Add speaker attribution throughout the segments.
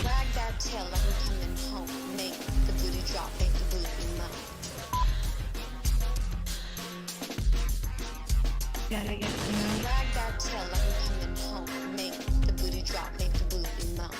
Speaker 1: Wag that tail like I'm coming home. Make the booty drop, make the booty mount.
Speaker 2: Gotta get
Speaker 1: Wag that tail like I'm coming home. Make the booty drop, make the booty mount.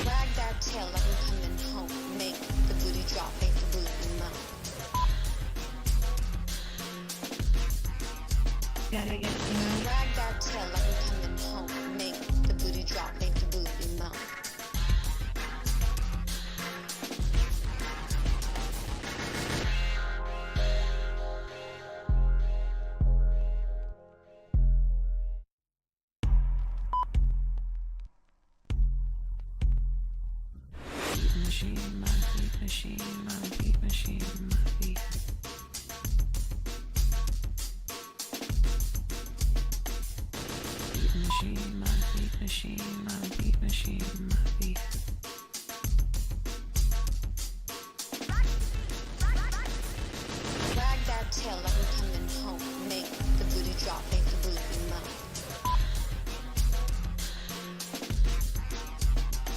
Speaker 1: Wag that tail like I'm coming home. Make the booty drop, make the booty mount.
Speaker 2: Gotta get
Speaker 1: Wag that tail like I'm coming home. Make the booty drop, make the booty mount. Wag that tail like I'm coming home. Make the booty drop, make the booty mount.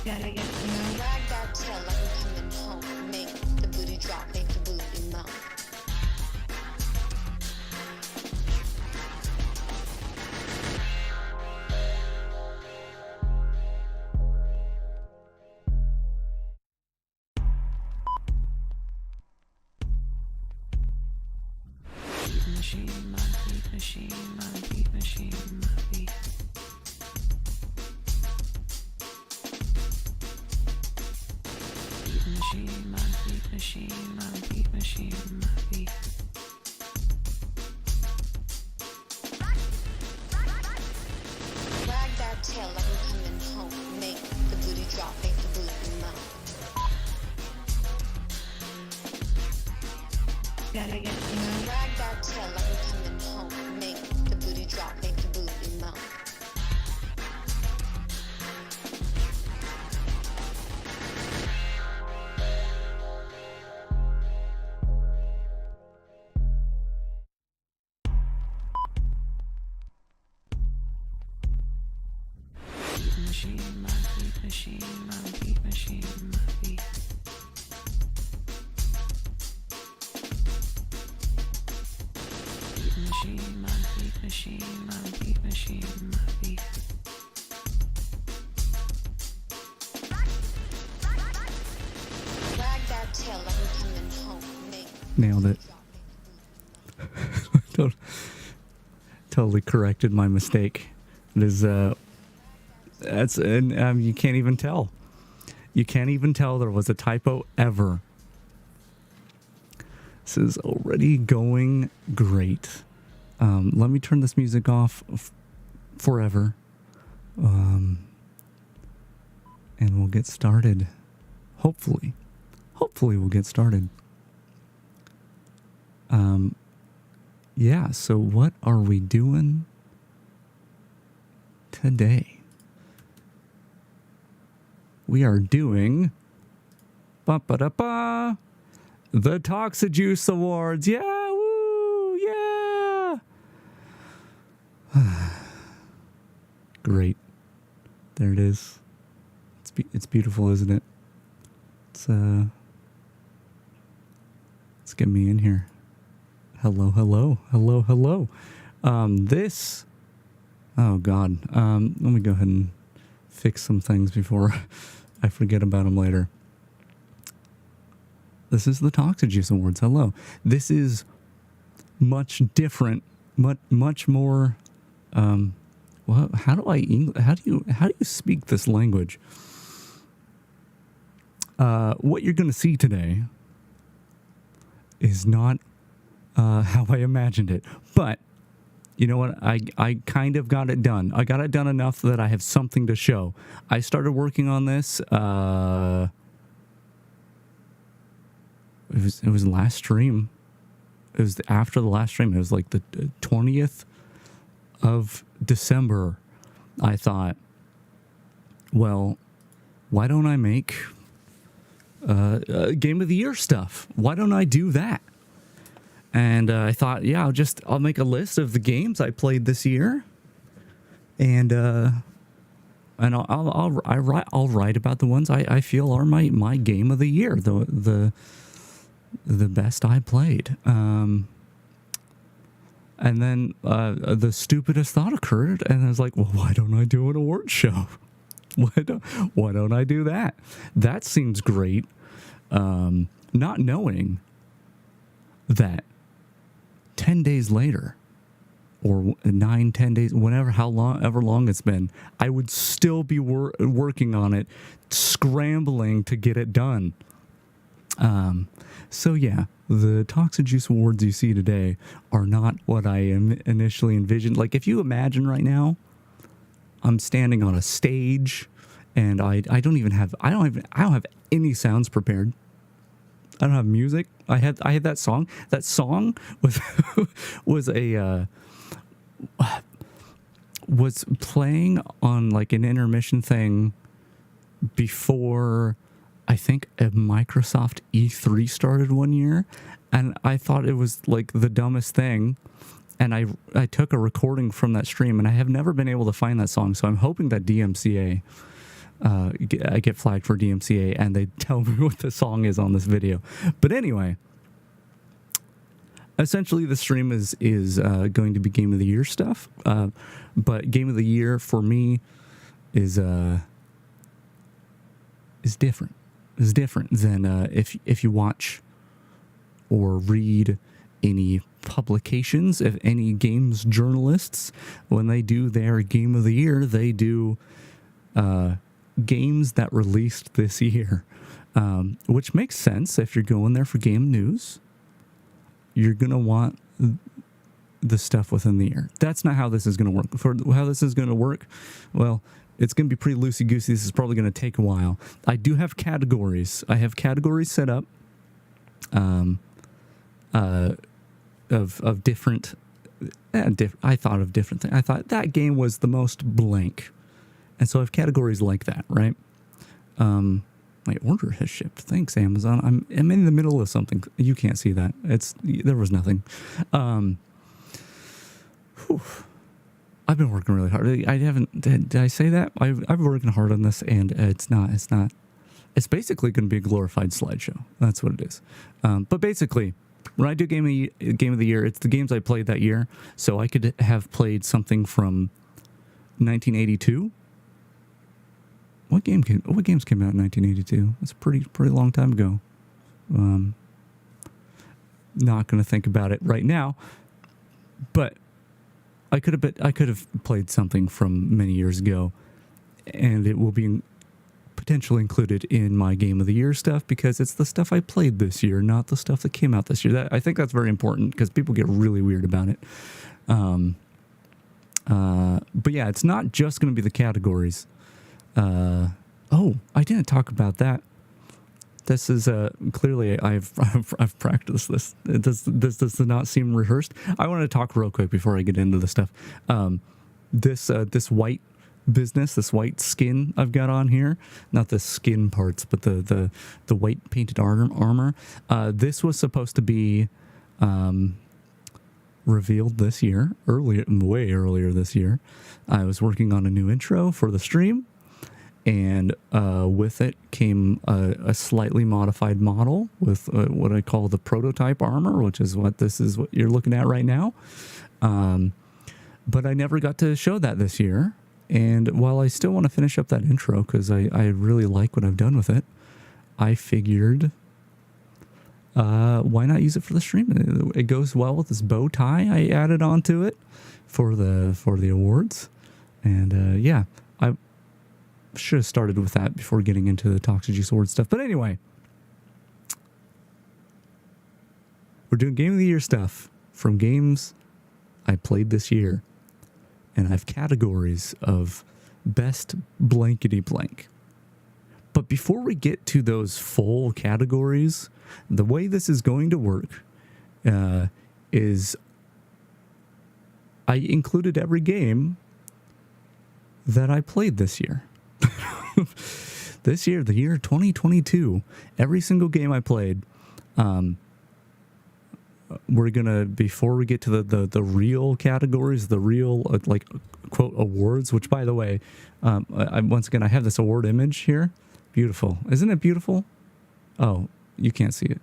Speaker 2: Gotta get
Speaker 1: Wag that tail like I'm coming home. Make the booty drop, make the booty mount. Wag that tail like I'm coming home. Make the booty drop, make the booty mount.
Speaker 2: Gotta get
Speaker 1: Wag that tail like I'm coming home. Make the booty drop, make the booty mount. Wag that tail like I'm coming home. Make
Speaker 3: Nailed it. Totally corrected my mistake. It is that's and you can't even tell. You can't even tell there was a typo ever. This is already going great. Let me turn this music off forever. And we'll get started. Hopefully we'll get started. Yeah, so what are we doing today? We are doing the Toxijuice Awards. Yeah, woo, yeah. Great. There it is. It's beautiful, isn't it? Let's get me in here. Hello. This. Oh God. Let me go ahead and fix some things before I forget about them later. This is the Toxijuice Awards. Hello. This is much different, much more. Well, how do you speak this language? what you're going to see today is not how I imagined it. But you know what? I kind of got it done. I got it done enough that I have something to show. I started working on this. It was last stream. It was after the last stream. It was like the 20th of December. I thought, well, why don't I make Game of the Year stuff? Why don't I do that? And I thought, yeah, I'll make a list of the games I played this year, and I'll write about the ones I feel are my game of the year, the best I played. And then the stupidest thought occurred, and I was like, well, why don't I do an award show? Why don't I do that? That seems great. Not knowing that 10 days later, or 9-10 days, however long it's been, I would still be working on it, scrambling to get it done. So yeah, the Toxijuice awards you see today are not what I initially envisioned. Like, if you imagine right now, I'm standing on a stage, and I don't have any sounds prepared. I don't have music. I had that song. That song was was playing on like an intermission thing before I think a Microsoft E3 started one year, and I thought it was like the dumbest thing. And I took a recording from that stream, and I have never been able to find that song. So I'm hoping that DMCA, I get flagged for DMCA, and they tell me what the song is on this video. But anyway, essentially the stream is going to be Game of the Year stuff. But Game of the Year for me is different. Is different than if you watch or read any publications, if any games journalists, when they do their Game of the Year, they do games that released this year, which makes sense. If you're going there for game news, you're gonna want the stuff within the year. That's not how this is gonna work. For how this is gonna work, well, it's gonna be pretty loosey-goosey. This is probably gonna take a while. I do have categories. I have categories set up of different. I thought of different things. I thought that game was the most blank, and so I have categories like that, right? My order has shipped. Thanks, Amazon. I'm in the middle of something. You can't see that. There was nothing. I've been working really hard. I haven't. Did I say that? I've been working hard on this, and it's not. It's basically going to be a glorified slideshow. That's what it is. But basically, when I do game of the year, it's the games I played that year. So I could have played something from 1982. What games came out in 1982? That's a pretty long time ago. Not going to think about it right now, but I could have played something from many years ago, and it will be potentially included in my Game of the Year stuff because it's the stuff I played this year, not the stuff that came out this year. I think that's very important because people get really weird about it. But yeah, it's not just going to be the categories. I didn't talk about that. This is clearly I've practiced this. This does not seem rehearsed. I want to talk real quick before I get into the stuff. This white business, this white skin I've got on here, not the skin parts, but the white painted armor. This was supposed to be revealed this year, way earlier this year. I was working on a new intro for the stream, and with it came a slightly modified model with what I call the prototype armor, which is what you're looking at right now. But I never got to show that this year. And while I still want to finish up that intro because I really like what I've done with it, I figured why not use it for the stream? It goes well with this bow tie I added onto it for the awards. And yeah, should have started with that before getting into the Toxijuice Award stuff. But anyway, we're doing Game of the Year stuff from games I played this year. And I have categories of best blankety blank. But before we get to those full categories, the way this is going to work is I included every game that I played this year. This year, the year 2022, every single game I played, we're gonna, before we get to the real categories, the real like quote awards, which by the way, once again I have this award image here. Beautiful, isn't it beautiful? Oh, you can't see it,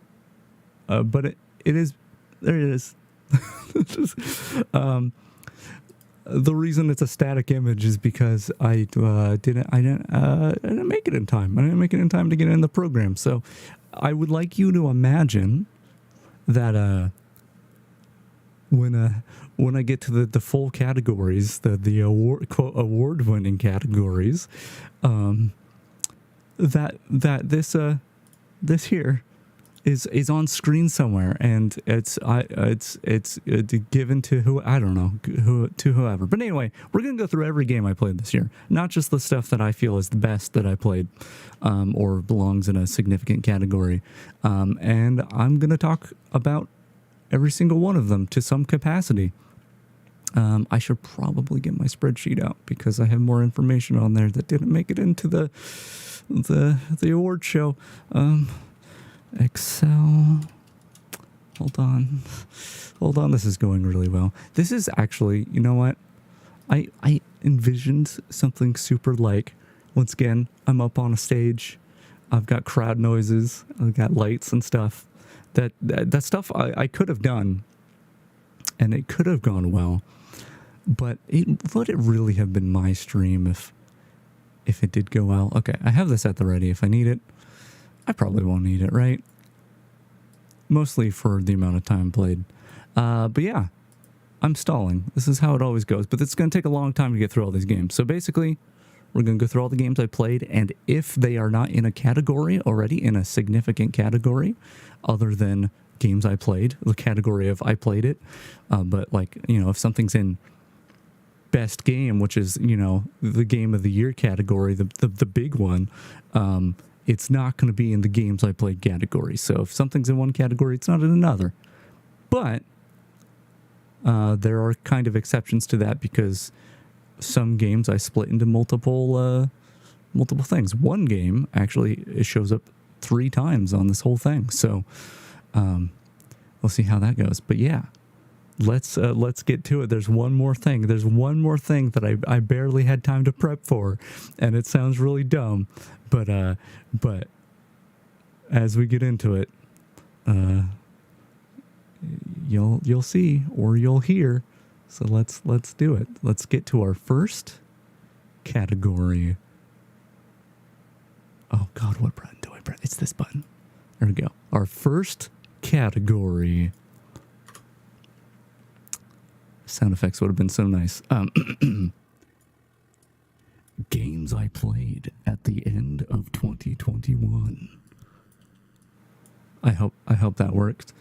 Speaker 3: but it is. There it is. The reason it's a static image is because I didn't make it in time. I didn't make it in time to get in the program. So I would like you to imagine that when I get to the full categories, the award quote award winning categories, that this here is on screen somewhere, and it's given to whoever. But anyway, we're gonna go through every game I played this year, not just the stuff that I feel is the best that I played, or belongs in a significant category, and I'm gonna talk about every single one of them to some capacity. I should probably get my spreadsheet out because I have more information on there that didn't make it into the award show. Excel. Hold on. This is going really well. This is actually, you know what? I envisioned something super like, once again, I'm up on a stage. I've got crowd noises. I've got lights and stuff. That stuff I could have done, and it could have gone well. But would it really have been my stream if it did go well? Okay, I have this at the ready if I need it. I probably won't need it, right? Mostly for the amount of time played. But yeah, I'm stalling. This is how it always goes. But it's going to take a long time to get through all these games. So basically, we're going to go through all the games I played. And if they are not in a category already, in a significant category, other than games I played, the category of I played it. But like, if something's in best game, which is, the game of the year category, the big one, it's not going to be in the games I played category. So if something's in one category, it's not in another. But there are kind of exceptions to that because some games I split into multiple things. One game, actually, it shows up 3 times on this whole thing. So we'll see how that goes. But yeah, let's get to it. There's one more thing. That I barely had time to prep for, and it sounds really dumb. But as we get into it, you'll see or you'll hear. So let's do it. Let's get to our first category. Oh God, what button do I press? It's this button. There we go. Our first category. Sound effects would have been so nice. Games I played at the end of 2021. I hope that worked.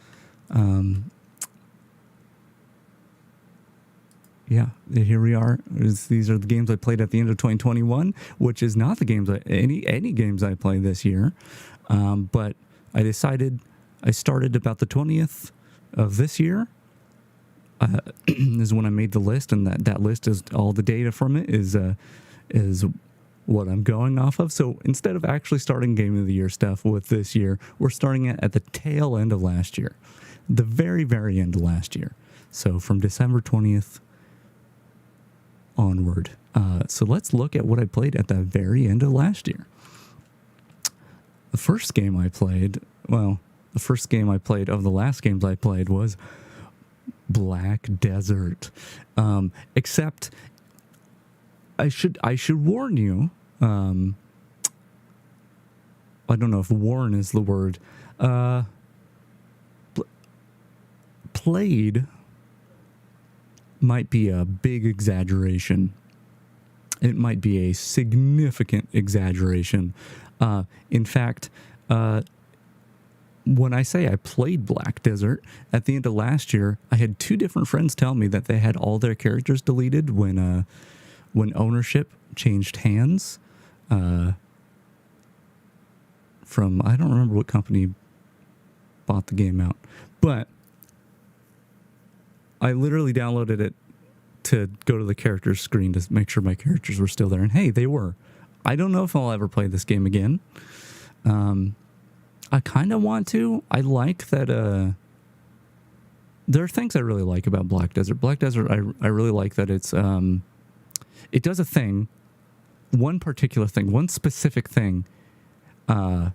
Speaker 3: Yeah, here we are. These are the games I played at the end of 2021, which is not the games any games I played this year. But I decided I started about the 20th of this year. Is when I made the list, and that list is all the data from it is what I'm going off of. So instead of actually starting Game of the Year stuff with this year, we're starting it at the tail end of last year, the very, very end of last year. So from December 20th onward. So let's look at what I played at the very end of last year. The first game I played of the last games I played was Black Desert. Except I should warn you. I don't know if warn is the word. Played might be a big exaggeration. It might be a significant exaggeration. In fact, when I say I played Black Desert, at the end of last year, I had 2 different friends tell me that they had all their characters deleted when ownership changed hands from, I don't remember what company bought the game out, but I literally downloaded it to go to the characters screen to make sure my characters were still there, and hey, they were. I don't know if I'll ever play this game again. I kind of want to. I like that. There are things I really like about Black Desert. Black Desert, I really like that it's it does a thing, one particular thing, one specific thing that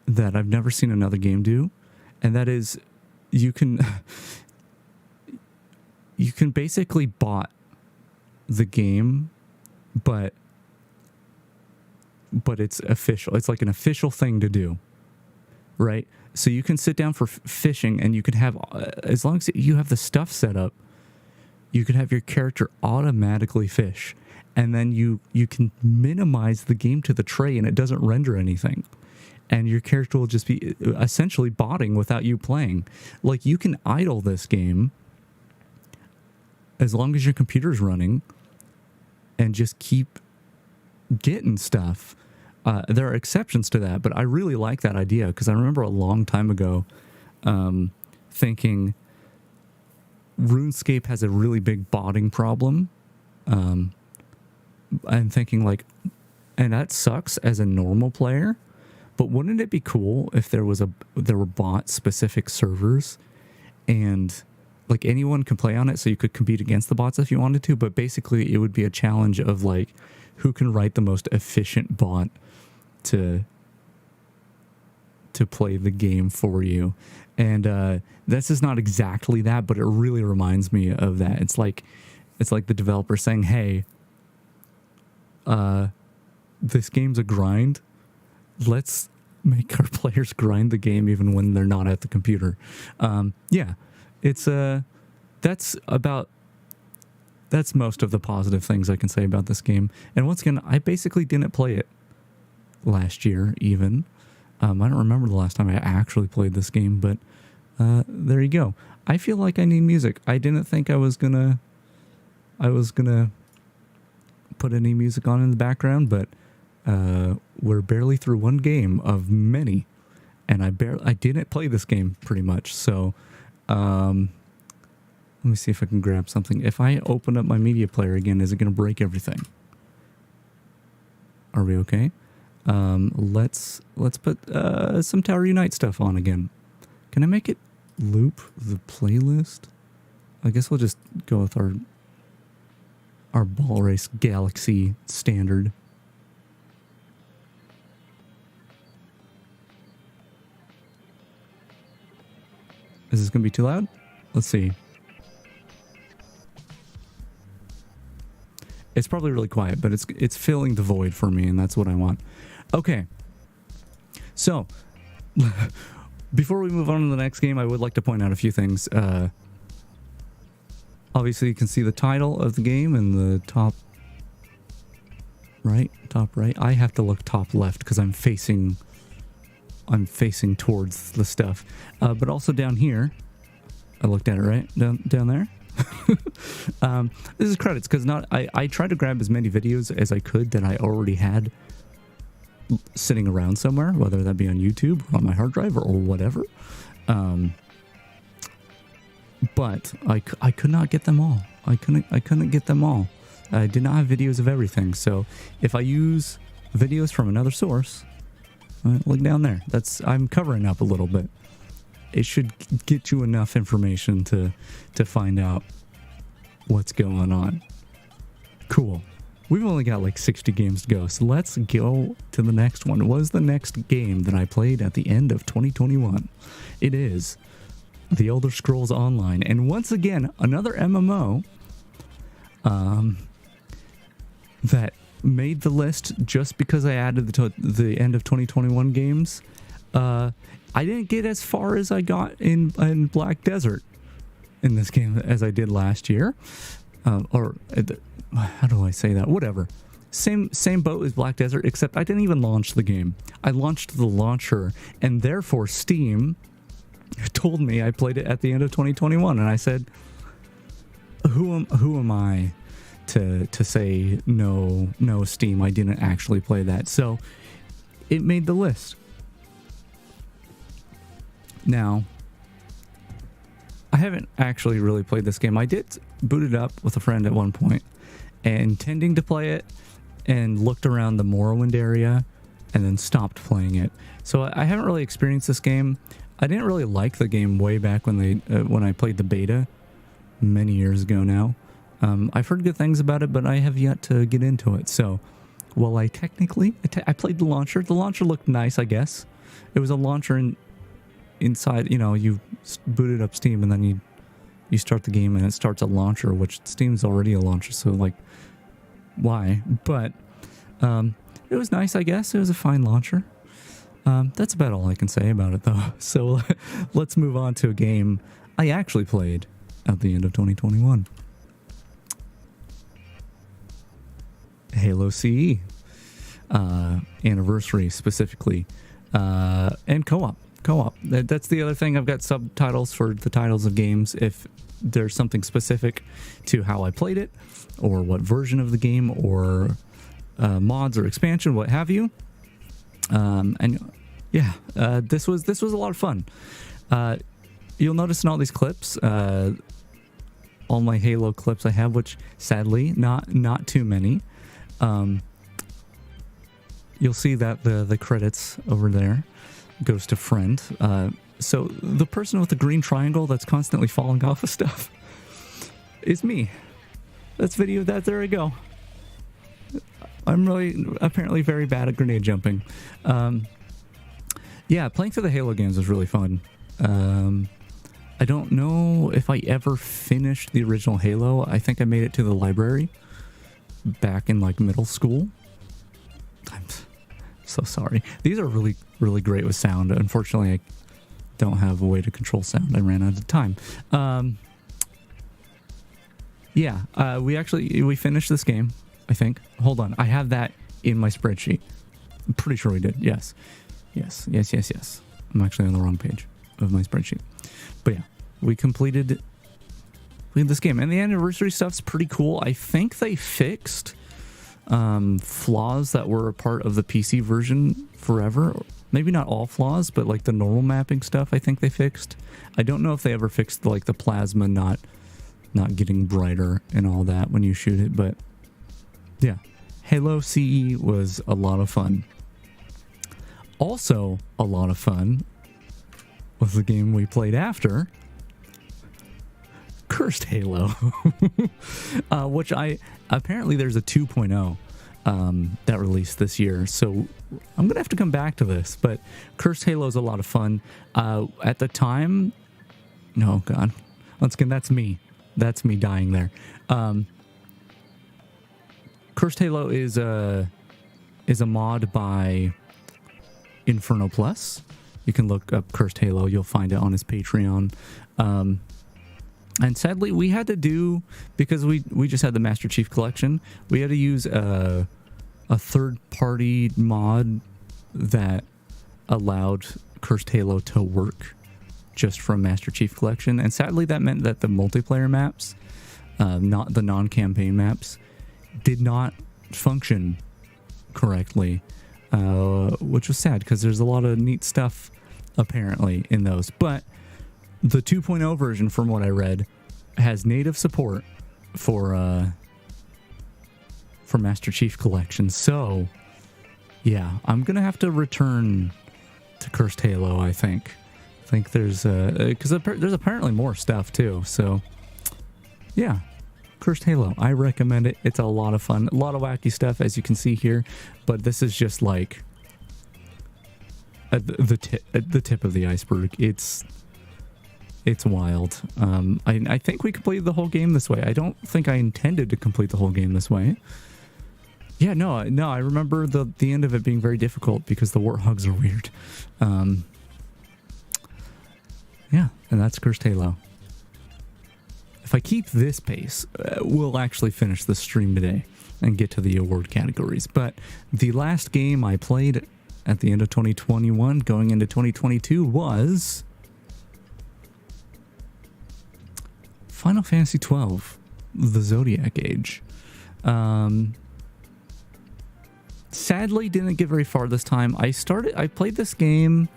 Speaker 3: I've never seen another game do, and that is you can basically bot the game, but it's official. It's like an official thing to do, right? So you can sit down for fishing, and you can have, as long as you have the stuff set up, you can have your character automatically fish, and then you can minimize the game to the tray, and it doesn't render anything. And your character will just be essentially botting without you playing. Like, you can idle this game as long as your computer's running and just keep getting stuff. There are exceptions to that, but I really like that idea because I remember a long time ago thinking RuneScape has a really big botting problem, and thinking like, and that sucks as a normal player, but wouldn't it be cool if there were bot specific servers and like anyone can play on it, so you could compete against the bots if you wanted to, but basically it would be a challenge of like who can write the most efficient bot to play the game for you. And this is not exactly that, but it really reminds me of that. It's like the developer saying, hey, this game's a grind. Let's make our players grind the game even when they're not at the computer. Yeah, it's that's most of the positive things I can say about this game. And once again, I basically didn't play it last year even. I don't remember the last time I actually played this game, but there you go. I feel like I need music. I didn't think I was gonna put any music on in the background, but we're barely through one game of many, and I didn't play this game pretty much. So let me see if I can grab something. If I open up my media player again, is it going to break everything? Are we okay? Let's put some Tower Unite stuff on again. Can I make it loop the playlist? I guess we'll just go with our Ball Race Galaxy standard. Is this going to be too loud? Let's see. It's probably really quiet, but it's filling the void for me, and that's what I want. Okay. So, before we move on to the next game, I would like to point out a few things. Obviously, you can see the title of the game in the top right. I have to look top left because I'm facing towards the stuff. But also down here, I looked at it right down there. This is credits because I tried to grab as many videos as I could that I already had sitting around somewhere, whether that be on YouTube or on my hard drive or whatever. But I could not get them all. I couldn't get them all. I did not have videos of everything. So if I use videos from another source, look down there. I'm covering up a little bit. It should get you enough information to find out what's going on. Cool. We've only got like 60 games to go, so let's go to the next one. What is the next game that I played at the end of 2021? It is The Elder Scrolls Online. And once again, another MMO that made the list just because I added the end of 2021 games. I didn't get as far as I got in Black Desert in this game as I did last year. or how do I say that? Whatever. Same boat as Black Desert, except I didn't even launch the game. I launched the launcher, and therefore Steam told me I played it at the end of 2021, and I said, who am I to say no Steam, I didn't actually play that. So it made the list. Now, I haven't actually really played this game. I did boot it up with a friend at one point, intending to play it, and looked around the Morrowind area and then stopped playing it. So I haven't really experienced this game. I didn't really like the game way back when I played the beta many years ago now. I've heard good things about it, but I have yet to get into it. So while I technically I played the launcher looked nice, I guess. It was a launcher inside, you booted up Steam and then you start the game and it starts a launcher, which Steam's already a launcher, so like, why? But it was nice, I guess. It was a fine launcher. That's about all I can say about it, though. So let's move on to a game I actually played at the end of 2021. Halo CE anniversary specifically, and co-op. That's the other thing. I've got subtitles for the titles of games if there's something specific to how I played it, or what version of the game, or mods or expansion, what have you. And yeah, this was a lot of fun. You'll notice in all these clips, all my Halo clips I have, which sadly not too many. You'll see that the credits over there goes to friend. So the person with the green triangle that's constantly falling off of stuff is me. That's video that. There I go. I'm really apparently very bad at grenade jumping. Yeah, playing through the Halo games was really fun. I don't know if I ever finished the original Halo. I think I made it to the library back in like middle school. I'm so sorry. These are really, really great with sound. Unfortunately, I don't have a way to control sound. I ran out of time. Yeah, we finished this game, I think. Hold on. I have that in my spreadsheet. I'm pretty sure we did. Yes. I'm actually on the wrong page of my spreadsheet. But yeah, we completed this game. And the anniversary stuff's pretty cool. I think they fixed flaws that were a part of the PC version forever. Maybe not all flaws, but like the normal mapping stuff I think they fixed. I don't know if they ever fixed like the plasma not getting brighter and all that when you shoot it, but yeah. Halo CE was a lot of fun. Also a lot of fun was the game we played after, Cursed Halo, which apparently there's a 2.0 that released this year, so I'm gonna have to come back to this. But Cursed Halo is a lot of fun. At the time, no, God, once again, that's me dying there. Cursed Halo is a mod by Inferno Plus. You can look up Cursed Halo. You'll find it on his Patreon. And sadly, we had to do, because we just had the Master Chief Collection, we had to use a third-party mod that allowed Cursed Halo to work just from Master Chief Collection. And sadly, that meant that the multiplayer maps, not the non-campaign maps, did not function correctly, which was sad because there's a lot of neat stuff apparently in those. But the 2.0 version, from what I read, has native support for Master Chief Collection. So yeah, I'm gonna have to return to Cursed Halo. I think there's because there's apparently more stuff too. So yeah, Cursed Halo, I recommend it. It's a lot of fun, a lot of wacky stuff, as you can see here. But this is just like at the tip of the iceberg. It's wild. I think we completed the whole game this way. I don't think I intended to complete the whole game this way. Yeah, no. I remember the end of it being very difficult because the warthogs are weird. Yeah, and that's Cursed Halo. if I keep this pace, we'll actually finish the stream today and get to the award categories. But the last game I played at the end of 2021, going into 2022, was Final Fantasy XII, the Zodiac Age. Sadly, didn't get very far this time. I played this game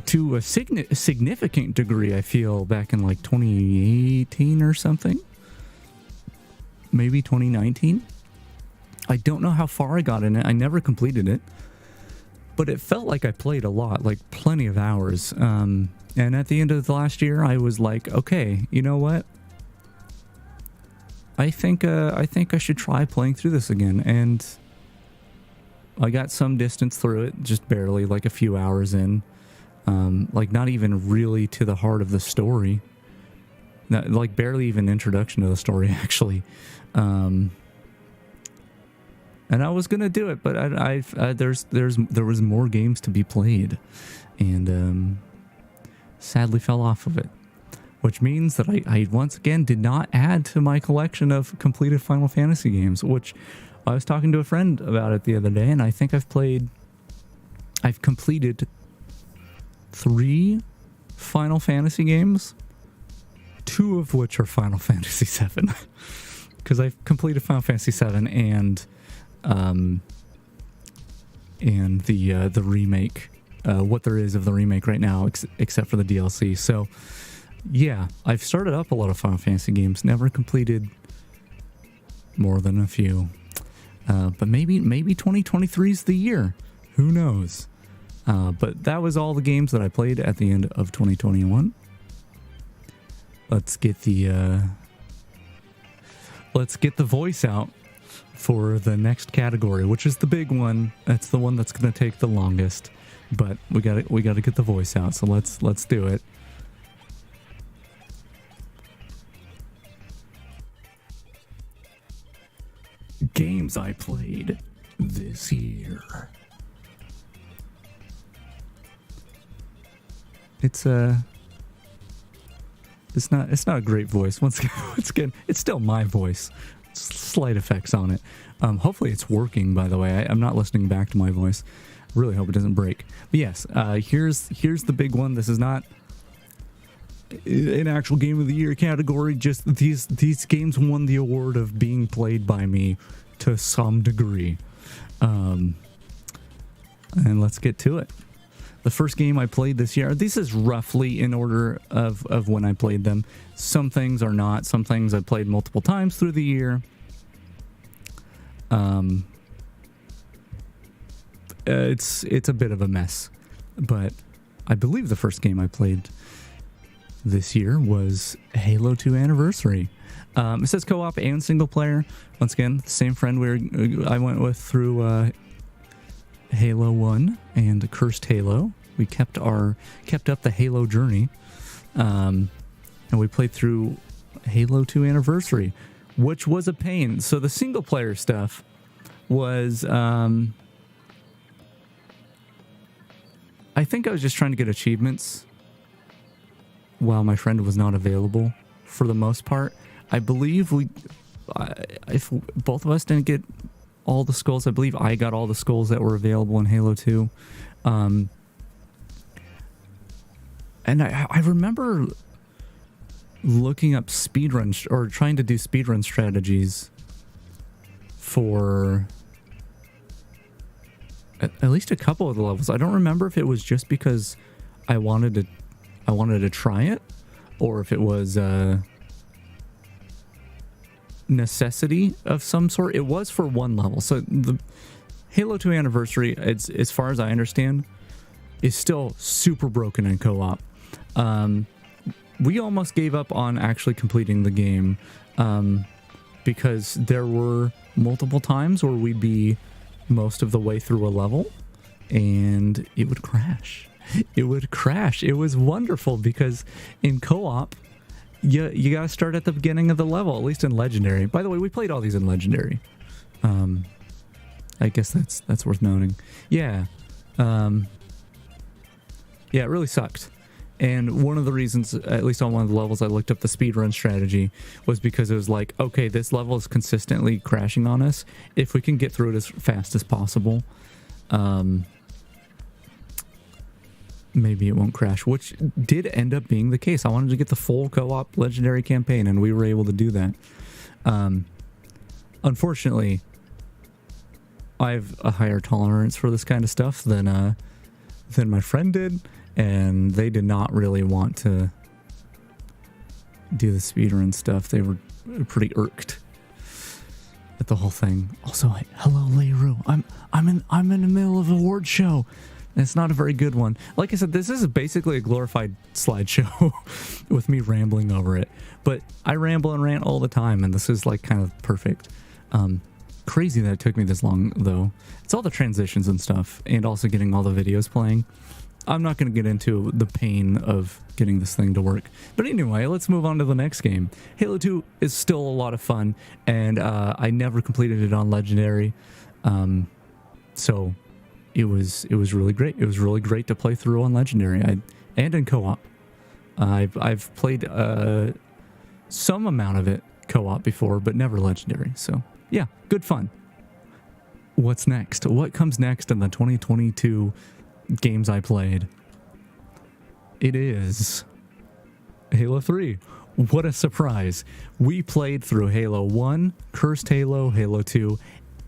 Speaker 3: to a significant degree, I feel, back in like 2018 or something. Maybe 2019. I don't know how far I got in it. I never completed it. But it felt like I played a lot, like plenty of hours. And at the end of the last year, I was like, okay, you know what? I think I should try playing through this again. And I got some distance through it, just barely, like a few hours in. Like not even really to the heart of the story. Like barely even introduction to the story, actually. And I was gonna do it, but there was more games to be played, and sadly fell off of it. Which means that I once again did not add to my collection of completed Final Fantasy games, which I was talking to a friend about it the other day, and I think I've completed 3 Final Fantasy games, 2 of which are Final Fantasy VII, because I've completed Final Fantasy VII and the remake, what there is of the remake right now, except for the DLC. So yeah, I've started up a lot of Final Fantasy games, never completed more than a few. But maybe 2023 is the year. Who knows? But that was all the games that I played at the end of 2021. Let's get the voice out for the next category, which is the big one. That's the one that's going to take the longest. But we got to get the voice out. So let's do it. Games I played this year. It's not a great voice. Once again, it's still my voice. Slight effects on it. Hopefully it's working, by the way. I'm not listening back to my voice. Really hope it doesn't break. But yes, here's the big one. This is not an actual game of the year category. Just these games won the award of being played by me to some degree. And let's get to it. The first game I played this year, this is roughly in order of when I played them. Some things are not. Some things I played multiple times through the year. It's a bit of a mess. But I believe the first game I played this year was Halo 2 Anniversary. It says co-op and single player. Once again, the same friend I went with through Halo 1 and Cursed Halo. We kept up the Halo journey. And we played through Halo 2 Anniversary, which was a pain. So the single player stuff was I think I was just trying to get achievements while my friend was not available for the most part. I believe if both of us didn't get all the skulls, I believe I got all the skulls that were available in Halo 2. And I remember looking up speedrun or trying to do speedrun strategies for at least a couple of the levels. I don't remember if it was just because I wanted to try it, or if it was necessity of some sort. It was for one level. So the Halo 2 Anniversary, it's, as far as I understand, is still super broken in co-op. We almost gave up on actually completing the game because there were multiple times where we'd be most of the way through a level and it would crash. It would crash. It was wonderful because in co-op, you gotta start at the beginning of the level, at least in Legendary. By the way, we played all these in Legendary. I guess that's worth noting. Yeah. Yeah, it really sucked. And one of the reasons, at least on one of the levels, I looked up the speedrun strategy was because it was like, okay, this level is consistently crashing on us. If we can get through it as fast as possible, maybe it won't crash, which did end up being the case. I wanted to get the full co-op legendary campaign, and we were able to do that. Unfortunately, I have a higher tolerance for this kind of stuff than my friend did, and they did not really want to do the speedrun stuff. They were pretty irked at the whole thing. Also, hello, Leiru. I'm in the middle of a award show. And it's not a very good one. Like I said, this is basically a glorified slideshow with me rambling over it. But I ramble and rant all the time, and this is like kind of perfect. Crazy that it took me this long, though. It's all the transitions and stuff, and also getting all the videos playing. I'm not going to get into the pain of getting this thing to work. But anyway, let's move on to the next game. Halo 2 is still a lot of fun, and I never completed it on Legendary. So it was really great. It was really great to play through on Legendary and in co-op. I've played some amount of it co-op before, but never Legendary. So yeah, good fun. What's next? What comes next in the 2022 games I played? It is Halo 3. What a surprise. We played through Halo 1, Cursed Halo, Halo 2,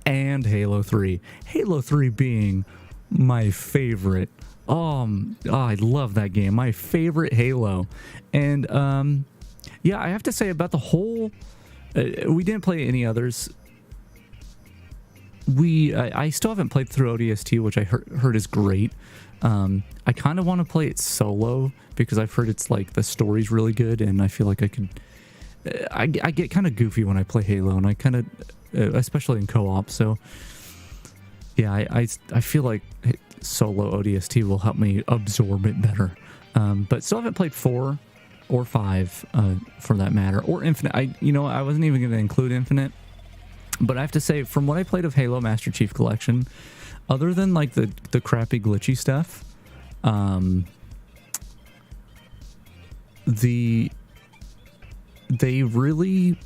Speaker 3: and Halo 3. Halo 3 being my favorite. I love that game. My favorite Halo. And yeah, I have to say about the whole we didn't play any others. I still haven't played through ODST, which I heard is great. I kind of want to play it solo because I've heard it's like the story's really good, and I feel like I could. I get kind of goofy when I play Halo, and I kind of, especially in co-op. So yeah, I feel like solo ODST will help me absorb it better. But still haven't played 4 or 5 for that matter, or Infinite. I wasn't even going to include Infinite. But I have to say, from what I played of Halo Master Chief Collection, other than like the crappy glitchy stuff, they really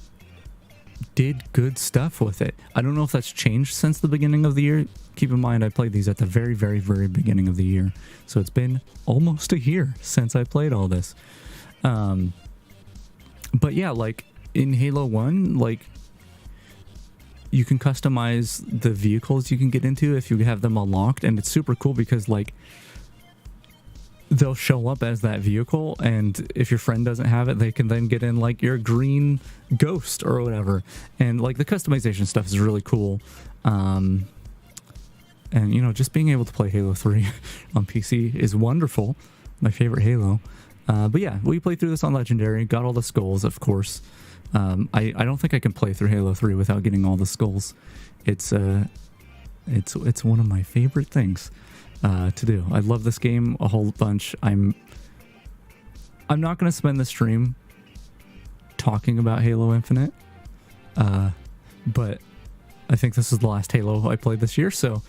Speaker 3: did good stuff with it. I don't know if that's changed since the beginning of the year. Keep in mind, I played these at the very, very, very beginning of the year. So it's been almost a year since I played all this. But yeah, like in Halo 1, like you can customize the vehicles you can get into if you have them unlocked, and it's super cool because like they'll show up as that vehicle, and if your friend doesn't have it, they can then get in like your green ghost or whatever. And like the customization stuff is really cool. And just being able to play Halo 3 on PC is wonderful. My favorite Halo. But yeah, we played through this on Legendary, got all the skulls, of course. I don't think I can play through Halo 3 without getting all the skulls. It's one of my favorite things to do. I love this game a whole bunch. I'm not going to spend the stream talking about Halo Infinite, but I think this is the last Halo I played this year, so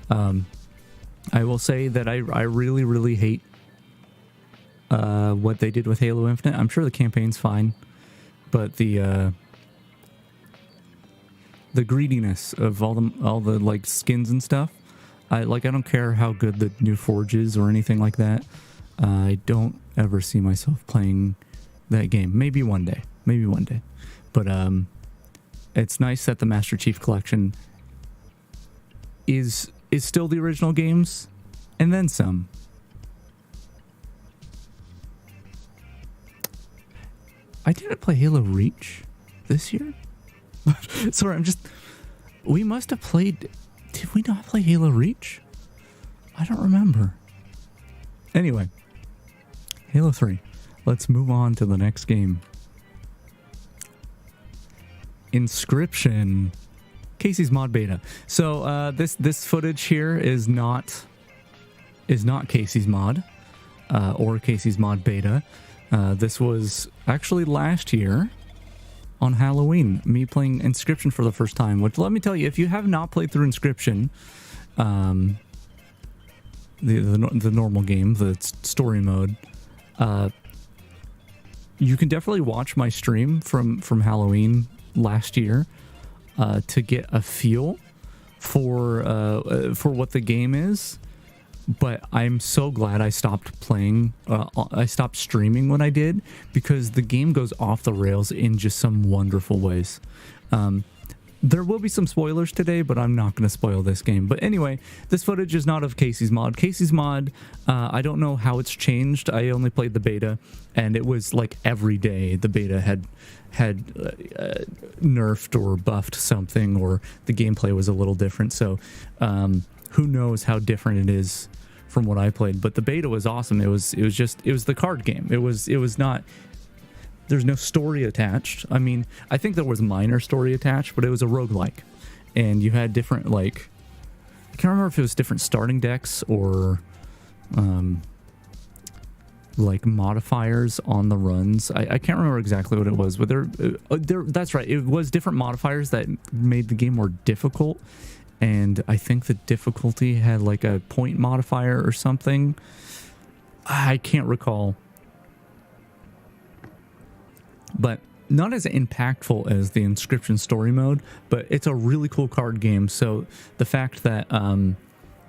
Speaker 3: I will say that I really, really hate what they did with Halo Infinite. I'm sure the campaign's fine, but the greediness of all the like skins and stuff, I don't care how good the new Forge is or anything like that. I don't ever see myself playing that game. Maybe one day, but it's nice that the Master Chief Collection is still the original games and then some. I didn't play Halo Reach this year. Sorry, we must have played. Did we not play Halo Reach? I don't remember. Anyway, Halo 3. Let's move on to the next game. Inscription. Casey's mod beta. So this footage here is not Casey's mod or Casey's mod beta. This was actually last year on Halloween, me playing Inscription for the first time, which, let me tell you, if you have not played through Inscription, the normal game, the story mode, You can definitely watch my stream from Halloween last year to get a feel for what the game is. But I'm so glad I stopped playing. I stopped streaming when I did, because the game goes off the rails in just some wonderful ways. There will be some spoilers today, but I'm not going to spoil this game. But anyway, this footage is not of Casey's mod. Casey's mod, I don't know how it's changed. I only played the beta, and it was like every day the beta had nerfed or buffed something, or the gameplay was a little different. So who knows how different it is from what I played. But the beta was awesome. It was the card game. It was not. There's no story attached. I mean, I think there was minor story attached, but it was a roguelike. And you had different, like, I can't remember if it was different starting decks or, like, modifiers on the runs. I can't remember exactly what it was, but that's right. It was different modifiers that made the game more difficult. And I think the difficulty had, like, a point modifier or something. I can't recall. But not as impactful as the Inscription story mode, but it's a really cool card game. So the fact that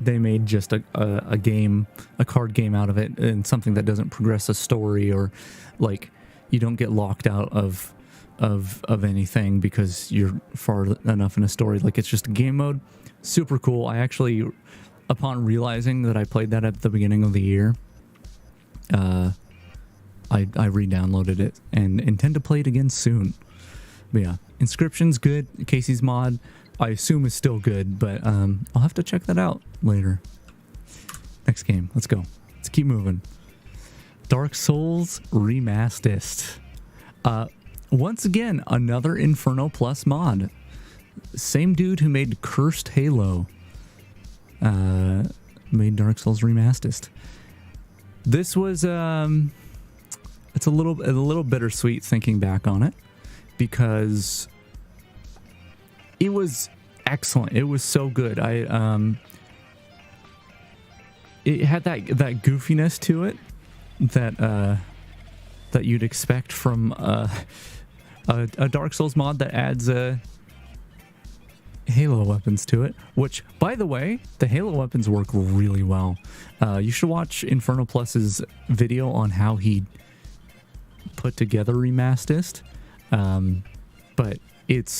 Speaker 3: they made just a card game out of it, and something that doesn't progress a story, or like you don't get locked out of anything because you're far enough in a story, like it's just a game mode, super cool. I actually, upon realizing that I played that at the beginning of the year, I re-downloaded it and intend to play it again soon. But yeah, Inscription's good. Casey's mod, I assume, is still good, but I'll have to check that out later. Next game, let's go. Let's keep moving. Dark Souls Remastered. Once again, another Inferno Plus mod. Same dude who made Cursed Halo made Dark Souls Remastered. This was it's a little bittersweet thinking back on it, because it was excellent. It was so good. It had that goofiness to it that you'd expect from a Dark Souls mod that adds Halo weapons to it, which, by the way, the Halo weapons work really well. You should watch Inferno Plus's video on how he put together Remastered, but it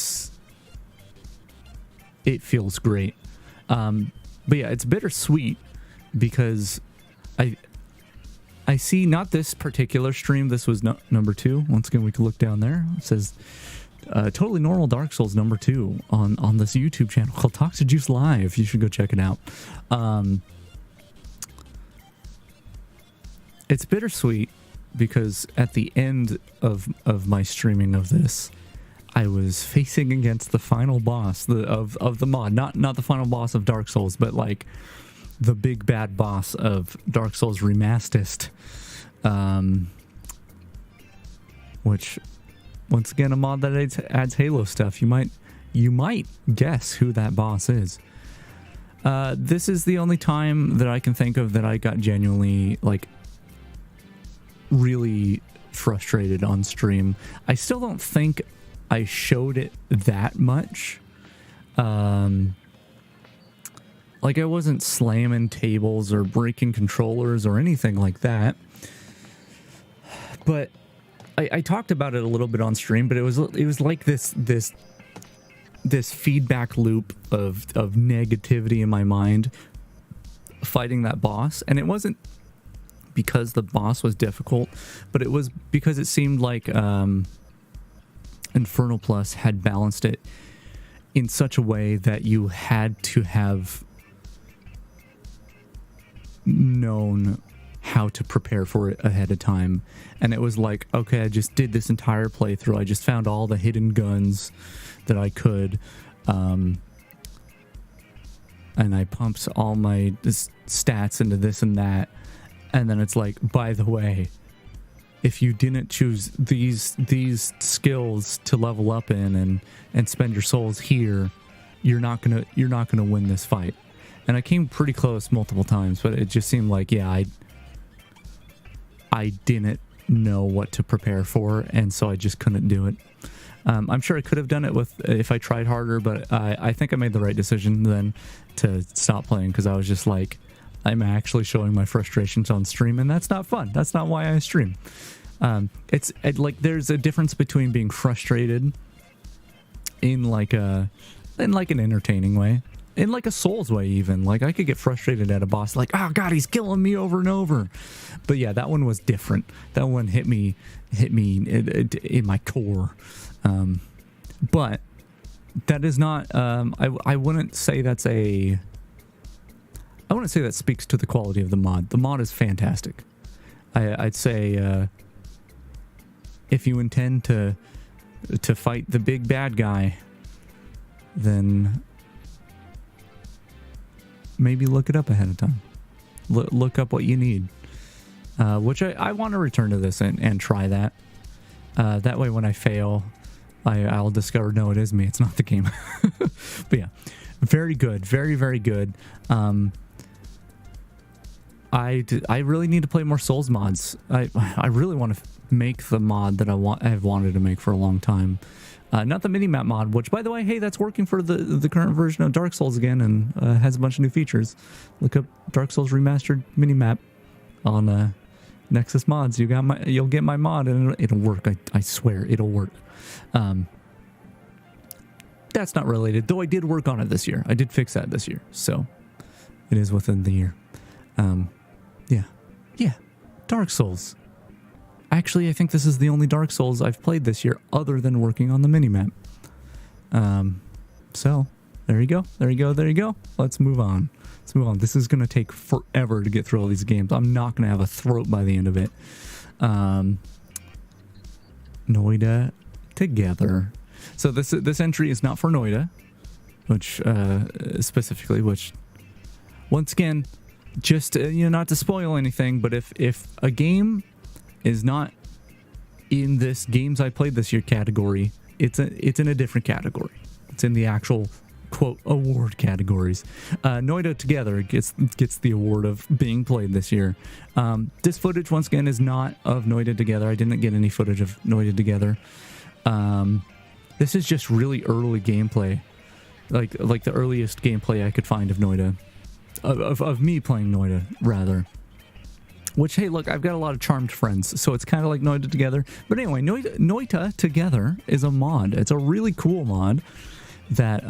Speaker 3: feels great. But yeah, it's bittersweet because I see, not this particular stream, this was number 2. Once again, we can look down there. It says Totally Normal Dark Souls number 2 on this YouTube channel called Toxijuice Live. You should go check it out. It's bittersweet because at the end of my streaming of this, I was facing against the final boss of the mod. Not the final boss of Dark Souls, but like the big bad boss of Dark Souls Remastered. Which, once again, a mod that adds Halo stuff. You might guess who that boss is. This is the only time that I can think of that I got genuinely, like, really frustrated on stream. I still don't think I showed it that much. Like, I wasn't slamming tables or breaking controllers or anything like that. But I talked about it a little bit on stream, but it was like this feedback loop of negativity in my mind fighting that boss. And it wasn't because the boss was difficult, but it was because it seemed like Inferno Plus had balanced it in such a way that you had to have known how to prepare for it ahead of time. And it was like, okay, I just did this entire playthrough. I just found all the hidden guns that I could. And I pumped all my stats into this and that. And then it's like, by the way, if you didn't choose these skills to level up in and spend your souls here, you're not gonna win this fight. And I came pretty close multiple times, but it just seemed like, yeah, I didn't know what to prepare for, and so I just couldn't do it. I'm sure I could have done it if I tried harder, but I think I made the right decision then to stop playing, because I was just like, I'm actually showing my frustrations on stream, and that's not fun. That's not why I stream. It's like there's a difference between being frustrated in like an entertaining way, in like a Souls way even. Like I could get frustrated at a boss, like, oh god, he's killing me over and over. But yeah, that one was different. That one hit me in my core. But that is not. I wouldn't say that's a. I wouldn't say that speaks to the quality of the mod. The mod is fantastic. I'd say if you intend to fight the big bad guy, then maybe look it up ahead of time. Look up what you need. Which I want to return to this and try that. That way when I fail, I'll discover, no, it is me. It's not the game. But yeah, very good. Very, very good. I really need to play more Souls mods. I really want to make the mod that I have wanted to make for a long time. Not the minimap mod, which, by the way, hey, that's working for the current version of Dark Souls again, and has a bunch of new features. Look up Dark Souls Remastered minimap on Nexus Mods. You'll get my mod, and it'll work. I swear, it'll work. That's not related, though. I did work on it this year. I did fix that this year, so it is within the year. Yeah, Dark Souls. Actually, I think this is the only Dark Souls I've played this year other than working on the minimap. So, there you go. Let's move on. This is going to take forever to get through all these games. I'm not going to have a throat by the end of it. Noida Together. So this entry is not for Noida, which, specifically, which, once again, just, not to spoil anything, but if a game is not in this games I played this year category, it's in a different category. It's in the actual quote award categories. Noida Together gets the award of being played this year. This footage once again is not of Noida Together. I didn't get any footage of Noida Together. This is just really early gameplay, like the earliest gameplay I could find of Noida, of me playing Noida rather. Which, hey, look, I've got a lot of charmed friends, so it's kind of like Noida Together. But anyway, Noida Together is a mod. It's a really cool mod that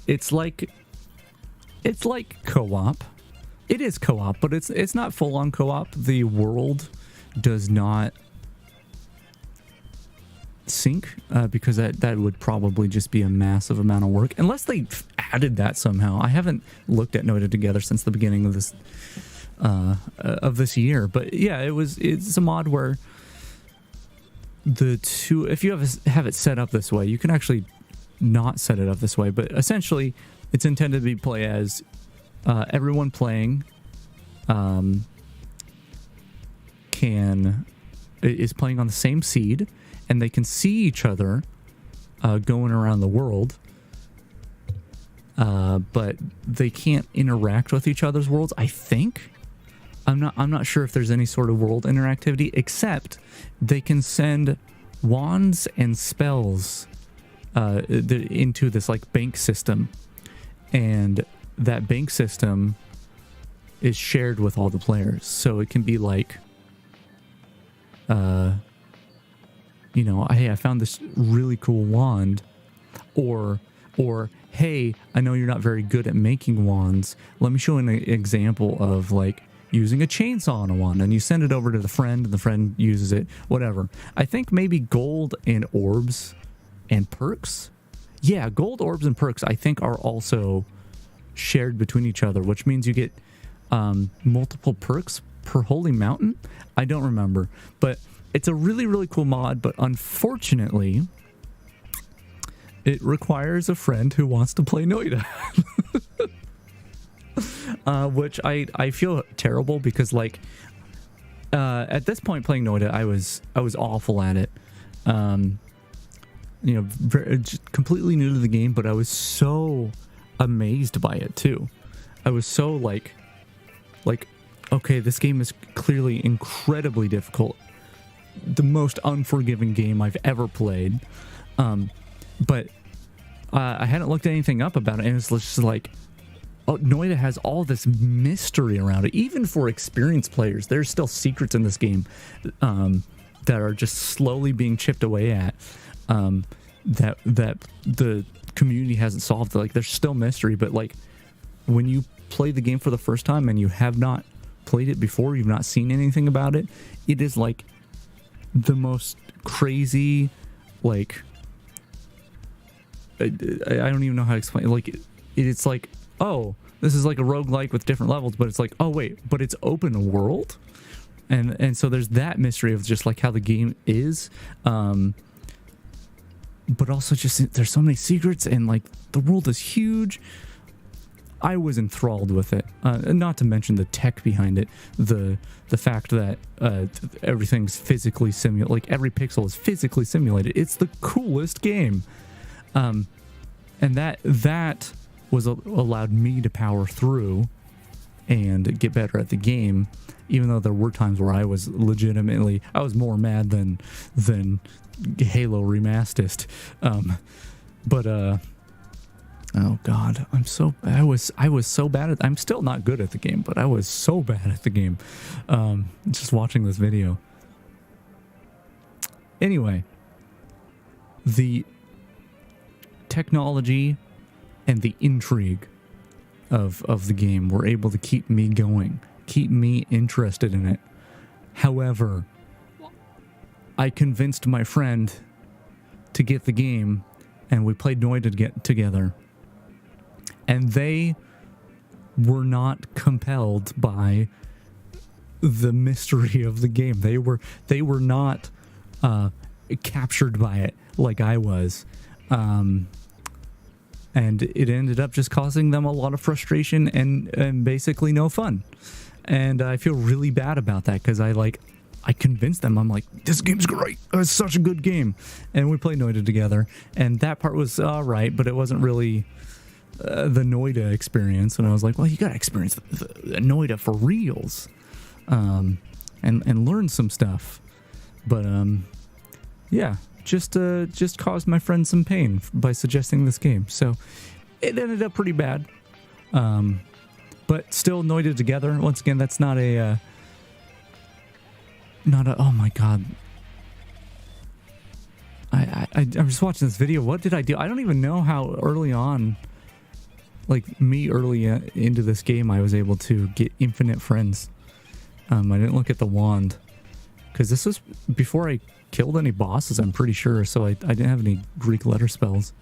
Speaker 3: it's like co-op. It is co-op, but it's not full-on co-op. The world does not sync because that would probably just be a massive amount of work, unless they added that somehow. I haven't looked at Noida Together since the beginning of this year, but yeah, it's a mod where the two, if you have it set up this way, you can actually not set it up this way, but essentially it's intended to be play as everyone playing is playing on the same seed, and they can see each other going around the world, but they can't interact with each other's worlds. I think I'm not sure if there's any sort of world interactivity, except they can send wands and spells into this like bank system, and that bank system is shared with all the players. So it can be like, hey, I found this really cool wand, or hey, I know you're not very good at making wands. Let me show you an example of like using a chainsaw on a wand, and you send it over to the friend, and the friend uses it, whatever. I think maybe gold and orbs and perks. Yeah, gold, orbs, and perks, I think, are also shared between each other, which means you get multiple perks per holy mountain. I don't remember, but it's a really, really cool mod, but unfortunately, it requires a friend who wants to play Noida. Which I feel terrible, because like at this point playing Noida, I was awful at it. Just completely new to the game, but I was so amazed by it too. I was so like okay, this game is clearly incredibly difficult. The most unforgiving game I've ever played. But I hadn't looked anything up about it, and it's just like, oh, Noida has all this mystery around it. Even for experienced players, there's still secrets in this game that are just slowly being chipped away at. That the community hasn't solved. Like, there's still mystery, but like when you play the game for the first time and you have not played it before, you've not seen anything about it, it is like the most crazy, like, I don't even know how to explain it. Like, it's like, oh, this is like a roguelike with different levels, but it's like, oh wait, but it's open world, and so there's that mystery of just like how the game is, but also just there's so many secrets, and like the world is huge. I was enthralled with it, not to mention the tech behind it, the fact that everything's physically simulated, like every pixel is physically simulated. It's the coolest game, and that was allowed me to power through and get better at the game, even though there were times where I was more mad than Halo Remastered. Oh God, I was so bad at, I'm still not good at the game, but I was so bad at the game. Just watching this video. Anyway, the technology and the intrigue of the game were able to keep me going, keep me interested in it. However, I convinced my friend to get the game, and we played Noida together. And they were not compelled by the mystery of the game. They were not captured by it like I was. And it ended up just causing them a lot of frustration and basically no fun. And I feel really bad about that, because I convinced them. I'm like, this game's great. It's such a good game. And we played Noida together, and that part was all right, but it wasn't really the Noida experience. And I was like, well, you gotta experience the Noida for reals, and learn some stuff. But yeah, just caused my friend some pain by suggesting this game. So it ended up pretty bad, but still Noida together. Once again, that's not a oh my God. I'm just watching this video. What did I do? I don't even know how early on, like me early into this game, I was able to get infinite friends. I didn't look at the wand, because this was before I killed any bosses, I'm pretty sure. So I didn't have any Greek letter spells.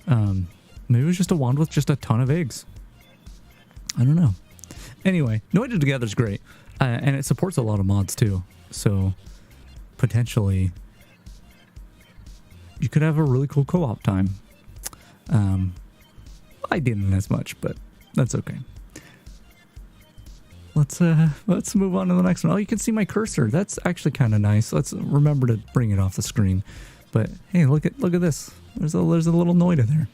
Speaker 3: Maybe it was just a wand with just a ton of eggs. I don't know. Anyway, Noida Together is great. And it supports a lot of mods too. So potentially you could have a really cool co-op time. I didn't as much, but that's okay. Let's move on to the next one. Oh, you can see my cursor. That's actually kind of nice. Let's remember to bring it off the screen. But hey, look at this. There's a little Noida there.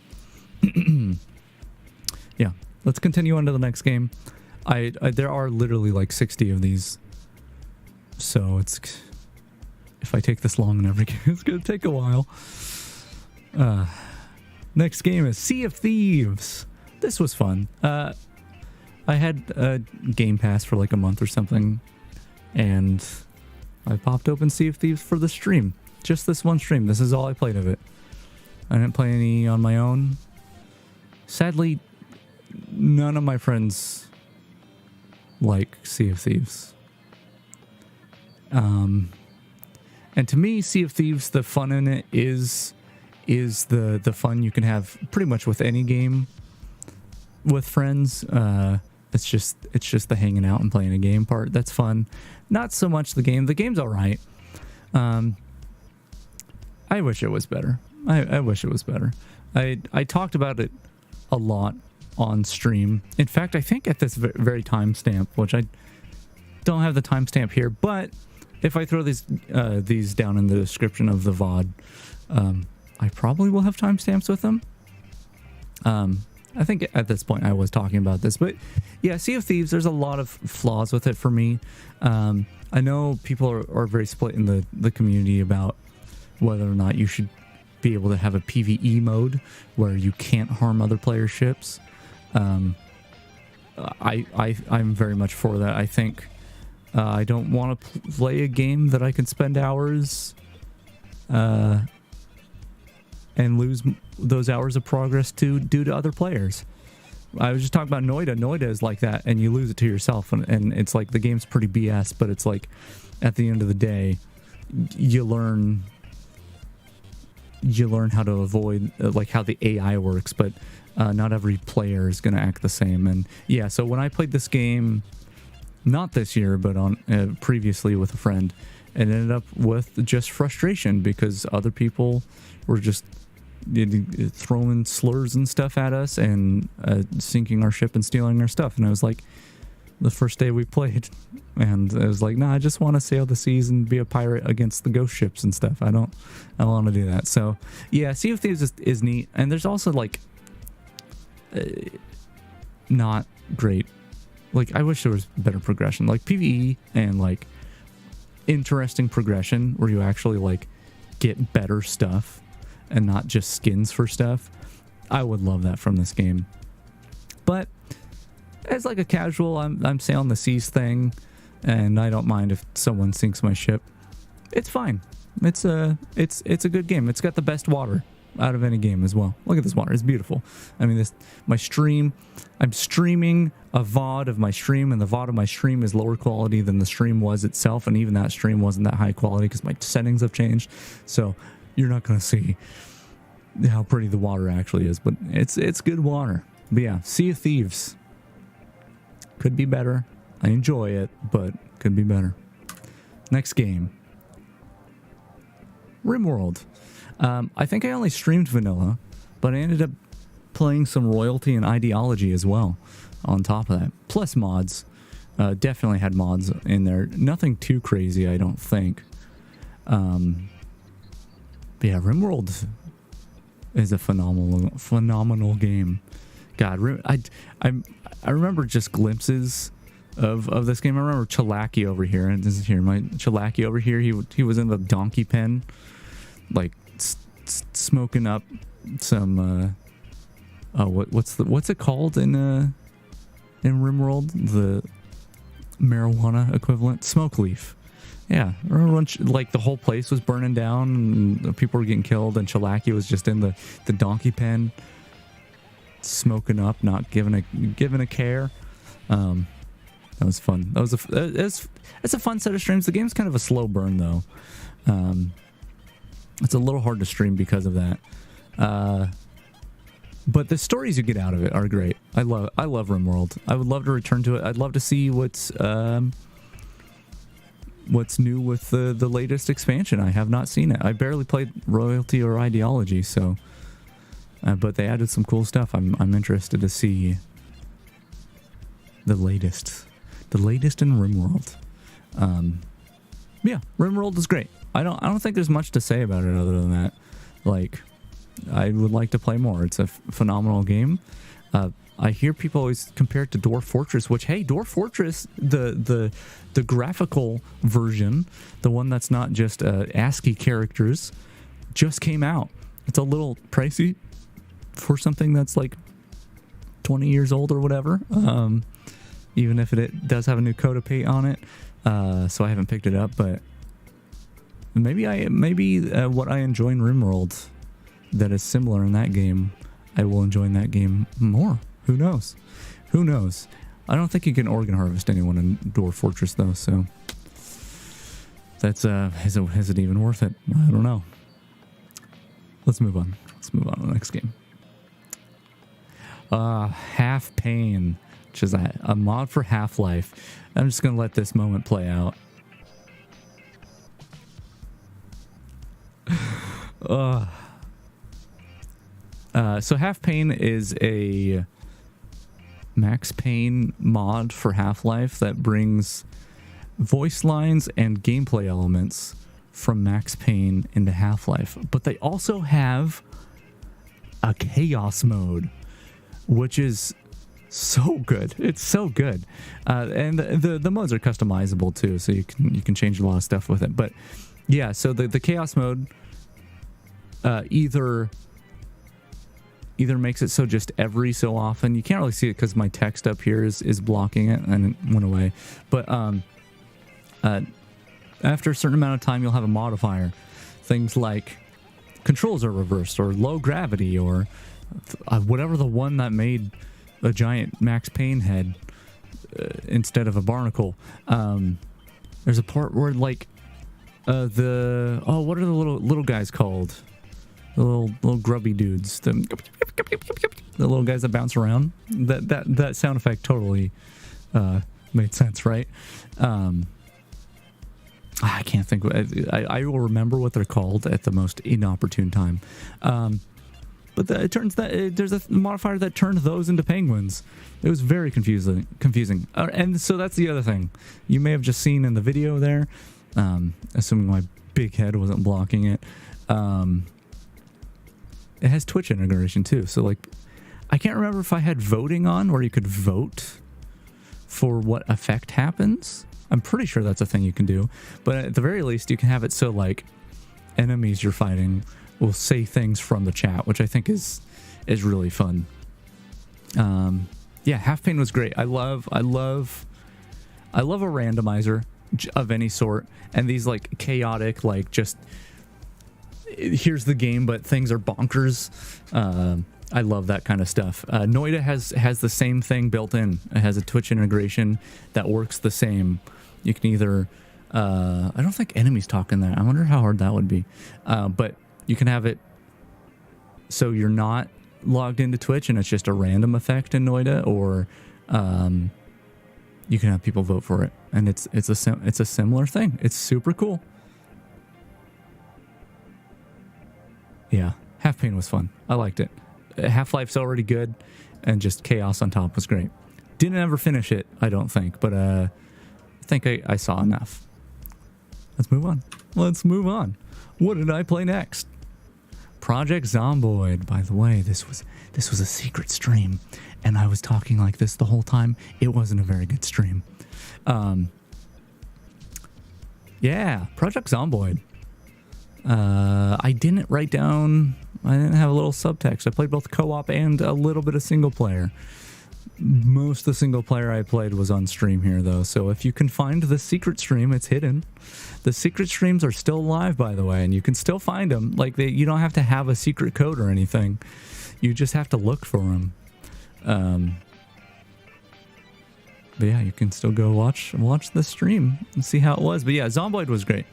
Speaker 3: Yeah, let's continue on to the next game. There are literally like 60 of these, so if I take this long in every game, it's gonna take a while. Next game is Sea of Thieves. This was fun. I had a Game Pass for like a month or something, and I popped open Sea of Thieves for the stream. Just this one stream. This is all I played of it. I didn't play any on my own. Sadly, none of my friends like Sea of Thieves. And to me, Sea of Thieves, the fun in it is the fun you can have pretty much with any game with friends. It's just the hanging out and playing a game part that's fun. Not so much the game. The game's all right. I wish it was better. I wish it was better. I talked about it a lot on stream. In fact, I think at this very timestamp, which I don't have the timestamp here, but if I throw these down in the description of the VOD, I probably will have timestamps with them. I think at this point I was talking about this, but yeah, Sea of Thieves, there's a lot of flaws with it for me. I know people are very split in the community about whether or not you should be able to have a PvE mode where you can't harm other players' ships. I'm very much for that. I think I don't want to play a game that I can spend hours and lose those hours of progress due to other players. I was just talking about Noida. Noida is like that, and you lose it to yourself, and it's like the game's pretty BS, but it's like at the end of the day, you learn how to avoid like how the AI works, but not every player is going to act the same. And yeah, so when I played this game, not this year, but on previously with a friend, it ended up with just frustration because other people were just throwing slurs and stuff at us and sinking our ship and stealing our stuff. And I was like, the first day we played, and I was like, nah, I just want to sail the seas and be a pirate against the ghost ships and stuff. I don't want to do that. So yeah, Sea of Thieves is neat, and there's also like not great, like I wish there was better progression, like PvE and like interesting progression where you actually like get better stuff and not just skins for stuff. I would love that from this game. But as like a casual, I'm sailing the seas thing, and I don't mind if someone sinks my ship. It's fine. It's a good game. It's got the best water out of any game as well. Look at this water. It's beautiful. I mean, my stream, I'm streaming a VOD of my stream, and the VOD of my stream is lower quality than the stream was itself, and even that stream wasn't that high quality because my settings have changed. So you're not going to see how pretty the water actually is, but it's good water. But yeah, Sea of Thieves could be better. I enjoy it, but could be better. Next game, RimWorld. I think I only streamed vanilla, but I ended up playing some royalty and ideology as well on top of that, plus mods. Definitely had mods in there. Nothing too crazy, I don't think. But yeah, RimWorld is a phenomenal game. God, I remember just glimpses of this game. I remember Chalaki over here, and this is here. My Chalaki over here. He was in the donkey pen, like smoking up some. What's it called in RimWorld? The marijuana equivalent, smoke leaf. Yeah, I remember when like the whole place was burning down and people were getting killed, and Chalaki was just in the donkey pen, smoking up, not giving a care. That was fun. It's a fun set of streams. The game's kind of a slow burn though. It's a little hard to stream because of that. But the stories you get out of it are great. I love RimWorld. I would love to return to it. I'd love to see what's new with the latest expansion. I have not seen it. I barely played Royalty or Ideology, so but they added some cool stuff. I'm interested to see the latest in RimWorld. Yeah, RimWorld is great. I don't think there's much to say about it other than that. Like, I would like to play more. It's a phenomenal game. I hear people always compare it to Dwarf Fortress, which, hey, Dwarf Fortress, the graphical version, the one that's not just ASCII characters, just came out. It's a little pricey for something that's like 20 years old or whatever, even if it does have a new coat of paint on it. So I haven't picked it up, but maybe what I enjoy in RimWorld that is similar in that game, I will enjoy in that game more. Who knows? I don't think you can organ harvest anyone in Dwarf Fortress though, so that's is it even worth it? I don't know. Let's move on to the next game. Half Pain, which is a mod for Half-Life. I'm just gonna let this moment play out. So Half Pain is a Max Payne mod for Half-Life that brings voice lines and gameplay elements from Max Payne into Half-Life. But they also have a chaos mode, which is so good. It's so good. And the modes are customizable too, so you can change a lot of stuff with it. But yeah, so the chaos mode either makes it so just every so often, you can't really see it because my text up here is blocking it and it went away, but after a certain amount of time you'll have a modifier, things like controls are reversed or low gravity or whatever, the one that made a giant Max Payne head instead of a barnacle. There's a part where like what are the little guys called? The little grubby dudes, the little guys that bounce around. That sound effect totally made sense, right? I can't think. I will remember what they're called at the most inopportune time. But it turns that there's a modifier that turned those into penguins. It was very confusing. And so that's the other thing you may have just seen in the video there. Assuming my big head wasn't blocking it. It has Twitch integration too. So like, I can't remember if I had voting on where you could vote for what effect happens. I'm pretty sure that's a thing you can do. But at the very least, you can have it so like enemies you're fighting will say things from the chat, which I think is really fun. Yeah, Half Pain was great. I love a randomizer of any sort, and these like chaotic, like just here's the game but things are bonkers. I love that kind of stuff. Noida has the same thing built in. It has a Twitch integration that works the same. You can either I don't think enemies talk in that. I wonder how hard that would be. But you can have it so you're not logged into Twitch and it's just a random effect in Noida, or you can have people vote for it, and it's a similar thing. It's super cool. Yeah, Half Pain was fun. I liked it. Half-Life's already good, and just Chaos on top was great. Didn't ever finish it, I don't think, but I think I saw enough. Let's move on. What did I play next? Project Zomboid. By the way, this was a secret stream, and I was talking like this the whole time. It wasn't a very good stream. Yeah, Project Zomboid. I didn't write down. I didn't have a little subtext. I played both co-op and a little bit of single player. Most of the single player I played was on stream here, though. So if you can find the secret stream, it's hidden. The secret streams are still live, by the way, and you can still find them. Like you don't have to have a secret code or anything. You just have to look for them. But yeah, you can still go watch the stream and see how it was. But yeah, Zomboid was great.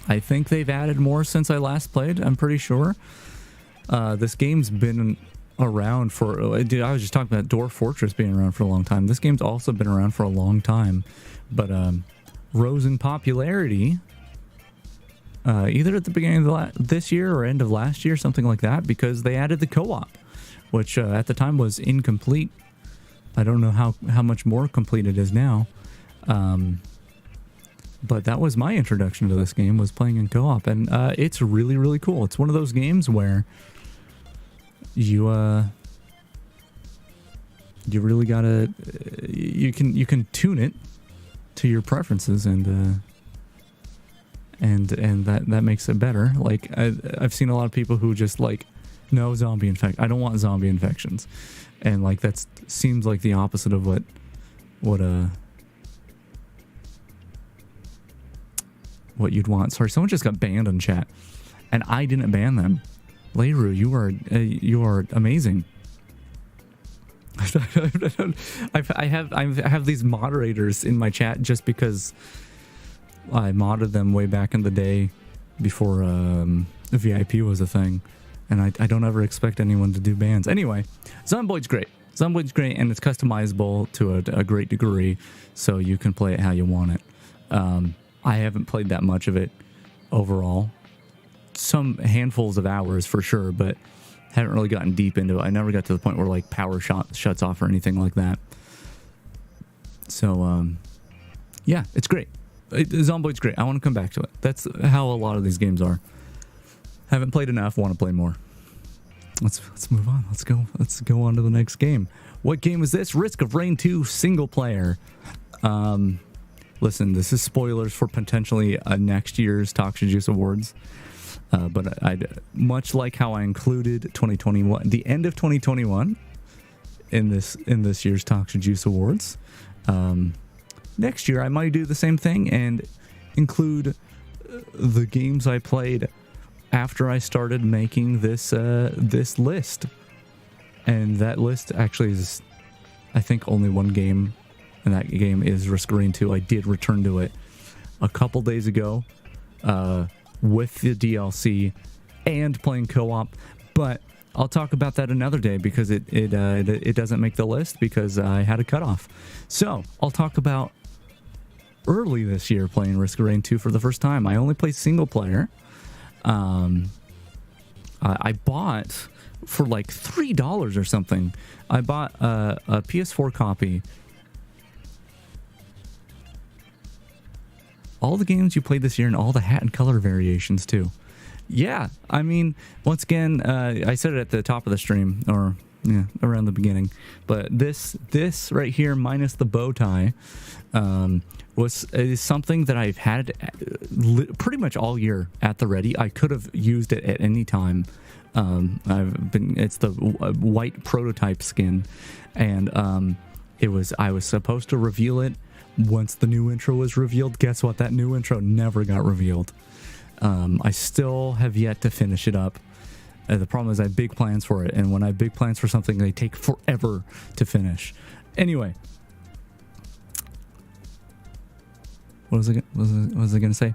Speaker 3: I think they've added more since I last played. I'm pretty sure. This game's been around for... I was just talking about Dwarf Fortress being around for a long time. This game's also been around for a long time. But rose in popularity either at the beginning of this year or end of last year, something like that, because they added the co-op, which at the time was incomplete. I don't know how much more complete it is now. But that was my introduction to this game, was playing in co-op, and it's really, really cool. It's one of those games where you really gotta you can tune it to your preferences, and that makes it better. Like I've seen a lot of people who just like, no zombie infect. I don't want zombie infections, and like that seems like the opposite of what you'd want. Sorry, someone just got banned on chat, and I didn't ban them. Leiru, you are amazing. I have these moderators in my chat just because I modded them way back in the day before VIP was a thing, and I don't ever expect anyone to do bans. Anyway, Zomboid's great. Zomboid's great, and it's customizable to a great degree, so you can play it how you want it. I haven't played that much of it overall. Some handfuls of hours for sure, but haven't really gotten deep into it. I never got to the point where like power shuts off or anything like that. So yeah, it's great. Zomboid's great. I want to come back to it. That's how a lot of these games are. Haven't played enough, want to play more. let's move on. Let's go on to the next game. What game is this? Risk of Rain 2 single player. Listen, this is spoilers for potentially next year's Toxijuice Awards. But I much like how I included 2021, the end of 2021, in this year's Toxijuice Awards. Next year I might do the same thing and include the games I played after I started making this list. And that list actually is, I think, only one game, and that game is Risk of Rain 2. I did return to it a couple days ago with the DLC and playing co-op, but I'll talk about that another day because it doesn't make the list because I had a cutoff. So I'll talk about early this year playing Risk of Rain 2 for the first time. I only play single player. I bought for like $3 or something. I bought a PS4 copy. All the games you played this year and all the hat and color variations too. Yeah, I mean, once again, I said it at the top of the stream, or yeah, around the beginning, but this right here, minus the bow tie, is something that I've had pretty much all year at the ready. I could have used it at any time. It's the white prototype skin, and I was supposed to reveal it once the new intro was revealed. Guess what? That new intro never got revealed. I still have yet to finish it up. The problem is I have big plans for it, and when I have big plans for something, they take forever to finish. Anyway, what was I going to say?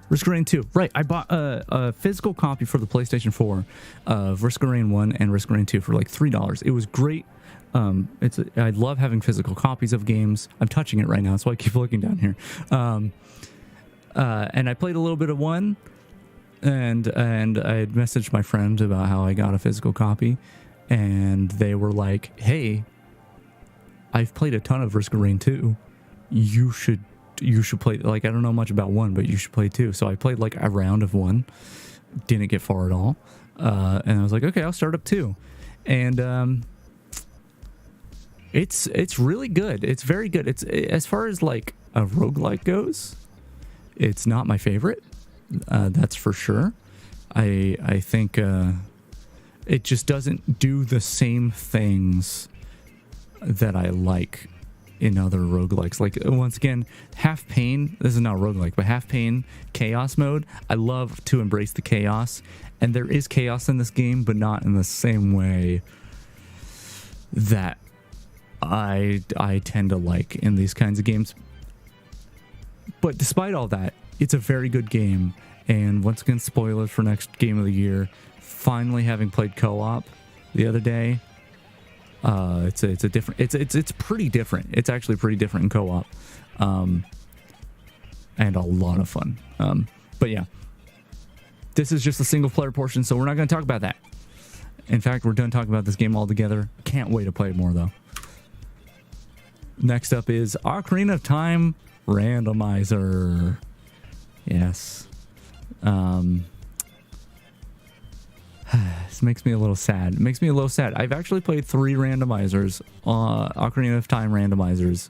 Speaker 3: Risk of Rain 2. Right, I bought a physical copy for the PlayStation 4 of Risk of Rain 1 and Risk of Rain 2 for like $3. It was great. I love having physical copies of games. I'm touching it right now, so I keep looking down here. And I played a little bit of 1, and I had messaged my friend about how I got a physical copy, and they were like, "Hey, I've played a ton of Risk of Rain 2. You should play, like, I don't know much about 1, but you should play 2. So I played like a round of 1, didn't get far at all, and I was like, okay, I'll start up 2, and it's really good. It's very good. It's, as far as like a roguelike goes, it's not my favorite, that's for sure. I think it just doesn't do the same things that I like in other roguelikes. Like, once again, Half Pain, this is not roguelike, but Half Pain Chaos Mode, I love to embrace the chaos, and there is chaos in this game, but not in the same way that I tend to like in these kinds of games. But despite all that, it's a very good game, and once again, spoilers for next game of the year. Finally having played co-op the other day, it's pretty different. It's actually pretty different in co-op, and a lot of fun. But yeah, this is just the single player portion, so we're not going to talk about that. In fact, we're done talking about this game altogether. Can't wait to play it more though. Next up is Ocarina of Time Randomizer. Yes. This makes me a little sad. It makes me a little sad. I've actually played 3 randomizers, Ocarina of Time randomizers,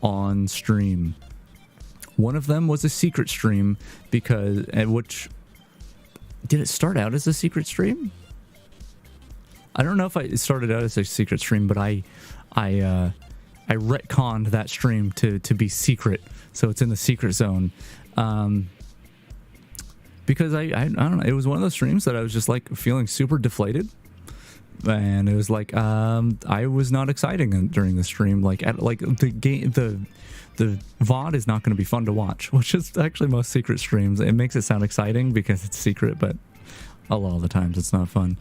Speaker 3: on stream. One of them was a secret stream because, which, did it start out as a secret stream? I don't know if it started out as a secret stream, but I retconned that stream to be secret, so it's in the secret zone. Because I don't know, it was one of those streams that I was just like feeling super deflated, and it was like I was not exciting during the stream. Like the game, the VOD is not going to be fun to watch, which is actually most secret streams. It makes it sound exciting because it's secret, but a lot of the times it's not fun.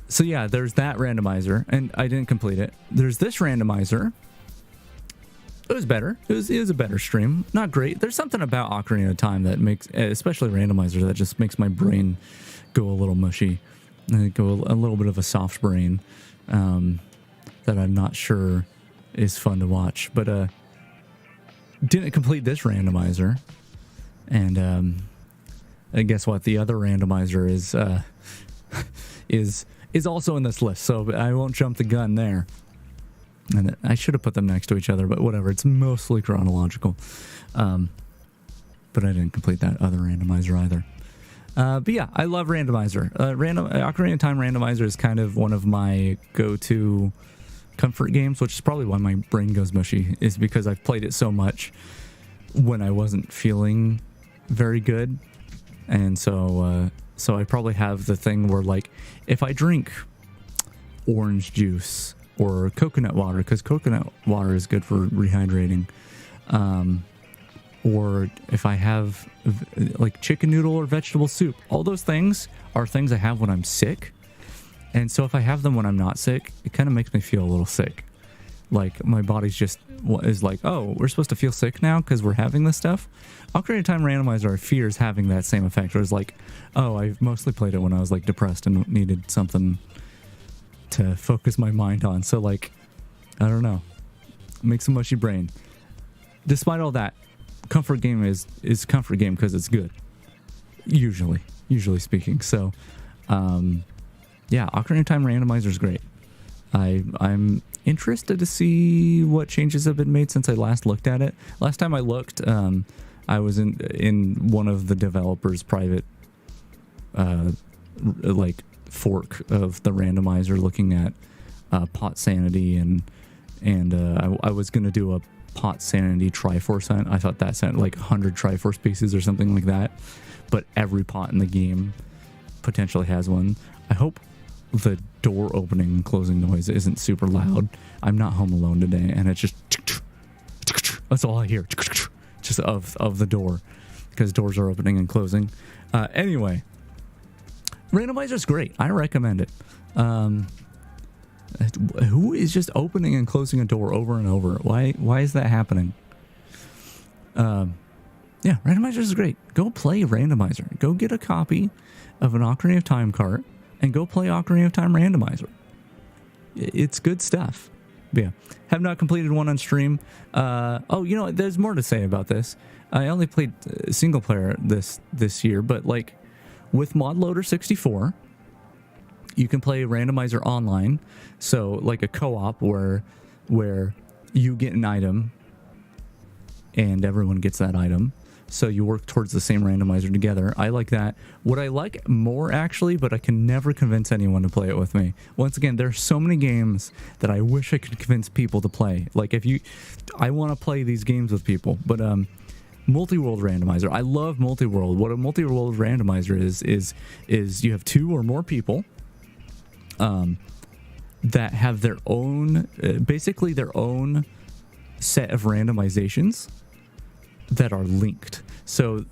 Speaker 3: So yeah, there's that randomizer, and I didn't complete it. There's this randomizer. It was better. It was a better stream. Not great. There's something about Ocarina of Time that makes, especially randomizer, that just makes my brain go a little mushy. Go a little bit of a soft brain that I'm not sure is fun to watch. But didn't complete this randomizer. And And guess what? The other randomizer is also in this list, so I won't jump the gun there. And I should have put them next to each other, but whatever. It's mostly chronological. But I didn't complete that other randomizer either. But yeah, I love randomizer. Ocarina of Time randomizer is kind of one of my go-to comfort games, which is probably why my brain goes mushy, is because I've played it so much when I wasn't feeling very good. And so I probably have the thing where, like, if I drink orange juice or coconut water, because coconut water is good for rehydrating, or if I have like chicken noodle or vegetable soup, all those things are things I have when I'm sick. And so if I have them when I'm not sick, it kind of makes me feel a little sick. Like my body's just is like, oh, we're supposed to feel sick now because we're having this stuff. Ocarina of Time randomizer, I fear, is having that same effect. Where it's like, oh, I mostly played it when I was like depressed and needed something to focus my mind on. So like, I don't know, makes a mushy brain. Despite all that, comfort game is comfort game because it's good. Usually speaking. So, yeah, Ocarina of Time randomizer is great. I'm interested to see what changes have been made since I last looked at it. Last time I looked, I was in one of the developers' private like fork of the randomizer, looking at pot sanity and I was gonna do a pot sanity Triforce hunt. I thought that sounded like 100 Triforce pieces or something like that, but every pot in the game potentially has one. I hope the door opening and closing noise isn't super loud. I'm not home alone today, and it's just that's all I hear, just of the door, because doors are opening and closing. Anyway, randomizer's great. I recommend it. Who is just opening and closing a door over and over? Why is that happening? Yeah, randomizer is great. Go play randomizer. Go get a copy of an Ocarina of Time cart and go play Ocarina of Time randomizer. It's good stuff. But yeah, have not completed one on stream. Oh, you know what? There's more to say about this. I only played single player this year, but like with ModLoader 64, you can play randomizer online. So like a co-op where you get an item and everyone gets that item. So you work towards the same randomizer together. I like that. What I like more, actually, but I can never convince anyone to play it with me. Once again, there's so many games that I wish I could convince people to play. Like I want to play these games with people, but multi-world randomizer. I love multi-world. What a multi-world randomizer is you have two or more people that have their own, basically their own set of randomizations that are linked. So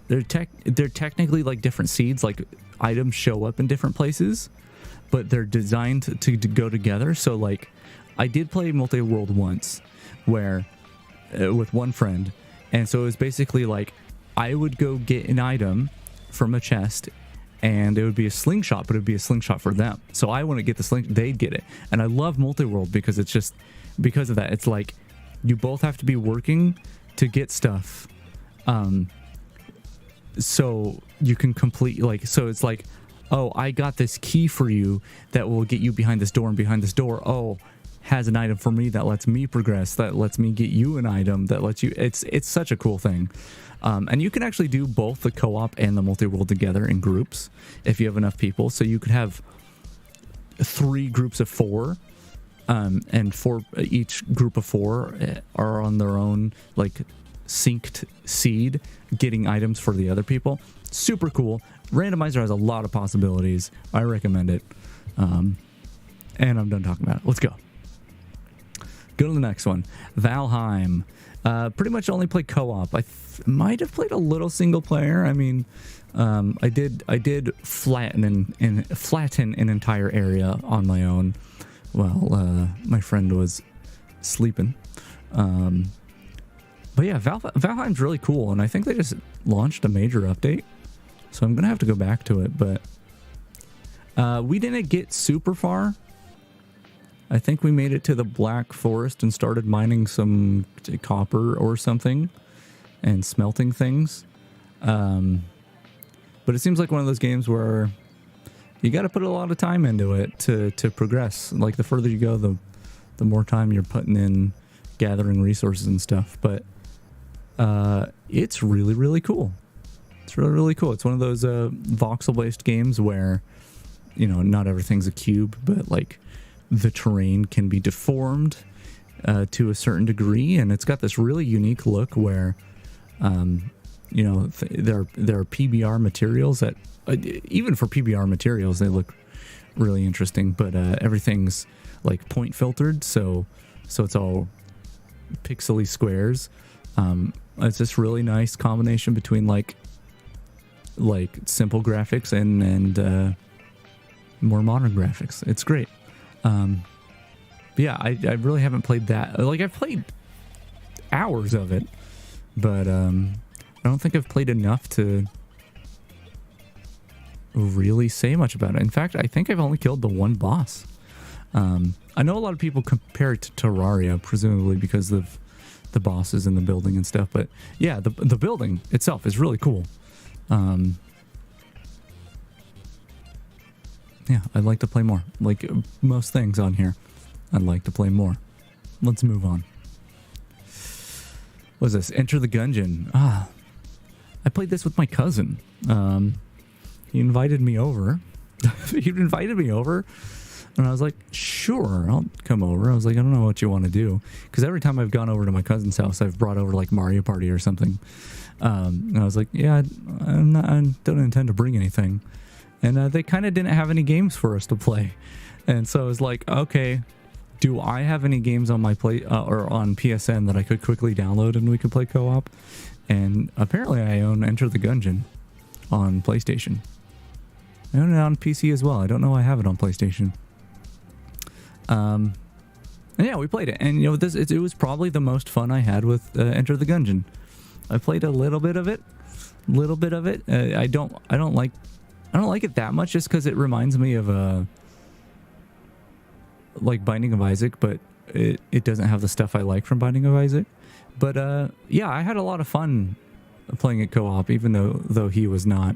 Speaker 3: they're technically like different seeds, like items show up in different places, but they're designed to go together. So like I did play multi-world once where with one friend, and so it was basically like I would go get an item from a chest and it would be a slingshot, but it would be a slingshot for them. So I wouldn't get the sling, they'd get it. And I love multi-world because it's just, because of that, it's like you both have to be working to get stuff, so you can complete, like, so it's like, oh, I got this key for you that will get you behind this door, and behind this door, oh, has an item for me that lets me progress, that lets me get you an item that lets you, it's such a cool thing. And you can actually do both the co-op and the multi-world together in groups if you have enough people. So you could have 3 groups of 4, and each group of 4 are on their own like synced seed, getting items for the other people. Super cool. Randomizer has a lot of possibilities. I recommend it. And I'm done talking about it. Let's go. Go to the next one. Valheim. Pretty much only play co-op. I might have played a little single player. I mean, I did flatten an entire area on my own. Well, my friend was sleeping. But yeah, Valheim's really cool, and I think they just launched a major update, so I'm gonna have to go back to it. But we didn't get super far. I think we made it to the Black Forest and started mining some copper or something and smelting things. But it seems like one of those games where you got to put a lot of time into it to progress. Like the further you go, the more time you're putting in gathering resources and stuff. But it's really, really cool. It's really, really cool. It's one of those voxel-based games where, you know, not everything's a cube, but like the terrain can be deformed to a certain degree, and it's got this really unique look where, you know, there are PBR materials that, even for PBR materials, they look really interesting. But everything's like point filtered, so it's all pixely squares. It's this really nice combination between like simple graphics and more modern graphics. It's great. Yeah, I really haven't played that. Like, I've played hours of it, but I don't think I've played enough to really say much about it. In fact, I think I've only killed the one boss. I know a lot of people compare it to Terraria, presumably because of the bosses and the building and stuff, but yeah, the building itself is really cool. Yeah, I'd like to play more. Like most things on here, I'd like to play more. Let's move on. What is this? Enter the Gungeon. I played this with my cousin. He invited me over. And I was like, sure, I'll come over. I was like, I don't know what you want to do. Because every time I've gone over to my cousin's house, I've brought over like Mario Party or something. And I was like, yeah, I don't intend to bring anything. And they kind of didn't have any games for us to play. And so I was like, okay, do I have any games on my play or on PSN that I could quickly download and we could play co-op? And apparently I own Enter the Gungeon on PlayStation. I own it on PC as well. I don't know I have it on PlayStation. And yeah, we played it. And you know, it was probably the most fun I had with Enter the Gungeon. I played a little bit of it. I don't like it that much just because it reminds me of like Binding of Isaac, but it doesn't have the stuff I like from Binding of Isaac. But yeah, I had a lot of fun playing it co-op, even though he was not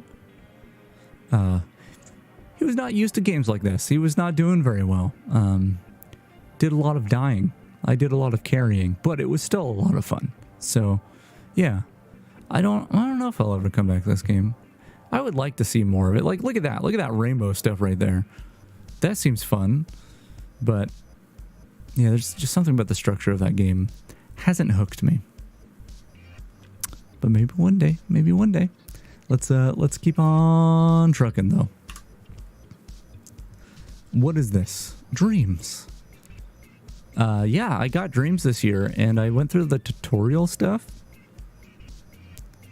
Speaker 3: used to games like this. He was not doing very well. Did a lot of dying. I did a lot of carrying, but it was still a lot of fun. So yeah, I don't know if I'll ever come back to this game. I would like to see more of it. Like, look at that rainbow stuff right there. That seems fun. But yeah, there's just something about the structure of that game hasn't hooked me. But maybe one day. Let's keep on trucking though. What is this? Dreams. Yeah, I got Dreams this year and I went through the tutorial stuff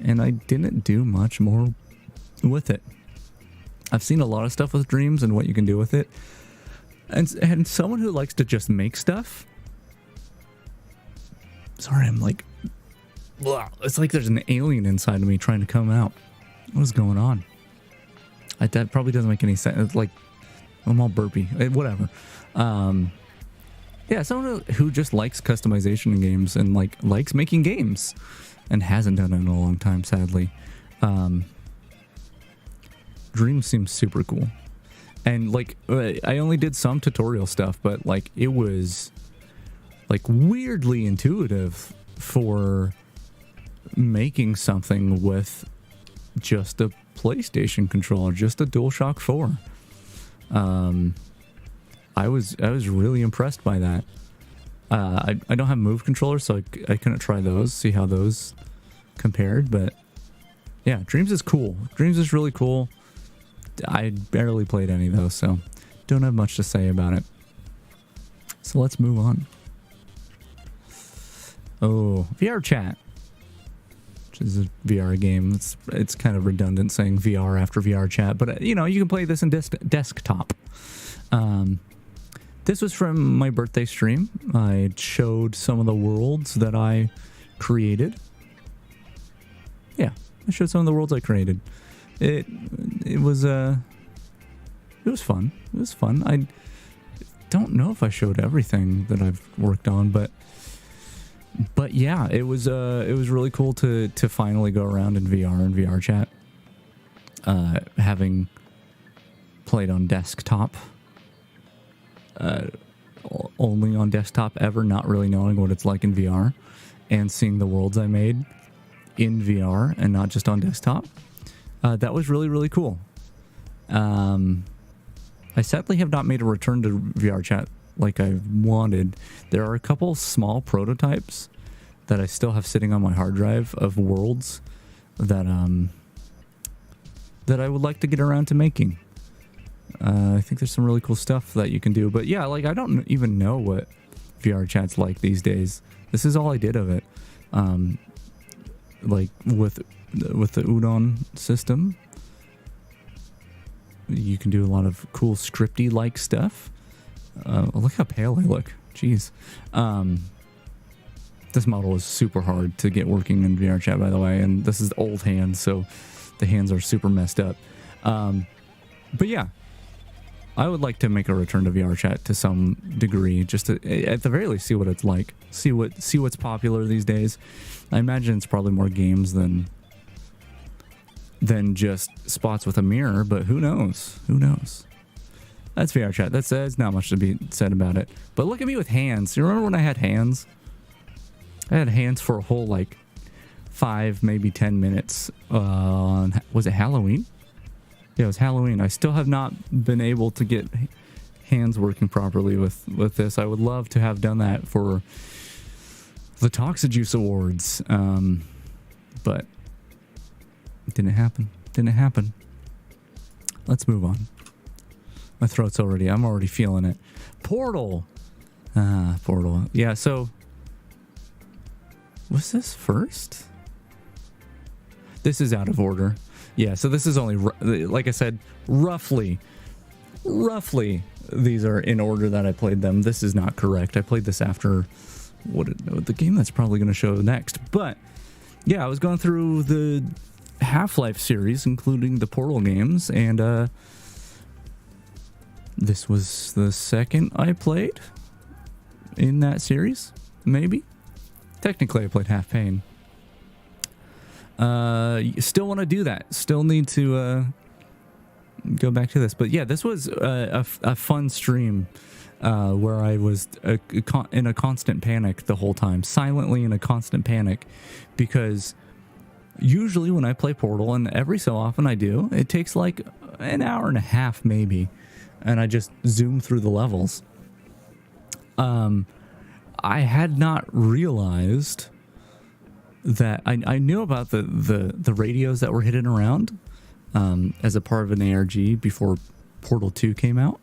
Speaker 3: and I didn't do much more with it. I've seen a lot of stuff with Dreams and what you can do with it. And someone who likes to just make stuff. Sorry, I'm like, blah. It's like there's an alien inside of me trying to come out. What is going on? That probably doesn't make any sense. It's like, I'm all burpy. Whatever. Yeah, someone who just likes customization in games and likes making games and hasn't done it in a long time, sadly. Dreams seems super cool. And like, I only did some tutorial stuff, but like it was like weirdly intuitive for making something with just a PlayStation controller, just a DualShock 4. I was really impressed by that. I don't have Move controllers, so I couldn't try those, see how those compared, but yeah, Dreams is cool. Dreams is really cool. I barely played any of those, so don't have much to say about it. So let's move on. Oh, VR Chat, which is a VR game. It's kind of redundant saying VR after VR Chat, but you know, you can play this in desktop. This was from my birthday stream. I showed some of the worlds that I created. Yeah, I showed some of the worlds I created. It was fun. It was fun. I don't know if I showed everything that I've worked on, but yeah, it was really cool to finally go around in VR and VR Chat. having played on desktop, only on desktop ever, not really knowing what it's like in VR, and seeing the worlds I made in VR and not just on desktop. That was really, really cool. I sadly have not made a return to VR chat like I wanted. There are a couple small prototypes that I still have sitting on my hard drive of worlds that that I would like to get around to making. I think there's some really cool stuff that you can do. But yeah, like I don't even know what VR chat's like these days. This is all I did of it. Like with the Udon system, you can do a lot of cool scripty like stuff. Look how pale I look. Jeez. This model is super hard to get working in VR chat, by the way, and this is old hands, so the hands are super messed up. But yeah, I would like to make a return to VR chat to some degree, just to, at the very least, see what it's like, see what's popular these days. I imagine it's probably more games than just spots with a mirror, but who knows? Who knows? That's VR chat. That's not much to be said about it. But look at me with hands. You remember when I had hands? I had hands for a whole like 5, maybe 10 minutes. Was it Halloween? Yeah, it was Halloween. I still have not been able to get hands working properly with this. I would love to have done that for the Toxijuice Awards, but it didn't happen. Didn't happen. Let's move on. My throat's I'm already feeling it. Portal. Portal. Yeah, so was this first? This is out of order. Yeah, so this is only, like I said, roughly, these are in order that I played them. This is not correct. I played this after the game that's probably going to show next. But yeah, I was going through the Half-Life series, including the Portal games, and this was the second I played in that series, maybe. Technically, I played Half Pain. Still want to do that. Still need to go back to this. But yeah, this was a fun stream where I was in a constant panic the whole time, silently in a constant panic, because usually when I play Portal, and every so often I do, it takes like an hour and a half maybe, and I just zoom through the levels. I had not realized that I knew about the radios that were hidden around as a part of an ARG before Portal 2 came out.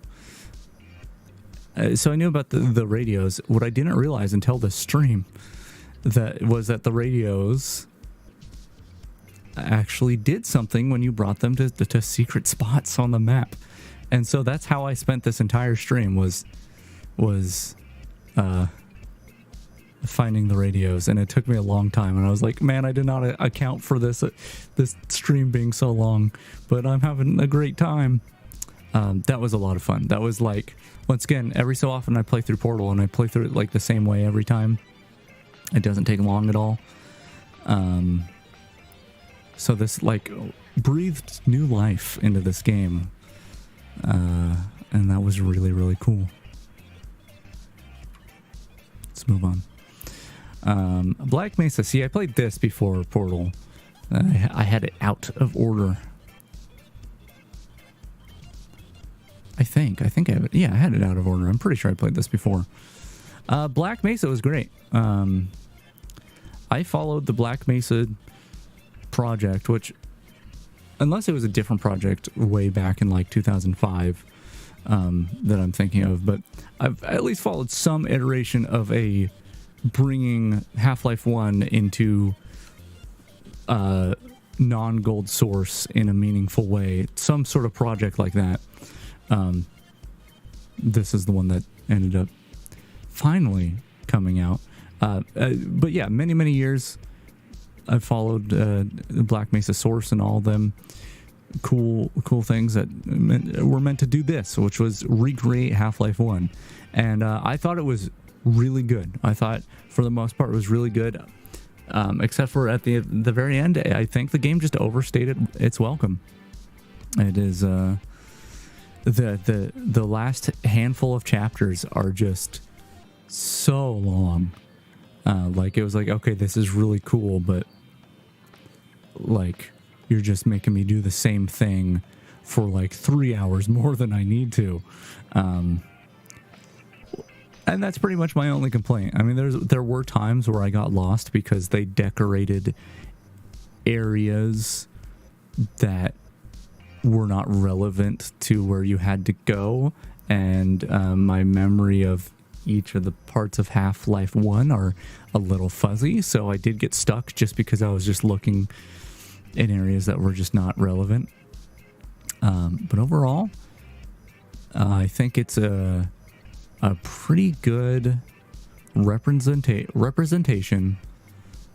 Speaker 3: So I knew about the radios. What I didn't realize until the stream was that the radios actually did something when you brought them to secret spots on the map. And so that's how I spent this entire stream was finding the radios, and it took me a long time, and I was like, man, I did not account for this stream being so long, but I'm having a great time. That was a lot of fun. That was like, once again, every so often I play through Portal, and I play through it like the same way every time. It doesn't take long at all. So this like breathed new life into this game, and that was really, really cool. Let's move on. Black Mesa. See, I played this before Portal. I had it out of order. I think I have it. Yeah, I had it out of order. I'm pretty sure I played this before. Black Mesa was great. I followed the Black Mesa project, which, unless it was a different project way back in like 2005 that I'm thinking of, but I've at least followed some iteration of a bringing Half-Life 1 into non-gold source in a meaningful way, some sort of project like that. This is the one that ended up finally coming out. But yeah, many years I've followed the Black Mesa source and all of them. Cool things that were meant to do this, which was recreate Half-Life 1. And I thought it was really good. I thought for the most part it was really good, except for at the very end. I think the game just overstated its welcome. It is the last handful of chapters are just so long. Like it was like, okay, this is really cool, but like you're just making me do the same thing for like 3 hours more than I need to. And that's pretty much my only complaint. I mean, there were times where I got lost because they decorated areas that were not relevant to where you had to go, and my memory of each of the parts of Half-Life 1 are a little fuzzy, so I did get stuck just because I was just looking in areas that were just not relevant. But overall, I think it's a pretty good representation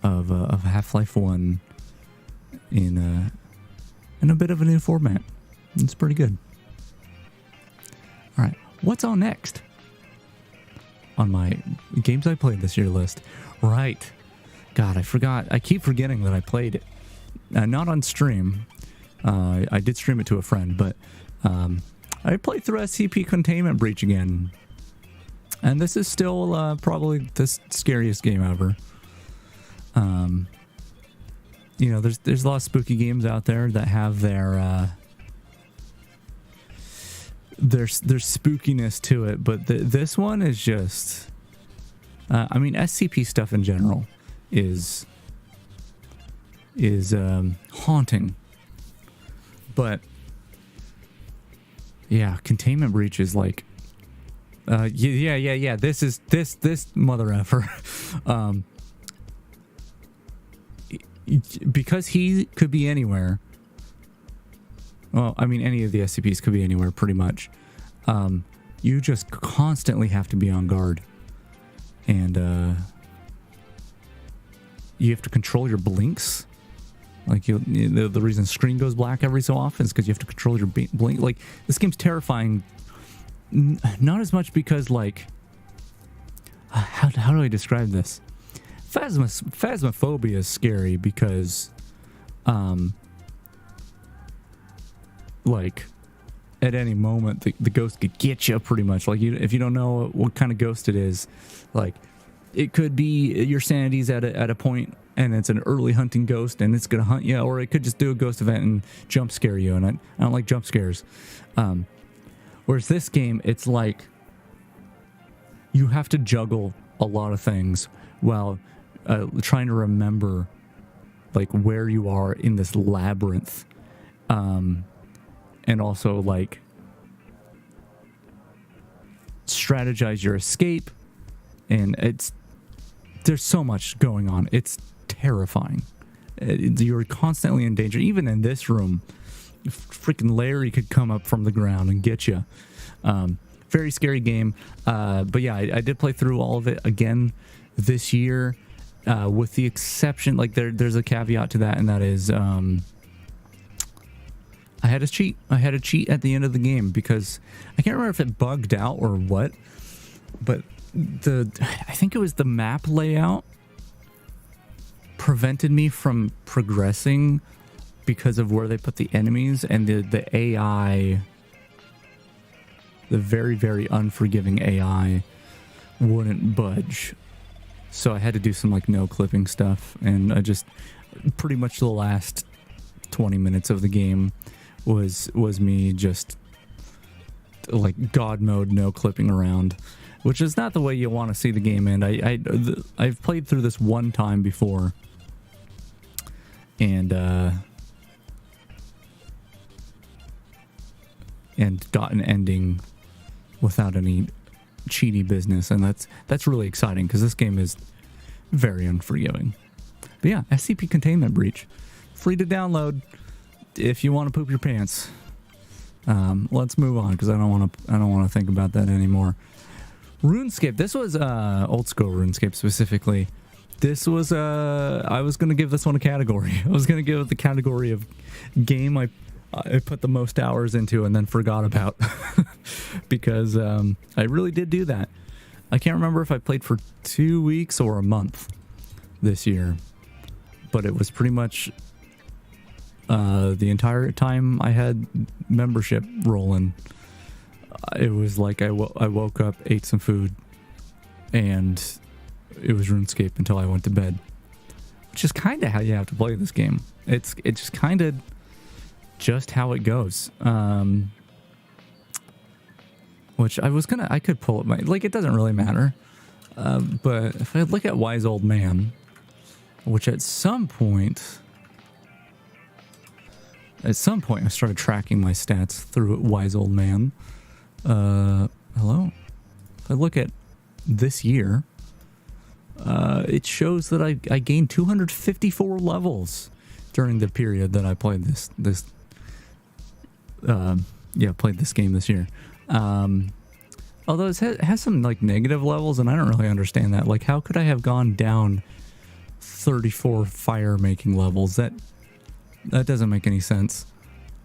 Speaker 3: of Half-Life 1 in a bit of a new format. It's pretty good. All right, what's on next on my games I played this year list? Right. God, I forgot. I keep forgetting that I played it. Not on stream. I did stream it to a friend, but I played through SCP Containment Breach again. And this is still probably the scariest game ever. You know, there's a lot of spooky games out there that have their spookiness to it, but this one is just... I mean, SCP stuff in general is haunting. But yeah, Containment Breach is like... yeah. This mother effer. Because he could be anywhere. Well, I mean, any of the SCPs could be anywhere, pretty much. You just constantly have to be on guard, and you have to control your blinks. Like the reason screen goes black every so often is because you have to control your blink. Like, this game's terrifying. Not as much because, like, how do I describe this? Phasmophobia is scary because, like, at any moment the ghost could get you, pretty much. Like, if you don't know what kind of ghost it is, like, it could be your sanity's at a point and it's an early hunting ghost and it's gonna hunt you, or it could just do a ghost event and jump scare you, and I don't like jump scares. Whereas this game, it's like you have to juggle a lot of things while trying to remember, like, where you are in this labyrinth, and also, like, strategize your escape. And there's so much going on. It's terrifying. You're constantly in danger. Even in this room, freaking Larry could come up from the ground and get you. Very scary game. But yeah, I did play through all of it again this year, with the exception, like, there's a caveat to that, and that is I had to cheat. I had to cheat at the end of the game because I can't remember if it bugged out or what, but I think it was the map layout prevented me from progressing because of where they put the enemies, and the AI, the very, very unforgiving AI, wouldn't budge. So I had to do some, like, no clipping stuff, and I just pretty much the last 20 minutes of the game was me just, like, God mode, no clipping around, which is not the way you want to see the game end. I've played through this one time before, and got an ending without any cheaty business, and that's really exciting because this game is very unforgiving. But yeah, SCP Containment Breach, free to download if you want to poop your pants. Let's move on because I don't want to think about that anymore. RuneScape. This was old school RuneScape specifically. This was I was gonna give this one a category. I was gonna give it the category of game I put the most hours into and then forgot about because I really did do that. I can't remember if I played for 2 weeks or a month this year, but it was pretty much The entire time I had membership rolling, it was like I woke up, ate some food, and it was RuneScape until I went to bed. Which is kind of how you have to play this game. It's just kind of just how it goes. Which I could pull up like, it doesn't really matter. But if I look at Wise Old Man, which at some point I started tracking my stats through Wise Old Man. Hello? If I look at this year, it shows that I gained 254 levels during the period that I played played this game this year. Although it has some like negative levels, and I don't really understand that. Like, how could I have gone down 34 fire making levels? That doesn't make any sense.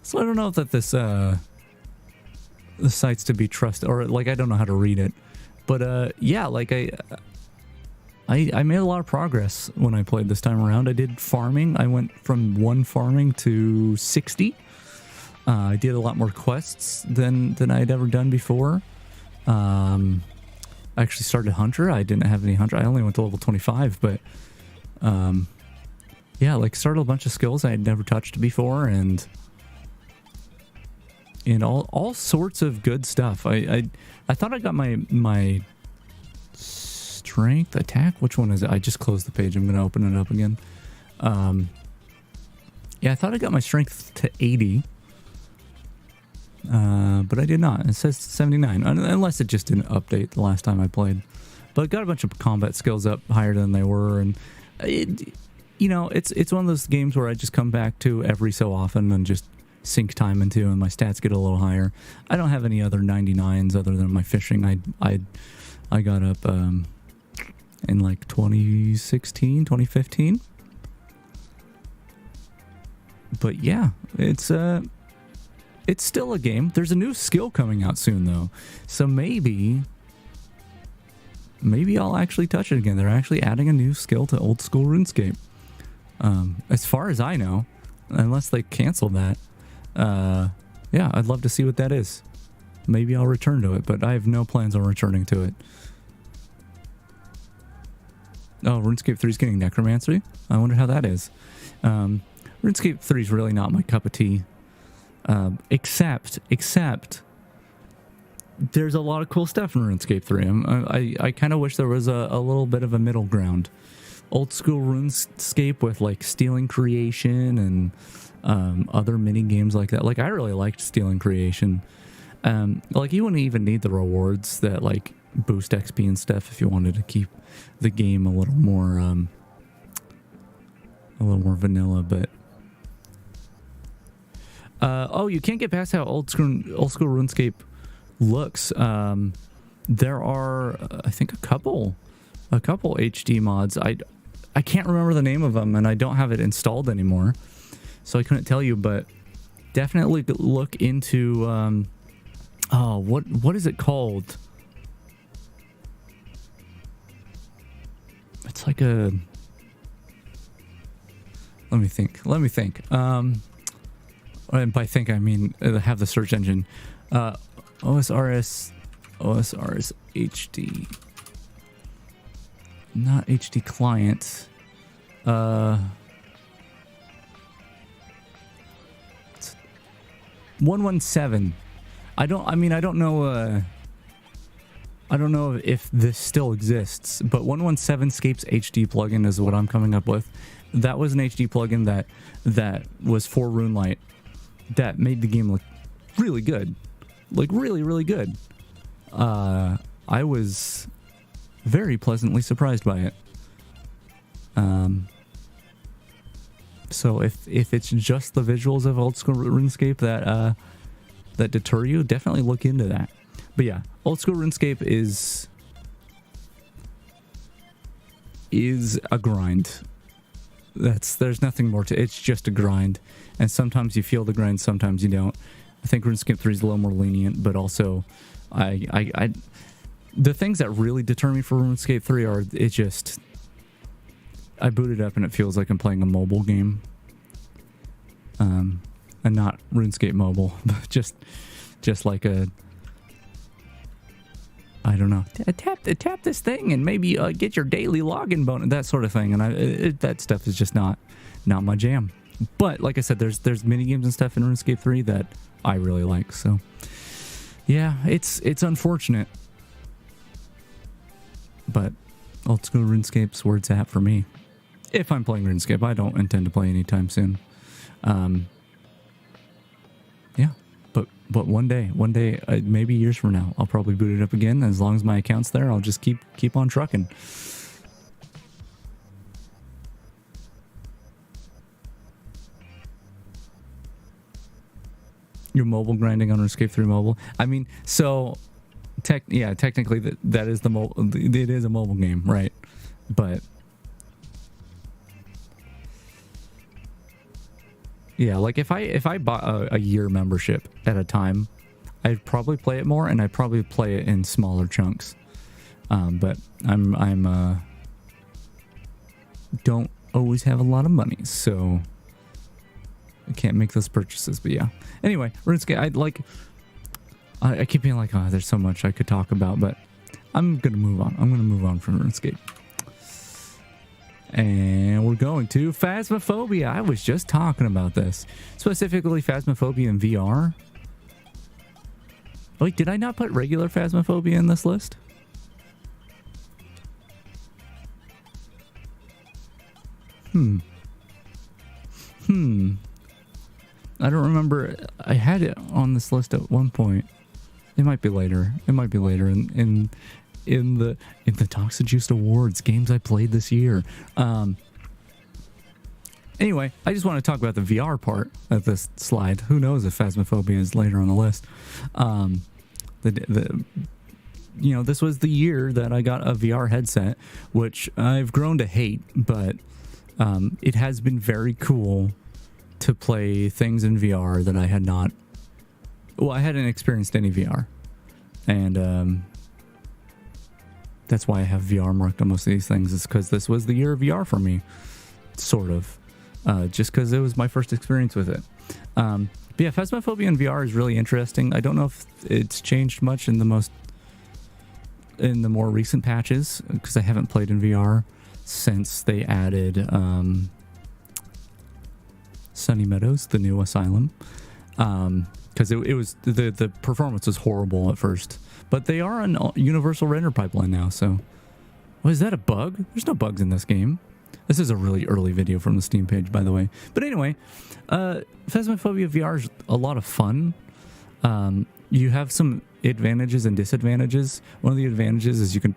Speaker 3: So I don't know if that the site's to be trusted, or like I don't know how to read it. But yeah, like I made a lot of progress when I played this time around. I did farming. I went from 1 farming to 60. I did a lot more quests than I'd ever done before. I actually started Hunter. I didn't have any Hunter. I only went to level 25, but yeah, like started a bunch of skills I had never touched before, and all sorts of good stuff. I thought I got my strength attack. Which one is it? I just closed the page. I'm going to open it up again. Yeah, I thought I got my strength to 80. But I did not. It says 79, unless it just didn't update the last time I played. But got a bunch of combat skills up higher than they were, and it's one of those games where I just come back to every so often and just sink time into, and my stats get a little higher. I don't have any other 99s other than my fishing. I got up in like 2015. But yeah, it's still a game. There's a new skill coming out soon, though. So maybe I'll actually touch it again. They're actually adding a new skill to old school RuneScape. As far as I know, unless they cancel that. Yeah, I'd love to see what that is. Maybe I'll return to it, but I have no plans on returning to it. Oh, RuneScape 3 is getting Necromancy? I wonder how that is. RuneScape 3 is really not my cup of tea. Except there's a lot of cool stuff in RuneScape 3. I kind of wish there was a little bit of a middle ground. Old school RuneScape with like stealing creation and other mini games like that. Like, I really liked stealing creation. Like, you wouldn't even need the rewards that like boost XP and stuff if you wanted to keep the game a little more vanilla, but oh, you can't get past how old school RuneScape looks. There are, I think, a couple HD mods. I can't remember the name of them, and I don't have it installed anymore, so I couldn't tell you. But definitely look into oh, what is it called? It's like a. Let me think. And by think, I mean have the search engine. OSRS HD. Not HD client. 117. I don't know if this still exists, but 117scape's HD plugin is what I'm coming up with. That was an HD plugin that was for RuneLite that made the game look really good. Like, really, really good. I was very pleasantly surprised by it. So if it's just the visuals of old school RuneScape that deter you, definitely look into that. But yeah, old school RuneScape is a grind. There's nothing more to it. It's just a grind, and sometimes you feel the grind, sometimes you don't. I think RuneScape 3 is a little more lenient, but also the things that really deter me for RuneScape 3 are I boot it up and it feels like I'm playing a mobile game. and not RuneScape Mobile, but just like a, I don't know, tap this thing and maybe get your daily login bonus, that sort of thing. And that stuff is just not my jam. But like I said, there's mini games and stuff in RuneScape 3 that I really like. So yeah, it's unfortunate, but old school RuneScape's where it's at for me. If I'm playing RuneScape, I don't intend to play anytime soon. Yeah, but one day, maybe years from now, I'll probably boot it up again. As long as my account's there, I'll just keep on trucking. You're mobile grinding on RuneScape 3 mobile. I mean, so technically that is it is a mobile game, right? But yeah, like if I bought a year membership at a time, I'd probably play it more, and I'd probably play it in smaller chunks. But I'm don't always have a lot of money, so I can't make those purchases. But yeah, anyway, RuneScape, I keep being like, oh, there's so much I could talk about, but I'm gonna move on. I'm gonna move on from RuneScape. And we're going to Phasmophobia. I was just talking about this. Specifically Phasmophobia in VR. Wait, did I not put regular Phasmophobia in this list? I don't remember. I had it on this list at one point. It might be later. It might be later in the Toxijuice Awards, games I played this year. Anyway, I just want to talk about the VR part of this slide. Who knows if Phasmophobia is later on the list. This was the year that I got a VR headset, which I've grown to hate, but it has been very cool to play things in VR that I had not. Well, I hadn't experienced any VR, and that's why I have VR marked on most of these things, is because this was the year of VR for me, sort of, just because it was my first experience with it. But yeah, Phasmophobia in VR is really interesting. I don't know if it's changed much in the more recent patches, because I haven't played in VR since they added Sunny Meadows, the new asylum, because it was the performance was horrible at first. But they are on universal render pipeline now, so... Oh, is that a bug? There's no bugs in this game. This is a really early video from the Steam page, by the way. But anyway, Phasmophobia VR is a lot of fun. You have some advantages and disadvantages. One of the advantages is you can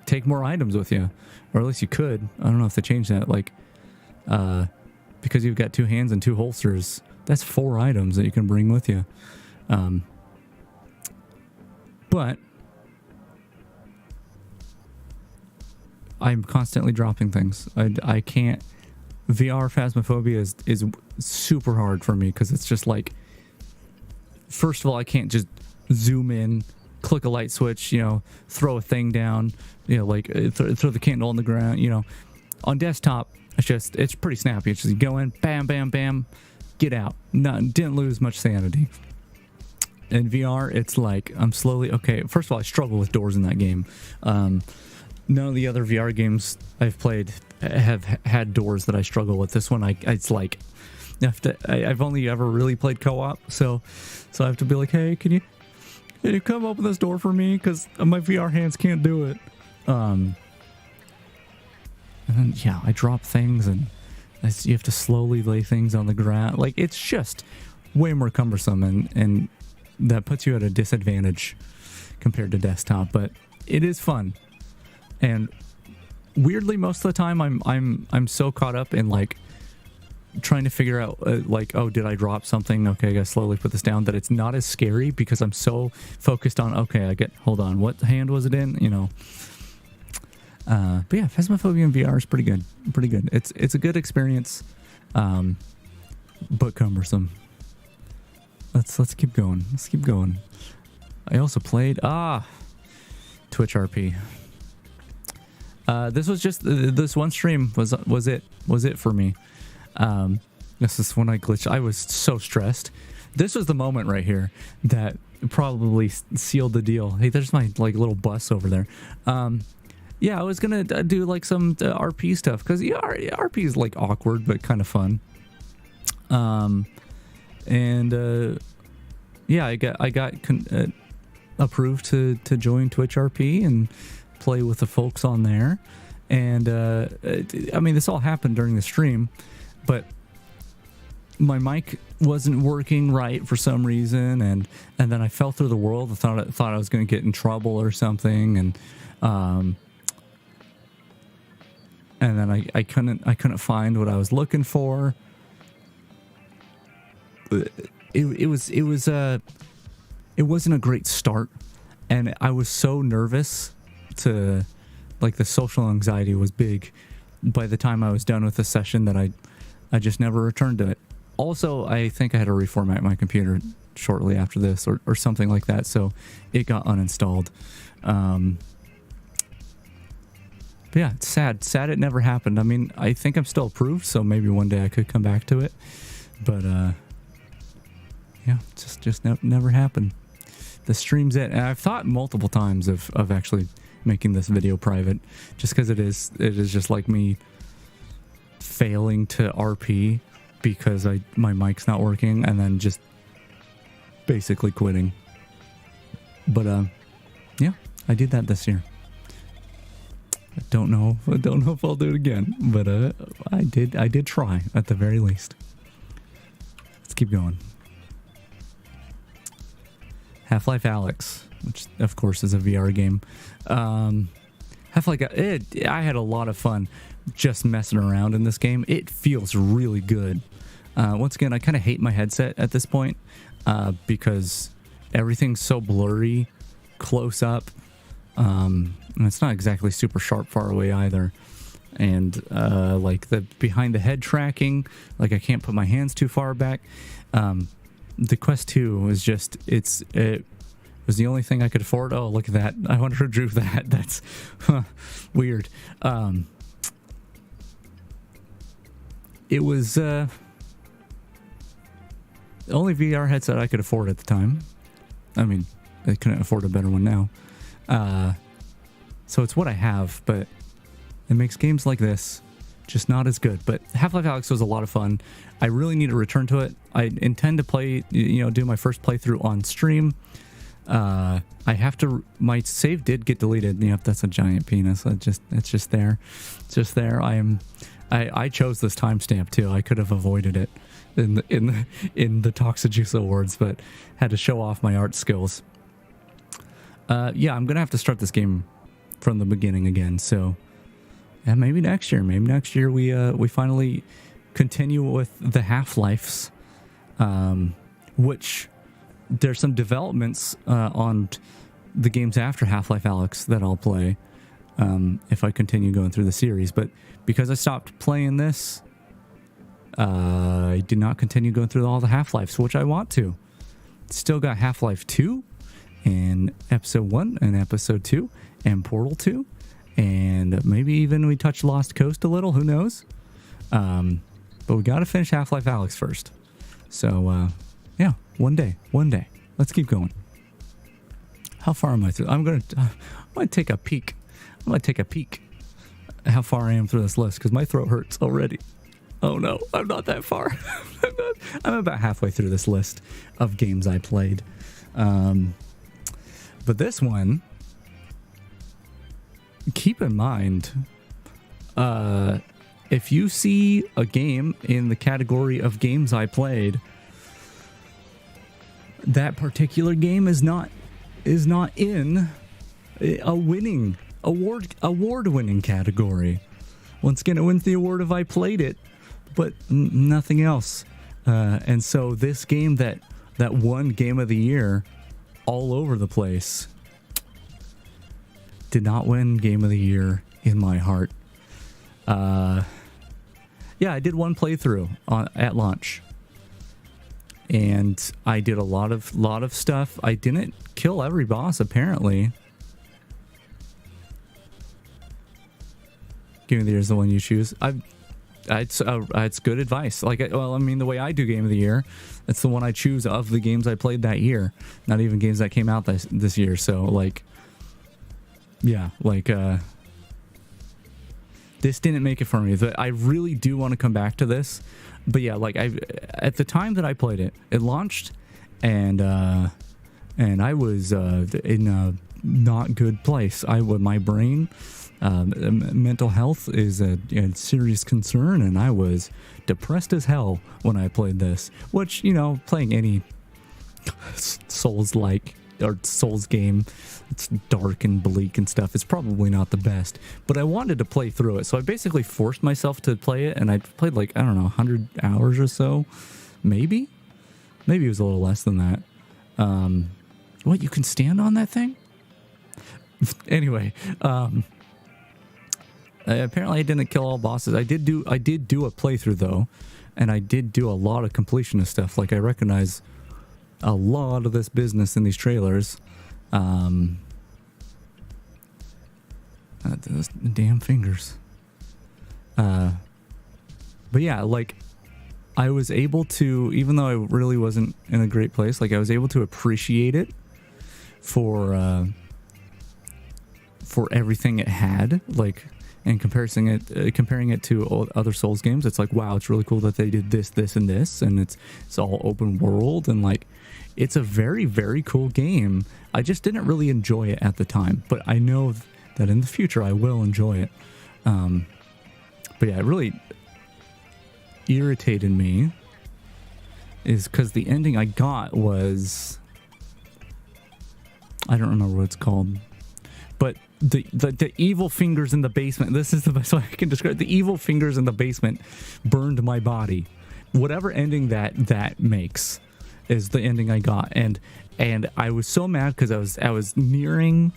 Speaker 3: take more items with you, or at least you could. I don't know if they changed that. Because you've got 2 hands and 2 holsters, that's 4 items that you can bring with you. But I'm constantly dropping things. I can't. VR Phasmophobia is super hard for me, because it's just like, first of all, I can't just zoom in, click a light switch, throw a thing down, throw the candle on the ground. On desktop, it's pretty snappy. It's just go in, bam, bam, bam, get out. Didn't lose much sanity. In VR, it's like I'm slowly... Okay, first of all, I struggle with doors in that game. None of the other VR games I've played have had doors that I struggle with. This one, it's like... I've only ever really played co-op, so I have to be like, hey, can you come open this door for me? Because my VR hands can't do it. And then, yeah, I drop things, and you have to slowly lay things on the ground. Like, it's just way more cumbersome, and that puts you at a disadvantage compared to desktop, but it is fun. And weirdly, most of the time I'm so caught up in like trying to figure out oh, did I drop something? Okay, I gotta slowly put this down, that it's not as scary, because I'm so focused on, okay, hold on, what hand was it in? But yeah, Phasmophobia in VR is pretty good. It's a good experience, but cumbersome. Let's keep going. I also played Twitch RP. This was just this one stream was it for me. This is when I glitched. I was so stressed. This was the moment right here that probably sealed the deal. Hey, there's my like little bus over there. Yeah, I was gonna do like some RP stuff because RP is like awkward but kind of fun. Yeah, I got approved to join Twitch RP and play with the folks on there. And I mean, this all happened during the stream, but my mic wasn't working right for some reason, and then I fell through the world. I thought I was going to get in trouble or something, and then I couldn't find what I was looking for. It wasn't a great start, and I was so nervous to, like, the social anxiety was big by the time I was done with the session that I just never returned to it. Also, I think I had to reformat my computer shortly after this or something like that, so it got uninstalled. But yeah, it's sad it never happened. I mean, I think I'm still approved, so maybe one day I could come back to it, but yeah, just never happened. The stream's it, and I've thought multiple times of actually making this video private, just because it is just like me failing to RP because my mic's not working, and then just basically quitting. But yeah, I did that this year. I don't know if I'll do it again, but I did try at the very least. Let's keep going. Half-Life Alyx, which of course is a VR game. Half-Life, I had a lot of fun just messing around in this game. It feels really good. Once again, I kind of hate my headset at this point because everything's so blurry, close up, and it's not exactly super sharp far away either. And like the behind the head tracking, like I can't put my hands too far back. The Quest 2 was just, it was the only thing I could afford. Oh, look at that. I wonder who drew that. That's weird. It was the only VR headset I could afford at the time. I mean, I couldn't afford a better one now. So it's what I have, but it makes games like this just not as good. But Half-Life Alyx was a lot of fun. I really need to return to it. I intend to play, do my first playthrough on stream. I have to, my save did get deleted. Yep, that's a giant penis. It's just there. It's just there. I chose this timestamp too. I could have avoided it in the Toxijuice Awards, but had to show off my art skills. Yeah, I'm gonna have to start this game from the beginning again. So yeah, maybe next year. Maybe next year we finally continue with the Half-Lifes, which there's some developments on the games after Half-Life Alyx that I'll play if I continue going through the series. But because I stopped playing this, I did not continue going through all the Half-Lifes, which I want to. Still got Half-Life 2 and Episode 1 and Episode 2 and Portal 2. And maybe even we touch Lost Coast a little, who knows? But we got to finish Half-Life Alyx first. So, yeah, one day. Let's keep going. How far am I through? I'm going to take a peek. I'm going to take a peek at how far I am through this list, because my throat hurts already. Oh no, I'm not that far. I'm about halfway through this list of games I played. But this one, keep in mind, if you see a game in the category of games I played, that particular game is not in a winning award-winning category. Once again, it wins the award if I played it, but nothing else. And so this game that won Game of the Year all over the place did not win Game of the Year in my heart. Yeah, I did one playthrough at launch, and I did a lot of stuff. I didn't kill every boss, apparently. Game of the Year is the one you choose. It's good advice. Like, well, I mean, the way I do Game of the Year, it's the one I choose of the games I played that year, not even games that came out this year. So, like, yeah, like, this didn't make it for me. I really do want to come back to this, but yeah, like, at the time that I played it, it launched, and I was in a not good place. My brain. Mental health is a serious concern, and I was depressed as hell when I played this, which, you know, playing any Souls game, it's dark and bleak and stuff, is probably not the best, but I wanted to play through it, so I basically forced myself to play it, and I played like, I don't know, 100 hours or so, maybe it was a little less than that. What, you can stand on that thing? Anyway, apparently I didn't kill all bosses. I did do a playthrough though, and I did do a lot of completionist stuff. Like, I recognize a lot of this business in these trailers. Those damn fingers. But yeah, like, I was able to, even though I really wasn't in a great place, like, I was able to appreciate it for everything it had, like. And comparing it to other Souls games, it's like, wow, it's really cool that they did this, this, and this, and it's all open world, and like, it's a very, very cool game. I just didn't really enjoy it at the time, but I know that in the future I will enjoy it. But yeah, it really irritated me, is because the ending I got was, I don't remember what it's called, but the evil fingers in the basement, this is the best way I can describe it. The evil fingers in the basement burned my body. Whatever ending that makes is the ending I got, and I was so mad because I was nearing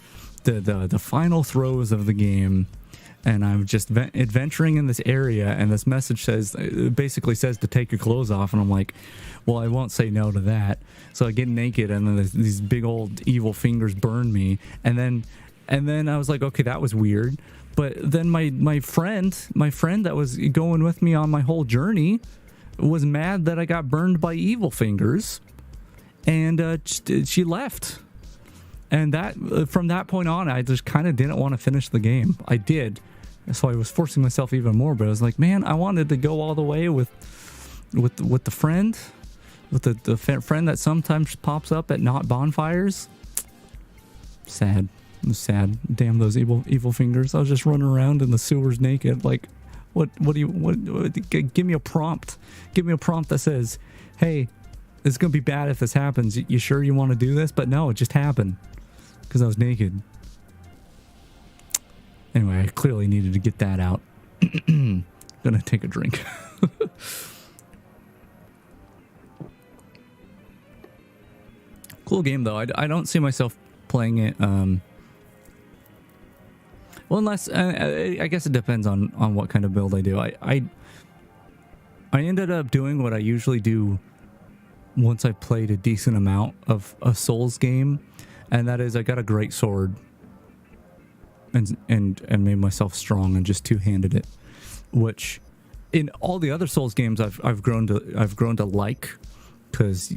Speaker 3: the final throes of the game, and I'm just adventuring in this area, and this message basically says to take your clothes off, and I'm like, well, I won't say no to that. So I get naked, and then these big old evil fingers burn me, and then I was like, okay, that was weird. But then my friend that was going with me on my whole journey was mad that I got burned by evil fingers, and she left. And that from that point on, I just kind of didn't want to finish the game. I did, so I was forcing myself even more. But I was like, man, I wanted to go all the way with the friend, with the friend that sometimes pops up at not bonfires. Sad. It was sad. Damn those evil fingers. I was just running around in the sewers naked. Like, what do you give me a prompt. Give me a prompt that says, hey, it's gonna be bad if this happens. You sure you want to do this? But no, it just happened because I was naked. Anyway, I clearly needed to get that out. Gonna take a drink. Cool game though. I don't see myself playing it. Well, unless I guess it depends on what kind of build I do. I ended up doing what I usually do once I played a decent amount of a Souls game, and that is I got a great sword and made myself strong and just two-handed it, which in all the other Souls games I've grown to like, because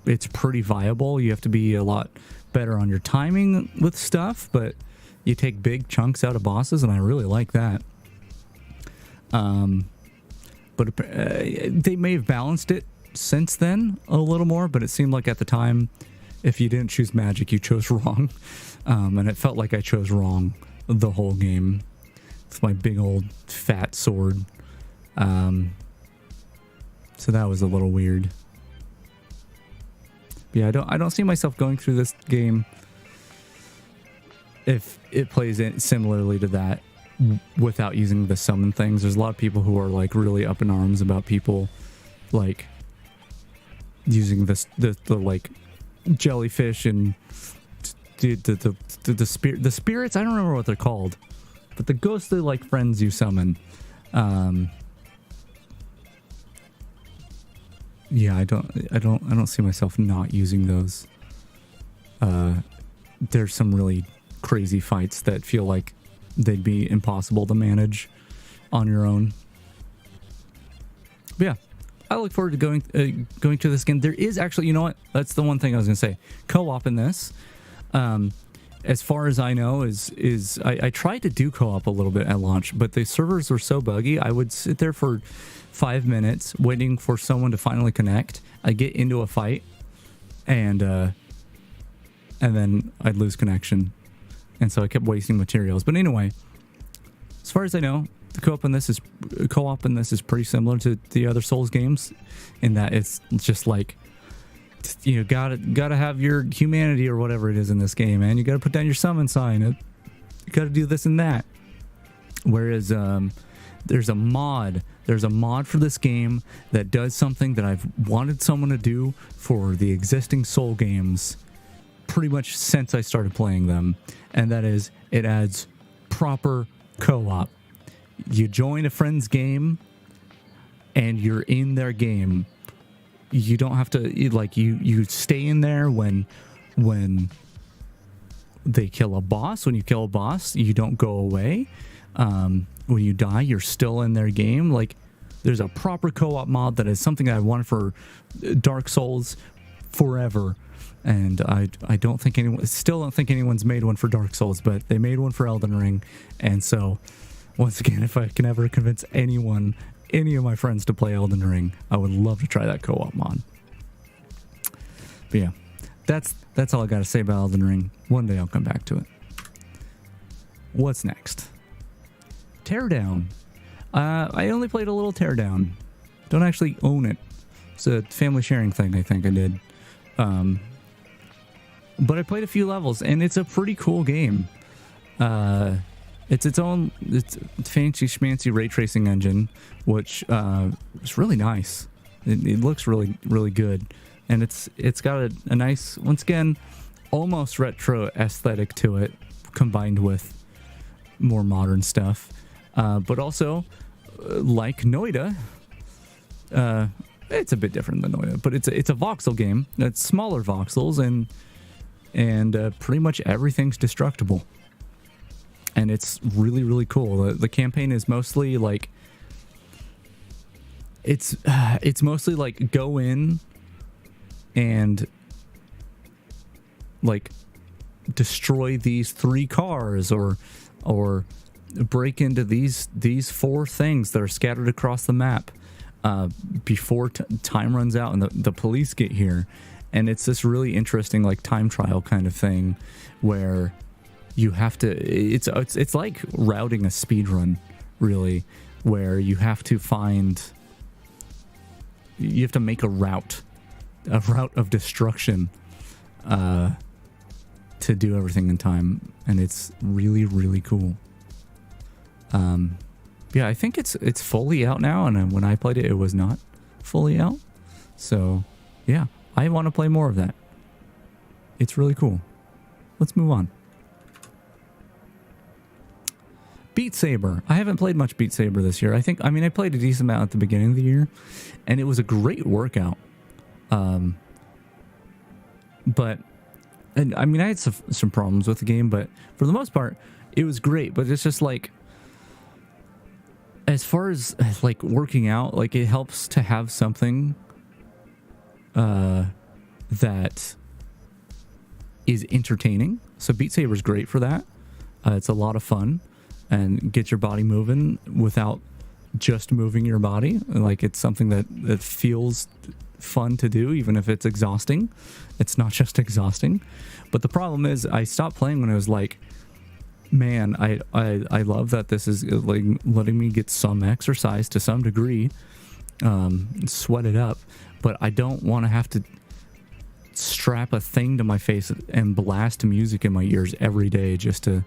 Speaker 3: it's pretty viable. You have to be a lot better on your timing with stuff, but you take big chunks out of bosses, and I really like that. But they may have balanced it since then a little more, but it seemed like at the time, if you didn't choose magic, you chose wrong. And it felt like I chose wrong the whole game. It's my big old fat sword. So that was a little weird. But yeah, I don't see myself going through this game if it plays in similarly to that without using the summon things. There's a lot of people who are like really up in arms about people like using the like jellyfish and the spirits. I don't remember what they're called, but the ghostly like friends you summon. Yeah, I don't see myself not using those. There's some really crazy fights that feel like they'd be impossible to manage on your own. Yeah, I look forward to going to this again. There is actually, you know what? That's the one thing I was gonna say. Co-op in this, as far as I know, I tried to do co-op a little bit at launch, but the servers were so buggy. I would sit there for 5 minutes waiting for someone to finally connect. I'd get into a fight, and then I'd lose connection, and so I kept wasting materials. But anyway, as far as I know, the co-op in this is pretty similar to the other Souls games, in that it's just like, you know, gotta have your humanity or whatever it is in this game, man. You gotta put down your summon sign. You gotta do this and that. Whereas there's a mod for this game that does something that I've wanted someone to do for the existing Soul games pretty much since I started playing them, and that is it adds proper co-op. You join a friend's game and you're in their game. You don't have to, like, you stay in there when they kill a boss. When you kill a boss, you don't go away. When you die, you're still in their game. Like, there's a proper co-op mod that is something that I wanted for Dark Souls forever. And I don't think anyone's made one for Dark Souls, but they made one for Elden Ring. And so, once again, if I can ever convince any of my friends to play Elden Ring, I would love to try that co-op mod. But yeah, that's all I got to say about Elden Ring. One day I'll come back to it. What's next? Teardown. I only played a little Teardown. Don't actually own it. It's a family sharing thing, I think I did. But I played a few levels, and it's a pretty cool game. It's fancy schmancy ray tracing engine, which is really nice. It looks really, really good. And it's got a nice, once again, almost retro aesthetic to it, combined with more modern stuff. But also, like Noida, it's a bit different than Noida, but it's a voxel game. It's smaller voxels, and pretty much everything's destructible. And it's really, really cool. The campaign is mostly like, it's mostly like go in and like destroy these 3 cars or break into these 4 things that are scattered across the map before time runs out and the police get here. And it's this really interesting like time trial kind of thing where you have to, it's like routing a speed run, really, where you have to make a route of destruction to do everything in time, and it's really, really cool. Yeah, I think it's fully out now, and when I played it, it was not fully out. So yeah, I want to play more of that. It's really cool. Let's move on. Beat Saber. I haven't played much Beat Saber this year. I played a decent amount at the beginning of the year, and it was a great workout. But I had some problems with the game, but for the most part, it was great. But it's just like, as far as like working out, like it helps to have something that is entertaining. So Beat Saber is great for that. It's a lot of fun and get your body moving without just moving your body. Like, it's something that feels fun to do, even if it's exhausting. It's not just exhausting. But the problem is, I stopped playing when I was like, man, I love that this is like letting me get some exercise to some degree, sweat it up, but I don't want to have to strap a thing to my face and blast music in my ears every day just to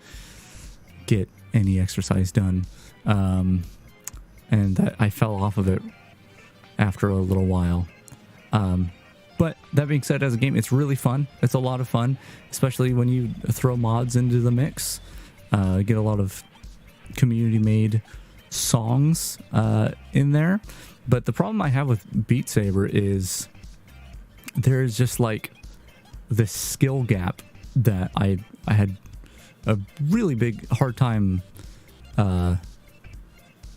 Speaker 3: get any exercise done. And I fell off of it after a little while. But that being said, as a game, it's really fun. It's a lot of fun, especially when you throw mods into the mix. Get a lot of community-made songs in there. But the problem I have with Beat Saber is there's just like this skill gap that I had a really big hard time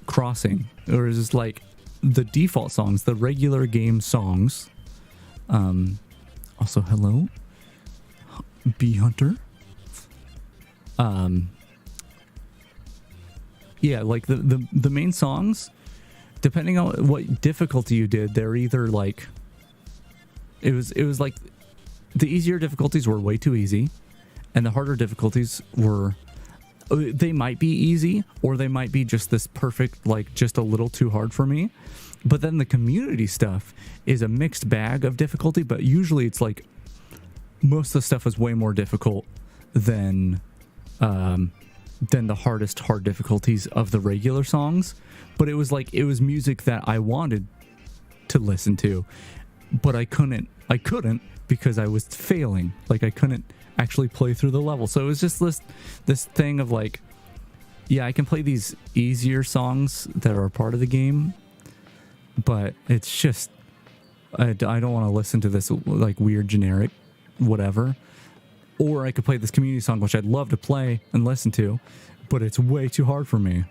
Speaker 3: crossing. Or it's just like, the default songs, the regular game songs. Also, hello, Bee Hunter. Yeah, like the main songs, depending on what difficulty you did, they're either like, it was like the easier difficulties were way too easy, and the harder difficulties were, they might be easy, or they might be just this perfect, like just a little too hard for me. But then the community stuff is a mixed bag of difficulty, but usually it's like most of the stuff is way more difficult than the hardest hard difficulties of the regular songs. But it was like, it was music that I wanted to listen to, but I couldn't because I was failing. Like I couldn't actually play through the level. So it was just this thing of like, yeah, I can play these easier songs that are a part of the game, but it's just, I don't want to listen to this like weird generic whatever. Or I could play this community song, which I'd love to play and listen to, but it's way too hard for me.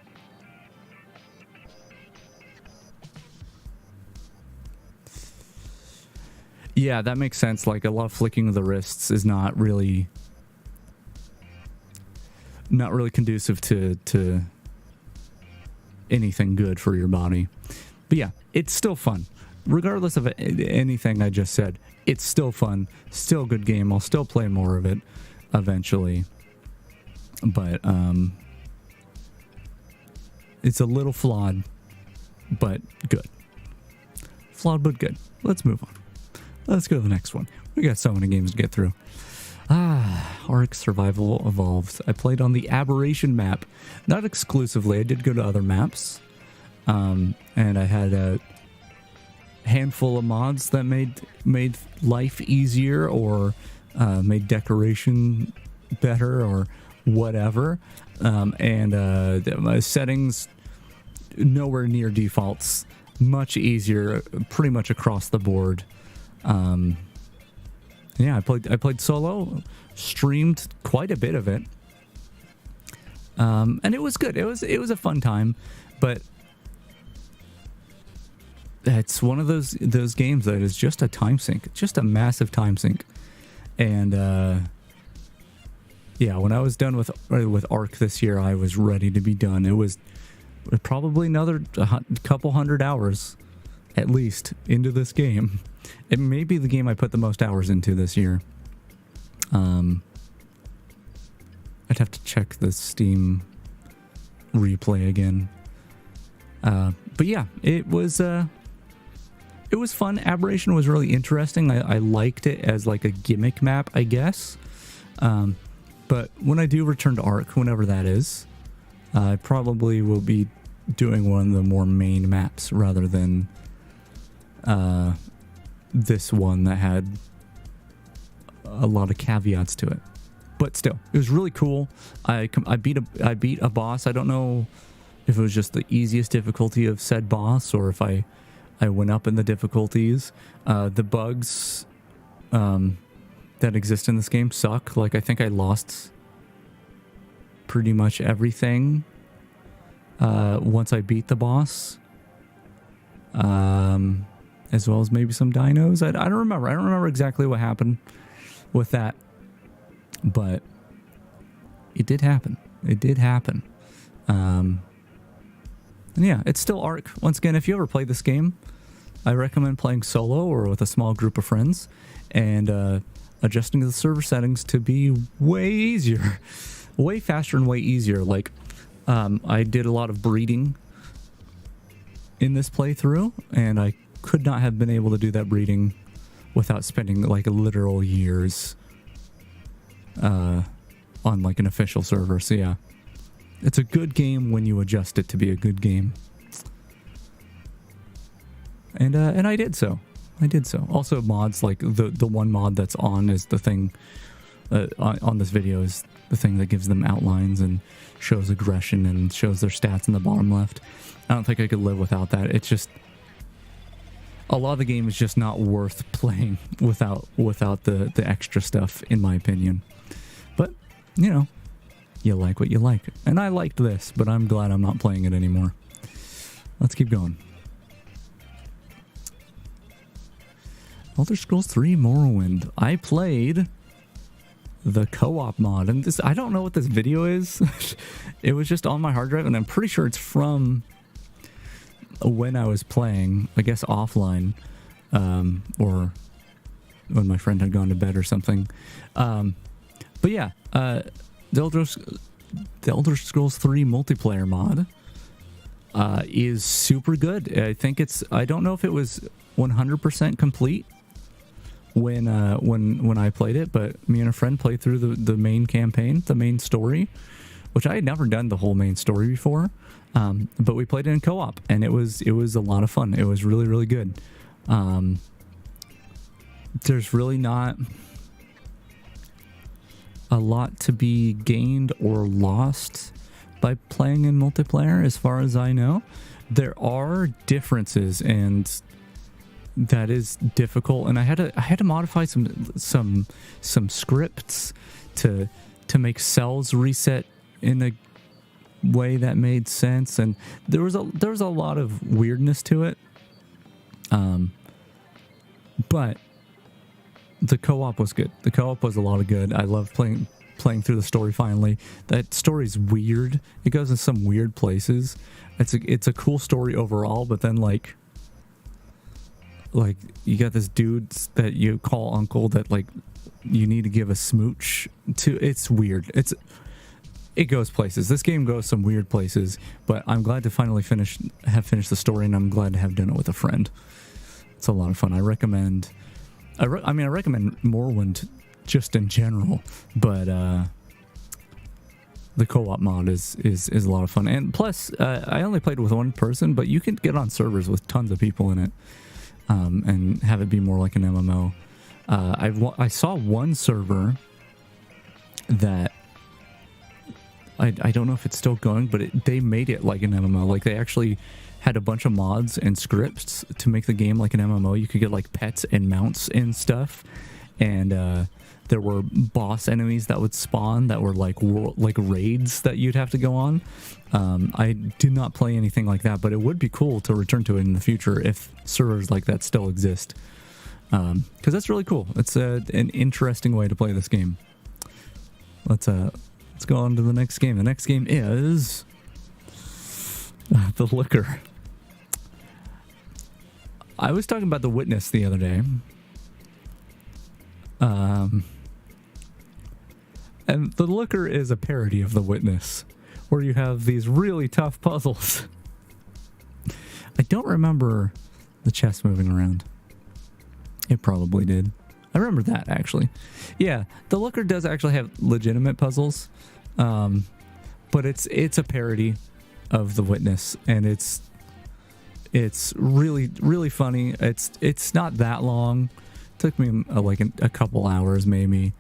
Speaker 3: Yeah, that makes sense. Like a lot of flicking of the wrists is not really conducive to anything good for your body. But yeah, it's still fun. Regardless of anything I just said, it's still fun, still a good game. I'll still play more of it eventually. But it's a little flawed, but good. Flawed, but good. Let's move on. Let's go to the next one. We got so many games to get through. Ark Survival Evolved. I played on the Aberration map. Not exclusively. I did go to other maps. And I had a handful of mods that made life easier, or made decoration better, or whatever. My settings nowhere near defaults. Much easier, pretty much across the board. Yeah, I played solo, streamed quite a bit of it, and it was good. It was a fun time, but it's one of those games that is just a time sink, just a massive time sink. And yeah, when I was done with Ark this year, I was ready to be done. It was probably another couple hundred hours at least into this game. It may be the game I put the most hours into this year. I'd have to check the Steam replay again. But yeah, it was fun. Aberration was really interesting. I liked it as like a gimmick map, I guess. But when I do return to Ark, whenever that is, I probably will be doing one of the more main maps rather than this one that had a lot of caveats to it. But still, it was really cool. I beat a boss. I don't know if it was just the easiest difficulty of said boss, or if I went up in the difficulties. The bugs that exist in this game suck. Like, I think I lost pretty much everything once I beat the boss. As well as maybe some dinos. I don't remember. I don't remember exactly what happened with that. But it did happen. It did happen. And yeah, it's still Ark. Once again, if you ever play this game, I recommend playing solo or with a small group of friends, and adjusting the server settings to be way easier, way faster and way easier. Like, I did a lot of breeding in this playthrough, and I could not have been able to do that breeding without spending like literal years on like an official server. So yeah, it's a good game when you adjust it to be a good game. And I did so. Also mods, like the one mod that's on is the thing on this video is the thing that gives them outlines and shows aggression and shows their stats in the bottom left. I don't think I could live without that. It's just, a lot of the game is just not worth playing without the extra stuff, in my opinion. But, you know, you like what you like. And I liked this, but I'm glad I'm not playing it anymore. Let's keep going. Elder Scrolls 3 Morrowind. I played the co-op mod, and this, I don't know what this video is. It was just on my hard drive, and I'm pretty sure it's from when I was playing, I guess offline, or when my friend had gone to bed or something. But yeah, the Elder Scrolls 3 multiplayer mod is super good. I think I don't know if it was 100% complete when I played it, but me and a friend played through the main campaign, the main story, which I had never done the whole main story before. But we played it in co-op, and it was a lot of fun. It was really, really good. There's really not a lot to be gained or lost by playing in multiplayer, as far as I know. There are differences, and that is difficult. And I had to modify some scripts to make cells reset in a way that made sense, and there was a lot of weirdness to it. But the co-op was good. The co-op was a lot of good. I love playing through the story finally. That story's weird. It goes in some weird places. It's a cool story overall, but then like you got this dude that you call uncle that like you need to give a smooch to. It's weird. It goes places. This game goes some weird places, but I'm glad to finally have finished the story, and I'm glad to have done it with a friend. It's a lot of fun. I recommend Morrowind just in general, but the co-op mod is a lot of fun. And plus, I only played with one person, but you can get on servers with tons of people in it, and have it be more like an MMO. I saw one server that I don't know if it's still going, but they made it like an MMO. Like, they actually had a bunch of mods and scripts to make the game like an MMO. You could get like pets and mounts and stuff, and there were boss enemies that would spawn that were like raids that you'd have to go on. I did not play anything like that, but it would be cool to return to it in the future if servers like that still exist, because that's really cool. It's an interesting way to play this game. Let's go on to the next game. The next game is The Looker. I was talking about The Witness the other day. And The Looker is a parody of The Witness, where you have these really tough puzzles. I don't remember the chest moving around. It probably did. I remember that, actually. Yeah, The Looker does actually have legitimate puzzles, but it's a parody of The Witness, and it's really, really funny. It's not that long. It took me like a couple hours, maybe.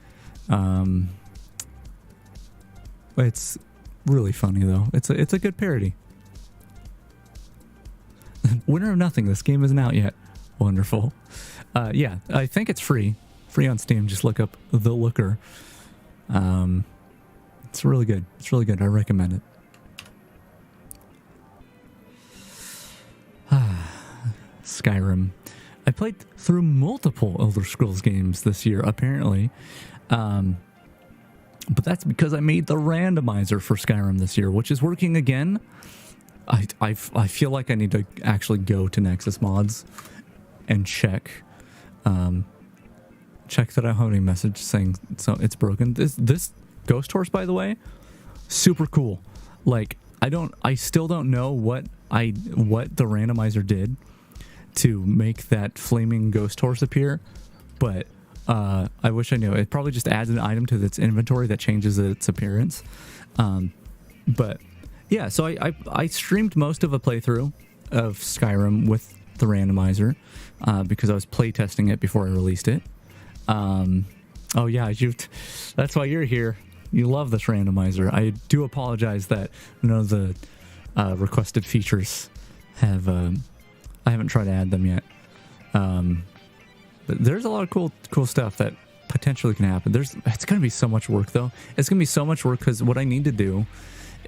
Speaker 3: It's really funny, though. It's a good parody. Winner of Nothing. This game isn't out yet. Wonderful. Yeah, I think it's free on Steam. Just look up The Looker. It's really good. It's really good. I recommend it. Skyrim. I played through multiple Elder Scrolls games this year, apparently. But that's because I made the randomizer for Skyrim this year, which is working again. I feel like I need to actually go to Nexus Mods and check that I don't have any message saying so it's broken. This Ghost Horse, by the way, super cool. Like, I still don't know what the randomizer did to make that flaming ghost horse appear, but I wish I knew. It probably just adds an item to its inventory that changes its appearance. But yeah, so I streamed most of a playthrough of Skyrim with the randomizer because I was playtesting it before I released it. Oh yeah, that's why you're here. You love this randomizer. I do apologize that none of the requested features have. I haven't tried to add them yet. But there's a lot of cool stuff that potentially can happen. It's going to be so much work, though. It's going to be so much work because what I need to do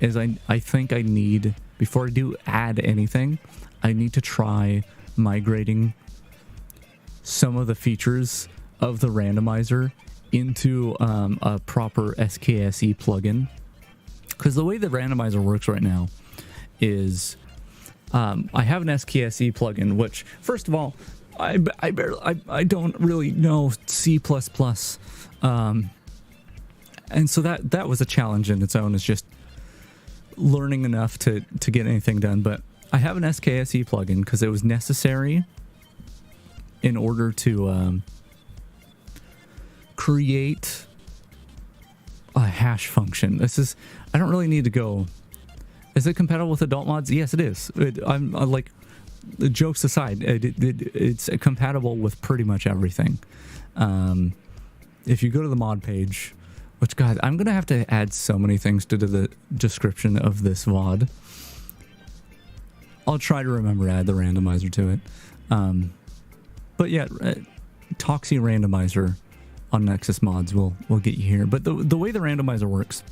Speaker 3: is I think I need, before I do add anything, I need to try migrating some of the features of the randomizer into a proper SKSE plugin. Because the way the randomizer works right now is I have an SKSE plugin, which, first of all, I don't really know C++. And so that was a challenge in its own, is just learning enough to get anything done. But I have an SKSE plugin because it was necessary in order to create a hash function. I don't really need to go. Is it compatible with adult mods? Yes, it is. I'm like, jokes aside, it's compatible with pretty much everything. If you go to the mod page, which, God, I'm gonna have to add so many things to the description of this VOD. I'll try to remember to add the randomizer to it. But yeah, Toxi randomizer on Nexus mods will get you here. But the way the randomizer works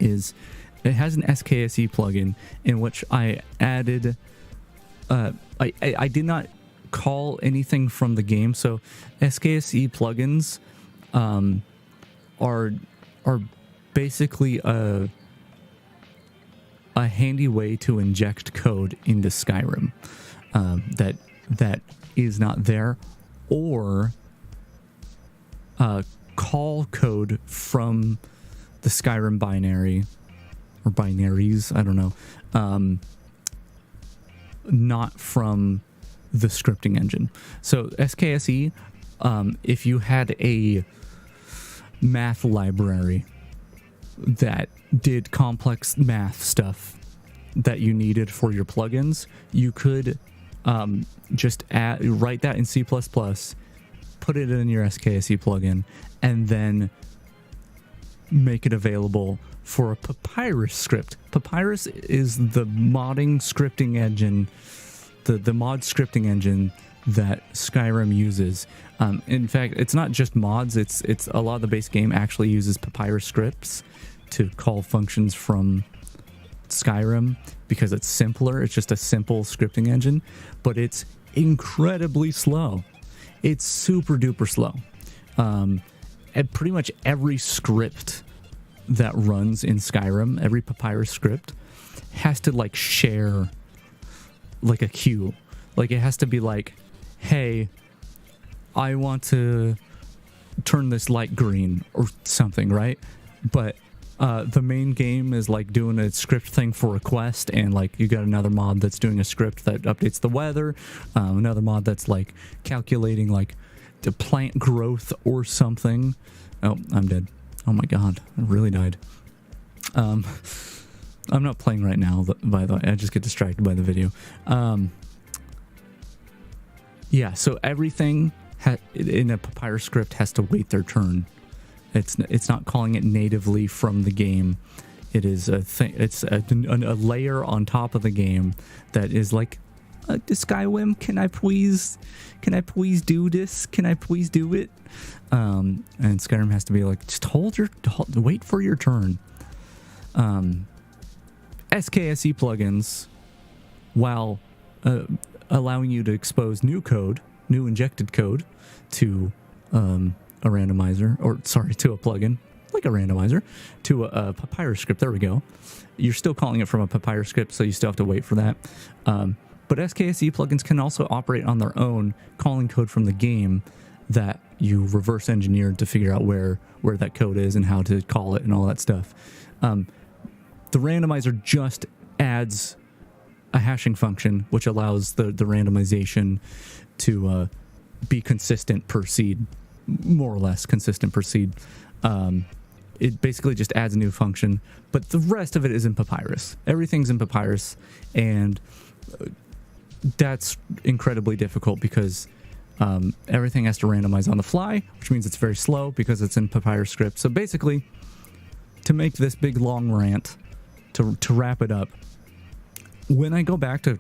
Speaker 3: is it has an SKSE plugin in which I added. I did not call anything from the game, so SKSE plugins are basically a handy way to inject code into Skyrim that is not there, or call code from the Skyrim binary or binaries, I don't know, not from the scripting engine. So SKSE, if you had a math library that did complex math stuff that you needed for your plugins, you could just write that in C++, put it in your SKSE plugin, and then make it available for a Papyrus script. Papyrus is the modding scripting engine, the mod scripting engine that Skyrim uses. In fact, it's not just mods, it's a lot of the base game actually uses Papyrus scripts to call functions from Skyrim because it's simpler. It's just a simple scripting engine, but it's incredibly slow. It's super duper slow. And pretty much every script that runs in Skyrim, every Papyrus script, has to like share like a queue. Like it has to be like, hey, I want to turn this light green or something, right? But the main game is like doing a script thing for a quest, and like you got another mod that's doing a script that updates the weather, another mod that's like calculating like the plant growth or something. Oh, I'm dead. Oh my God, I really died. I'm not playing right now, by the way. I just get distracted by the video. Yeah, so everything in a Papyrus script has to wait their turn. It's not calling it natively from the game. It is a thing. It's a layer on top of the game that is like, Skywim, can I please do this? Can I please do it? And Skyrim has to be like, just wait for your turn. SKSE plugins, while allowing you to expose new injected code to a randomizer, to a plugin, like a randomizer, to a Papyrus script. There we go. You're still calling it from a Papyrus script, so you still have to wait for that. But SKSE plugins can also operate on their own, calling code from the game that you reverse engineered to figure out where that code is and how to call it and all that stuff. The randomizer just adds a hashing function, which allows the randomization to be consistent per seed, more or less consistent per seed. It basically just adds a new function, but the rest of it is in Papyrus. Everything's in Papyrus, and that's incredibly difficult because everything has to randomize on the fly, which means it's very slow because it's in Papyrus script. So basically, to make this big long rant, to wrap it up, when I go back to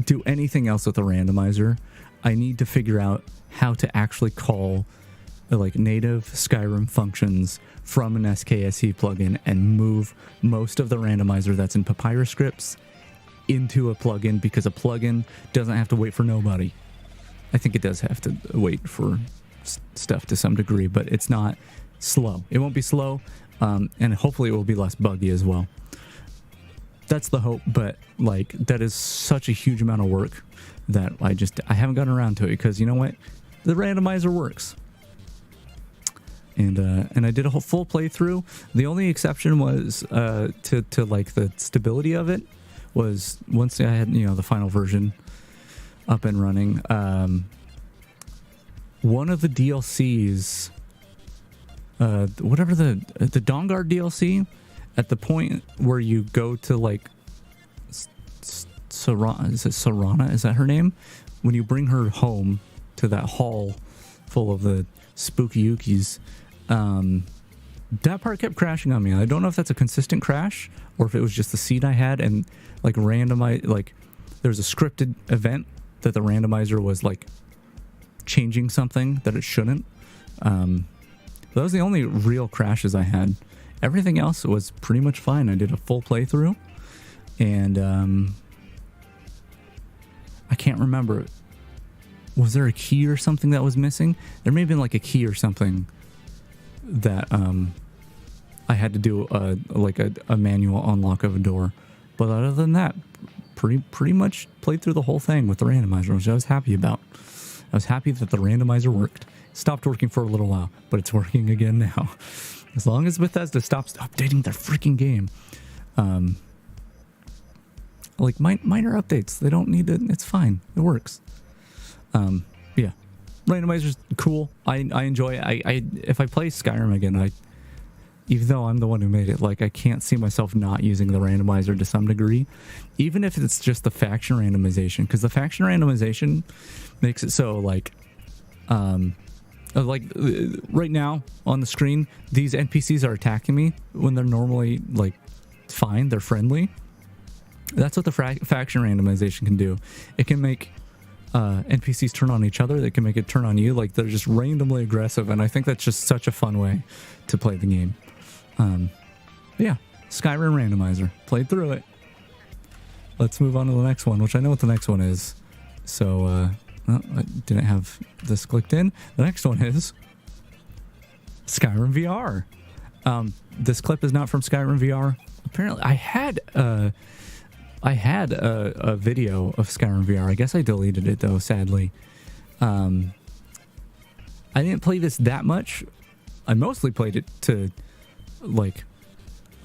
Speaker 3: do anything else with the randomizer, I need to figure out how to actually call like native Skyrim functions from an SKSE plugin and move most of the randomizer that's in Papyrus scripts into a plugin, because a plugin doesn't have to wait for nobody. I think it does have to wait for stuff to some degree, but it's not slow. It won't be slow, and hopefully it will be less buggy as well. That's the hope, but like that is such a huge amount of work that I haven't gotten around to it because you know what? The randomizer works. And I did a whole full playthrough. The only exception was to like the stability of it was once I had, you know, the final version up and running. One of the DLCs, whatever the Dawnguard DLC, at the point where you go to like Sarana, is it Sarana? Is that her name? When you bring her home to that hall full of the spooky Yukis, that part kept crashing on me. I don't know if that's a consistent crash or if it was just the seed I had and like randomize, like there's a scripted event that the randomizer was like changing something that it shouldn't. That was the only real crashes I had. Everything else was pretty much fine. I did a full playthrough and I can't remember. Was there a key or something that was missing? There may have been like a key or something that I had to do like a manual unlock of a door. But other than that, pretty much played through the whole thing with the randomizer, which I was happy about. I was happy that the randomizer worked. Stopped working for a little while, but it's working again now. As long as Bethesda stops updating their freaking game. Like minor updates, they don't need it. It's fine. It works. Yeah, randomizer's cool. I enjoy it. I if I play Skyrim again, even though I'm the one who made it, like I can't see myself not using the randomizer to some degree, even if it's just the faction randomization, because the faction randomization makes it so like right now on the screen, these NPCs are attacking me when they're normally like fine, they're friendly. That's what the faction randomization can do. It can make NPCs turn on each other. They can make it turn on you. Like they're just randomly aggressive, and I think that's just such a fun way to play the game. Yeah, Skyrim randomizer. Played through it. Let's move on to the next one, which I know what the next one is. So, I didn't have this clicked in. The next one is Skyrim VR. This clip is not from Skyrim VR. Apparently, I had a video of Skyrim VR. I guess I deleted it though, sadly. I didn't play this that much. I mostly played it to, like,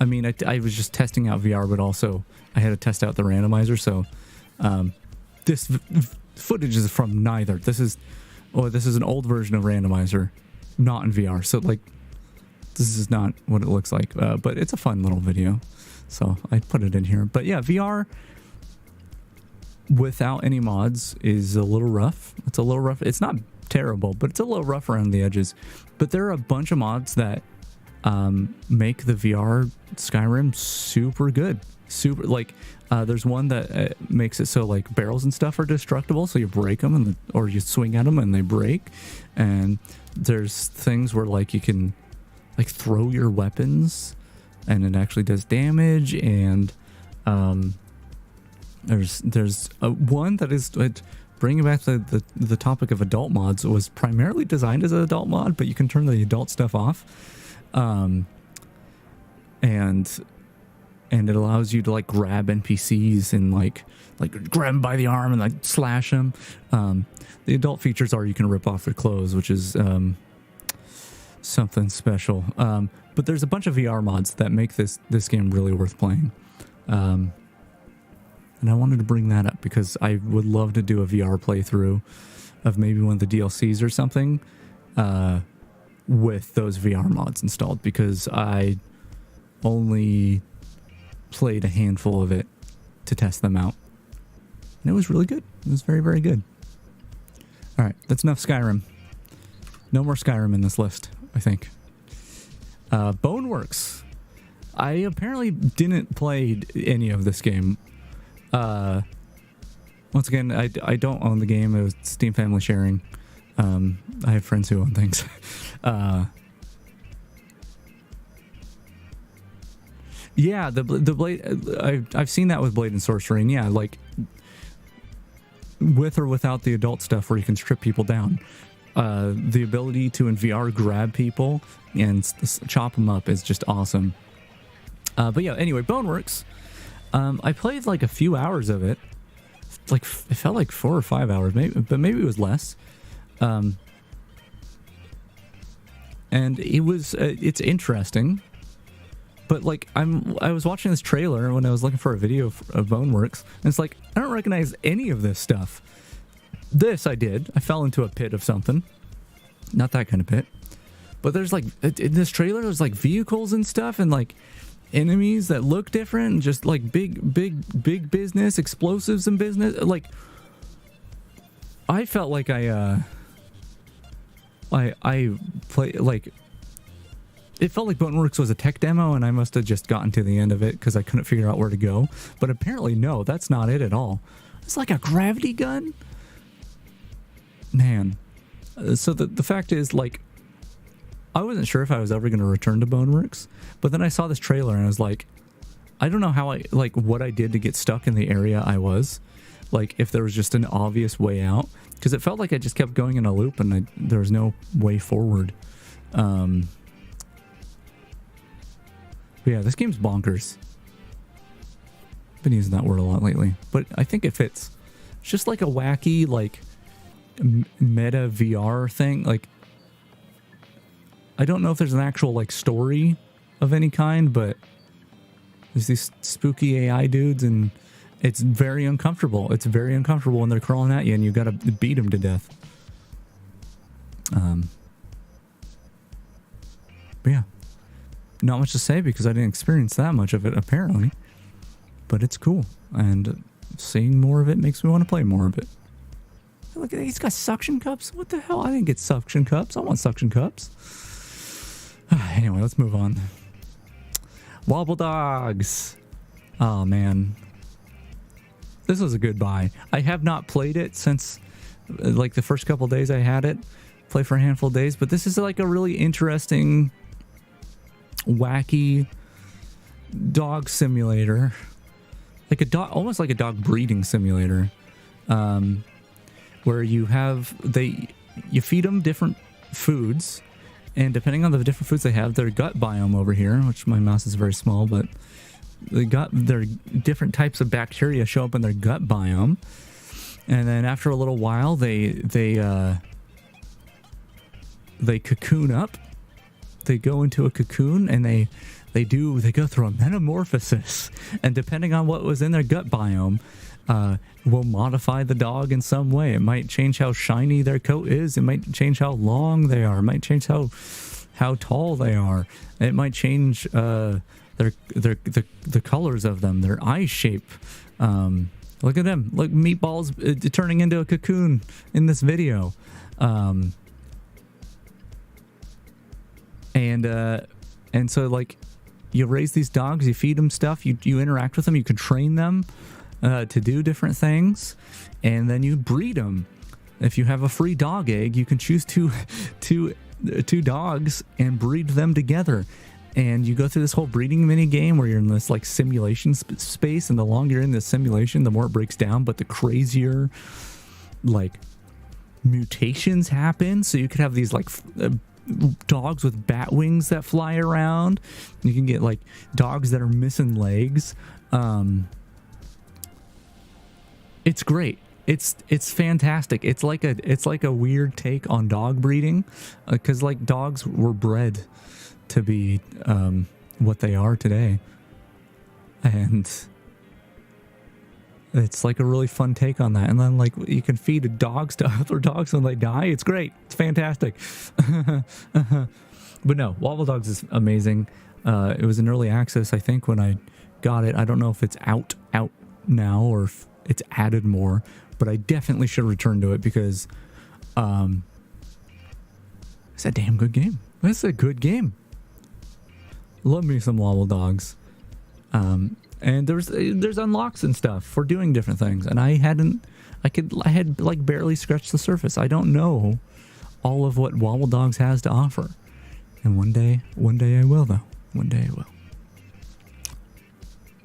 Speaker 3: I mean, I was just testing out VR, but also I had to test out the randomizer. So, this footage is from neither. This is an old version of randomizer, not in VR. So, like, this is not what it looks like, but it's a fun little video. So I put it in here. But yeah, VR without any mods is a little rough. It's a little rough. It's not terrible, but it's a little rough around the edges. But there are a bunch of mods that make the VR Skyrim super good. Super, like, there's one that makes it so like barrels and stuff are destructible, so you break them or you swing at them and they break. And there's things where like you can like throw your weapons and it actually does damage. And there's one that is bringing back the topic of adult mods. It was primarily designed as an adult mod, but you can turn the adult stuff off, and it allows you to like grab NPCs and like grab them by the arm and like slash them. The adult features are you can rip off their clothes, which is something special. But there's a bunch of VR mods that make this game really worth playing. And I wanted to bring that up because I would love to do a VR playthrough of maybe one of the DLCs or something with those VR mods installed, because I only played a handful of it to test them out. And it was really good. It was very, very good. All right, that's enough Skyrim. No more Skyrim in this list, I think. Boneworks. I apparently didn't play any of this game. Once again, I don't own the game. It was Steam Family Sharing. I have friends who own things. Yeah, the Blade. I've seen that with Blade and Sorcery, and yeah, like with or without the adult stuff where you can strip people down. The ability to in VR grab people and chop them up is just awesome. But yeah, anyway, Boneworks. I played like a few hours of it. Like it felt like 4 or 5 hours, maybe, but maybe it was less. And it was it's interesting. But like I was watching this trailer when I was looking for a video of Boneworks, and it's like I don't recognize any of this stuff. This I did. I fell into a pit of something. Not that kind of pit. But there's like in this trailer there's like vehicles and stuff and like enemies that look different and just like big business, explosives and business. Like I felt like I play like it felt like Boneworks was a tech demo and I must have just gotten to the end of it because I couldn't figure out where to go. But apparently no, that's not it at all. It's like a gravity gun. Man. So the fact is, like, I wasn't sure if I was ever going to return to Boneworks, but then I saw this trailer and I was like, I don't know how what I did to get stuck in the area I was. Like, if there was just an obvious way out. Because it felt like I just kept going in a loop and there was no way forward. But yeah, this game's bonkers. Been using that word a lot lately, but I think it fits. It's just like a wacky, like, meta VR thing. Like, I don't know if there's an actual, like, story of any kind, but there's these spooky AI dudes, and it's very uncomfortable. It's very uncomfortable when they're crawling at you, and you gotta beat them to death. But yeah. Not much to say because I didn't experience that much of it, apparently. But it's cool. And seeing more of it makes me want to play more of it. Look at that. He's got suction cups. What the hell? I didn't get suction cups. I want suction cups. Anyway, let's move on. Wobble Dogs. Oh, man. This was a good buy. I have not played it since, like, the first couple days I had it. Play for a handful of days. But this is, like, a really interesting, wacky dog simulator, like a dog, almost like a dog breeding simulator, where you feed them different foods, and depending on the different foods they have, their gut biome over here, which my mouse is very small, but their different types of bacteria show up in their gut biome, and then after a little while they cocoon up. They go into a cocoon and they go through a metamorphosis, and depending on what was in their gut biome, will modify the dog in some way. It might change how shiny their coat is. It might change how long they are. It might change how tall they are. It might change the colors of them, their eye shape. Look at them. Look, Meatball's turning into a cocoon in this video. And so, like, you raise these dogs, you feed them stuff, you interact with them, you can train them to do different things, and then you breed them. If you have a free dog egg, you can choose two dogs and breed them together. And you go through this whole breeding mini game where you're in this, like, simulation space, and the longer you're in this simulation, the more it breaks down, but the crazier, like, mutations happen. So you could have these, like, dogs with bat wings that fly around. You can get, like, dogs that are missing legs. It's great. It's fantastic. It's like a weird take on dog breeding, because like dogs were bred to be what they are today, and it's like a really fun take on that. And then, like, you can feed dogs to other dogs when they die. It's great. It's fantastic. But no, Wobble Dogs is amazing. It was in early access, I think, when I got it. I don't know if it's out now or if it's added more, but I definitely should return to it because it's a damn good game. It's a good game. Love me some Wobble Dogs. And there's unlocks and stuff for doing different things, and I had like barely scratched the surface. I don't know all of what Wobble Dogs has to offer, and one day I will, though. One day I will.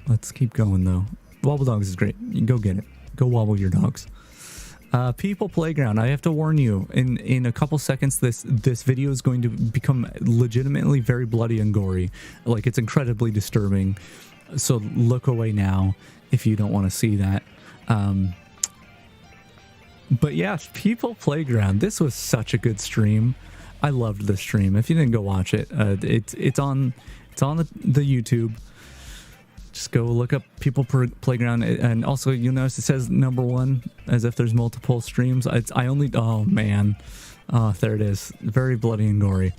Speaker 3: Let's keep going, though. Wobble Dogs is great. You go get it. Go wobble your dogs. People Playground. I have to warn you. In a couple seconds, this video is going to become legitimately very bloody and gory. Like, it's incredibly disturbing. So look away now if you don't want to see that. But yeah, People Playground. This was such a good stream. I loved this stream. If you didn't go watch it, it's on the YouTube. Just go look up People Playground, and also you'll notice it says #1 as if there's multiple streams. Oh man, there it is. Very bloody and gory.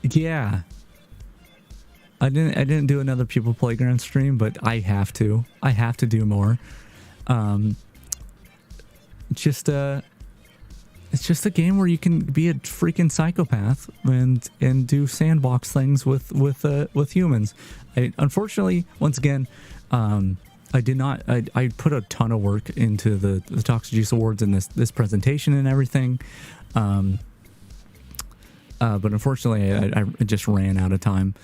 Speaker 3: Yeah. I didn't do another People Playground stream, but I have to. I have to do more. It's just a game where you can be a freaking psychopath and do sandbox things with humans. Unfortunately, once again, I did not. I put a ton of work into the Toxijuice Awards and this presentation and everything. But unfortunately, I just ran out of time.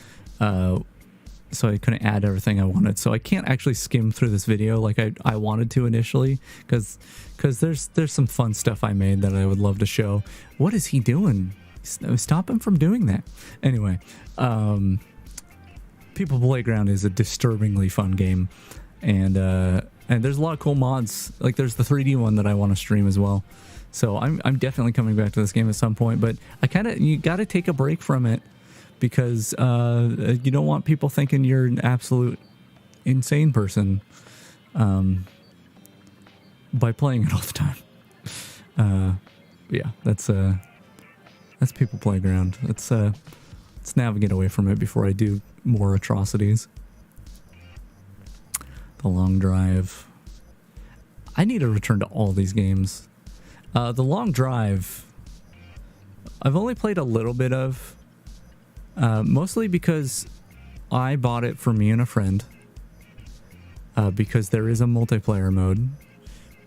Speaker 3: So I couldn't add everything I wanted. So I can't actually skim through this video like I wanted to initially, because there's some fun stuff I made that I would love to show. What is he doing? Stop him from doing that. Anyway, People Playground is a disturbingly fun game, and there's a lot of cool mods. Like, there's the 3D one that I want to stream as well. So I'm definitely coming back to this game at some point. But you got to take a break from it, because you don't want people thinking you're an absolute insane person by playing it all the time. Yeah, that's People Playground. Let's navigate away from it before I do more atrocities. The Long Drive. I need to return to all these games. The Long Drive, I've only played a little bit of. Mostly because I bought it for me and a friend, because there is a multiplayer mode.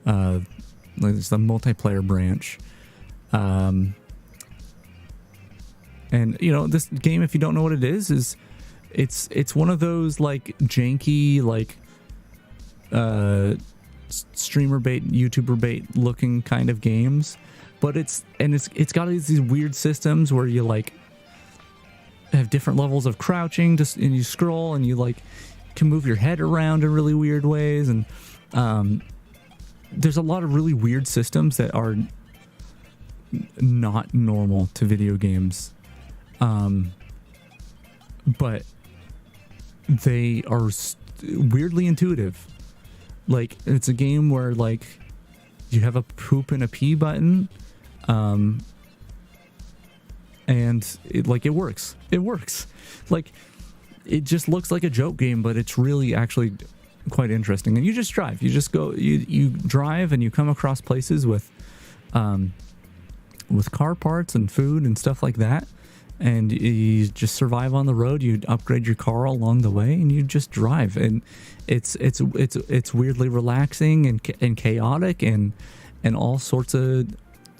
Speaker 3: There's the multiplayer branch. And you know, this game, if you don't know what it is it's one of those like janky, like streamer bait, YouTuber bait looking kind of games, but it's got these weird systems where you like have different levels of crouching, and you scroll, and you like can move your head around in really weird ways, and there's a lot of really weird systems that are not normal to video games, but they are weirdly intuitive. Like, it's a game where like you have a poop and a pee button, and it works. It works. Like, it just looks like a joke game, but it's really actually quite interesting. And you just drive. You just go. You drive, and you come across places with car parts and food and stuff like that. And you just survive on the road. You upgrade your car along the way, and you just drive. And it's weirdly relaxing and chaotic and all sorts of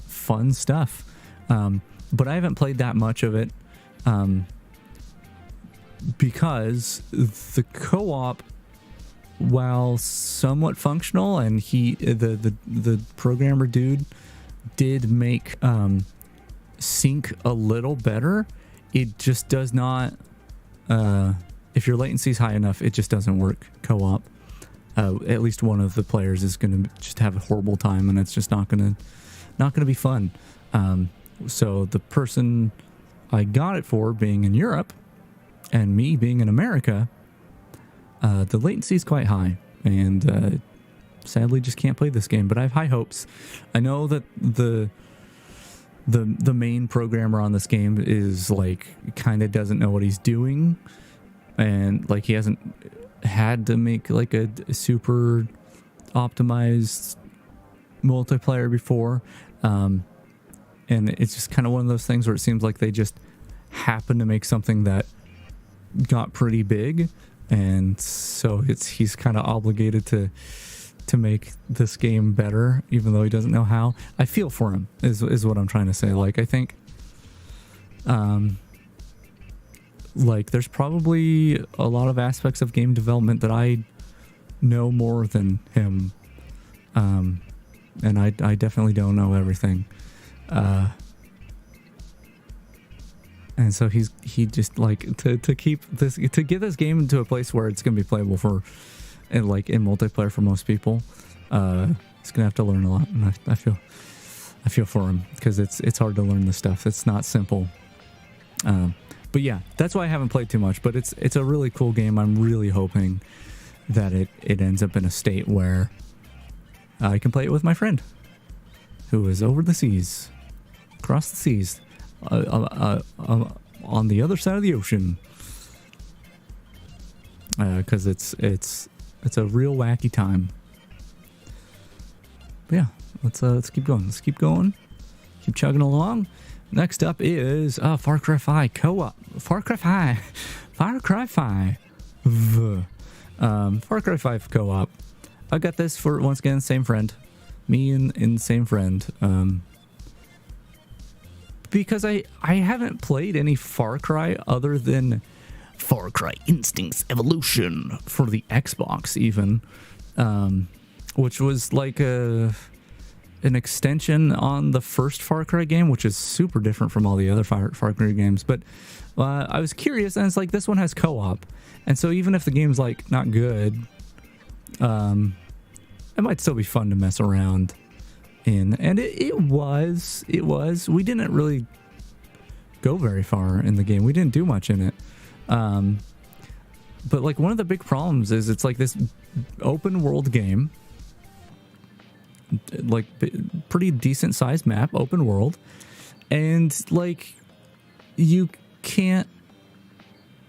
Speaker 3: fun stuff. But I haven't played that much of it, because the co-op, while somewhat functional, and the programmer dude did make sync a little better, it just does not. If your latency is high enough, it just doesn't work co-op. At least one of the players is going to just have a horrible time, and it's just not going to be fun. So the person I got it for being in Europe and me being in America, the latency is quite high, and sadly just can't play this game, but I have high hopes. I know that the main programmer on this game is like kind of doesn't know what he's doing, and like he hasn't had to make like a super optimized multiplayer before. And it's just kind of one of those things where it seems like they just happened to make something that got pretty big, and so he's kind of obligated to make this game better, even though he doesn't know how. I feel for him is what I'm trying to say. Like, I think like there's probably a lot of aspects of game development that I know more than him. And I definitely don't know everything. And so he just like to keep this, to get this game into a place where it's gonna be playable for, and like in multiplayer for most people. He's gonna have to learn a lot, and I feel for him, because it's hard to learn this stuff. It's not simple. But yeah, that's why I haven't played too much. But it's a really cool game. I'm really hoping that it ends up in a state where I can play it with my friend, who is over the seas, across the seas, on the other side of the ocean. Because it's a real wacky time. But yeah, let's keep going. Let's keep going. Keep chugging along. Next up is Far Cry 5 co-op. Far Cry 5 co-op. I got this for, once again, same friend. Me and same friend. Because I haven't played any Far Cry other than Far Cry Instincts Evolution for the Xbox even. Which was like an extension on the first Far Cry game, which is super different from all the other Far Cry games. But I was curious, and it's like this one has co-op. And so even if the game's like not good, it might still be fun to mess around in. And it was. We didn't really go very far in the game. We didn't do much in it. But like one of the big problems is it's like this open world game, like pretty decent sized map, open world, and like you can't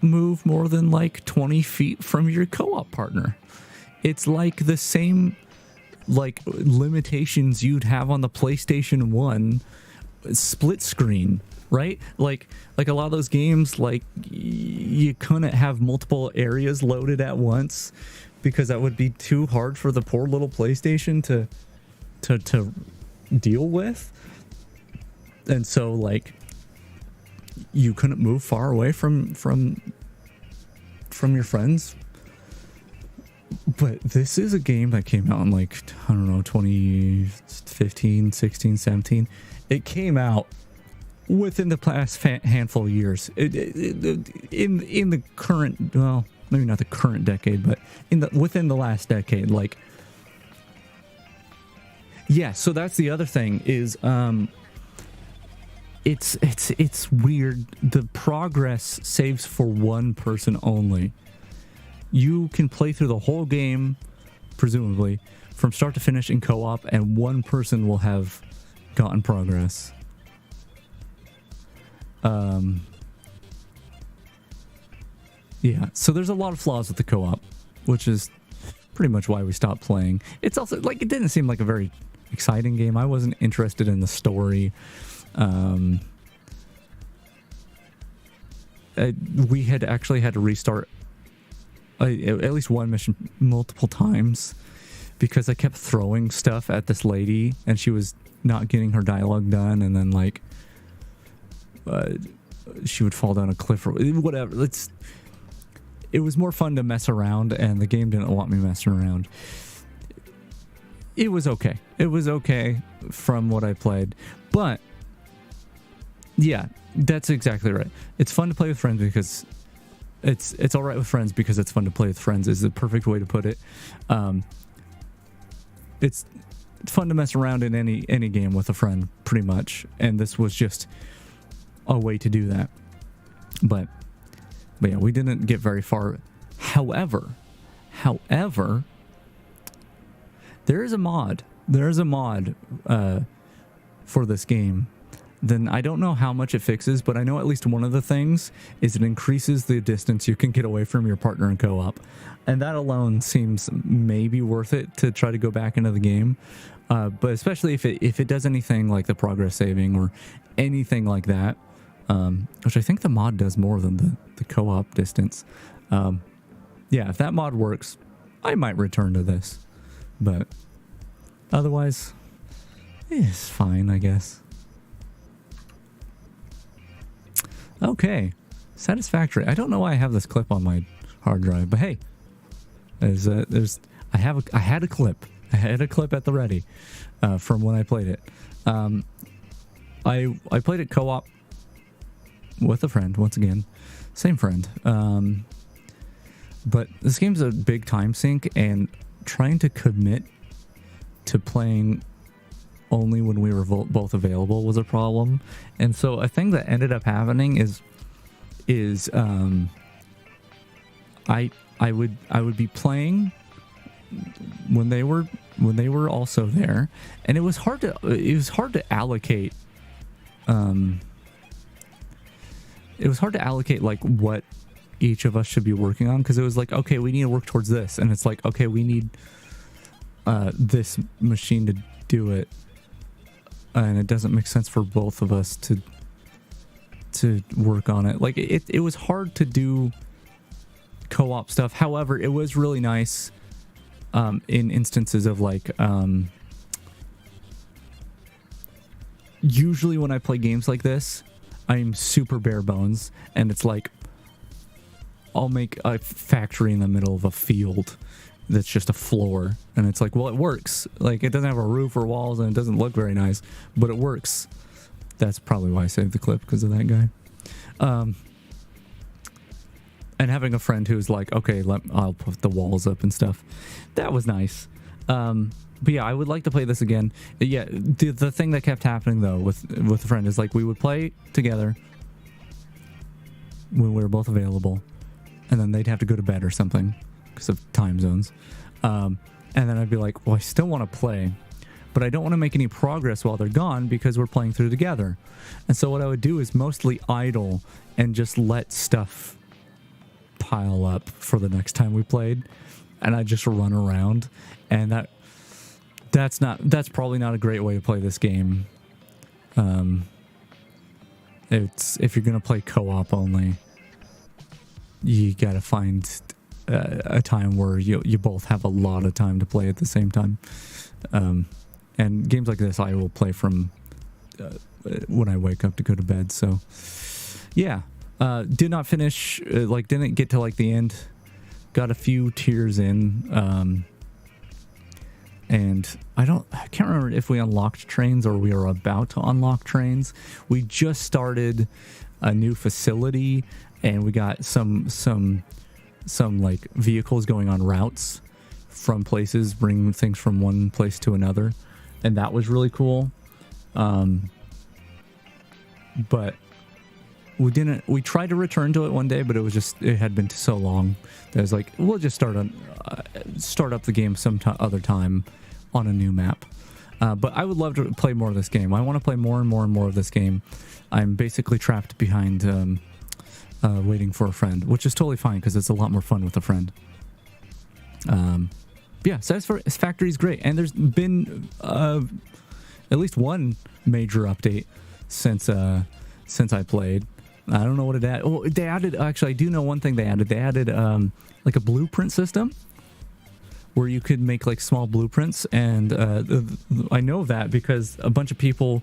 Speaker 3: move more than like 20 feet from your co-op partner. It's like the same like limitations you'd have on the PlayStation 1 split screen, right? Like a lot of those games, like you couldn't have multiple areas loaded at once because that would be too hard for the poor little PlayStation to deal with. And so like you couldn't move far away from your friends. But this is a game that came out in like, I don't know, 2015, 16, 17. It came out within the past handful of years. In the current, well, maybe not the current decade, but within the last decade, like. Yeah, so that's the other thing is it's weird. The progress saves for one person only. You can play through the whole game, presumably, from start to finish in co-op, and one person will have gotten progress. Yeah, so there's a lot of flaws with the co-op, which is pretty much why we stopped playing. It's also, like, it didn't seem like a very exciting game. I wasn't interested in the story. We had actually had to restart at least one mission multiple times because I kept throwing stuff at this lady and she was not getting her dialogue done, and then like she would fall down a cliff or whatever. It was more fun to mess around, and the game didn't want me messing around. It was okay. It was okay from what I played, but yeah, that's exactly right. It's fun to play with friends because it's all right with friends because it's fun to play with friends is the perfect way to put it. It's fun to mess around in any game with a friend, pretty much, and this was just a way to do that. But yeah, we didn't get very far. However, there is a mod. There is a mod for this game. Then I don't know how much it fixes, but I know at least one of the things is it increases the distance you can get away from your partner in co-op. And that alone seems maybe worth it to try to go back into the game. But especially if it does anything like the progress saving or anything like that, which I think the mod does more than the co-op distance. Yeah, if that mod works, I might return to this. But otherwise, it's fine, I guess. Okay, Satisfactory. I don't know why I have this clip on my hard drive, but hey, there's I had a clip. I had a clip at the ready from when I played it. I played it co-op with a friend once again, same friend. But this game's a big time sink, and trying to commit to playing only when we were both available was a problem. And so a thing that ended up happening is I would be playing when they were also there, and it was hard to allocate like what each of us should be working on, because it was like, okay, we need to work towards this, and it's like, okay, we need this machine to do it, and it doesn't make sense for both of us to work on it. Like it was hard to do co-op stuff. However, it was really nice in instances of like usually when I play games like this, I'm super bare bones, and it's like I'll make a factory in the middle of a field that's just a floor, and it's like, well, it works. Like, it doesn't have a roof or walls, and it doesn't look very nice, but it works. That's probably why I saved the clip, because of that guy. And having a friend who's like, okay, I'll put the walls up and stuff. That was nice. But yeah, I would like to play this again. Yeah, the thing that kept happening though with a friend is like we would play together when we were both available, and then they'd have to go to bed or something because of time zones. And then I'd be like, well, I still want to play, but I don't want to make any progress while they're gone because we're playing through together. And so what I would do is mostly idle and just let stuff pile up for the next time we played, and I just run around, and that's probably not a great way to play this game. It's, if you're gonna play co-op only, you gotta find a time where you both have a lot of time to play at the same time. And games like this I will play from when I wake up to go to bed. So yeah, did not finish, didn't get to like the end. Got a few tiers in, and I can't remember if we unlocked trains or we were about to unlock trains. We just started a new facility, and we got some like vehicles going on routes from places, bringing things from one place to another, and that was really cool. But we tried to return to it one day, but it had been so long that I was like, we'll just start up the game some other time on a new map. But I would love to play more of this game. I want to play more and more and more of this game. I'm basically trapped behind waiting for a friend, which is totally fine because it's a lot more fun with a friend. Yeah, Satisfactory is great, and there's been at least one major update since I played. I don't know what it added. Oh, they added, actually, I do know one thing they added. They added like a blueprint system where you could make like small blueprints, and I know that because a bunch of people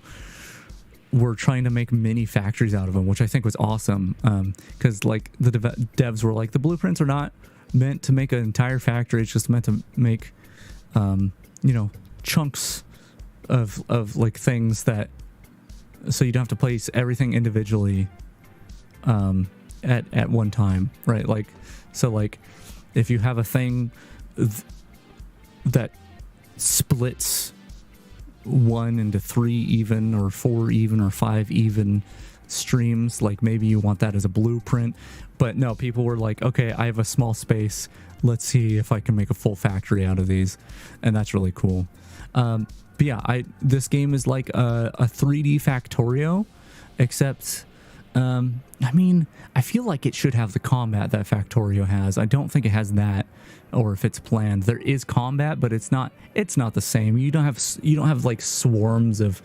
Speaker 3: were trying to make mini factories out of them, which I think was awesome. Because like the devs were like, the blueprints are not meant to make an entire factory. It's just meant to make, chunks of like things that, so you don't have to place everything individually at one time, right? Like, so like if you have a thing that splits 1 into 3 even, or 4 even, or 5 even streams, like maybe you want that as a blueprint. But no, people were like, okay, I have a small space, let's see if I can make a full factory out of these, and that's really cool. But yeah, this game is like a 3D Factorio, except I feel like it should have the combat that Factorio has. I don't think it has that, or if it's planned. There is combat, but it's not the same. You don't have like swarms of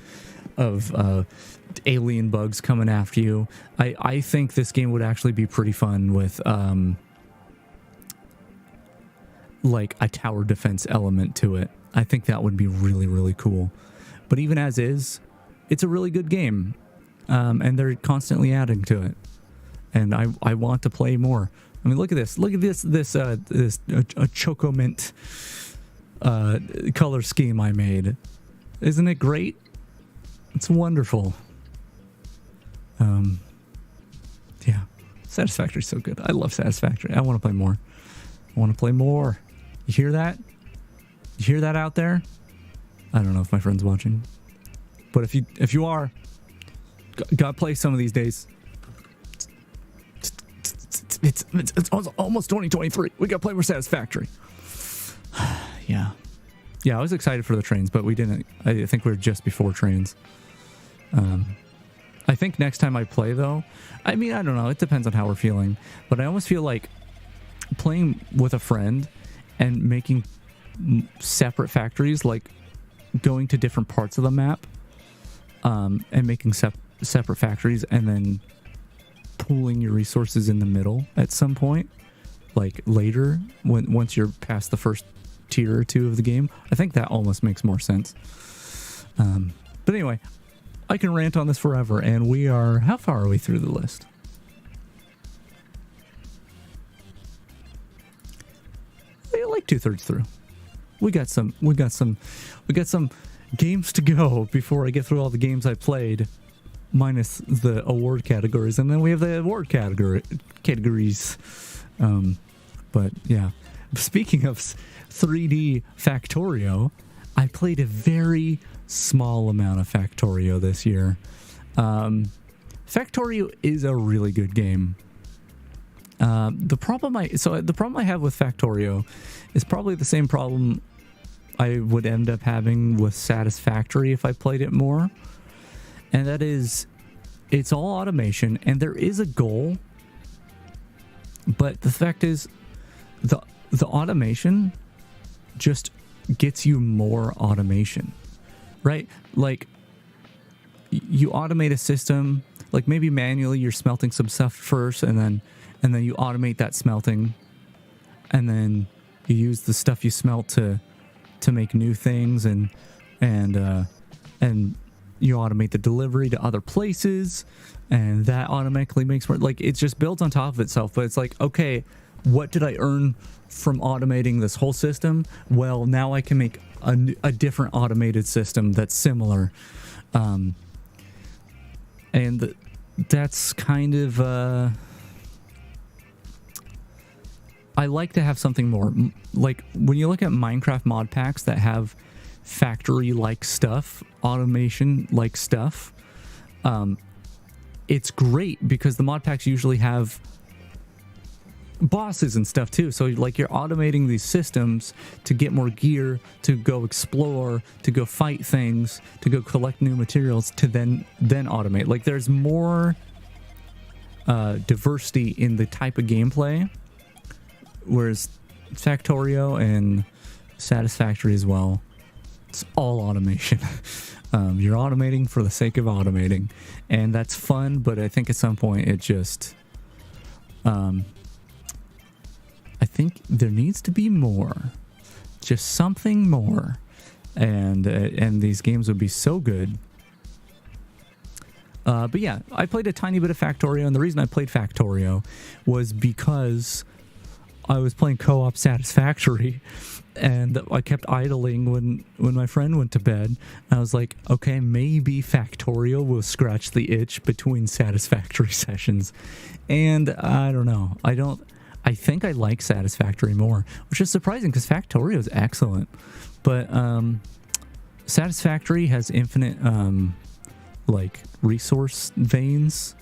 Speaker 3: alien bugs coming after you. I think this game would actually be pretty fun with like a tower defense element to it. I think that would be really, really cool. But even as is, it's a really good game. And they're constantly adding to it. And I want to play more. I mean, look at this. Look at this Chocomint color scheme I made. Isn't it great? It's wonderful. Yeah, Satisfactory's so good. I love Satisfactory. I want to play more. I want to play more. You hear that? You hear that out there? I don't know if my friend's watching, but if you are, gotta play some of these days. It's almost 2023. We gotta play more Satisfactory. Yeah, I was excited for the trains, but we didn't. I think we were just before trains. I think next time I play, though, I mean, I don't know. It depends on how we're feeling, but I almost feel like playing with a friend and making separate factories, like going to different parts of the map, and making separate factories, and then pooling your resources in the middle at some point, like later, once you're past the first tier or two of the game. I think that almost makes more sense. But anyway, I can rant on this forever, and we are, how far are we through the list? We're like 2/3 through. We got some games to go before I get through all the games I played, minus the award categories, and then we have the award categories. But yeah, speaking of 3D Factorio, I played a very small amount of Factorio this year. Factorio is a really good game. The problem I have with Factorio is probably the same problem I would end up having with Satisfactory if I played it more. And that is, it's all automation, and there is a goal, but the fact is, the automation just gets you more automation, right? Like, you automate a system, like maybe manually you're smelting some stuff first, and then you automate that smelting, and then you use the stuff you smelt to make new things, and you automate the delivery to other places, and that automatically makes more, like, it just builds on top of itself. But it's like, okay, what did I earn from automating this whole system? Well, now I can make a different automated system that's similar. And that's kind of, I like to have something more. Like, when you look at Minecraft mod packs that have factory-like stuff, automation-like stuff, it's great because the mod packs usually have bosses and stuff too. So, like, you're automating these systems to get more gear, to go explore, to go fight things, to go collect new materials, to then automate. Like, there's more diversity in the type of gameplay, whereas Factorio and Satisfactory as well, it's all automation. You're automating for the sake of automating, and that's fun, but I think at some point it just, I think there needs to be more, just something more, and these games would be so good. But yeah, I played a tiny bit of Factorio, and the reason I played Factorio was because I was playing co-op Satisfactory, and I kept idling when my friend went to bed. I was like, okay, maybe Factorio will scratch the itch between Satisfactory sessions. And I don't know. I think I like Satisfactory more, which is surprising because Factorio is excellent. But Satisfactory has infinite like resource veins,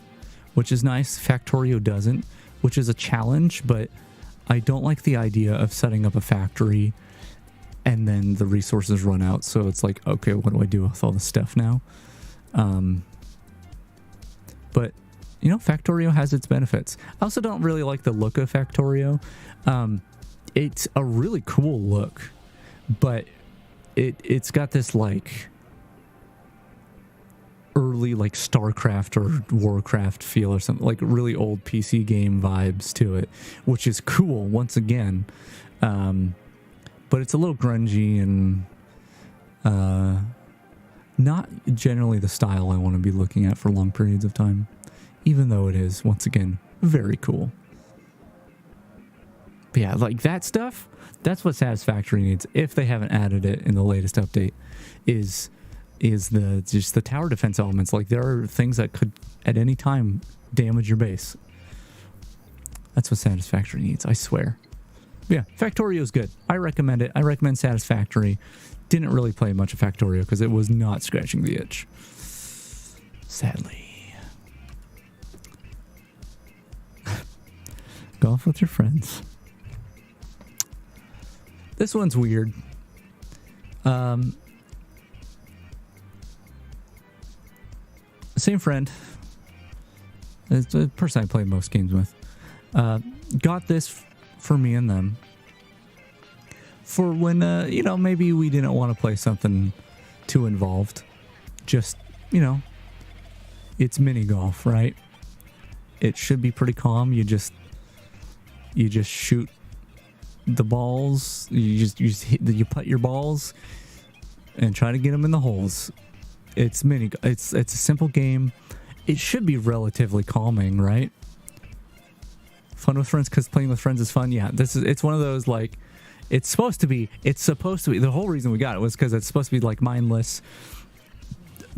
Speaker 3: which is nice. Factorio doesn't, which is a challenge, but I don't like the idea of setting up a factory and then the resources run out. So it's like, okay, what do I do with all this stuff now? But, you know, Factorio has its benefits. I also don't really like the look of Factorio. It's a really cool look, but it's got this like early like StarCraft or Warcraft feel or something, like really old PC game vibes to it, which is cool once again. But it's a little grungy and not generally the style I want to be looking at for long periods of time, even though it is, once again, very cool. But yeah, like that stuff, that's what Satisfactory needs, if they haven't added it in the latest update, is the tower defense elements. Like, there are things that could at any time damage your base. That's what Satisfactory needs, I swear. But yeah, Factorio is good. I recommend it. I recommend Satisfactory. Didn't really play much of Factorio because it was not scratching the itch, sadly. Golf with your friends. This one's weird. Same friend. It's the person I play most games with. Got this for me and them. For when, maybe we didn't want to play something too involved. Just, it's mini golf, right? It should be pretty calm. You just shoot the balls. You putt your balls and try to get them in the holes. It's a simple game. It should be relatively calming, right? Fun with friends because playing with friends is fun. Yeah, it's one of those, like, it's supposed to be. The whole reason we got it was because it's supposed to be like mindless.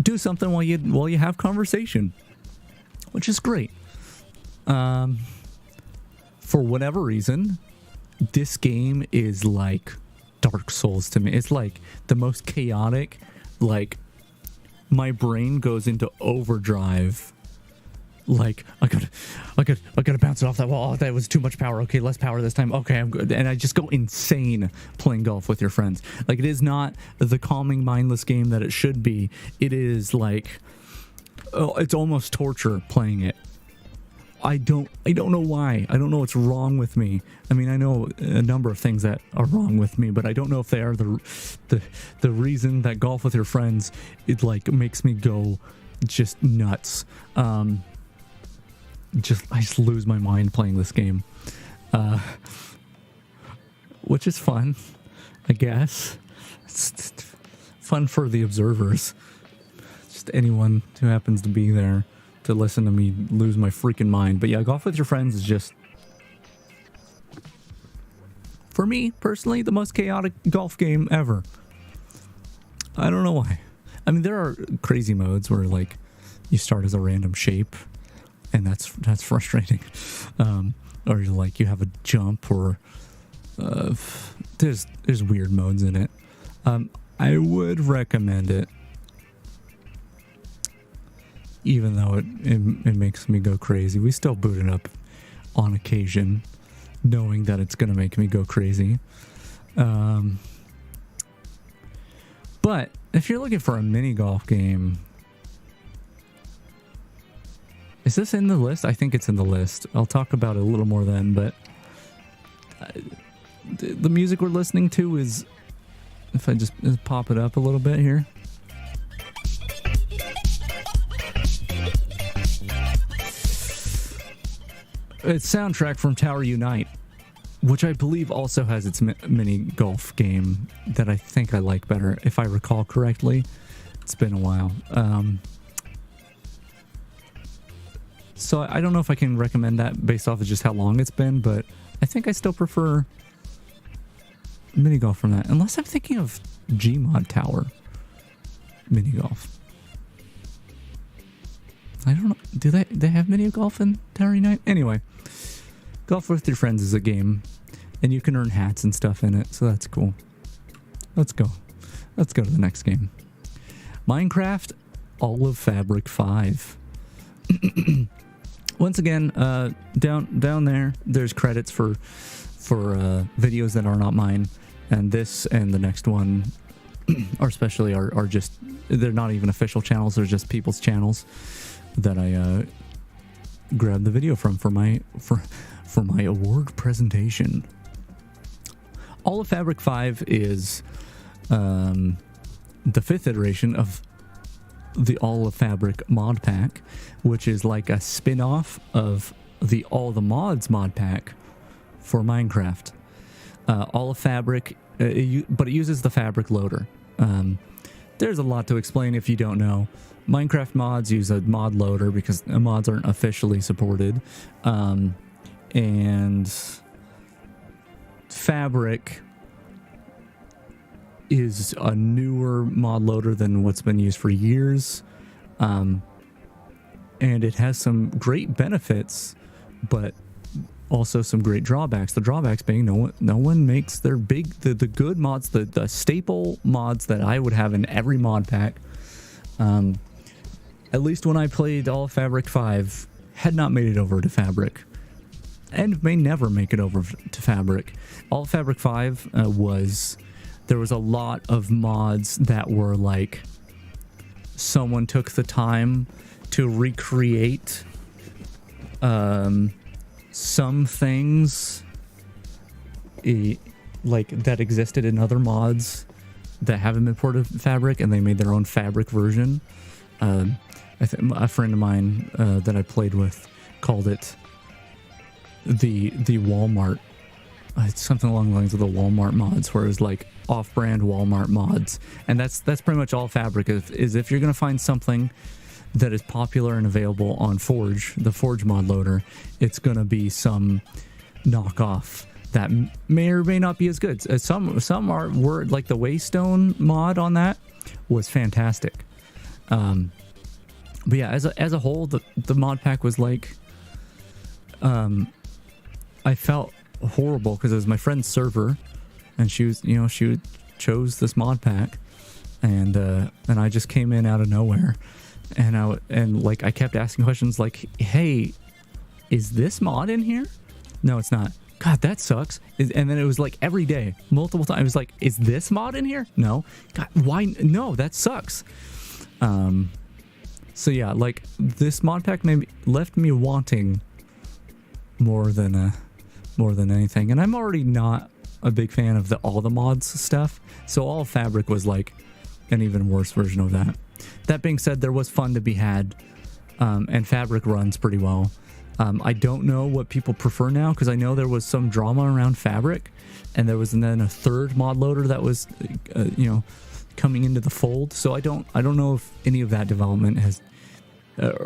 Speaker 3: Do something while you have conversation, which is great. For whatever reason, this game is like Dark Souls to me. It's like the most chaotic. Like, my brain goes into overdrive. Like, I gotta bounce it off that wall. Oh, that was too much power. Okay, less power this time. Okay, I'm good. And I just go insane playing golf with your friends. Like, it is not the calming, mindless game that it should be. It is like, it's almost torture playing it. I don't know why. I don't know what's wrong with me. I mean, I know a number of things that are wrong with me, but I don't know if they are the reason that golf with your friends, it like makes me go just nuts. I just lose my mind playing this game, which is fun, I guess. It's fun for the observers, just anyone who happens to be there to listen to me lose my freaking mind. But yeah, golf with your friends is just, for me personally, the most chaotic golf game ever. I don't know why. I mean, there are crazy modes where, like, you start as a random shape, and that's frustrating. Or like you have a jump, or there's weird modes in it. I would recommend it, even though it makes me go crazy. We still boot it up on occasion, knowing that it's going to make me go crazy. But if you're looking for a mini golf game, is this in the list? I think it's in the list. I'll talk about it a little more then, but the music we're listening to is, if I just pop it up a little bit here. It's soundtrack from Tower Unite, which I believe also has its mini golf game that I think I like better, if I recall correctly. It's been a while. So I don't know if I can recommend that based off of just how long it's been, but I think I still prefer mini golf from that. Unless I'm thinking of Gmod Tower mini golf. I don't know. Do they have mini golf in Tower Unite? Anyway, Golf with Your Friends is a game, and you can earn hats and stuff in it, so that's cool. Let's go to the next game. Minecraft Olive Fabric 5. Once again, down there, there's credits for videos that are not mine, and this and the next one are just, they're not even official channels. They're just people's channels that I grabbed the video from for my award presentation. Olive Fabric 5 is the 5th iteration of the Olive Fabric mod pack, which is like a spin-off of the All the Mods mod pack for Minecraft. Olive Fabric, but it uses the fabric loader. There's a lot to explain if you don't know. Minecraft mods use a mod loader because mods aren't officially supported. And Fabric is a newer mod loader than what's been used for years. And it has some great benefits, but also some great drawbacks. The drawbacks being no one makes their the good mods, the staple mods that I would have in every mod pack. At least when I played all Fabric 5, had not made it over to Fabric, and may never make it over to Fabric. All Fabric 5 there was a lot of mods that were like someone took the time to recreate some things like that existed in other mods that haven't been ported to Fabric, and they made their own Fabric version. A friend of mine that I played with called it the Walmart. It's something along the lines of the Walmart mods, where it's like off-brand Walmart mods, and that's pretty much all Fabric is. If you're gonna find something that is popular and available on Forge, the Forge mod loader, it's gonna be some knockoff that may or may not be as good. Some were like the Waystone mod on that was fantastic. But yeah, as a whole, the mod pack was like, I felt horrible because it was my friend's server, and she chose this mod pack, and I just came in out of nowhere, and I kept asking questions like, hey, is this mod in here? No, it's not. God, that sucks. And then it was like every day, multiple times, I was like, is this mod in here? No. God, why? No, that sucks. So yeah, like this mod pack maybe left me wanting more than anything, and I'm already not a big fan of all the mods stuff. So all Fabric was like an even worse version of that. That being said, there was fun to be had, and Fabric runs pretty well. I don't know what people prefer now, because I know there was some drama around Fabric, and there was then a third mod loader that was, coming into the fold. So I don't know if any of that development has,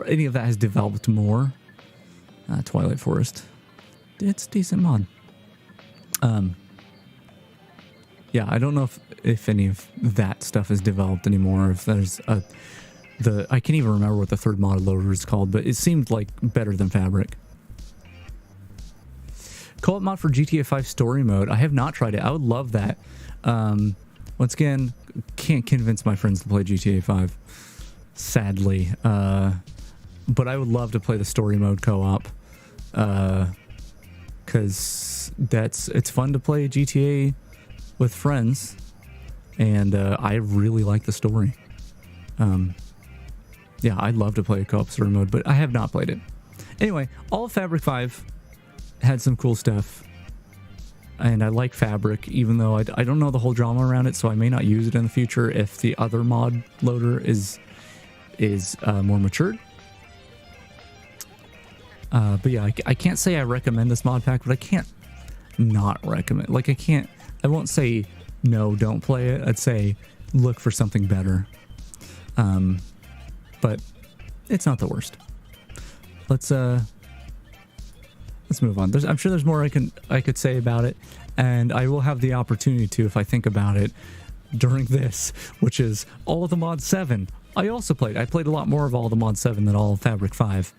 Speaker 3: any of that has developed more. Twilight Forest, it's a decent mod. Yeah, I don't know if any of that stuff is developed anymore. If there's I can't even remember what the third mod loader is called, but it seemed like better than Fabric. Co-op mod for GTA 5 story mode. I have not tried it. I would love that. Once again, can't convince my friends to play GTA 5, sadly. But I would love to play the story mode co-op, because it's fun to play GTA with friends, and I really like the story. Yeah, I'd love to play a co-op story mode, but I have not played it. Anyway, all of Fabric 5 had some cool stuff, and I like Fabric, even though I don't know the whole drama around it, so I may not use it in the future if the other mod loader is more matured. But yeah, I can't say I recommend this mod pack, but I can't not recommend. Like, I won't say no, don't play it. I'd say look for something better. But it's not the worst. Let's move on. I'm sure there's more I could say about it, and I will have the opportunity to if I think about it during this, which is all of the mod 7. I also played. I played a lot more of all the mod 7 than all of Fabric 5.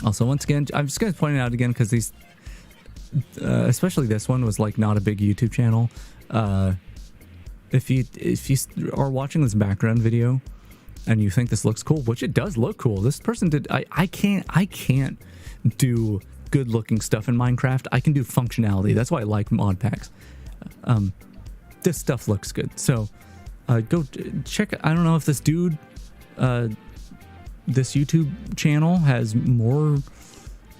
Speaker 3: Also, once again, I'm just going to point it out again because these, especially this one, was like not a big YouTube channel. If you are watching this background video and you think this looks cool, which it does look cool. This person did. I can't do good looking stuff in Minecraft. I can do functionality. That's why I like mod packs. This stuff looks good. So go check. I don't know if this dude, this YouTube channel has more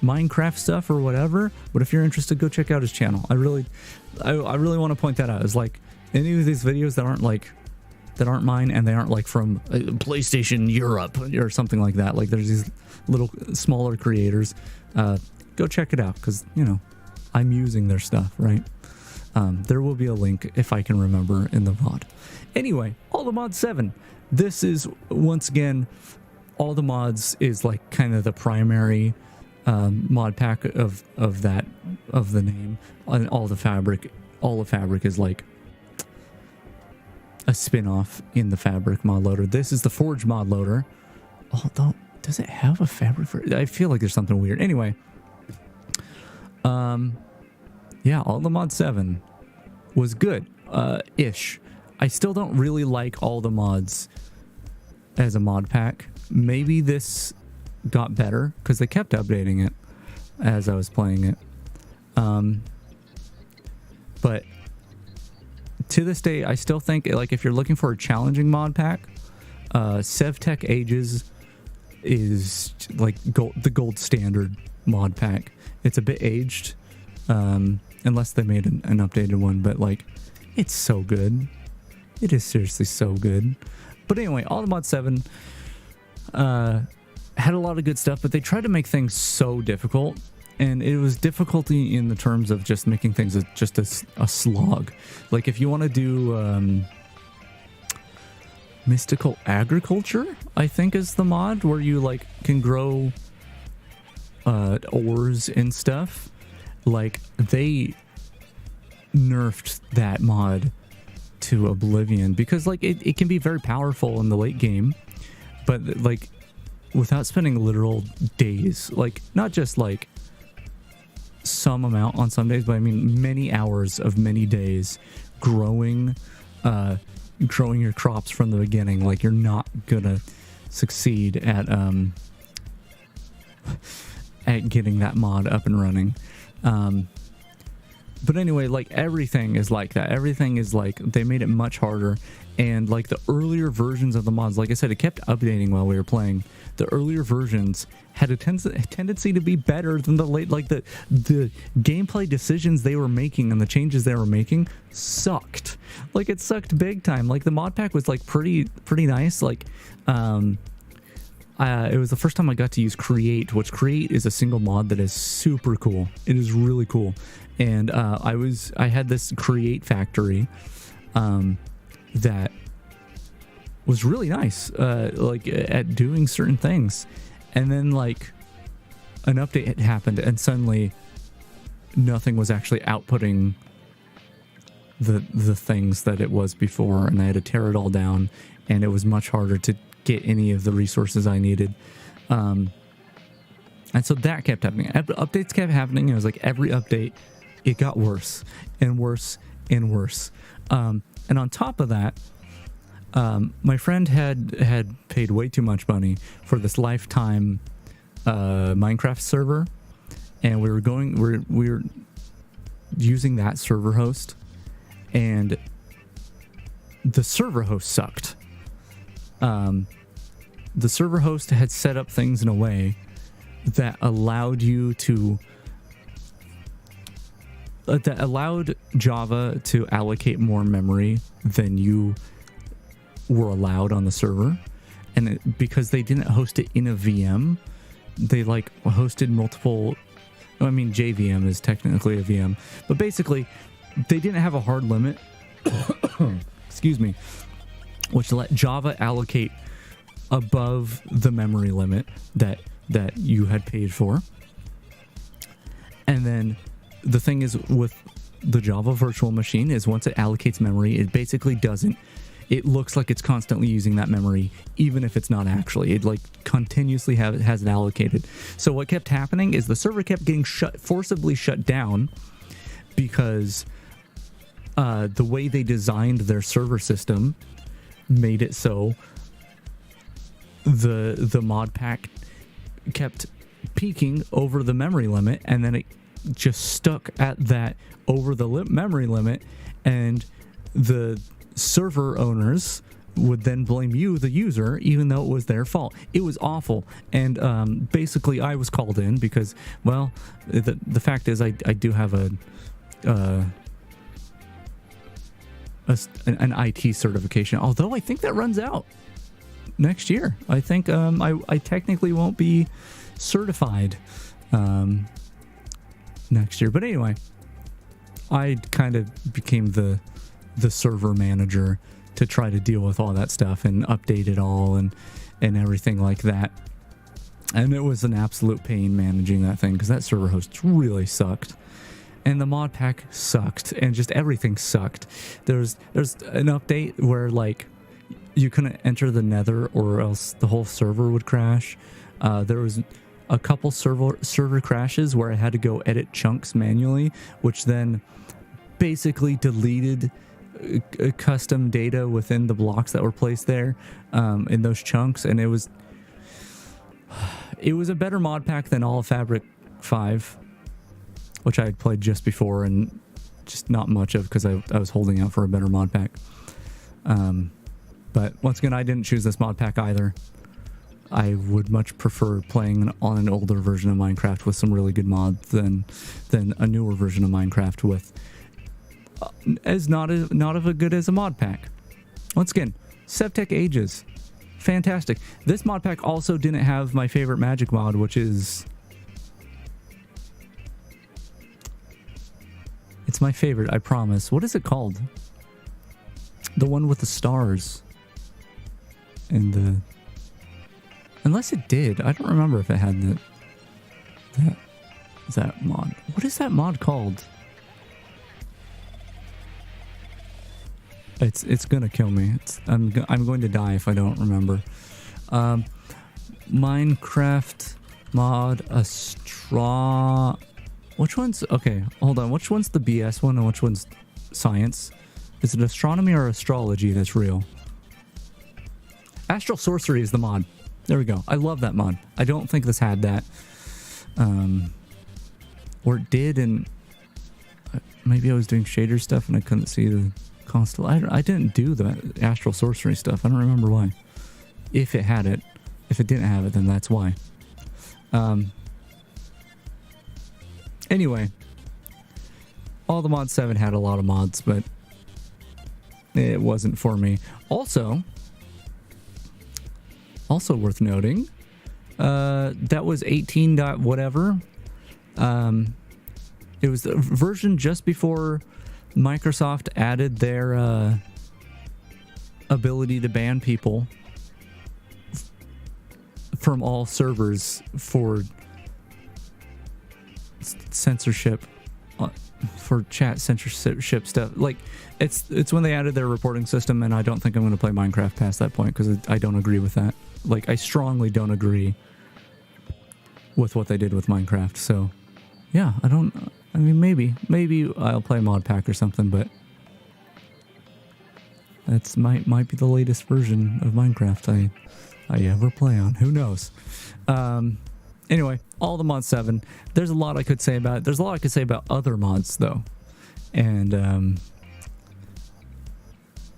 Speaker 3: Minecraft stuff or whatever, but if you're interested, go check out his channel. I really want to point that out. It's like any of these videos that aren't mine, and they aren't like from PlayStation Europe or something like that. Like there's these little smaller creators. Go check it out, because I'm using their stuff, right? There will be a link if I can remember in the VOD. Anyway, all the mod 7. This is once again, all the mods is like kind of the primary mod pack of that of the name. And all of Fabric is like a spin-off in the Fabric mod loader. This is the Forge mod loader. Although, does it have a Fabric for? I feel like there's something weird. Anyway, yeah, all the mod 7 was good, ish. I still don't really like all the mods as a mod pack. Maybe this got better because they kept updating it as I was playing it. But to this day, I still think, like, if you're looking for a challenging mod pack, SevTech Ages is like the gold standard mod pack. It's a bit aged, unless they made an updated one, but like, it's so good. It is seriously so good. But anyway, all the mod 7 had a lot of good stuff, but they tried to make things so difficult, and it was difficulty in the terms of just making things just a slog. Like, if you want to do mystical agriculture, I think is the mod, where you like can grow ores and stuff. Like, they nerfed that mod to oblivion, because like it can be very powerful in the late game, but like without spending literal days, like not just like some amount on some days, but I mean many hours of many days growing your crops from the beginning, like you're not gonna succeed at getting that mod up and running. But anyway, like everything is like that. Everything is like, they made it much harder. And like the earlier versions of the mods, like I said, it kept updating while we were playing. The earlier versions had a tendency to be better than the late, like the gameplay decisions they were making and the changes they were making sucked. Like, it sucked big time. Like, the mod pack was like pretty nice. Like, it was the first time I got to use Create, which Create is a single mod that is super cool. It is really cool. And I had this Create factory that was really nice, like at doing certain things. And then like an update had happened, and suddenly nothing was actually outputting the things that it was before, and I had to tear it all down, and it was much harder to get any of the resources I needed. And so that kept happening. Updates kept happening. It was like every update, it got worse and worse and worse. And on top of that, my friend had paid way too much money for this lifetime Minecraft server, and we were using that server host, and the server host sucked. The server host had set up things in a way that allowed you to that allowed Java to allocate more memory than you were allowed on the server. And because they didn't host it in a VM, they like hosted multiple, I mean, JVM is technically a VM, but basically they didn't have a hard limit, excuse me, which let Java allocate above the memory limit that you had paid for. And then the thing is with the Java virtual machine is once it allocates memory, it basically doesn't, it looks like it's constantly using that memory, even if it's not actually. It like continuously has it allocated. So what kept happening is the server kept getting forcibly shut down because the way they designed their server system made it so the mod pack kept peaking over the memory limit, and then it just stuck at that over the memory limit, and the server owners would then blame you, the user, even though it was their fault. It was awful. And basically I was called in because, well, the fact is I do have an IT certification, although I think that runs out next year. I think I technically won't be certified next year. But anyway, I kind of became the server manager to try to deal with all that stuff and update it all and everything like that. And it was an absolute pain managing that thing because that server host really sucked. and the mod pack sucked, and just everything sucked. There's an update where like you couldn't enter the nether or else the whole server would crash. There was a couple server crashes where I had to go edit chunks manually, which then basically deleted custom data within the blocks that were placed there in those chunks, and it was a better mod pack than all of Fabric 5, which I had played just before and just not much of because I was holding out for a better mod pack. But once again, I didn't choose this mod pack either. I would much prefer playing on an older version of Minecraft with some really good mods than a newer version of Minecraft with as not of a good as a mod pack. Once again, Sevtech Ages, fantastic. This mod pack also didn't have my favorite magic mod, which is, it's my favorite, I promise. What is it called? The one with the stars and the, unless it did, I don't remember if it had that mod. What is that mod called? It's gonna kill me. I'm going to die if I don't remember. Minecraft mod which one's, okay, hold on. Which one's the BS one and which one's science? Is it astronomy or astrology that's real? Astral sorcery is the mod. There we go. I love that mod. I don't think this had that. Or it did, and maybe I was doing shader stuff and I couldn't see the constellation. I didn't do the astral sorcery stuff. I don't remember why. If it had it. If it didn't have it, then that's why. Anyway. All the Mod 7 had a lot of mods, but it wasn't for me. Also worth noting, that was 18 dot whatever. It was the version just before Microsoft added their ability to ban people from all servers for censorship, for chat censorship stuff. Like, it's when they added their reporting system, and I don't think I'm going to play Minecraft past that point because I don't agree with that. Like, I strongly don't agree with what they did with Minecraft. So, yeah, I mean, maybe I'll play Modpack or something, but that's might be the latest version of Minecraft I ever play on. Who knows? Anyway, all the Mod 7. There's a lot I could say about it. There's a lot I could say about other mods, though. And,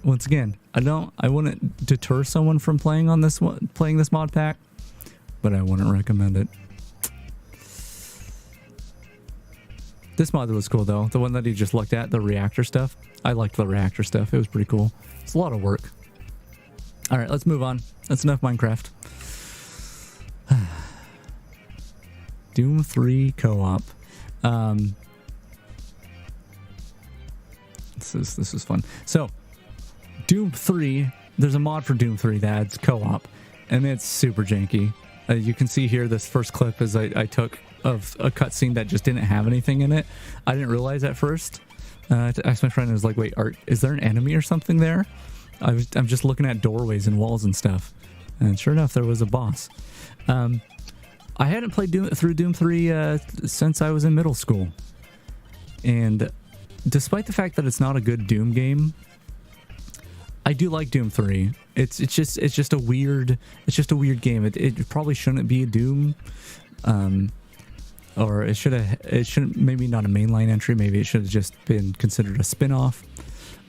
Speaker 3: once again, I wouldn't deter someone from playing this mod pack, but I wouldn't recommend it. This mod was cool though. The one that he just looked at, the reactor stuff. I liked the reactor stuff. It was pretty cool. It's a lot of work. All right, let's move on. That's enough Minecraft. Doom 3 co-op. This is fun. So, Doom 3, there's a mod for Doom 3 that adds co-op, and it's super janky. You can see here this first clip is I took of a cutscene that just didn't have anything in it. I didn't realize at first. I asked my friend, I was like, wait, is there an enemy or something there? I'm just looking at doorways and walls and stuff. And sure enough, there was a boss. I hadn't played through Doom 3 since I was in middle school. And despite the fact that it's not a good Doom game, I do like Doom 3. It's just a weird game. It probably shouldn't be a Doom, or it shouldn't, maybe not a mainline entry. Maybe it should have just been considered a spin-off.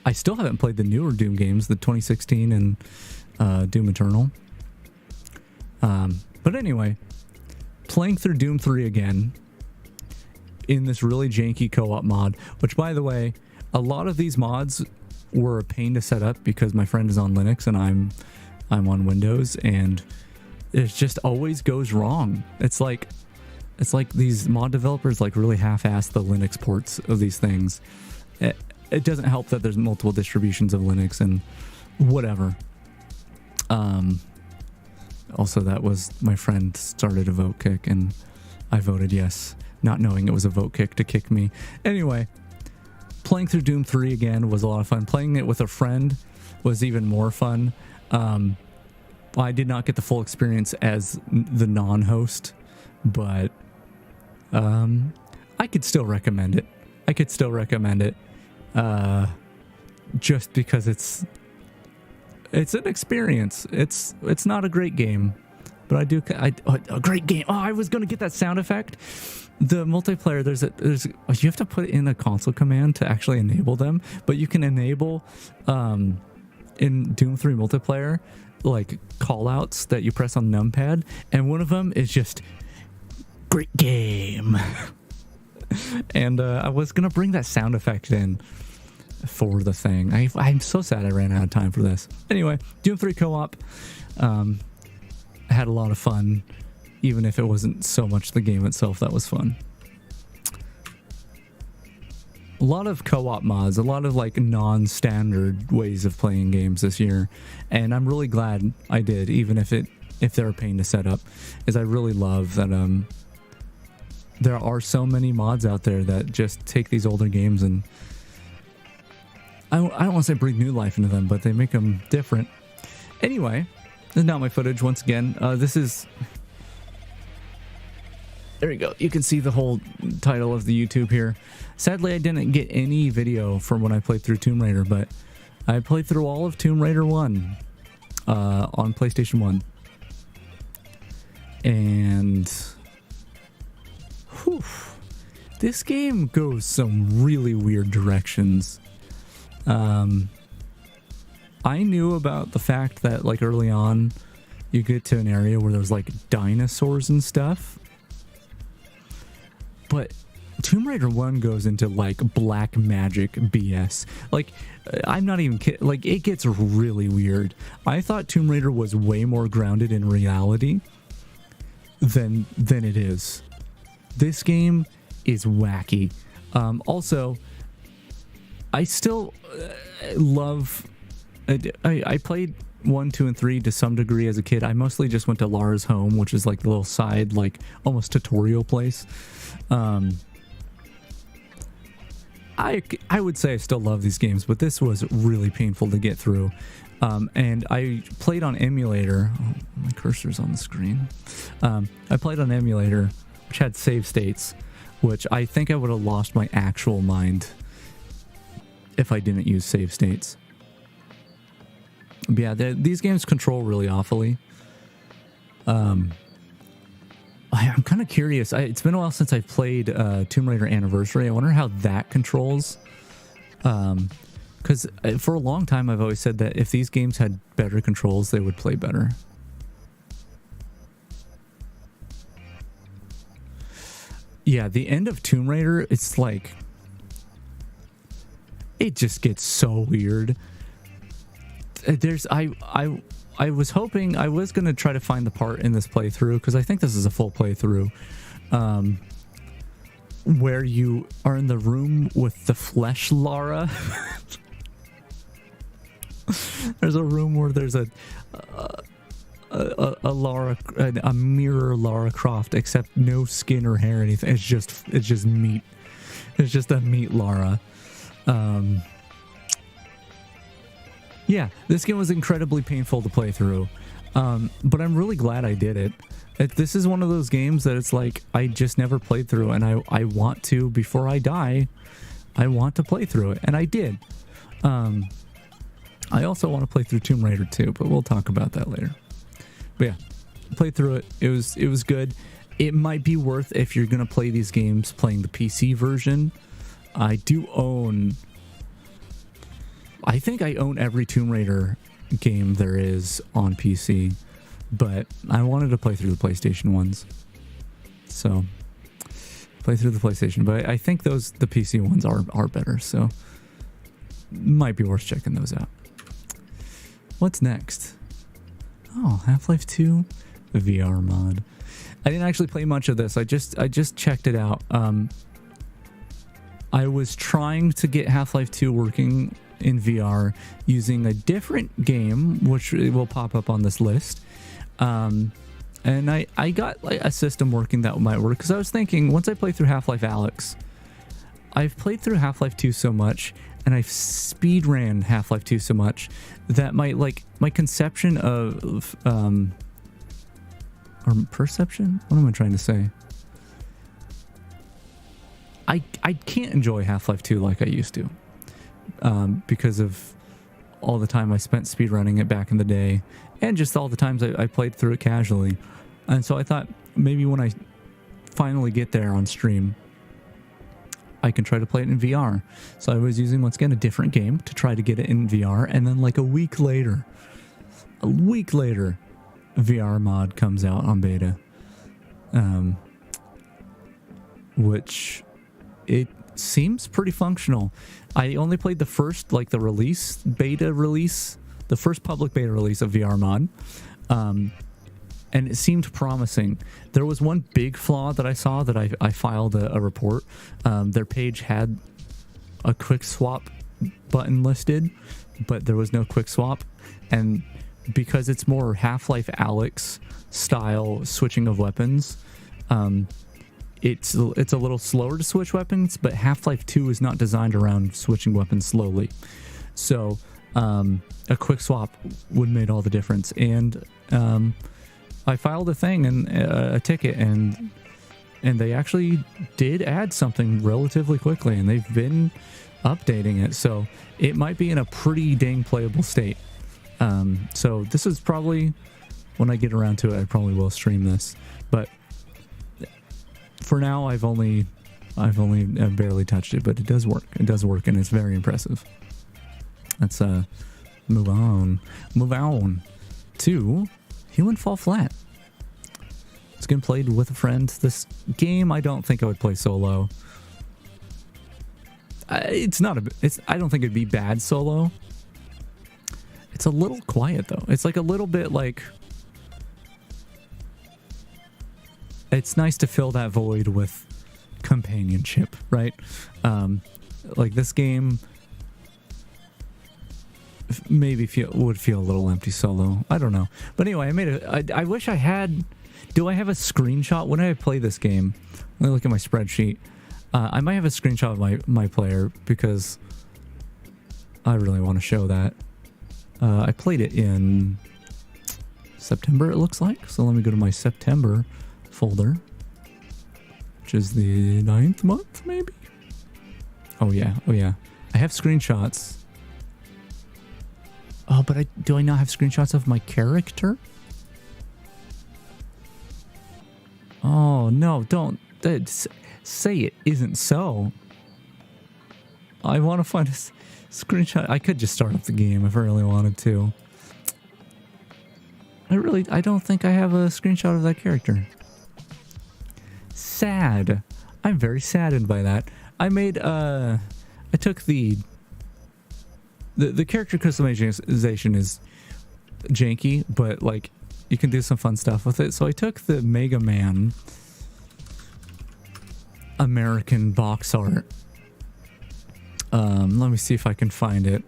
Speaker 3: I still haven't played the newer Doom games, the 2016 and Doom Eternal. But anyway, playing through Doom 3 again in this really janky co-op mod, which, by the way, a lot of these mods were a pain to set up because my friend is on Linux and I'm on Windows, and it just always goes wrong. It's like these mod developers like really half-ass the Linux ports of these things. It doesn't help that there's multiple distributions of Linux and whatever. Also, that was my friend started a vote kick and I voted yes. not knowing it was a vote kick to kick me. Anyway, playing through Doom 3 again was a lot of fun. Playing it with a friend was even more fun. I did not get the full experience as the non-host, but I could still recommend it. Just because it's an experience. It's not a great game, but a great game. Oh, I was gonna get that sound effect. The multiplayer, you have to put in a console command to actually enable them, but you can enable in Doom 3 multiplayer like call outs that you press on numpad, and one of them is just great game. And I was gonna bring that sound effect in for the thing. I'm so sad I ran out of time for this. Anyway, Doom 3 co-op. I had a lot of fun, even if it wasn't so much the game itself that was fun. A lot of co-op mods, a lot of like non-standard ways of playing games this year, and I'm really glad I did, even if they're a pain to set up, is I really love that there are so many mods out there that just take these older games and I don't want to say breathe new life into them, but they make them different. Anyway, this is not my footage once again. There you go. You can see the whole title of the YouTube here. Sadly, I didn't get any video from when I played through Tomb Raider, but I played through all of Tomb Raider 1 on PlayStation 1. And whew, this game goes some really weird directions. I knew about the fact that like early on you get to an area where there's like dinosaurs and stuff, but Tomb Raider 1 goes into like black magic BS. Like, I'm not even kidding. Like, it gets really weird. I thought Tomb Raider was way more grounded in reality than it is. This game is wacky. Also, I still love... I played 1, 2, and 3 to some degree as a kid. I mostly just went to Lara's home, which is like the little side, like almost tutorial place. I would say I still love these games, but this was really painful to get through. And I played on emulator. Oh, my cursor's on the screen. I played on emulator, which had save states, which I think I would have lost my actual mind if I didn't use save states. But yeah, these games control really awfully. I'm kind of curious. It's been a while since I've played Tomb Raider Anniversary. I wonder how that controls. Because for a long time, I've always said that if these games had better controls, they would play better. Yeah, the end of Tomb Raider, it's like... It just gets so weird. I was hoping I was going to try to find the part in this playthrough, because I think this is a full playthrough, where you are in the room with the flesh Lara. There's a room where there's a Lara, a mirror Lara Croft, except no skin or hair or anything. It's just meat. It's just a meat Lara. Yeah, this game was incredibly painful to play through, but I'm really glad I did it. This is one of those games that it's like I just never played through, and I want to, before I die, I want to play through it, and I did. I also want to play through Tomb Raider 2, but we'll talk about that later. But yeah, played through it. It was good. It might be worth, if you're going to play these games, playing the PC version. I do own... I think I own every Tomb Raider game there is on PC, but I wanted to play through the PlayStation ones. So, play through the PlayStation, but I think the PC ones are better, so might be worth checking those out. What's next? Oh, Half-Life 2 VR mod. I didn't actually play much of this. I just checked it out. I was trying to get Half-Life 2 working in VR using a different game, which will pop up on this list. And I got like a system working that might work, because I was thinking, once I play through Half-Life Alyx, I've played through Half-Life 2 so much, and I've speed ran Half-Life 2 so much that my conception of or perception, what am I trying to say? I can't enjoy Half-Life 2 like I used to, because of all the time I spent speedrunning it back in the day, and just all the times I played through it casually. And so I thought maybe when I finally get there on stream, I can try to play it in VR. So I was using, once again, a different game to try to get it in VR, and then like a week later, a VR mod comes out on beta, which it seems pretty functional. I only played the first, like the beta release, the first public beta release of VR mod, and it seemed promising. There was one big flaw that I saw that I filed a report. Their page had a quick swap button listed, but there was no quick swap, and because it's more Half-Life Alyx style switching of weapons, it's a little slower to switch weapons, but Half-Life 2 is not designed around switching weapons slowly. So a quick swap would have made all the difference. And I filed a thing and a ticket, and they actually did add something relatively quickly, and they've been updating it. So it might be in a pretty dang playable state. So this is probably, when I get around to it, I probably will stream this. But for now, I've only barely touched it, but it does work. It does work, and it's very impressive. Let's move on to Human Fall Flat. It's getting played with a friend. This game, I don't think I would play solo. I don't think it'd be bad solo. It's a little quiet though. It's like a little bit like, it's nice to fill that void with companionship, right? Like this game maybe would feel a little empty solo. I don't know. But anyway, I wish I had. Do I have a screenshot? When I play this game, let me look at my spreadsheet. I might have a screenshot of my player, because I really want to show that. I played it in September, it looks like. So let me go to my September folder, which is the 9th month, maybe? Oh yeah. I have screenshots. Oh, but do I not have screenshots of my character? Oh, no, don't say it isn't so. I want to find a screenshot. I could just start up the game if I really wanted to. I don't think I have a screenshot of that character. Sad. I'm very saddened by that. I took the character customization is janky, but like you can do some fun stuff with it. So I took the Mega Man American box art. Let me see if I can find it.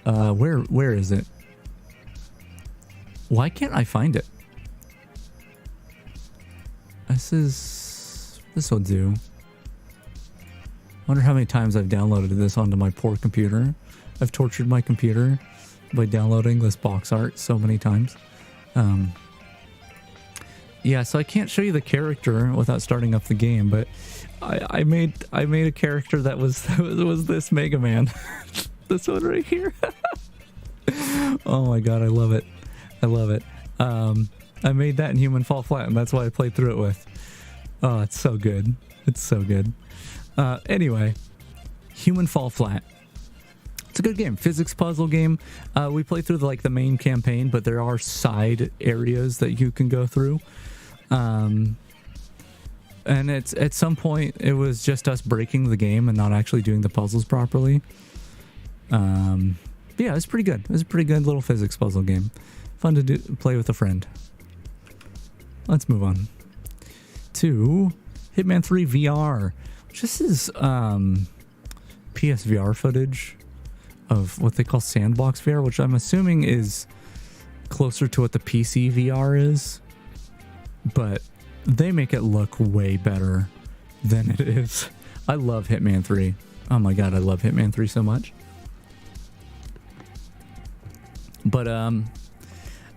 Speaker 3: Where is it? Why can't I find it? This will do. Wonder how many times I've downloaded this onto my poor computer. I've tortured my computer by downloading this box art so many times. Yeah, so I can't show you the character without starting up the game, but I made a character that was this Mega Man. This one right here. Oh my god, I love it. I made that in Human Fall Flat, and that's why I played through it with. Oh, it's so good. Anyway, Human Fall Flat. It's a good game. Physics puzzle game. We play through the main campaign, but there are side areas that you can go through. And it's at some point it was just us breaking the game and not actually doing the puzzles properly. Yeah, it's pretty good. It's a pretty good little physics puzzle game. Fun to play with a friend. Let's move on to Hitman 3 VR. This is PSVR footage of what they call sandbox VR, which I'm assuming is closer to what the PC VR is, but they make it look way better than it is. I love Hitman 3. Oh my god, I love Hitman 3 so much. But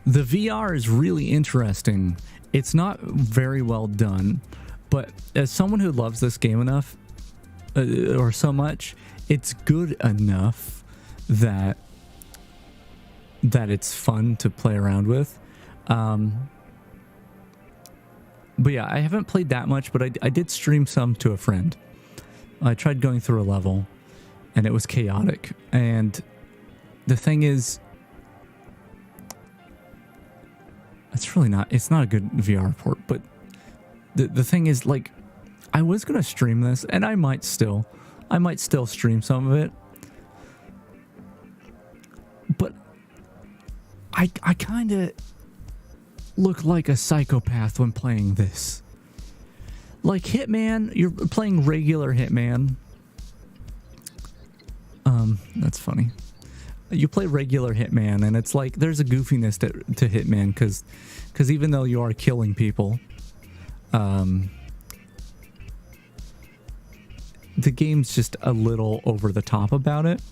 Speaker 3: the VR is really interesting. It's not very well done, but as someone who loves this game enough, or so much, it's good enough that it's fun to play around with. But yeah, I haven't played that much, but I did stream some to a friend. I tried going through a level, and it was chaotic. And the thing is, it's not a good VR port, but the thing is, like, I was going to stream this, and I might still stream some of it. But I kind of look like a psychopath when playing this. Like Hitman, you're playing regular Hitman. That's funny. You play regular Hitman, and it's like there's a goofiness to Hitman because even though you are killing people, the game's just a little over the top about it.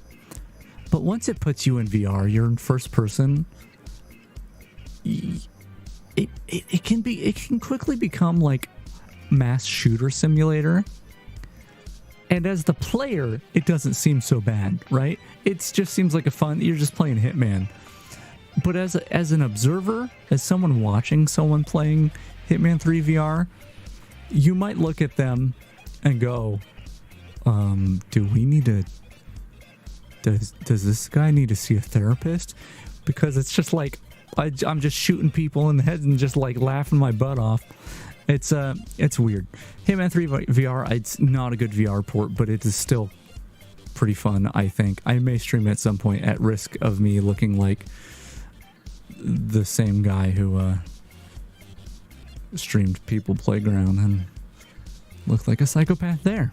Speaker 3: But once it puts you in VR, you're in first person. It can quickly become like mass shooter simulator. And as the player, it doesn't seem so bad, right? It just seems like you're just playing Hitman. But as an observer, as someone watching someone playing Hitman 3 VR, you might look at them and go, do we need to... Does this guy need to see a therapist? Because it's just like, I'm just shooting people in the head and just like laughing my butt off. It's weird. Hitman 3 VR, it's not a good VR port, but it is still pretty fun, I think. I may stream at some point at risk of me looking like the same guy who streamed People Playground and looked like a psychopath there.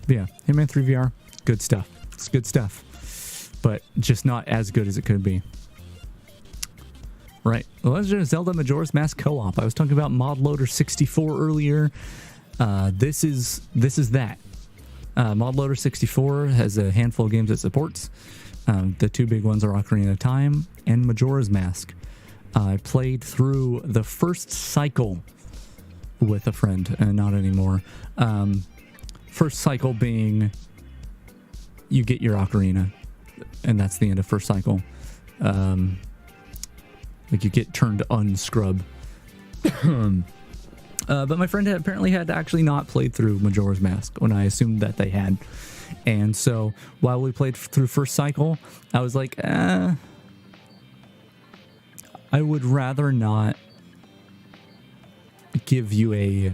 Speaker 3: But yeah, Hitman 3 VR, good stuff. It's good stuff, but just not as good as it could be. Right. Legend of Zelda Majora's Mask co-op. I was talking about Mod Loader 64 earlier. This is that. Mod Loader 64 has a handful of games it supports. The two big ones are Ocarina of Time and Majora's Mask. I played through the first cycle with a friend, and not anymore. First cycle being you get your Ocarina, and that's the end of first cycle. Like you get turned unscrub. But my friend apparently had actually not played through Majora's Mask when I assumed that they had. And so while we played through first cycle, I was like, I would rather not give you a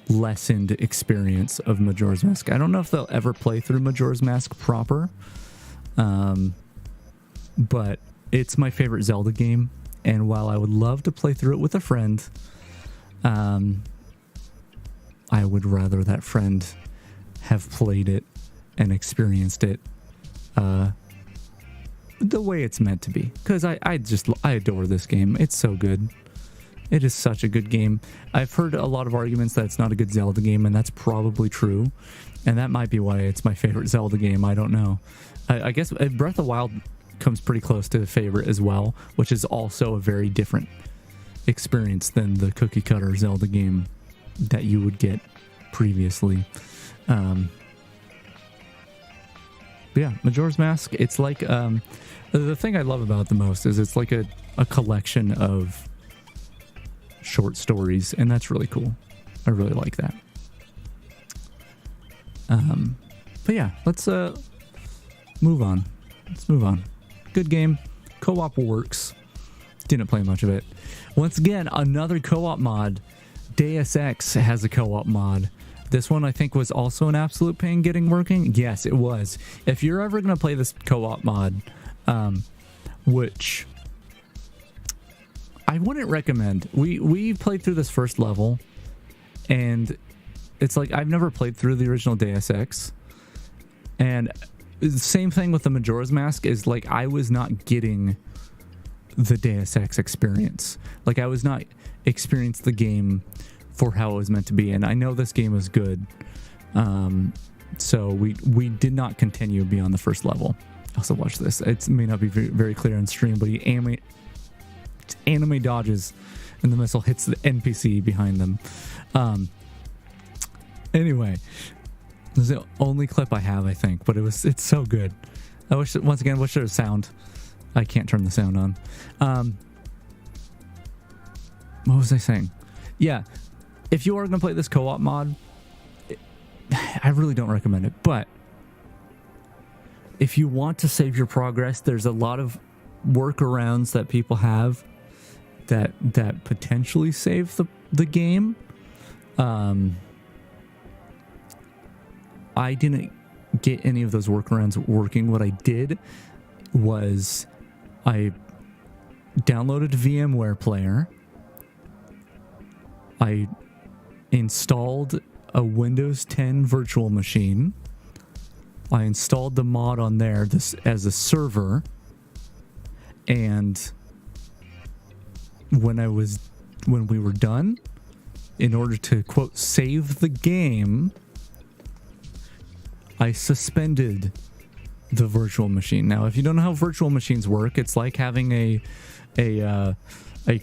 Speaker 3: lessened experience of Majora's Mask. I don't know if they'll ever play through Majora's Mask proper. But it's my favorite Zelda game. And while I would love to play through it with a friend, I would rather that friend have played it and experienced it the way it's meant to be. Because I adore this game. It's so good. It is such a good game. I've heard a lot of arguments that it's not a good Zelda game, and that's probably true. And that might be why it's my favorite Zelda game. I don't know. I guess Breath of the Wild comes pretty close to the favorite as well, which is also a very different experience than the cookie cutter Zelda game that you would get previously. But yeah, Majora's Mask, it's like the thing I love about it the most is it's like a collection of short stories, and that's really cool. I really like that. But yeah, let's move on. Let's move on. Good game. Co-op works. Didn't play much of it. Once again, another co-op mod. Deus Ex has a co-op mod. This one I think was also an absolute pain getting working. Yes, it was. If you're ever going to play this co-op mod, which I wouldn't recommend. We played through this first level, and it's like I've never played through the original Deus Ex. And the same thing with the Majora's Mask is like I was not getting the Deus Ex experience. Like, I was not experienced the game for how it was meant to be, and I know this game is good. So we did not continue beyond the first level. Also, watch this. It may not be very clear on stream, but he anime dodges, and the missile hits the NPC behind them. Anyway, this is the only clip I have, I think, but it's so good. I wish there was sound. I can't turn the sound on. What was I saying? Yeah, if you are going to play this co-op mod, I really don't recommend it, but if you want to save your progress, there's a lot of workarounds that people have that potentially save the game. I didn't get any of those workarounds working. What I did was I downloaded VMware Player. I installed a Windows 10 virtual machine. I installed the mod on there as a server, and when we were done, in order to quote save the game, I suspended the virtual machine. Now, if you don't know how virtual machines work, it's like having a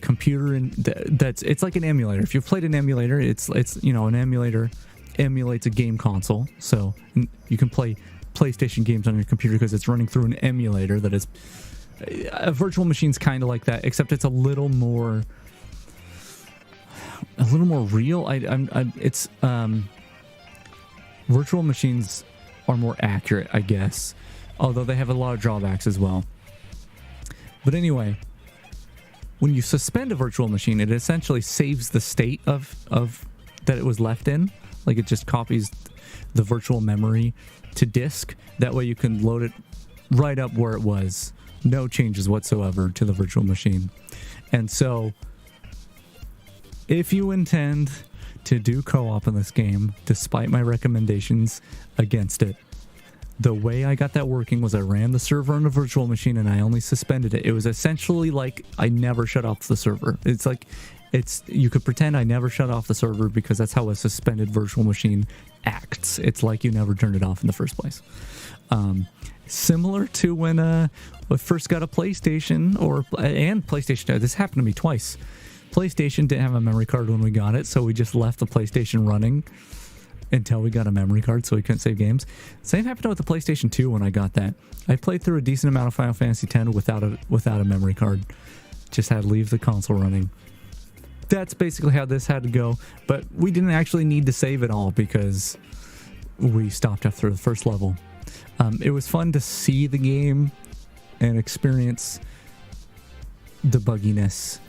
Speaker 3: computer it's like an emulator. If you've played an emulator, it's an emulator emulates a game console, so you can play PlayStation games on your computer because it's running through an emulator. That is, a virtual machine's kind of like that, except it's a little more real. Virtual machines are more accurate, I guess, although they have a lot of drawbacks as well. But anyway, when you suspend a virtual machine, it essentially saves the state of that it was left in. Like, it just copies the virtual memory to disk. That way you can load it right up where it was. No changes whatsoever to the virtual machine. And so, if you intend to do co-op in this game, despite my recommendations against it, the way I got that working was I ran the server on a virtual machine and I only suspended it. It was essentially like I never shut off the server. You could pretend I never shut off the server because that's how a suspended virtual machine acts. It's like you never turned it off in the first place. Similar to when I first got a PlayStation and PlayStation 2. This happened to me twice. PlayStation didn't have a memory card when we got it, so we just left the PlayStation running until we got a memory card, so we couldn't save games. Same happened with the PlayStation 2 when I got that. I played through a decent amount of Final Fantasy X without a memory card. Just had to leave the console running. That's basically how this had to go, but we didn't actually need to save it all because we stopped after the first level. It was fun to see the game and experience the bugginess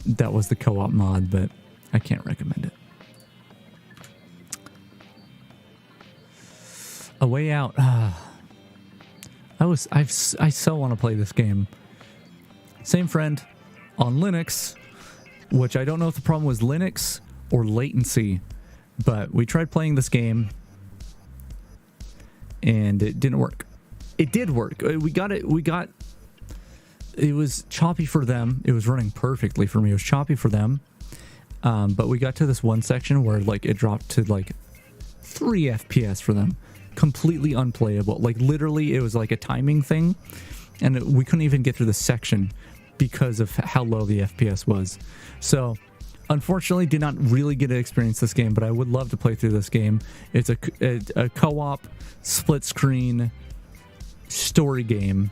Speaker 3: that was the co-op mod, but I can't recommend it. A Way Out. I so want to play this game. Same friend on Linux, which I don't know if the problem was Linux or latency, but we tried playing this game and it didn't work. It did work. It was choppy for them. It was running perfectly for me. It was choppy for them. But we got to this one section where it dropped to 3 FPS for them. Completely unplayable. Literally, it was like a timing thing, and we couldn't even get through the section because of how low the FPS was. So, unfortunately, did not really get to experience this game, but I would love to play through this game. It's a co-op, split-screen story game.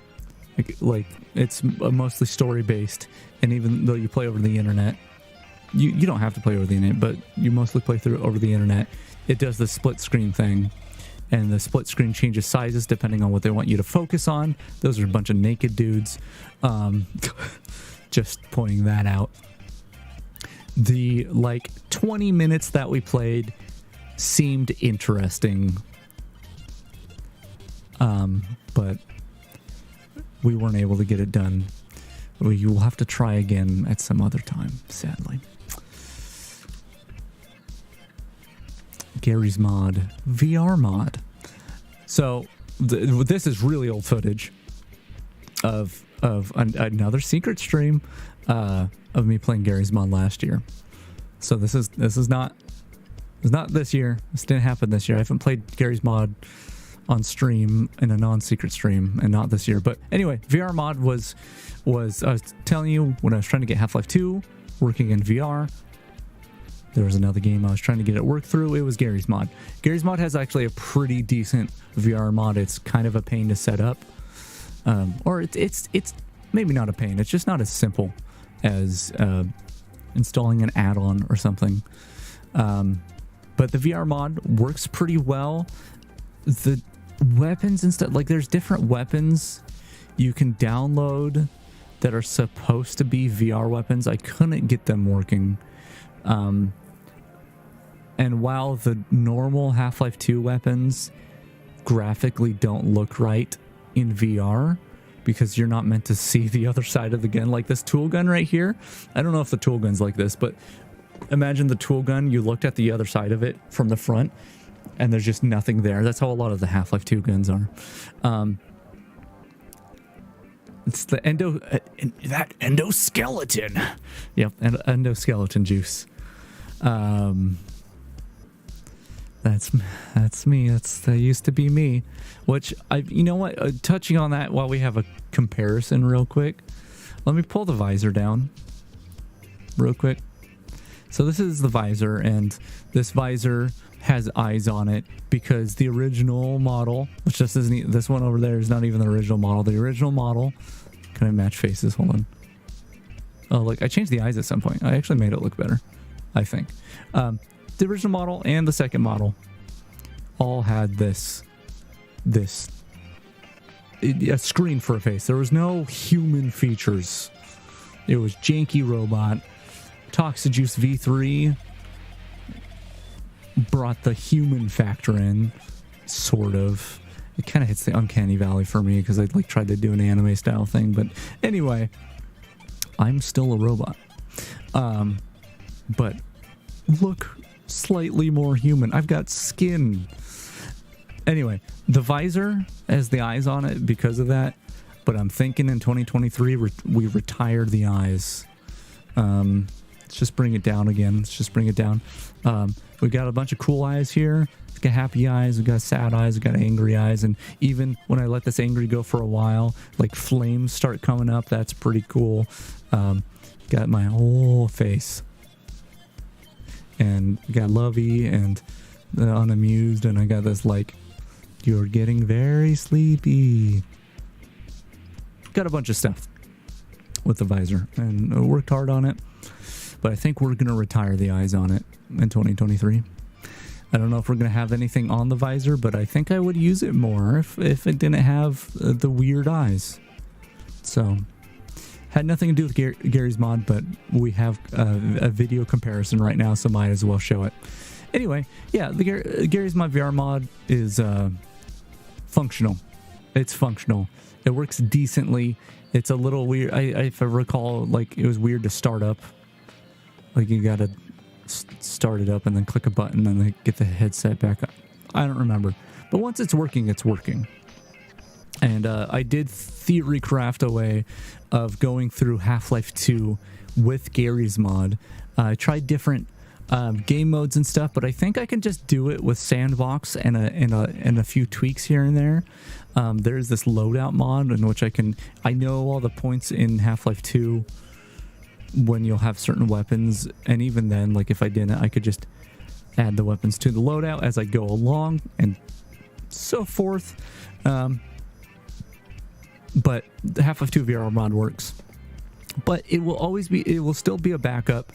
Speaker 3: It's mostly story-based, and even though you play over the internet, you don't have to play over the internet, but you mostly play through over the internet. It does the split-screen thing. And the split screen changes sizes depending on what they want you to focus on. Those are a bunch of naked dudes. Just pointing that out. The 20 minutes that we played seemed interesting. But we weren't able to get it done. We will have to try again at some other time, sadly. Gary's mod, VR mod. So this is really old footage. another secret stream of me playing Gary's Mod last year. So this is not this year. This didn't happen this year. I haven't played Gary's Mod on stream in a non-secret stream, and not this year. But anyway, VR Mod was I was telling you, when I was trying to get Half-Life 2 working in VR, there was another game I was trying to get it work through. It was Gary's Mod. Gary's Mod has actually a pretty decent VR mod. It's kind of a pain to set up. Or it's maybe not a pain. It's just not as simple as installing an add-on or something. But the VR mod works pretty well. The weapons and stuff, like there's different weapons you can download that are supposed to be VR weapons. I couldn't get them working. And while the normal Half-Life 2 weapons graphically don't look right in VR, because you're not meant to see the other side of the gun, like this tool gun right here. I don't know if the tool gun's like this, but imagine the tool gun, you looked at the other side of it from the front and there's just nothing there. That's how a lot of the Half-Life 2 guns are. It's the that endoskeleton. Yep, endoskeleton juice. That's me. That used to be me. Which you know what? Touching on that while we have a comparison real quick, let me pull the visor down real quick. So this is the visor, and this visor has eyes on it because the original model, which just isn't, this one over there is not even the original model. The original model, can I match faces? Hold on. Oh, look, I changed the eyes at some point. I actually made it look better, I think. The original model and the second model all had a screen for a face. There was no human features. It was janky robot. Toxijuice V3 brought the human factor in, sort of. It kind of hits the uncanny valley for me because I like tried to do an anime style thing, but anyway, I'm still a robot. But look slightly more human. I've got skin. Anyway, the visor has the eyes on it because of that, but I'm thinking in 2023 we retired the eyes. Let's just bring it down again. Let's just bring it down. We got a bunch of cool eyes here. We got happy eyes, we got sad eyes, we got angry eyes, and even when I let this angry go for a while, like flames start coming up. That's pretty cool. Got my whole face, and got lovey and unamused, and I got this like, you're getting very sleepy. Got a bunch of stuff with the visor, and I worked hard on it, but I think we're gonna retire the eyes on it in 2023. I don't know if we're going to have anything on the visor, but I think I would use it more if it didn't have the weird eyes. So, had nothing to do with Gary's mod, but we have a video comparison right now, so might as well show it. Anyway, yeah, the Gary's Mod VR mod is functional. It's functional. It works decently. It's a little weird. If I recall, like, it was weird to start up. Like, you got to start it up and then click a button and then get the headset back up. I don't remember, but once it's working, it's working. And I did theory craft a way of going through Half-Life 2 with Gary's mod. I tried different game modes and stuff, but I think I can just do it with Sandbox and a few tweaks here and there. There's this loadout mod in which I know all the points in Half-Life 2 when you'll have certain weapons, and even then, like if I didn't, I could just add the weapons to the loadout as I go along and so forth. But the Half-Life 2 VR mod works, but it will still be a backup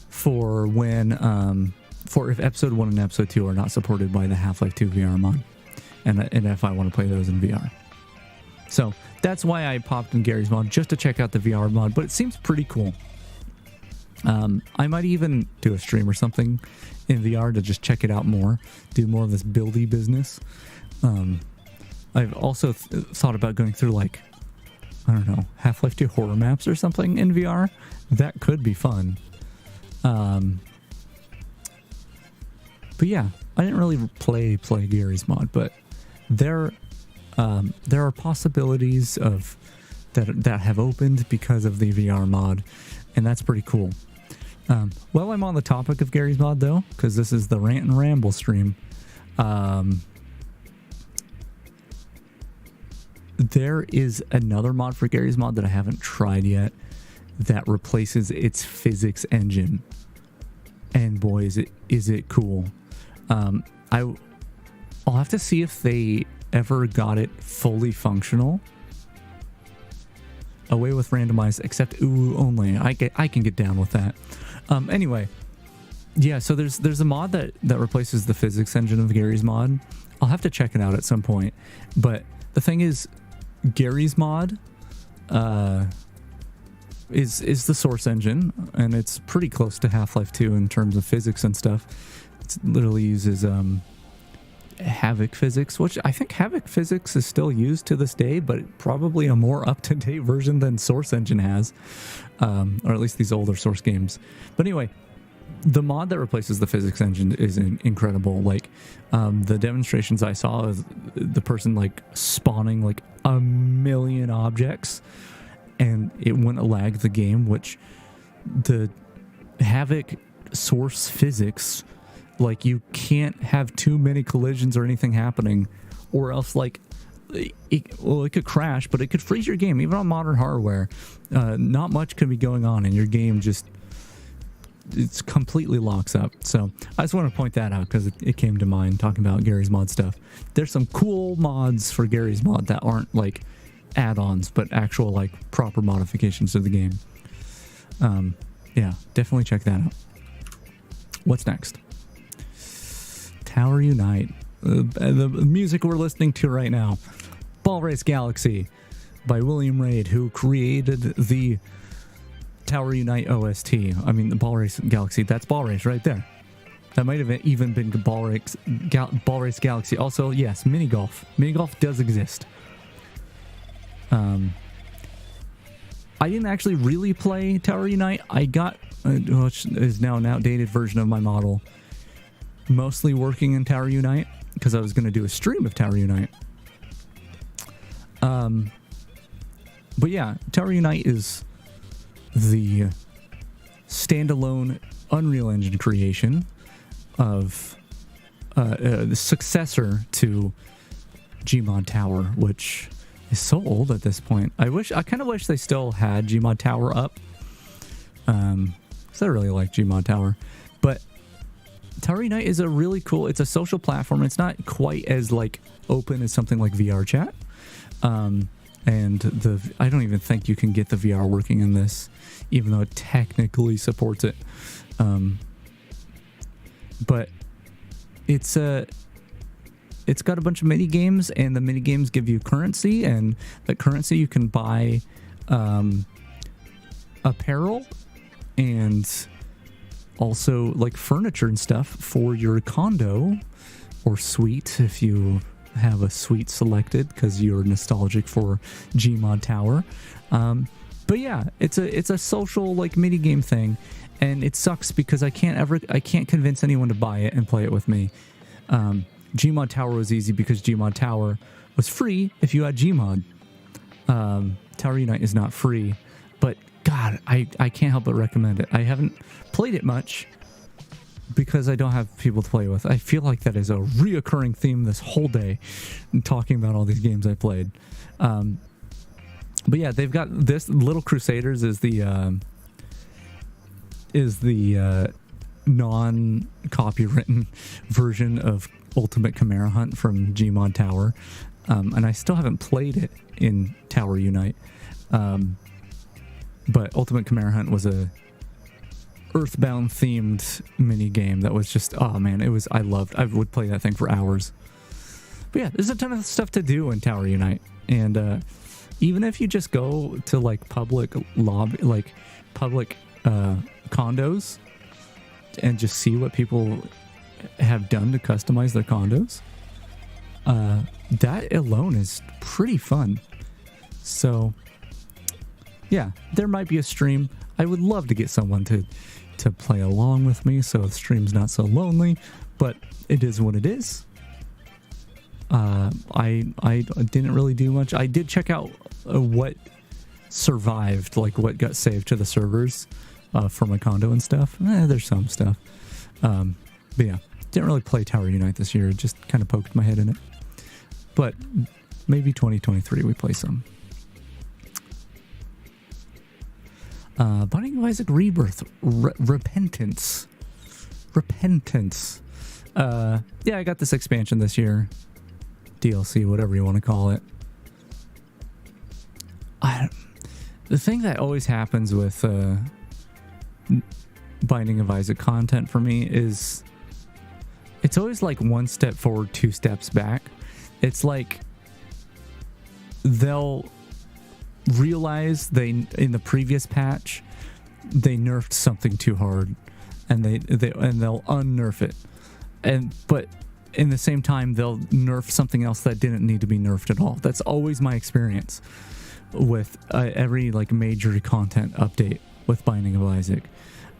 Speaker 3: for when for if episode 1 and episode 2 are not supported by the Half-Life 2 VR mod, and if I want to play those in VR. So that's why I popped in Gary's mod, just to check out the VR mod, but it seems pretty cool. I might even do a stream or something in VR to just check it out more, do more of this buildy business. I've also thought about going through, like, I don't know, Half-Life 2 horror maps or something in VR. That could be fun. But yeah, I didn't really play Gary's mod, but there are possibilities of that have opened because of the VR mod, and that's pretty cool. Well, I'm on the topic of Gary's mod though, because this is the Rant and Ramble stream. There is another mod for Gary's mod that I haven't tried yet that replaces its physics engine, and boy, is it cool. I'll have to see if they ever got it fully functional. Away with randomized, except ooh only. I can get down with that. Anyway, yeah. So there's a mod that replaces the physics engine of Gary's mod. I'll have to check it out at some point. But the thing is, Gary's mod is the source engine, and it's pretty close to Half-Life 2 in terms of physics and stuff. It literally uses Havoc physics, which I think Havoc physics is still used to this day, but probably a more up-to-date version than Source Engine has, or at least these older Source games. But anyway, the mod that replaces the physics engine is incredible. Like, the demonstrations I saw of the person like spawning like a million objects, and it wouldn't lag the game, which the Havoc source physics, like, you can't have too many collisions or anything happening, or else like it could crash, but it could freeze your game even on modern hardware. Not much can be going on, and your game just completely locks up. So I just want to point that out because it came to mind talking about Gary's mod stuff. There's some cool mods for Gary's mod that aren't like add-ons, but actual like proper modifications to the game. Yeah, definitely check that out. What's next? Tower Unite. The music we're listening to right now, Ball Race Galaxy by William Raid, who created the Tower Unite OST. I mean, the Ball Race Galaxy, that's Ball Race right there. That might have even been Ball Race Galaxy. Also, yes, mini golf. Mini golf does exist. I didn't actually really play Tower Unite. I got, which is now an outdated version of my model, mostly working in Tower Unite because I was going to do a stream of Tower Unite. But yeah, Tower Unite is the standalone Unreal Engine creation of the successor to Gmod Tower, which is so old at this point. I kind of wish they still had Gmod Tower up, because I really like Gmod Tower. But Tower Unite is a really cool, it's a social platform. It's not quite as like open as something like VR chat. And I don't even think you can get the VR working in this, even though it technically supports it. But it's got a bunch of mini games, and the mini games give you currency, and that currency you can buy apparel and also like furniture and stuff for your condo or suite if you have a suite selected because you're nostalgic for Gmod Tower. But yeah, it's a social like mini game thing, and it sucks because I can't convince anyone to buy it and play it with me. Gmod Tower was easy because Gmod Tower was free if you had Gmod. Tower Unite is not free, but God, I can't help but recommend it. I haven't played it much because I don't have people to play with. I feel like that is a reoccurring theme this whole day, talking about all these games I played. But yeah, they've got this. Little Crusaders is the non-copywritten version of Ultimate Chimera Hunt from Gmod Tower, and I still haven't played it in Tower Unite. But Ultimate Chimera Hunt was a Earthbound themed mini game that was just, oh man, I would play that thing for hours. But yeah, there's a ton of stuff to do in Tower Unite, and even if you just go to like public lobby, like public condos, and just see what people have done to customize their condos, that alone is pretty fun. So yeah, there might be a stream. I would love to get someone to play along with me so the stream's not so lonely, but it is what it is. I didn't really do much. I did check out what survived, like what got saved to the servers for my condo and stuff. There's some stuff. But yeah, didn't really play Tower Unite this year. Just kind of poked my head in it. But maybe 2023 we play some. Binding of Isaac Rebirth. Repentance. Yeah, I got this expansion this year. DLC, whatever you want to call it. The thing that always happens with Binding of Isaac content for me is it's always like one step forward, two steps back. It's like they'll realize in the previous patch they nerfed something too hard, and they'll unnerf it, but in the same time they'll nerf something else that didn't need to be nerfed at all. That's always my experience with every like major content update with Binding of Isaac.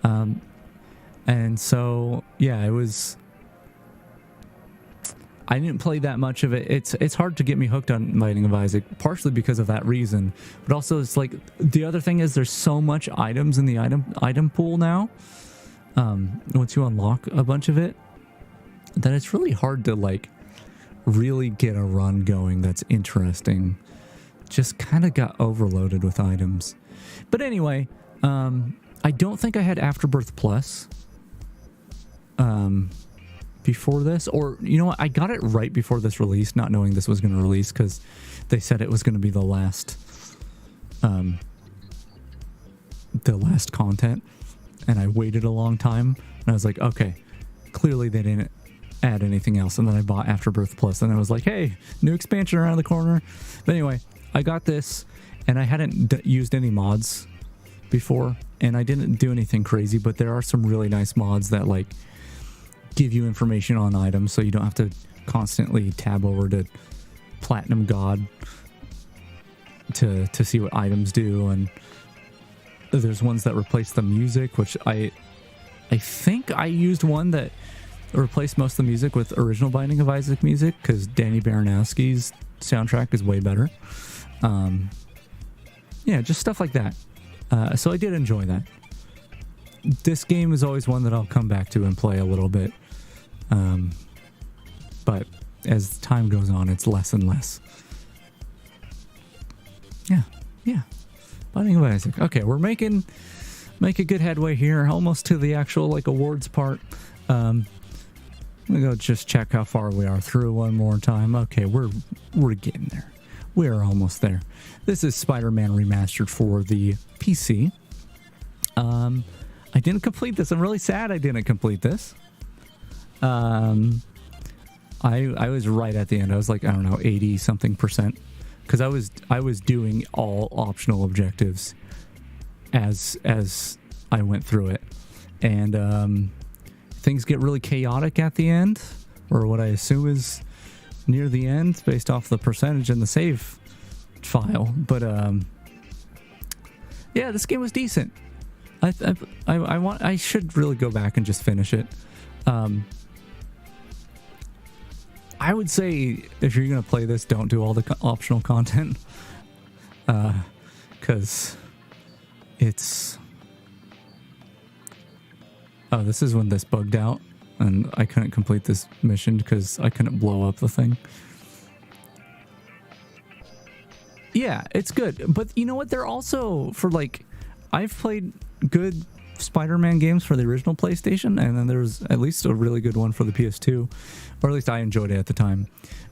Speaker 3: And so yeah, I didn't play that much of it. It's hard to get me hooked on Binding of Isaac, partially because of that reason, but also it's like the other thing is there's so much items in the item pool now, once you unlock a bunch of it, that it's really hard to like really get a run going that's interesting. Just kind of got overloaded with items. But anyway, I don't think I had Afterbirth Plus before this, or you know what, I got it right before this release, not knowing this was going to release, because they said it was going to be the last content, and I waited a long time, and I was like, okay, clearly they didn't add anything else. And then I bought Afterbirth Plus, and I was like, hey, new expansion around the corner. But anyway, I got this, and I hadn't used any mods before, and I didn't do anything crazy, but there are some really nice mods that like give you information on items, so you don't have to constantly tab over to Platinum God to see what items do. And there's ones that replace the music, which I think I used one that replaced most of the music with original Binding of Isaac music, because Danny Baranowski's soundtrack is way better. Yeah, just stuff like that. So I did enjoy that. This game is always one that I'll come back to and play a little bit. But as time goes on, it's less and less. Yeah. Binding of Isaac. Okay, we're making good headway here, almost to the actual like awards part. I'm gonna go just check how far we are through one more time. Okay, we're getting there. We're almost there. This is Spider-Man Remastered for the PC. I didn't complete this. I'm really sad I didn't complete this. I was right at the end. I was like, I don't know, 80 something %, because I was doing all optional objectives as I went through it, and things get really chaotic at the end, or what I assume is near the end, based off the percentage in the save file. But yeah, this game was decent. I should really go back and just finish it. I would say if you're gonna play this, don't do all the optional content, because it's... Oh, this is when this bugged out, and I couldn't complete this mission because I couldn't blow up the thing. Yeah, it's good, but you know what? They're also, for like, I've played good Spider-Man games for the original PlayStation, and then there's at least a really good one for the PS2, or at least I enjoyed it at the time.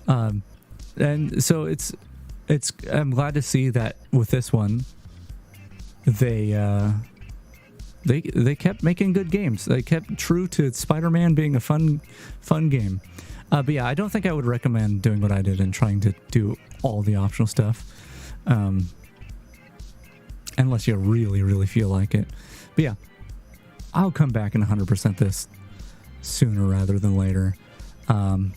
Speaker 3: And so it's I'm glad to see that with this one, they kept making good games. They kept true to Spider-Man being a fun game. But yeah, I don't think I would recommend doing what I did and trying to do all the optional stuff, unless you really, really feel like it. But yeah, I'll come back and 100% this sooner rather than later. But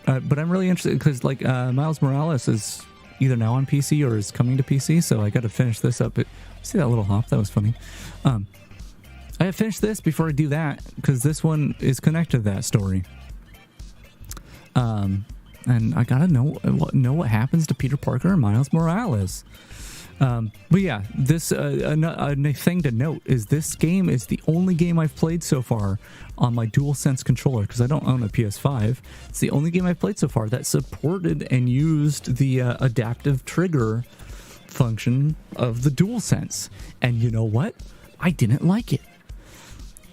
Speaker 3: I'm really interested because like Miles Morales is either now on PC or is coming to PC, so I got to finish this up. See that little hop? That was funny. I have finished this before I do that, because this one is connected to that story. And I gotta know what happens to Peter Parker and Miles Morales. But yeah, this a thing to note is this game is the only game I've played so far on my DualSense controller, because I don't own a PS5. It's the only game I've played so far that supported and used the adaptive trigger function of the DualSense. And you know what? I didn't like it.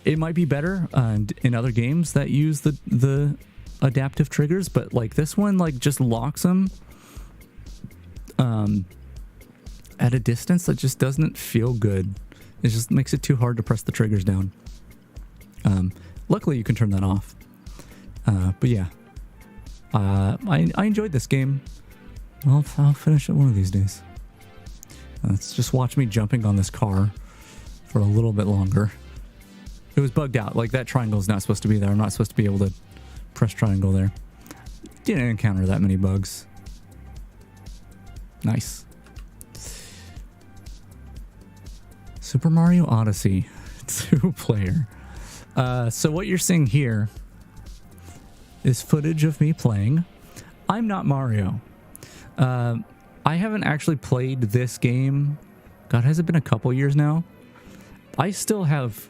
Speaker 3: It might be better in other games that use the adaptive triggers, but like this one, like just locks them at a distance that just doesn't feel good. It just makes it too hard to press the triggers down. Luckily you can turn that off. But yeah, I enjoyed this game. I'll finish it one of these days. Let's just watch me jumping on this car for a little bit longer. It was bugged out. Like that triangle is not supposed to be there. I'm not supposed to be able to press triangle there. Didn't encounter that many bugs. Nice. Super Mario Odyssey 2-player. So what you're seeing here is footage of me playing. I'm not Mario. I haven't actually played this game. God, has it been a couple years now? I still have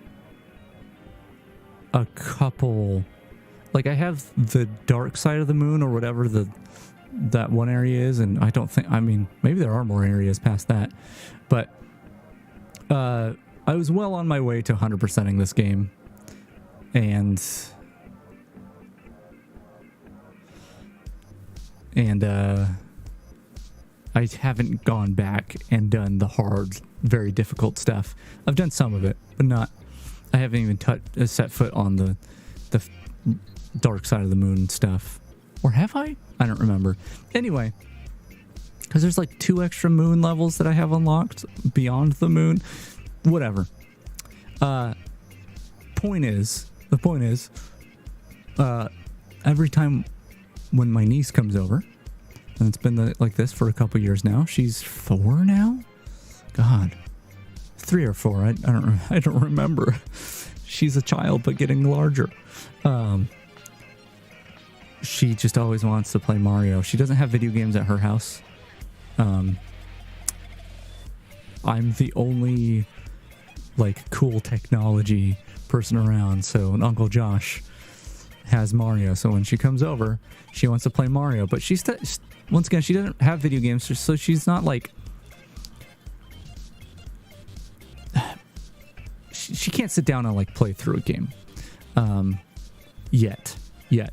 Speaker 3: a couple, like I have the dark side of the moon or whatever that one area is, and I don't think, I mean, maybe there are more areas past that, but I was well on my way to 100%ing this game, and I haven't gone back and done the hard, very difficult stuff. I've done some of it, but not. I haven't even set foot on the dark side of the moon stuff. Or have I? I don't remember. Anyway, because there's like 2 extra moon levels that I have unlocked beyond the moon. Whatever. The point is, every time when my niece comes over, and it's been like this for a couple years now. She's 4 now? God. 3 or 4. I don't remember. She's a child, but getting larger. She just always wants to play Mario. She doesn't have video games at her house. I'm the only like cool technology person around, so Uncle Josh has Mario. So when she comes over, she wants to play Mario, but once again, she doesn't have video games, so she's not like, she can't sit down and like play through a game yet.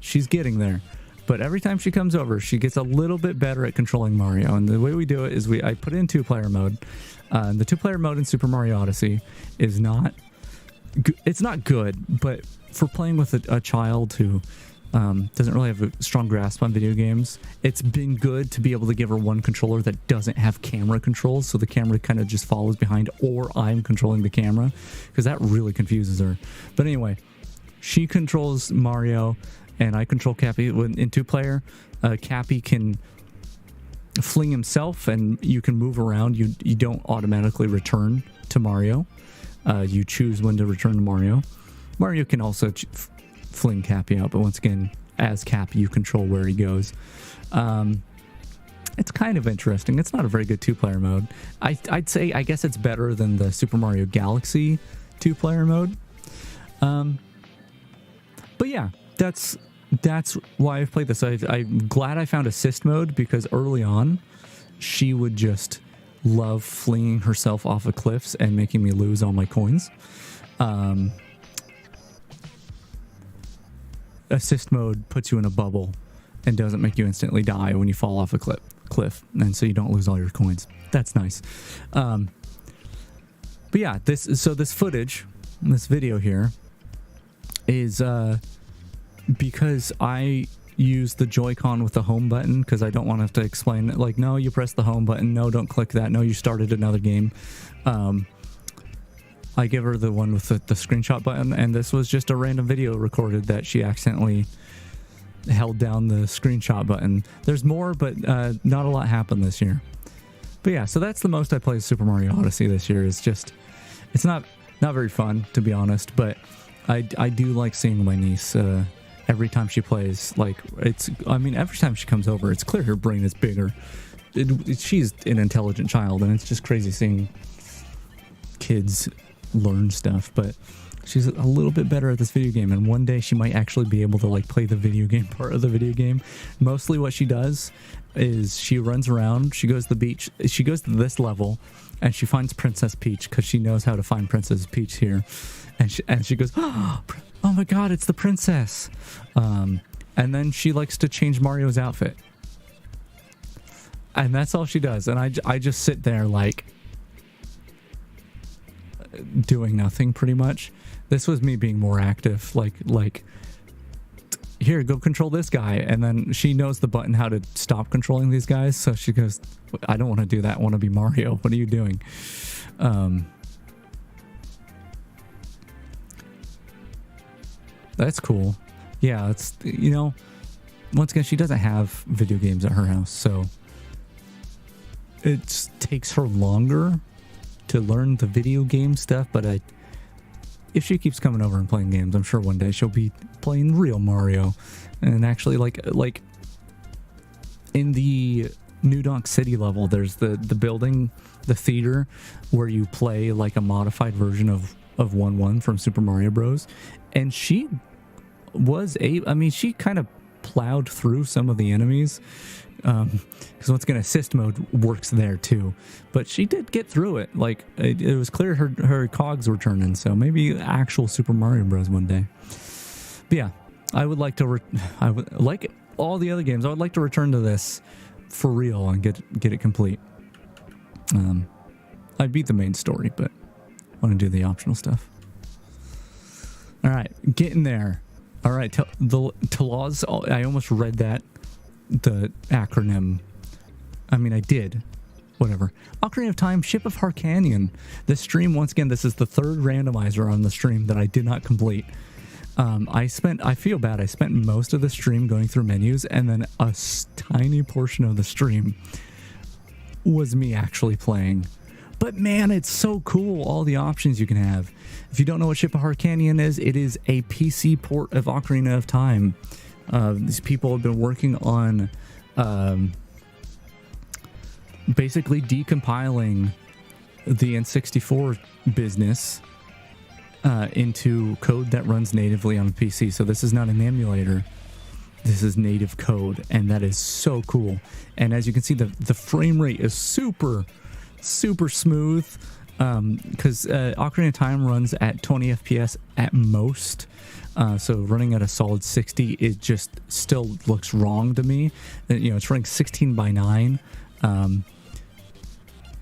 Speaker 3: She's getting there, but every time she comes over, she gets a little bit better at controlling Mario. And the way we do it is I put it in 2-player mode. The 2-player mode in Super Mario Odyssey is it's not good, but for playing with a child who doesn't really have a strong grasp on video games, it's been good to be able to give her one controller that doesn't have camera controls, so the camera kind of just follows behind, or I'm controlling the camera, because that really confuses her. But anyway, she controls Mario and I control Cappy. In 2-player, Cappy can fling himself and you can move around. You don't automatically return to Mario. You choose when to return to Mario. Mario can also fling Cappy out, but once again, as Cappy, you control where he goes. It's kind of interesting. It's not a very good 2-player mode. I'd say, I guess it's better than the Super Mario Galaxy 2-player mode. But yeah, that's why I've played this. I'm glad I found assist mode, because early on, she would just love flinging herself off of cliffs and making me lose all my coins. Assist mode puts you in a bubble and doesn't make you instantly die when you fall off a cliff, and so you don't lose all your coins. That's nice. But yeah, this footage, this video here, is because I use the Joy-Con with the home button, because I don't want to have to explain it. Like, no, you press the home button. No, don't click that. No, you started another game. I give her the one with the screenshot button, and this was just a random video recorded that she accidentally held down the screenshot button. There's more, but not a lot happened this year. But yeah, so that's the most I played Super Mario Odyssey this year. It's not very fun, to be honest, but I do like seeing my niece every time she plays. Like, I mean, every time she comes over, it's clear her brain is bigger. She's an intelligent child, and it's just crazy seeing kids learn stuff, but she's a little bit better at this video game, and one day she might actually be able to like play the video game part of the video game. Mostly what she does is she runs around, she goes to the beach, she goes to this level, and she finds Princess Peach because she knows how to find Princess Peach here, and she goes, oh my god, it's the princess. And then she likes to change Mario's outfit, and that's all she does. And I just sit there like doing nothing pretty much. This was me being more active, like here, go control this guy, and then she knows the button how to stop controlling these guys, so she goes, I don't want to do that, I want to be Mario. What are you doing? That's cool. Yeah, it's, you know, once again, she doesn't have video games at her house, so it takes her longer to learn the video game stuff, but if she keeps coming over and playing games, I'm sure one day she'll be playing real Mario. And actually, like in the New Donk City level, there's the building, the theater, where you play like a modified version of 1-1 from Super Mario Bros. And she kind of plowed through some of the enemies. Because once again, assist mode works there too, but she did get through it. Like it was clear her cogs were turning, so maybe actual Super Mario Bros. One day. But yeah, I would like to I would like all the other games. I would like to return to this for real and get it complete. I beat the main story, but I want to do the optional stuff. All right, getting there. All right, Talaz. I almost read that. The acronym. I mean, I did. Whatever. Ocarina of Time, Ship of Harkanian. This stream, once again, this is the third randomizer on the stream that I did not complete. I feel bad. I spent most of the stream going through menus, and then a tiny portion of the stream was me actually playing. But man, it's so cool, all the options you can have. If you don't know what Ship of Harkanian is, it is a PC port of Ocarina of Time. These people have been working on basically decompiling the N64 business into code that runs natively on a PC. So this is not an emulator. This is native code, and that is so cool. And as you can see, the frame rate is super, super smooth because Ocarina of Time runs at 20 FPS at most. So running at a solid 60, it just still looks wrong to me. You know, it's running 16:9.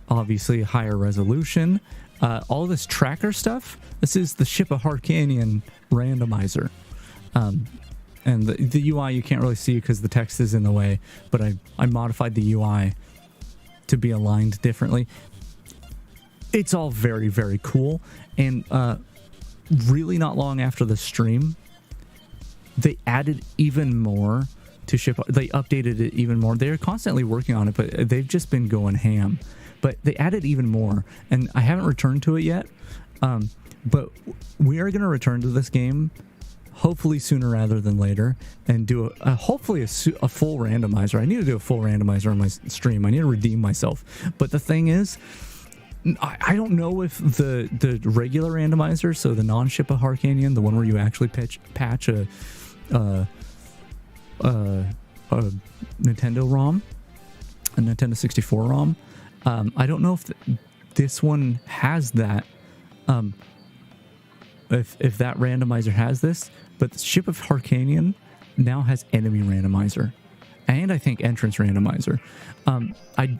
Speaker 3: Obviously higher resolution. All this tracker stuff. This is the Ship of Harkanian randomizer. And the UI you can't really see because the text is in the way, but I modified the UI to be aligned differently. It's all very, very cool. And really not long after the stream, they added even more to Ship. They updated it even more. They're constantly working on it, but they've just been going ham. But they added even more, and I haven't returned to it yet. But we are going to return to this game, hopefully sooner rather than later, and do hopefully a full randomizer. I need to do a full randomizer on my stream. I need to redeem myself. But the thing is, I don't know if the regular randomizer, so the non-Ship of Harkanian, the one where you actually patch a Nintendo ROM, a Nintendo 64 ROM. I don't know if this one has that. If that randomizer has this, but the Ship of Harkanian now has enemy randomizer, and I think entrance randomizer. I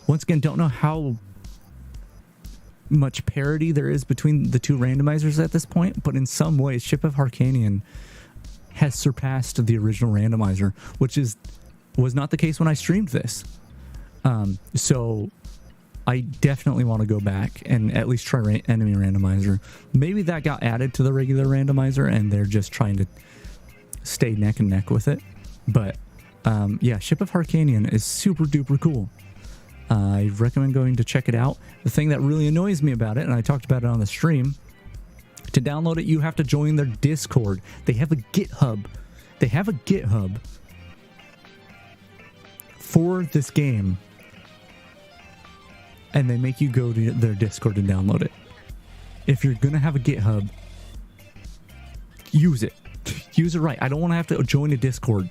Speaker 3: once again don't know how much parity there is between the two randomizers at this point, but in some ways Ship of Harkanian has surpassed the original randomizer, which was not the case when I streamed this. So I definitely want to go back and at least try enemy randomizer. Maybe that got added to the regular randomizer and they're just trying to stay neck and neck with it. But yeah, Ship of Harkanian is super duper cool. I recommend going to check it out. The thing that really annoys me about it, and I talked about it on the stream, to download it, you have to join their Discord. They have a GitHub. They have a GitHub for this game, and they make you go to their Discord and download it. If you're going to have a GitHub, use it. Use it right. I don't want to have to join a Discord.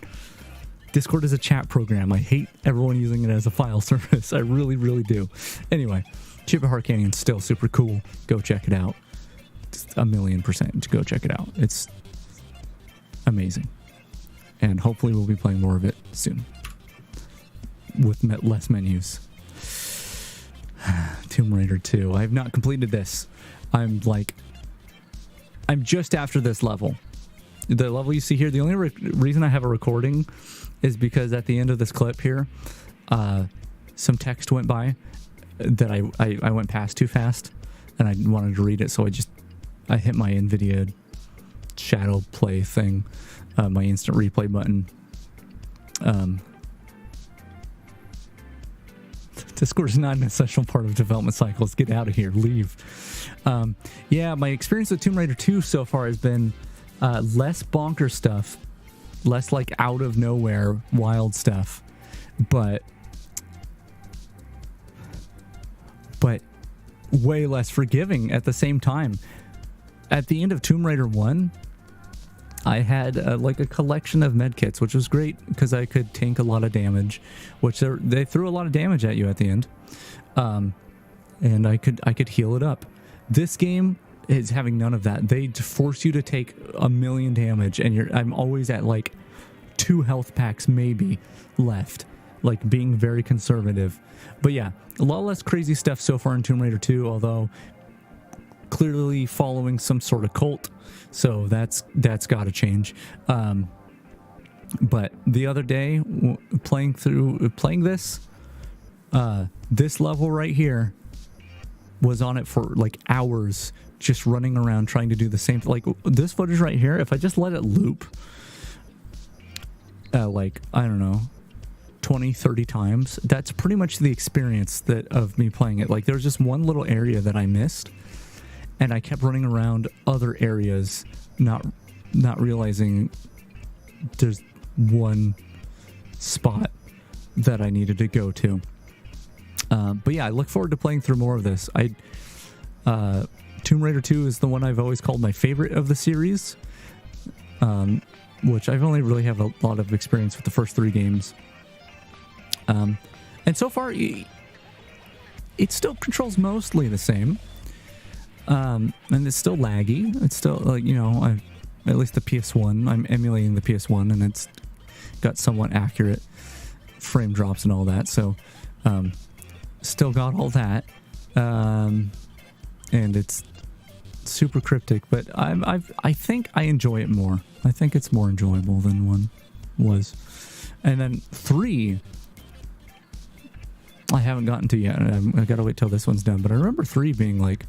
Speaker 3: Discord is a chat program. I hate everyone using it as a file service. I really, really do. Anyway, Chip at Heart Canyon's still super cool. Go check it out. Just 1,000,000% to go check it out. It's amazing. And hopefully we'll be playing more of it soon. With less menus. Tomb Raider 2. I have not completed this. I'm just after this level. The level you see here, the only reason I have a recording is because at the end of this clip here, some text went by that I went past too fast, and I wanted to read it, so I hit my NVIDIA shadow play thing, my instant replay button. Discord is not an essential part of development cycles. Get out of here. Leave. Yeah, my experience with Tomb Raider 2 so far has been less bonker stuff, less like out of nowhere wild stuff, but way less forgiving at the same time. At the end of Tomb Raider 1, I had like a collection of medkits, which was great because I could tank a lot of damage, which they threw a lot of damage at you at the end, and I could heal it up. This game is having none of that. They force you to take 1,000,000 damage, and I'm always at like 2 health packs maybe left, like being very conservative. But yeah, a lot less crazy stuff so far in Tomb Raider 2, although clearly following some sort of cult, so that's got to change. But the other day, playing this level right here, was on it for like hours, just running around trying to do the same. Like this footage right here, if I just let it loop, like I don't know, 20-30 times, that's pretty much the experience of me playing it. Like there was just one little area that I missed, and I kept running around other areas, not realizing there's one spot that I needed to go to. But yeah, I look forward to playing through more of this. Tomb Raider 2 is the one I've always called my favorite of the series, which I've only really have a lot of experience with the first 3 games. And so far, it still controls mostly the same. And it's still laggy. It's still like, at least the PS1, I'm emulating the PS1, and it's got somewhat accurate frame drops and all that. So, still got all that. And it's super cryptic, but I think I enjoy it more. I think it's more enjoyable than 1 was. And then 3, I haven't gotten to yet. I gotta wait till this one's done. But I remember 3 being like,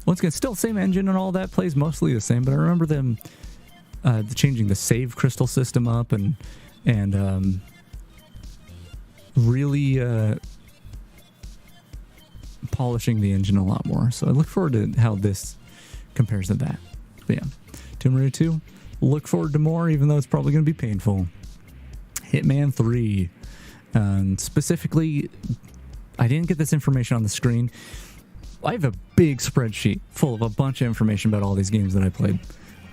Speaker 3: once again, still same engine and all that, plays mostly the same. But I remember them changing the save crystal system up and really polishing the engine a lot more. So I look forward to how this compares to that. But yeah, Tomb Raider 2, look forward to more, even though it's probably going to be painful. Hitman 3. Specifically, I didn't get this information on the screen. I have a big spreadsheet full of a bunch of information about all these games that I played.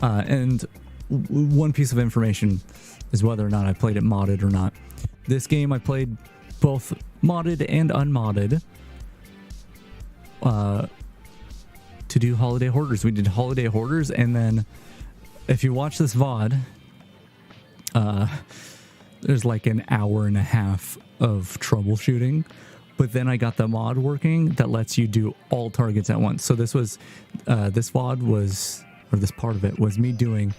Speaker 3: And one piece of information is whether or not I played it modded or not. This game I played both modded and unmodded to do Holiday Hoarders. We did Holiday Hoarders, and then if you watch this VOD, there's like an hour and a half of troubleshooting. But then I got the mod working that lets you do all targets at once. So this was, this VOD was, or this part of it was me doing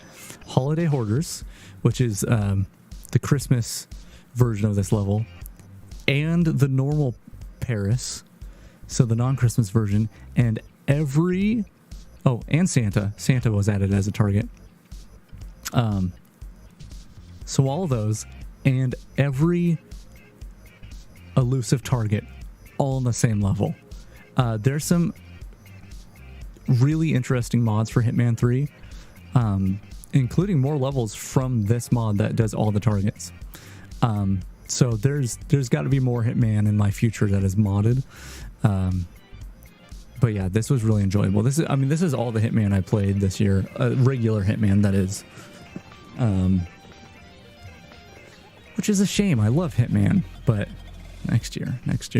Speaker 3: Holiday Hoarders, which is the Christmas version of this level, and the normal Paris, so the non-Christmas version, and and Santa. Santa was added as a target. So all of those, and every elusive target, all on the same level. There's some really interesting mods for Hitman 3. including more levels from this mod that does all the targets. So there's got to be more Hitman in my future that is modded. But yeah, this was really enjoyable. This is all the Hitman I played this year, regular Hitman that is. Which is a shame. I love Hitman, but next year, next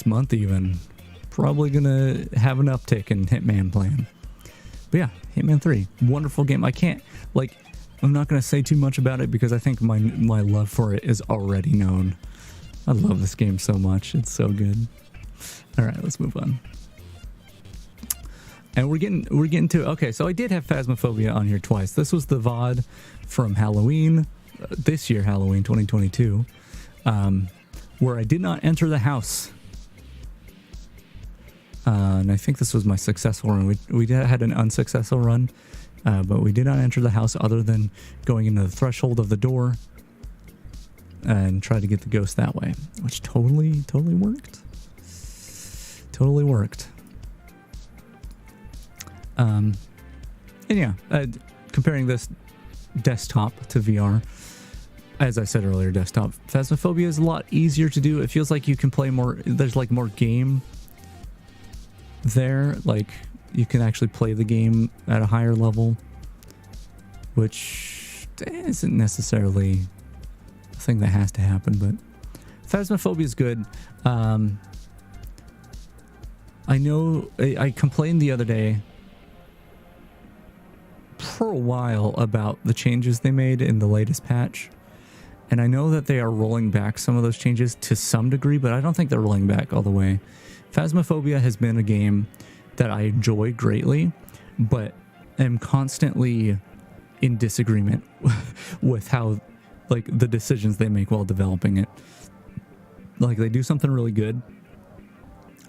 Speaker 3: month even, probably gonna have an uptick in Hitman playing. But yeah, Hitman 3, wonderful game. I'm not gonna say too much about it because I think my love for it is already known. I love this game so much. It's so good. All right, let's move on. And we're getting to, okay, so I did have Phasmophobia on here twice. This was the VOD from Halloween, this year, Halloween 2022, where I did not enter the house. And I think this was my successful run. We had an unsuccessful run, but we did not enter the house other than going into the threshold of the door and try to get the ghost that way, which totally worked. Totally worked. And yeah, comparing this desktop to VR, as I said earlier, desktop Phasmophobia is a lot easier to do. It feels like you can play more. There's like more game there. Like you can actually play the game at a higher level, which isn't necessarily a thing that has to happen. But Phasmophobia is good. I know I complained the other day for a while about the changes they made in the latest patch. And I know that they are rolling back some of those changes to some degree, but I don't think they're rolling back all the way. Phasmophobia has been a game that I enjoy greatly, but am constantly in disagreement with how, like, the decisions they make while developing it. Like, they do something really good,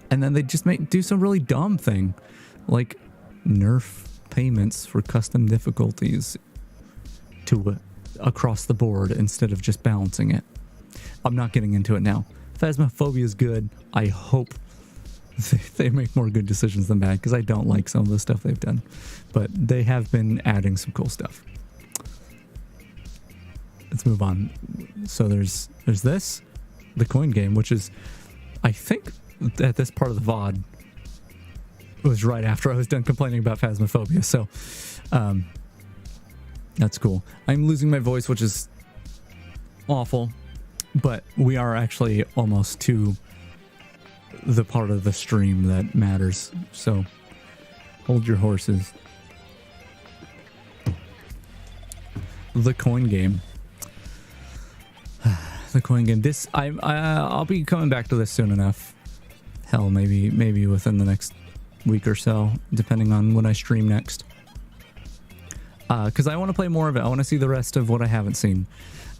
Speaker 3: and then they just do some really dumb thing, like nerf payments for custom difficulties to across the board instead of just balancing it. I'm not getting into it now. Phasmophobia is good. I hope they make more good decisions than bad, because I don't like some of the stuff they've done, but they have been adding some cool stuff. Let's move on. So there's this, the coin game, which is, I think at this part of the VOD was right after I was done complaining about Phasmophobia. So that's cool. I'm losing my voice, which is awful, but we are actually almost to the part of the stream that matters. So hold your horses. The coin game. The coin game. This I'll be coming back to this soon enough. Hell, maybe within the next week or so, depending on when I stream next. Because I want to play more of it. I want to see the rest of what I haven't seen.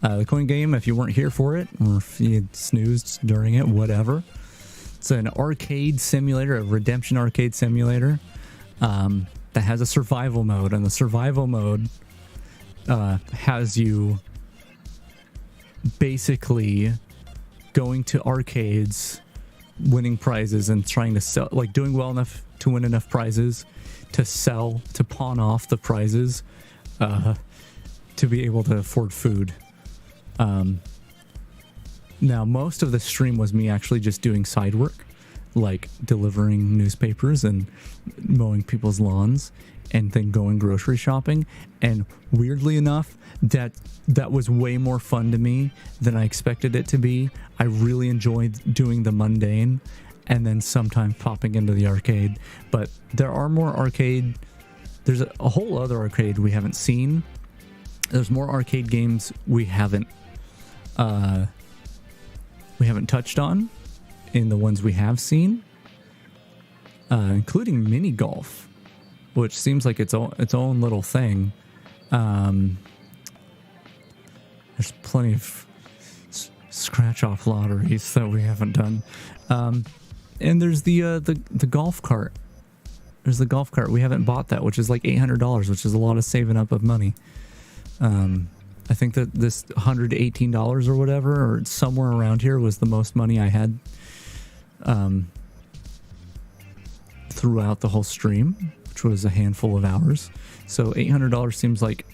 Speaker 3: The coin game, if you weren't here for it, or if you had snoozed during it, whatever. It's an arcade simulator, a redemption arcade simulator, that has a survival mode. And the survival mode has you basically going to arcades, winning prizes, and trying to sell, like doing well enough to win enough prizes to sell, to pawn off the prizes, to be able to afford food. Now, most of the stream was me actually just doing side work, like delivering newspapers and mowing people's lawns, and then going grocery shopping. And weirdly enough, that was way more fun to me than I expected it to be. I really enjoyed doing the mundane and then sometimes popping into the arcade. But there are more arcade. There's a whole other arcade we haven't seen. There's more arcade games we haven't touched on in the ones we have seen, including mini golf, which seems like its own little thing. There's plenty of scratch off lotteries that we haven't done, and there's the golf cart. There's the golf cart. We haven't bought that, which is like $800, which is a lot of saving up of money. I think that this $118 or whatever, or somewhere around here, was the most money I had throughout the whole stream, which was a handful of hours. So $800 seems like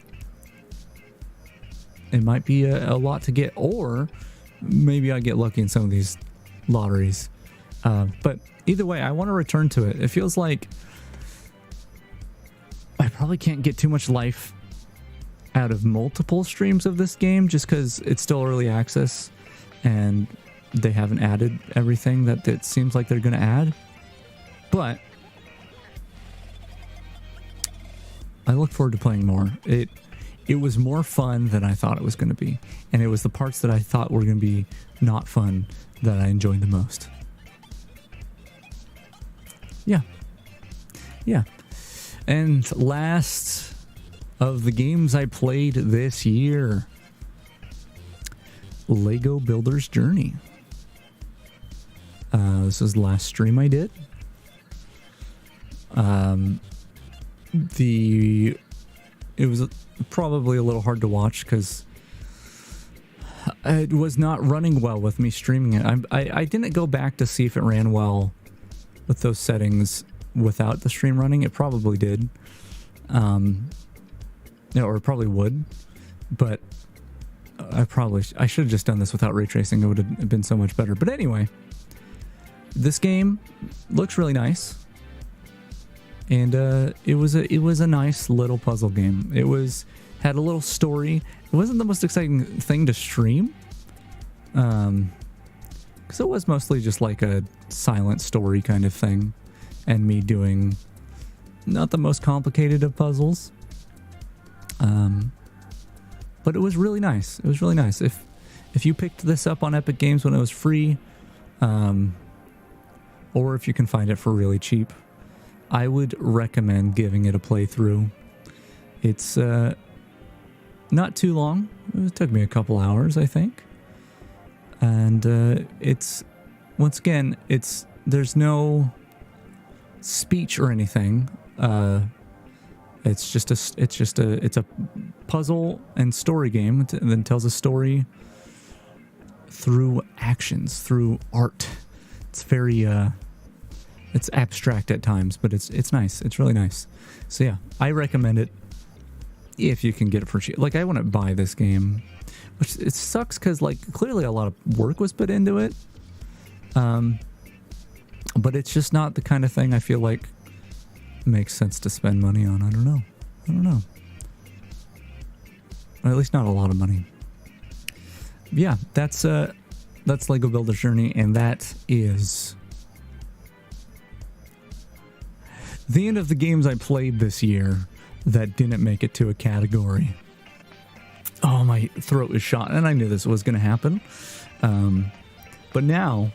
Speaker 3: it might be a lot to get, or maybe I get lucky in some of these lotteries. But either way, I want to return to it. It feels like I probably can't get too much life out of multiple streams of this game just because it's still early access and they haven't added everything that it seems like they're going to add. But I look forward to playing more. It was more fun than I thought it was going to be. And it was the parts that I thought were going to be not fun that I enjoyed the most. Yeah. Yeah. And last of the games I played this year, Lego Builder's Journey. This was the last stream I did. It was probably a little hard to watch because it was not running well with me streaming it. I didn't go back to see if it ran well with those settings without the stream running. It probably did. Or it probably would. But I should have just done this without ray tracing. It would have been so much better. But anyway, this game looks really nice. And it was a nice little puzzle game. Had a little story. It wasn't the most exciting thing to stream, because it was mostly just like a silent story kind of thing, and me doing not the most complicated of puzzles. But it was really nice. It was really nice. If you picked this up on Epic Games when it was free, or if you can find it for really cheap, I would recommend giving it a playthrough. It's not too long. It took me a couple hours, I think. And it's, once again, there's no speech or anything. It's a puzzle and story game, and then tells a story through actions, through art. It's very it's abstract at times, but it's nice. It's really nice. So yeah, I recommend it if you can get it for cheap. Like, I wouldn't buy this game, which it sucks because like clearly a lot of work was put into it. But it's just not the kind of thing I feel like makes sense to spend money on. I don't know. Or at least not a lot of money. Yeah, that's Lego Builder's Journey, and that is the end of the games I played this year that didn't make it to a category. Oh, my throat is shot, and I knew this was going to happen. But now,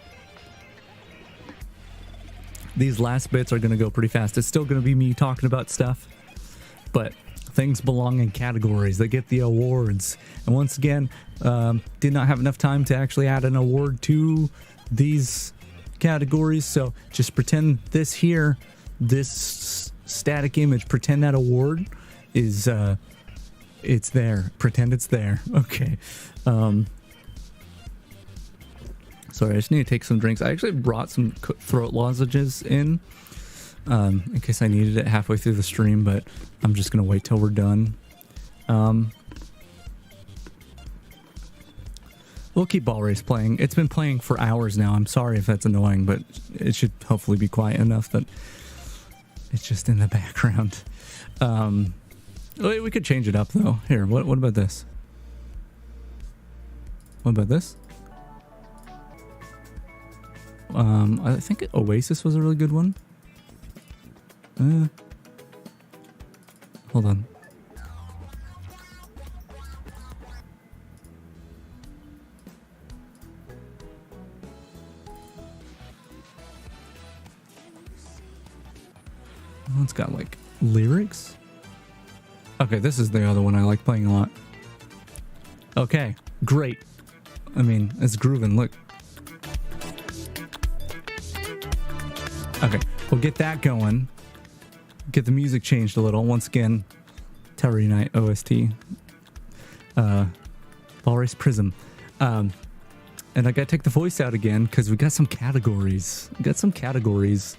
Speaker 3: these last bits are going to go pretty fast. It's still going to be me talking about stuff, but things belong in categories. They get the awards. And once again, did not have enough time to actually add an award to these categories, so just pretend this here, this static image, pretend that award is it's there. Pretend it's there. Okay. Sorry, I just need to take some drinks. I actually brought some throat lozenges in case I needed it halfway through the stream, but I'm just gonna wait till we're done. We'll keep Ball Race playing. It's been playing for hours now. I'm sorry if that's annoying, but it should hopefully be quiet enough that it's just in the background. We could change it up though. Here, what about this? What about this? I think Oasis was a really good one. Hold on. Oh, it's got like lyrics. Okay, this is the other one I like playing a lot. Okay, great. I mean, it's grooving. Look. Okay, we'll get that going. Get the music changed a little. Once again, Tower Unite OST. Ball Race Prism. And I gotta take the voice out again because we got some categories. We got some categories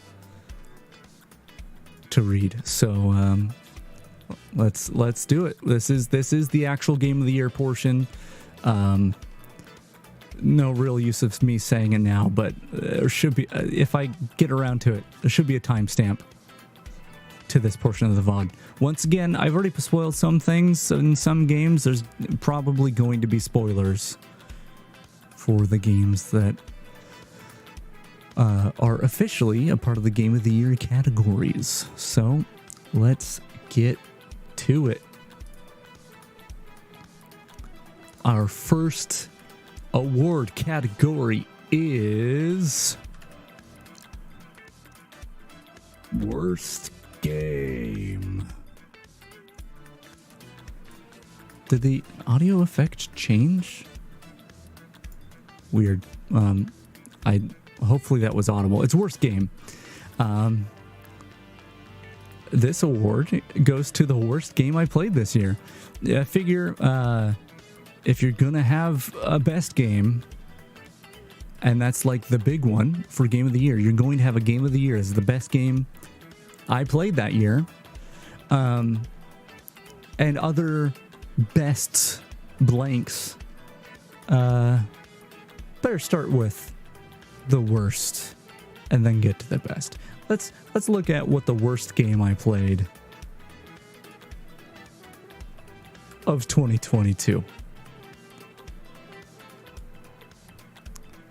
Speaker 3: to to read. So let's do it. This is the actual game of the year portion. No real use of me saying it now, but there should be, if I get around to it, there should be a timestamp to this portion of the VOD. Once again, I've already spoiled some things in some games. There's probably going to be spoilers for the games that are officially a part of the Game of the Year categories. So let's get to it. Our first award category is Worst Game. Did the audio effect change? Weird. Hopefully that was audible. It's Worst Game. This award goes to the worst game I played this year. I figure if you're gonna have a best game, and that's like the big one for Game of the Year, you're going to have a Game of the Year as the best game I played that year, and other best blanks. Better start with the worst and then get to the best. Let's look at what the worst game I played of 2022.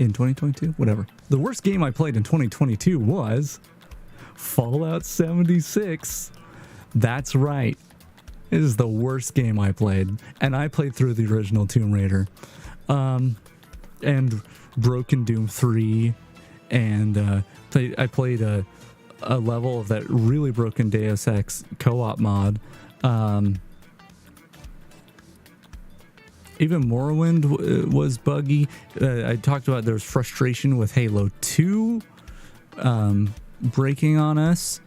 Speaker 3: In 2022? Whatever. The worst game I played in 2022 was Fallout 76. That's right. It is the worst game I played. And I played through the original Tomb Raider. And Broken Doom 3. And I played a level of that really broken Deus Ex co-op mod. Even Morrowind was buggy. I talked about there's frustration with Halo 2 breaking on us.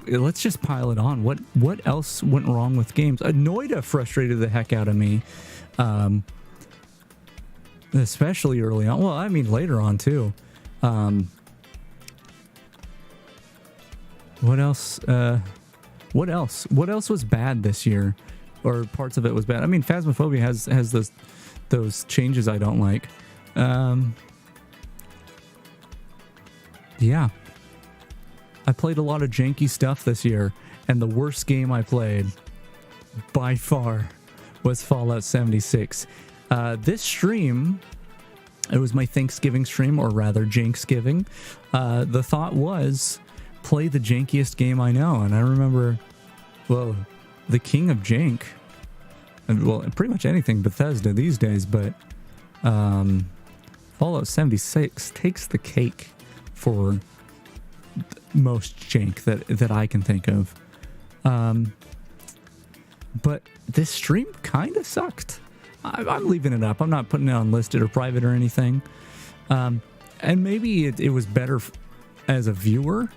Speaker 3: Let's just pile it on. What else went wrong with games? Noida frustrated the heck out of me, especially early on. Well, I mean later on too. What else? What else was bad this year? Or parts of it was bad. I mean, Phasmophobia has those changes I don't like. Yeah. I played a lot of janky stuff this year, and the worst game I played, by far, was Fallout 76. This stream, it was my Thanksgiving stream, or rather, Janksgiving. The thought was, play the jankiest game I know, and I remember, well, the king of jank, and well, pretty much anything Bethesda these days, but Fallout 76 takes the cake for most jank that I can think of. But this stream kind of sucked. I'm leaving it up. I'm not putting it on listed or private or anything. And maybe it was better as a viewer,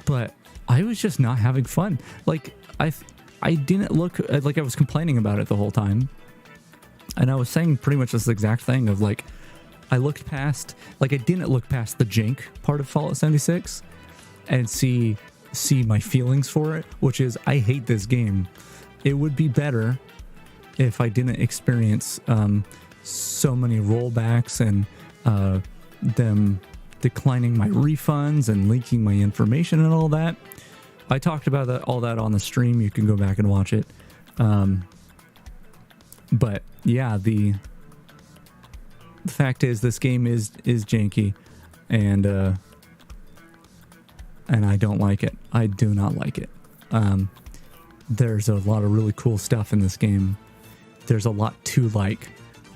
Speaker 3: but I was just not having fun. Like, I didn't look like I was complaining about it the whole time. And I was saying pretty much this exact thing of like, I didn't look past the jank part of Fallout 76 and see my feelings for it, which is I hate this game. It would be better if I didn't experience so many rollbacks and them declining my refunds and leaking my information and all that. I talked about all that on the stream. You can go back and watch it. But yeah, the fact is this game is janky, and I don't like it. I do not like it. There's a lot of really cool stuff in this game. There's a lot to like,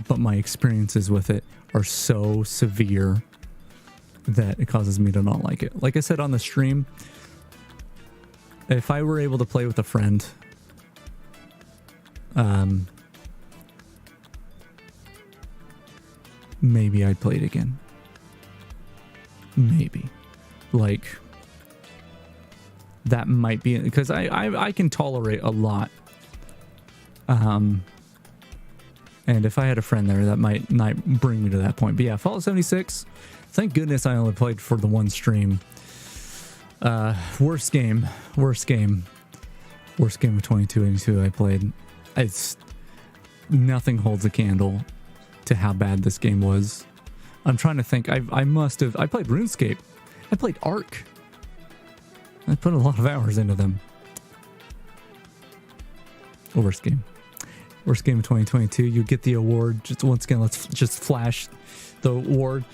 Speaker 3: but my experiences with it are so severe that it causes me to not like it. Like I said on the stream, if I were able to play with a friend, maybe I'd play it again. Maybe. Like, that might be, because I can tolerate a lot. And if I had a friend there, that might bring me to that point. But yeah, Fallout 76, thank goodness I only played for the one stream. Worst game of 2282 I played. It's nothing holds a candle to how bad this game was. I'm trying to think. I played RuneScape. I played Ark. I put a lot of hours into them. Worst game of 2022. You get the award. Just once again, let's just flash the award.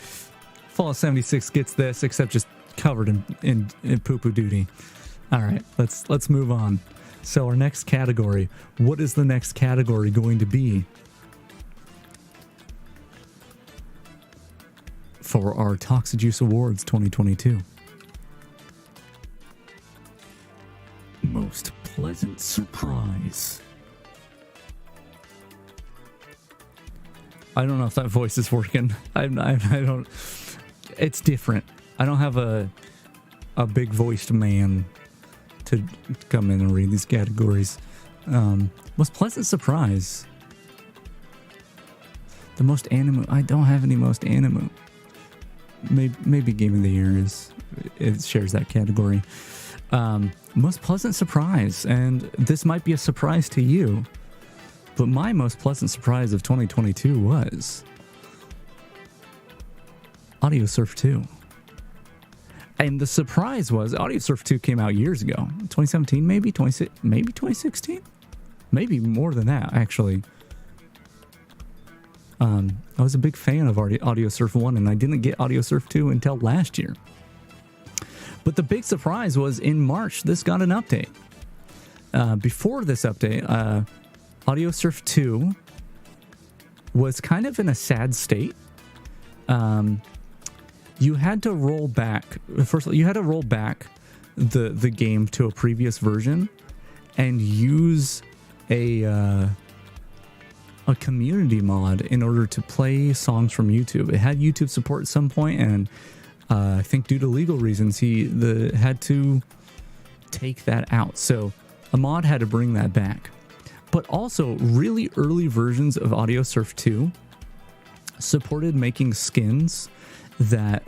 Speaker 3: Fallout 76 gets this, except just covered in poo-poo duty. All right, let's move on. So our next category. What is the next category going to be for our Toxijuice Awards 2022? Most pleasant surprise. I don't know if that voice is working. I don't. It's different. I don't have a big voiced man to come in and read these categories. Most pleasant surprise. The most anime. I don't have any most anime. Maybe Game of the Year it shares that category. Most pleasant surprise, and this might be a surprise to you, but my most pleasant surprise of 2022 was AudioSurf 2. And the surprise was AudioSurf 2 came out years ago. 2017, maybe 2016? Maybe more than that, actually. I was a big fan of AudioSurf 1, and I didn't get AudioSurf 2 until last year. But the big surprise was in March, this got an update. Before this update, AudioSurf 2 was kind of in a sad state. You had to roll back. First of all, you had to roll back the game to a previous version and use a community mod in order to play songs from YouTube. It had YouTube support at some point, and I think due to legal reasons, he had to take that out. So a mod had to bring that back. But also, really early versions of AudioSurf 2 supported making skins that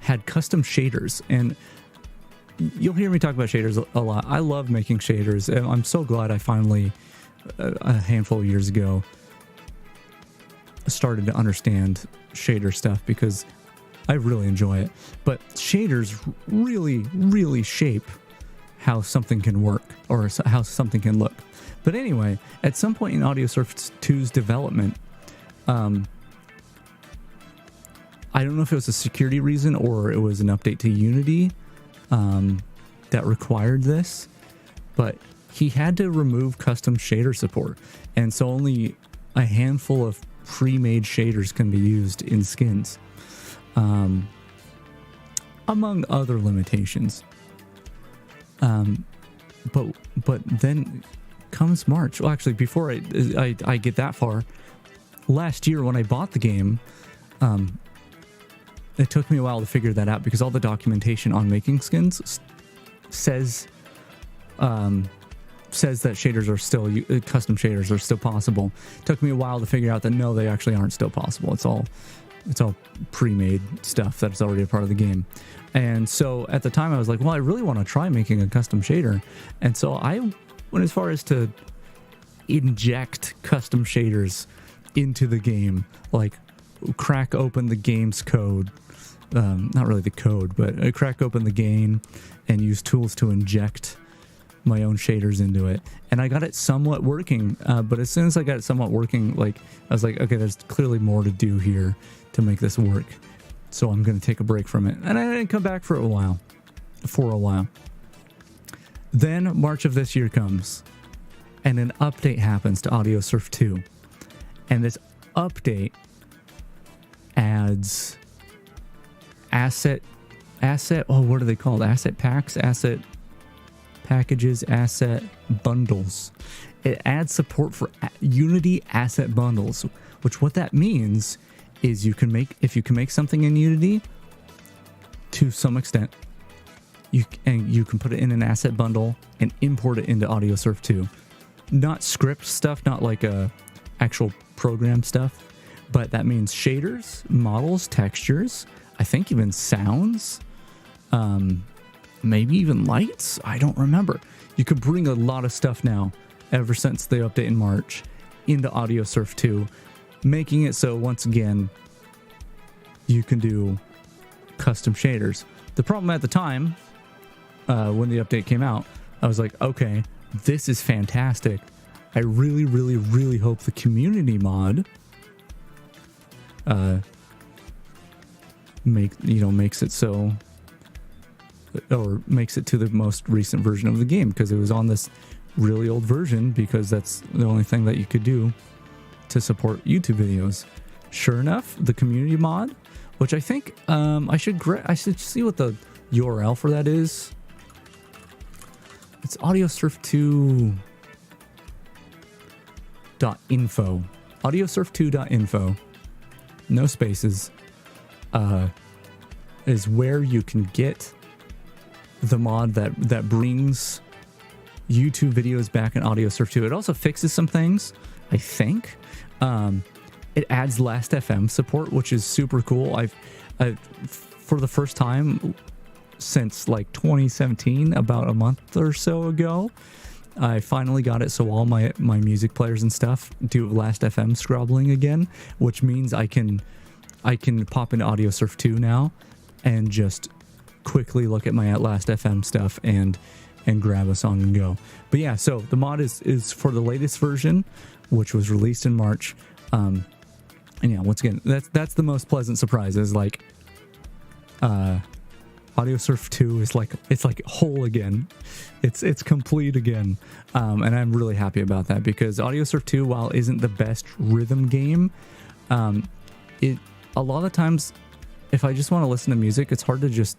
Speaker 3: had custom shaders. And you'll hear me talk about shaders a lot. I love making shaders, and I'm so glad I finally, a handful of years ago, started to understand shader stuff, because I really enjoy it. But shaders really, really shape how something can work, or how something can look. But anyway, at some point in AudioSurf 2's development, I don't know if it was a security reason or it was an update to Unity that required this, but he had to remove custom shader support. And so only a handful of pre-made shaders can be used in skins, among other limitations. But then comes March. Well, actually, before I get that far, last year when I bought the game, it took me a while to figure that out, because all the documentation on making skins says that shaders are still, custom shaders are still possible. It took me a while to figure out that no, they actually aren't still possible. It's all pre-made stuff that's already a part of the game. And so at the time I was like, well, I really want to try making a custom shader. And so I went as far as to inject custom shaders into the game, like crack open the game's code. Not really the code, but I crack open the game and use tools to inject my own shaders into it. And I got it somewhat working, but as soon as I got it somewhat working, like I was like, okay, there's clearly more to do here to make this work. So I'm going to take a break from it. And I didn't come back for a while. Then March of this year comes, and an update happens to AudioSurf 2. And this update adds asset, what are they called? Asset packs, asset packages, asset bundles. It adds support for Unity asset bundles, which what that means is if you can make something in Unity to some extent, you can put it in an asset bundle and import it into AudioSurf 2. Not script stuff, not like actual program stuff, but that means shaders, models, textures, I think even sounds, maybe even lights. I don't remember. You could bring a lot of stuff now, ever since the update in March, into AudioSurf 2, making it so once again you can do custom shaders. The problem at the time, when the update came out, I was like, okay, this is fantastic. I really, really, really hope the community mod makes it so, or makes it to the most recent version of the game, because it was on this really old version, because that's the only thing that you could do to support YouTube videos. Sure enough, the community mod, which I think I should see what the URL for that is. It's audiosurf2.info. audiosurf2.info. No spaces. Is where you can get the mod that brings YouTube videos back in AudioSurf 2. It also fixes some things, I think. It adds Last.fm support, which is super cool. I've for the first time since like 2017, about a month or so ago, I finally got it so all my music players and stuff do Last.fm scrobbling again, which means I can pop into AudioSurf 2 now and just quickly look at my Last.fm stuff and grab a song and go. But yeah, so the mod is for the latest version, which was released in March. And yeah, once again, that's the most pleasant surprise, is like AudioSurf 2 is like, it's like whole again. It's complete again. And I'm really happy about that, because AudioSurf 2, while isn't the best rhythm game, it a lot of times, if I just want to listen to music, it's hard to just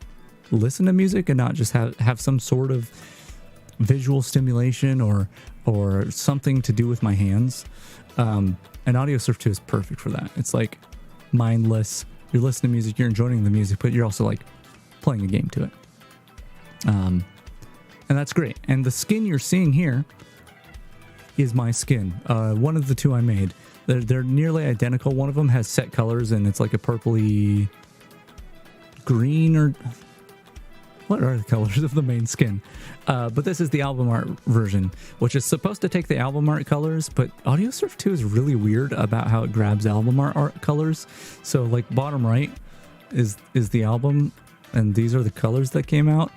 Speaker 3: listen to music and not just have some sort of visual stimulation or something to do with my hands. And AudioSurf 2 is perfect for that. It's like mindless. You're listening to music, you're enjoying the music, but you're also like playing a game to it. And that's great. And the skin you're seeing here is my skin. One of the two I made. They're nearly identical. One of them has set colors and it's like a purpley green, or what are the colors of the main skin? But this is the album art version, which is supposed to take the album art colors, but AudioSurf 2 is really weird about how it grabs album art colors. So like bottom right is the album, and these are the colors that came out.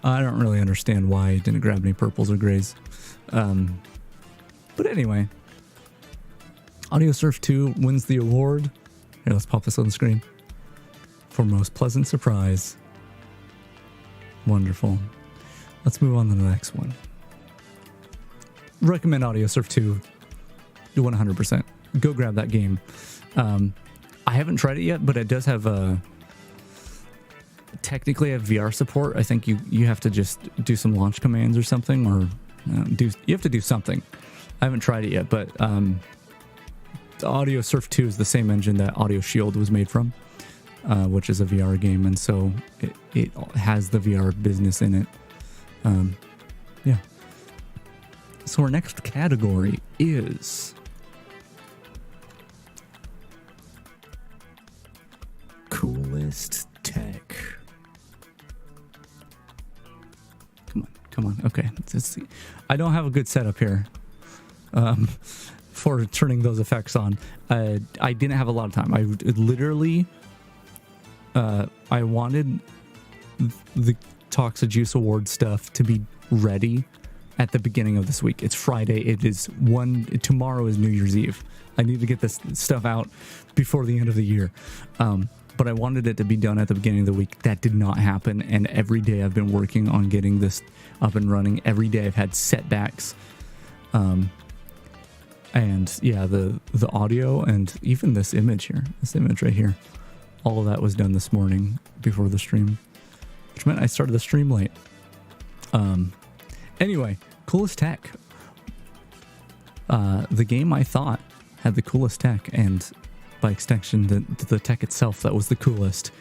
Speaker 3: I don't really understand why it didn't grab any purples or grays. But anyway, AudioSurf 2 wins the award. Here, let's pop this on the screen. For most pleasant surprise. Wonderful. Let's move on to the next one. Recommend AudioSurf 2 to 100%. Go grab that game. I haven't tried it yet, but it does have technically have VR support. I think you have to just do some launch commands or something, or you have to do something. I haven't tried it yet, but AudioSurf 2 is the same engine that Audio Shield was made from, which is a VR game, and so it has the VR business in it. Yeah. So our next category is coolest tech. Come on. Okay. Let's see. I don't have a good setup here for turning those effects on. I didn't have a lot of time. I literally I wanted the Toxijuice award stuff to be ready at the beginning of this week. It's Friday. Tomorrow is New Year's Eve. I need to get this stuff out before the end of the year. But I wanted it to be done at the beginning of the week. That did not happen. And every day I've been working on getting this up and running. Every day I've had setbacks. And yeah, the audio and even this image right here, all of that was done this morning before the stream, which meant I started the stream late. Anyway, coolest tech. The game I thought had the coolest tech, and by extension, the tech itself that was the coolest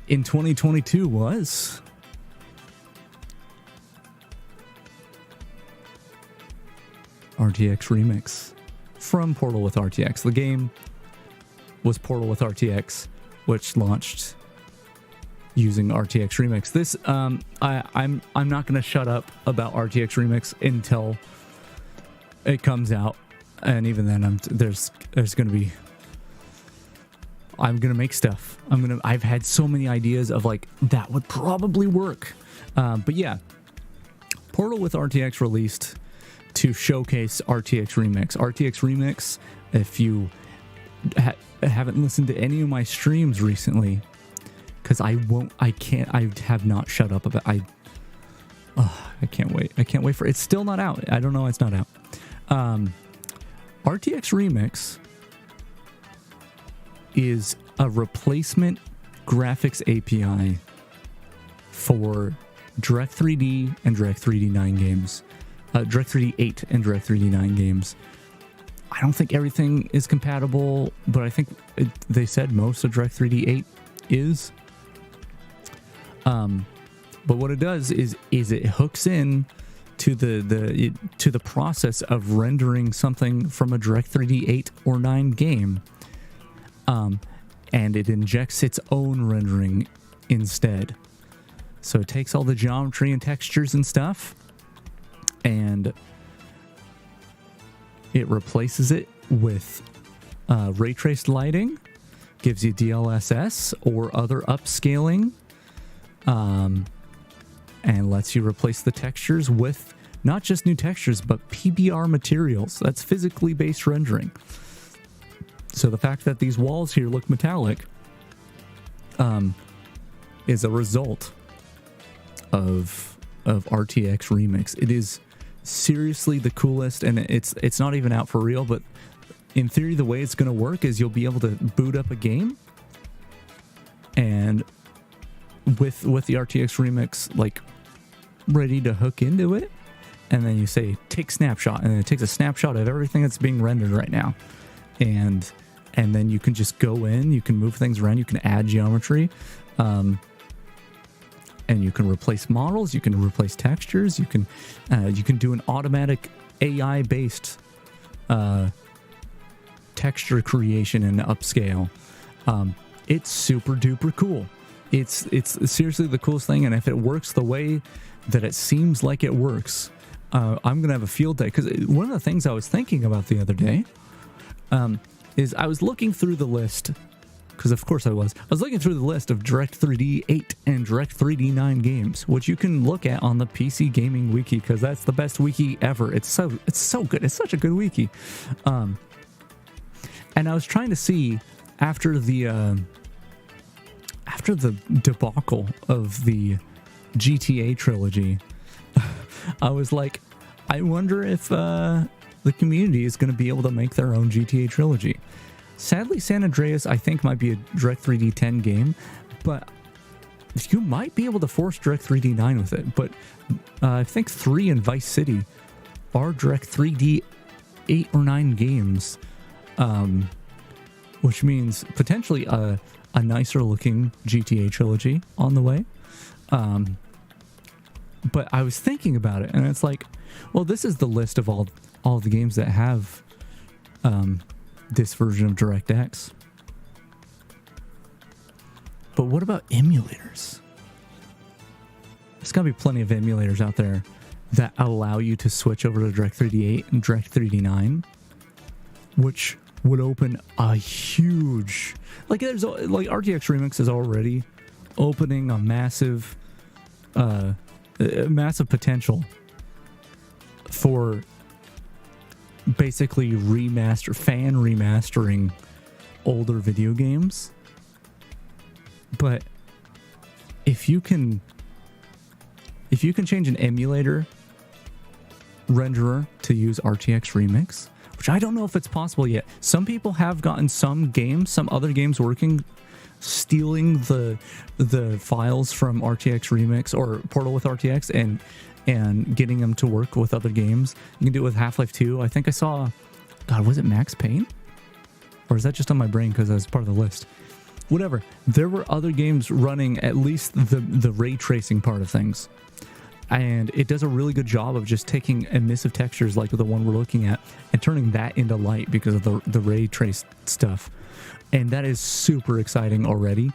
Speaker 3: in 2022 was RTX Remix from Portal with RTX. The game was Portal with RTX, which launched using RTX Remix. This I'm not going to shut up about RTX Remix until it comes out, and even then there's going to be, I'm going to make stuff. I've had so many ideas of like that would probably work. But yeah, Portal with RTX released to showcase RTX Remix. RTX Remix, if you haven't listened to any of my streams recently, because I have not shut up about I can't wait for it's still not out. I don't know, it's not out. RTX Remix is a replacement graphics API for Direct3D and Direct3D 9 games. Direct3D 8 and Direct3D 9 games. I don't think everything is compatible, but I think they said most of Direct3D 8 is. But what it does is it hooks in to the process of rendering something from a Direct3D 8 or 9 game, and it injects its own rendering instead. So it takes all the geometry and textures and stuff, and it replaces it with ray traced lighting, gives you DLSS or other upscaling, and lets you replace the textures with not just new textures, but PBR materials. That's physically based rendering. So the fact that these walls here look metallic is a result of RTX Remix. It is seriously the coolest, and it's not even out for real, but in theory the way it's going to work is you'll be able to boot up a game, and with the RTX Remix like ready to hook into it, and then you say take snapshot, and it takes a snapshot of everything that's being rendered right now, and then you can just go in, you can move things around, you can add geometry, and you can replace models, you can replace textures, you can do an automatic AI based texture creation and upscale. It's super duper cool. It's seriously the coolest thing, and if it works the way that it seems like it works, I'm gonna have a field day. Because one of the things I was thinking about the other day is I was looking through the list, because of course I was looking through the list of Direct3D 8 and Direct3D 9 games, which you can look at on the PC Gaming Wiki, because that's the best wiki ever. It's so good. It's such a good wiki. And I was trying to see after the debacle of the GTA trilogy, I was like, I wonder if the community is going to be able to make their own GTA trilogy. Sadly, San Andreas, I think, might be a Direct3D 10 game, but you might be able to force Direct3D 9 with it. But I think 3 and Vice City are Direct3D 8 or 9 games, which means potentially a nicer looking GTA trilogy on the way. But I was thinking about it, and it's like, well, this is the list of all the games that have this version of DirectX. But what about emulators? There's gotta be plenty of emulators out there that allow you to switch over to Direct3D 8 and Direct3D 9, which would open a huge, like RTX Remix is already opening a massive potential for basically fan remastering older video games. But if you can change an emulator renderer to use RTX Remix, which I don't know if it's possible yet. Some people have gotten some other games working, stealing the files from RTX Remix or Portal with RTX and getting them to work with other games. You can do it with Half-Life 2. I think I saw, God, was it Max Payne? Or is that just on my brain because that was part of the list? Whatever. There were other games running at least the ray tracing part of things. And it does a really good job of just taking emissive textures like the one we're looking at and turning that into light because of the ray trace stuff. And that is super exciting already.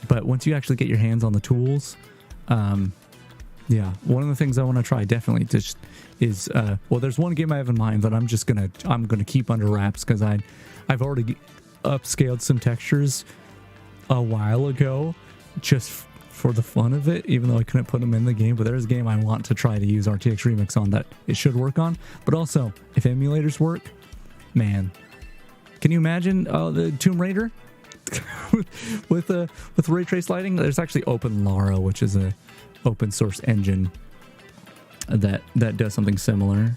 Speaker 3: But once you actually get your hands on the tools, yeah, one of the things I want to try definitely just is well, there's one game I have in mind that I'm gonna keep under wraps because I've already upscaled some textures a while ago just for the fun of it, even though I couldn't put them in the game. But there's a game I want to try to with RTX Remix on that it should work on. But also, if emulators work, man, can you imagine the Tomb Raider with ray trace lighting? There's actually OpenLara, which is a open source engine that does something similar.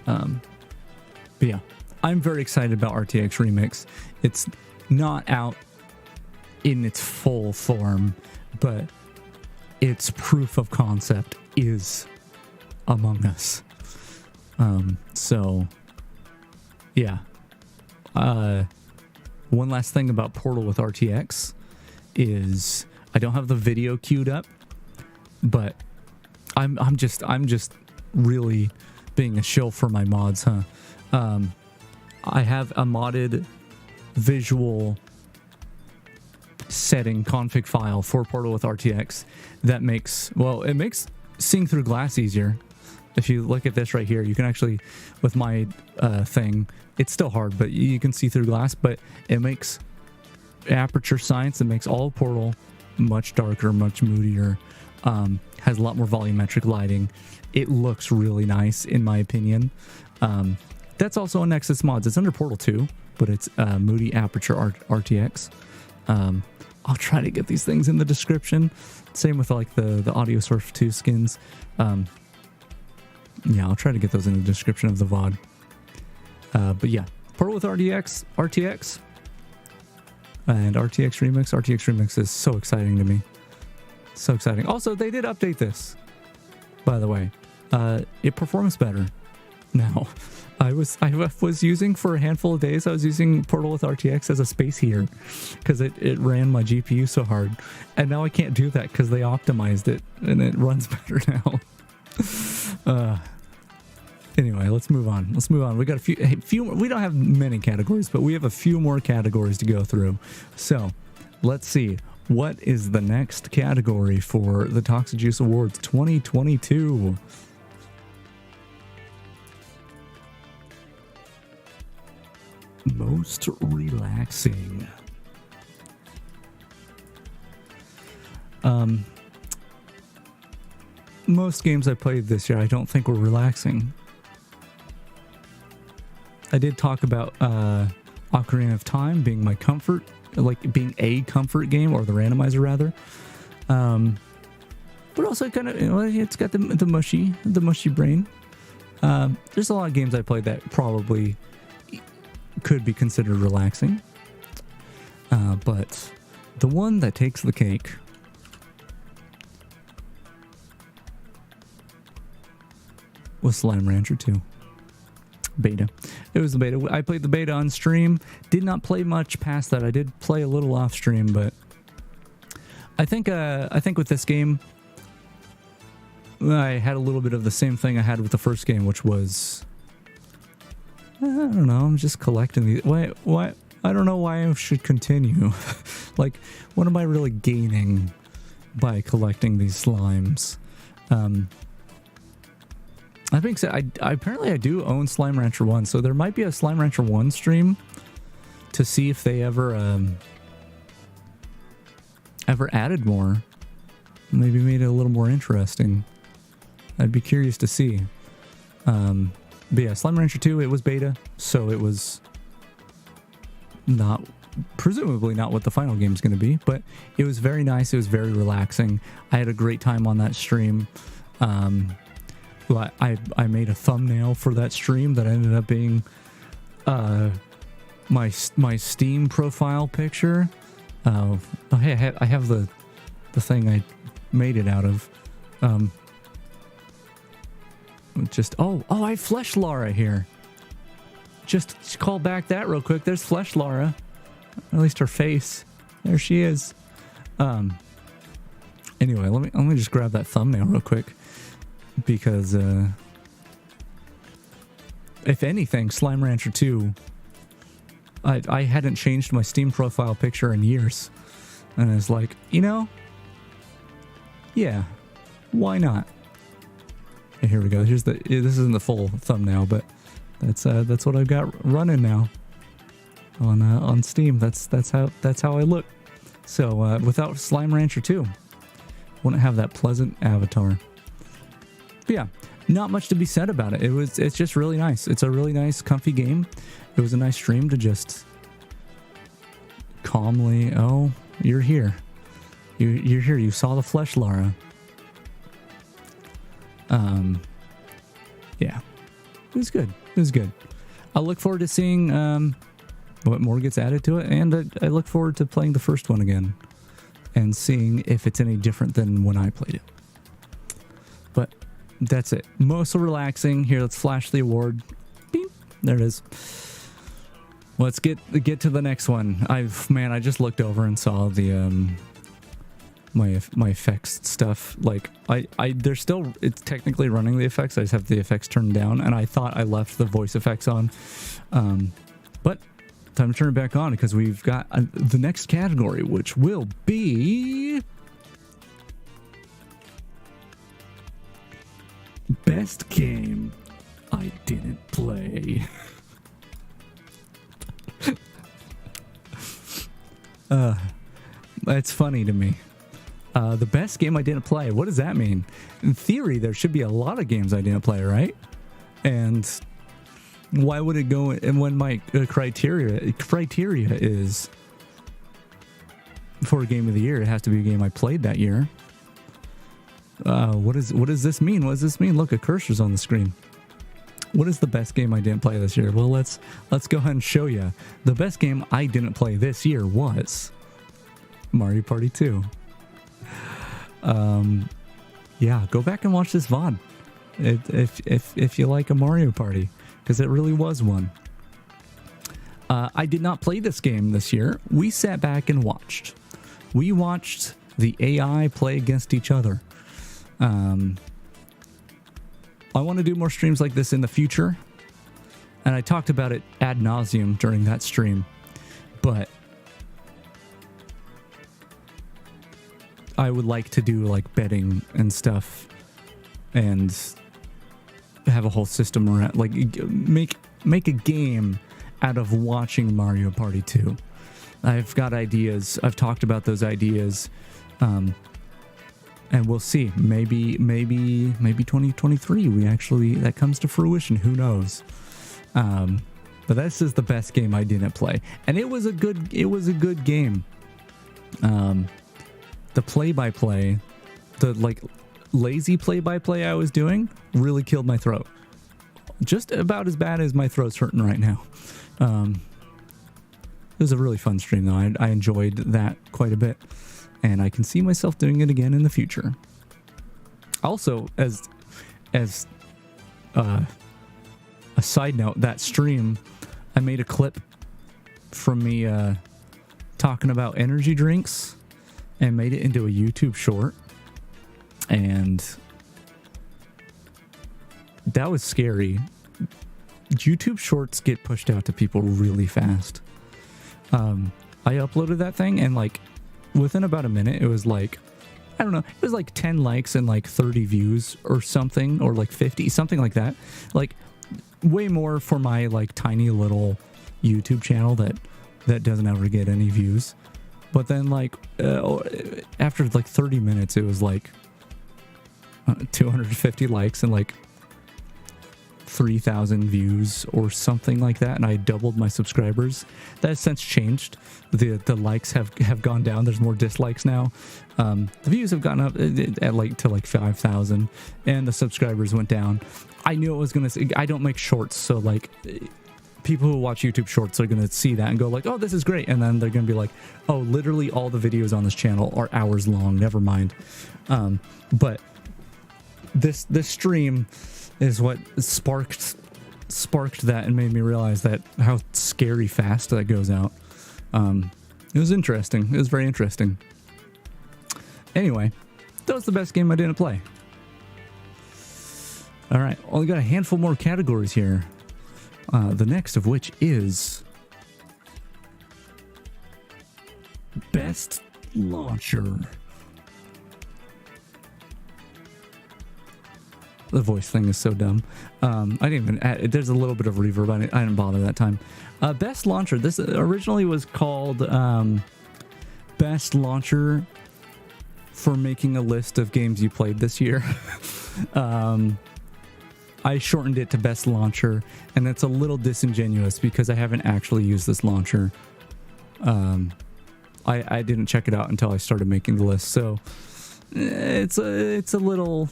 Speaker 3: But yeah, I'm very excited about RTX Remix. It's not out in its full form, but its proof of concept is among us. So yeah. One last thing about Portal with RTX is I don't have the video queued up, but I'm just really being a shill for my mods, huh? I have a modded visual setting config file for Portal with RTX that makes seeing through glass easier. If you look at this right here, you can actually, with my thing, it's still hard, but you can see through glass, but it makes aperture science, it makes all of Portal much darker, much moodier, has a lot more volumetric lighting. It looks really nice, in my opinion. That's also on Nexus Mods. It's under Portal 2, but it's Moody Aperture RTX. I'll try to get these things in the description. Same with like the Audio Source 2 skins. Yeah, I'll try to get those in the description of the VOD. But yeah, Portal with RTX, and RTX Remix. RTX Remix is so exciting to me. So exciting. Also, they did update this, by the way. It performs better now. I was using for a handful of days, I was using Portal with RTX as a space heater because it ran my GPU so hard. And now I can't do that because they optimized it and it runs better now. Anyway, let's move on. We got a few we don't have many categories, but we have a few more categories to go through. So let's see. What is the next category for the Toxijuice Awards 2022? Most relaxing. Most games I played this year, I don't think were relaxing. I did talk about Ocarina of Time being my comfort, like being a comfort game, or the randomizer rather. But also kind of, it's got the mushy brain. There's a lot of games I played that probably could be considered relaxing. But the one that takes the cake was Slime Rancher 2. Beta. It was the beta. I played the beta on stream. Did not play much past that. I did play a little off stream, but I think with this game, I had a little bit of the same thing I had with the first game, which was, I don't know, I'm just collecting these. Why? I don't know why I should continue. Like, what am I really gaining by collecting these slimes? I think so. Apparently I do own Slime Rancher 1, so there might be a Slime Rancher 1 stream to see if they ever added more. Maybe made it a little more interesting. I'd be curious to see. But yeah, Slime Rancher 2, it was beta, so it was presumably not what the final game is going to be, but it was very nice. It was very relaxing. I had a great time on that stream. I made a thumbnail for that stream that ended up being my Steam profile picture. Hey, I have the thing I made it out of. I have Flesh Lara here. Just call back that real quick. There's Flesh Lara. At least her face. There she is. Anyway, let me just grab that thumbnail real quick. Because if anything, Slime Rancher 2 I hadn't changed my Steam profile picture in years. And I was like, you know, yeah, why not? And here we go. This isn't the full thumbnail, but that's what I've got running now on Steam. That's how I look. So without Slime Rancher 2, wouldn't have that pleasant avatar. But yeah, not much to be said about it. It's just really nice. It's a really nice, comfy game. It was a nice stream to just calmly. Oh, you're here. You're here. You saw the flesh, Lara. Yeah, it was good. It was good. I look forward to seeing what more gets added to it, and I look forward to playing the first one again and seeing if it's any different than when I played it. But that's it. Most relaxing. Here, let's flash the award. Beep. There it is. Let's get to the next one. I just looked over and saw the my effects stuff. Like they're still, it's technically running the effects. I just have the effects turned down, and I thought I left the voice effects on. But time to turn it back on because we've got the next category, which will be best game I didn't play. It's funny to me. The best game I didn't play. What does that mean? In theory, there should be a lot of games I didn't play, right? And why would it go? And when my criteria is for a game of the year, it has to be a game I played that year. What does this mean? What does this mean? Look, a cursor's on the screen. What is the best game I didn't play this year? Well, let's go ahead and show you. The best game I didn't play this year was Mario Party 2. Yeah, go back and watch this VOD if you like a Mario Party, because it really was one. I did not play this game this year. We sat back and watched. We watched the AI play against each other. I want to do more streams like this in the future, and I talked about it ad nauseum during that stream, but I would like to do like betting and stuff and have a whole system around, like make a game out of watching Mario Party 2. I've got ideas. I've talked about those ideas. And we'll see. Maybe 2023 that comes to fruition. Who knows? But this is the best game I didn't play, and it was a good game. The play-by-play, the like lazy play-by-play I was doing really killed my throat. Just about as bad as my throat's hurting right now. It was a really fun stream though. I enjoyed that quite a bit. And I can see myself doing it again in the future. Also, as a side note, that stream, I made a clip from me talking about energy drinks and made it into a YouTube short. And that was scary. YouTube shorts get pushed out to people really fast. I uploaded that thing and like, within about a minute, it was like, I don't know, it was like 10 likes and like 30 views or something, or like 50, something like that. Like way more for my like tiny little YouTube channel that doesn't ever get any views. But then like after like 30 minutes, it was like 250 likes and like 3,000 views or something like that, and I doubled my subscribers. That has since changed. The likes have gone down. There's more dislikes now. The views have gone up to like 5,000, and the subscribers went down. I knew it was gonna. I don't make shorts, so like people who watch YouTube shorts are gonna see that and go like, "Oh, this is great," and then they're gonna be like, "Oh, literally all the videos on this channel are hours long. Never mind." But this stream is what sparked that and made me realize that how scary fast that goes out. It was interesting. It was very interesting. Anyway, that was the best game I didn't play. All right, only got a handful more categories here. The next of which is launcher. The voice thing is so dumb. I didn't even add, there's a little bit of reverb. I didn't bother that time. Best launcher. This originally was called Best Launcher for making a list of games you played this year. I shortened it to Best Launcher, and that's a little disingenuous because I haven't actually used this launcher. I didn't check it out until I started making the list, so it's a little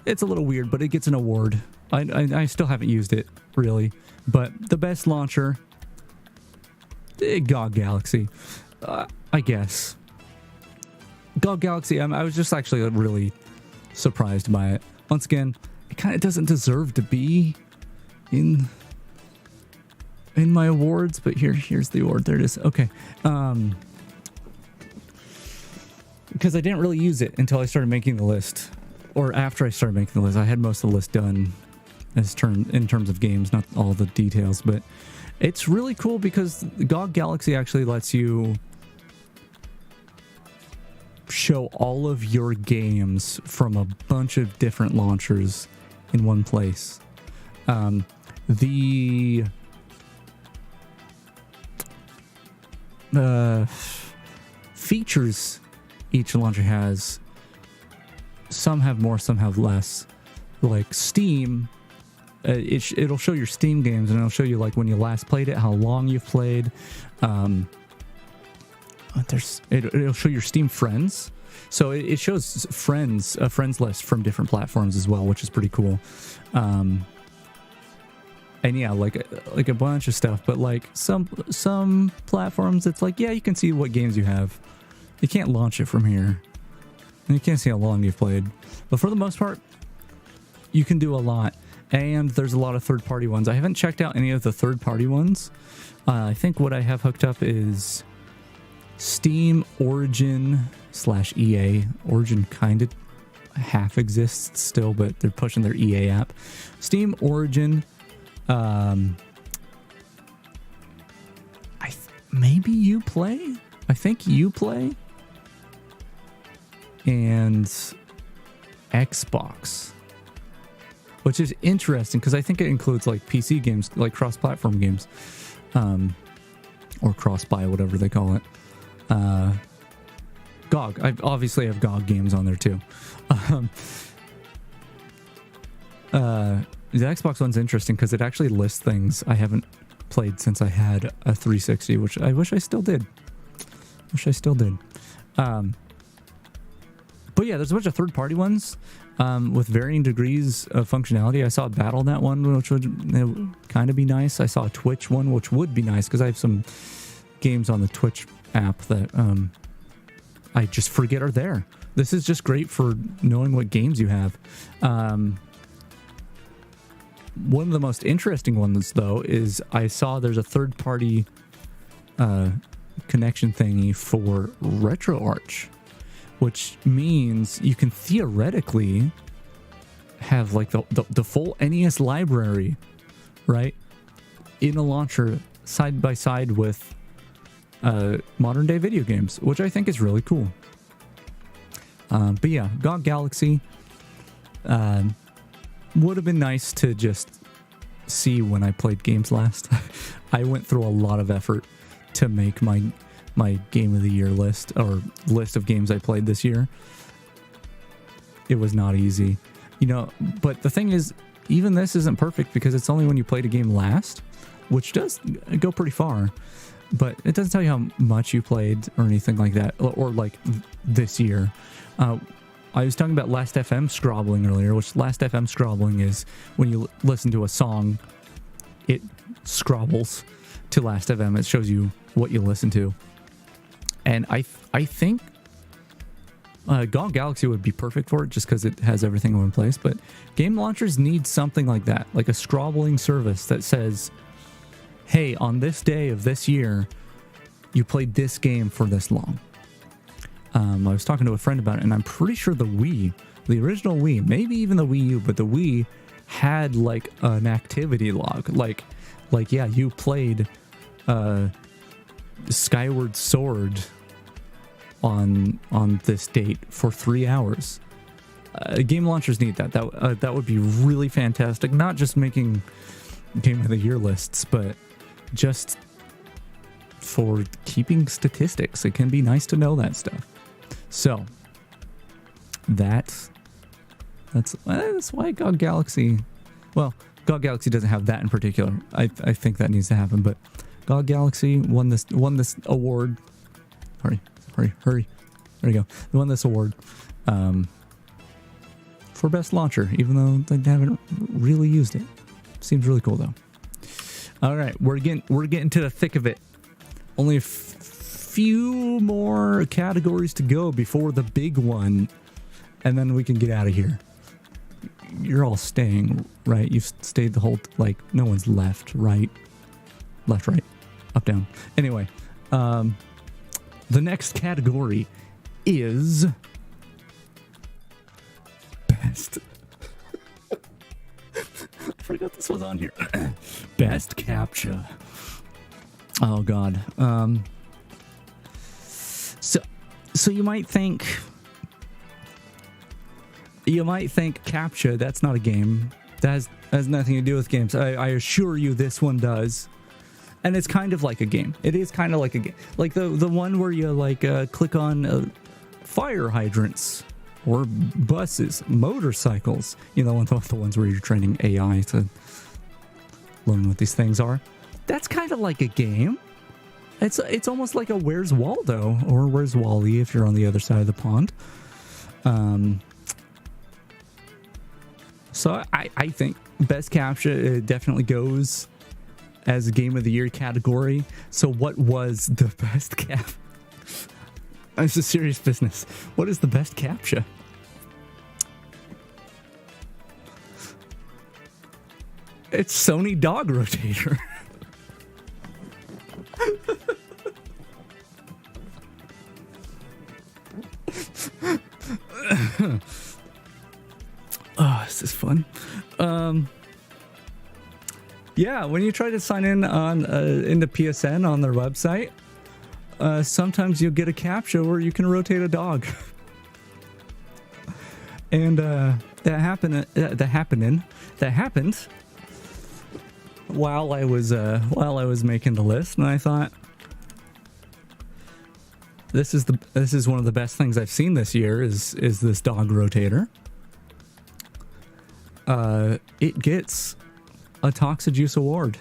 Speaker 3: weird, but it gets an award. I still haven't used it really, but the best launcher, GOG Galaxy, I guess. GOG Galaxy. I was just actually really surprised by it. Once again, it kind of doesn't deserve to be in my awards, but here's the award. There it is. Okay. Because I didn't really use it until I started making the list, or after I started making the list. I had most of the list done in terms of games, not all the details, but it's really cool because GOG Galaxy actually lets you show all of your games from a bunch of different launchers in one place. The features each launcher has, some have more, some have less. Like Steam, it'll show your Steam games, and it'll show you like when you last played it, how long you've played. It'll show your Steam friends, so it shows friends, a friends list from different platforms as well, which is pretty cool. And yeah, like a bunch of stuff, but like some platforms, it's like, yeah, you can see what games you have. You can't launch it from here, and you can't see how long you've played, but for the most part, you can do a lot. And there's a lot of third-party ones. I haven't checked out any of the third-party ones. I think what I have hooked up is Steam Origin /EA. Origin kind of half exists still, but they're pushing their EA app. Steam Origin. Maybe Uplay? I think Uplay. And Xbox. Which is interesting because I think it includes like PC games, like cross-platform games. Or cross-buy, whatever they call it. GOG. I obviously have GOG games on there too. The Xbox one's interesting because it actually lists things I haven't played since I had a 360, which I wish I still did. But yeah, there's a bunch of third-party ones with varying degrees of functionality. I saw a Battle.net one, which would kind of be nice. I saw a Twitch one, which would be nice because I have some games on the Twitch app that I just forget are there. This is just great for knowing what games you have. One of the most interesting ones, though, is I saw there's a third-party connection thingy for RetroArch, which means you can theoretically have like the full NES library, right, in a launcher side by side with modern day video games, which I think is really cool. But yeah, GOG Galaxy would have been nice to just see when I played games last. I went through a lot of effort to make my game of the year list, or list of games I played this year. It was not easy, but the thing is, even this isn't perfect because it's only when you played a game last, which does go pretty far, but it doesn't tell you how much you played or anything like that, or like this year. I was talking about Last FM scrobbling earlier, which Last FM scrobbling is when you listen to a song, it scrobbles to Last FM. It shows you what you listen to. And I think GOG Galaxy would be perfect for it just because it has everything in one place. But game launchers need something like that, like a scrobbling service that says, hey, on this day of this year, you played this game for this long. I was talking to a friend about it, and I'm pretty sure the original Wii, maybe even the Wii U, but the Wii had like an activity log. Like yeah, you played Skyward Sword on this date for 3 hours. Game launchers need that. That would be really fantastic. Not just making Game of the Year lists, but just for keeping statistics. It can be nice to know that stuff. So that's why GOG Galaxy. Well, GOG Galaxy doesn't have that in particular. I think that needs to happen, but GOG Galaxy won this award. Hurry. There you go. They won this award for best launcher, even though they haven't really used it. Seems really cool though. All right, we're getting to the thick of it. Only a few more categories to go before the big one, and then we can get out of here. You're all staying, right? You've stayed the whole, like, no one's left, right, up, down. Anyway, the next category is best. I forgot this was on here. Best Captcha. Oh God. So you might think Captcha, that's not a game. That has nothing to do with games. I assure you this one does. And it's kind of like a game. It is kind of like a game. Like the one where you like click on fire hydrants or buses, motorcycles. You know, the ones where you're training AI to learn what these things are. That's kind of like a game. It's almost like a Where's Waldo or Where's Wally if you're on the other side of the pond. So I think Best Captcha definitely goes as a Game of the Year category. So what was the best cap? It's a serious business. What is the best Captcha? It's Sony Dog Rotator. Oh, this is fun. Yeah, when you try to sign in on into PSN on their website, sometimes you'll get a captcha where you can rotate a dog. And that happened while I was making the list, and I thought this is one of the best things I've seen this year is this dog rotator. It gets a Toxijuice award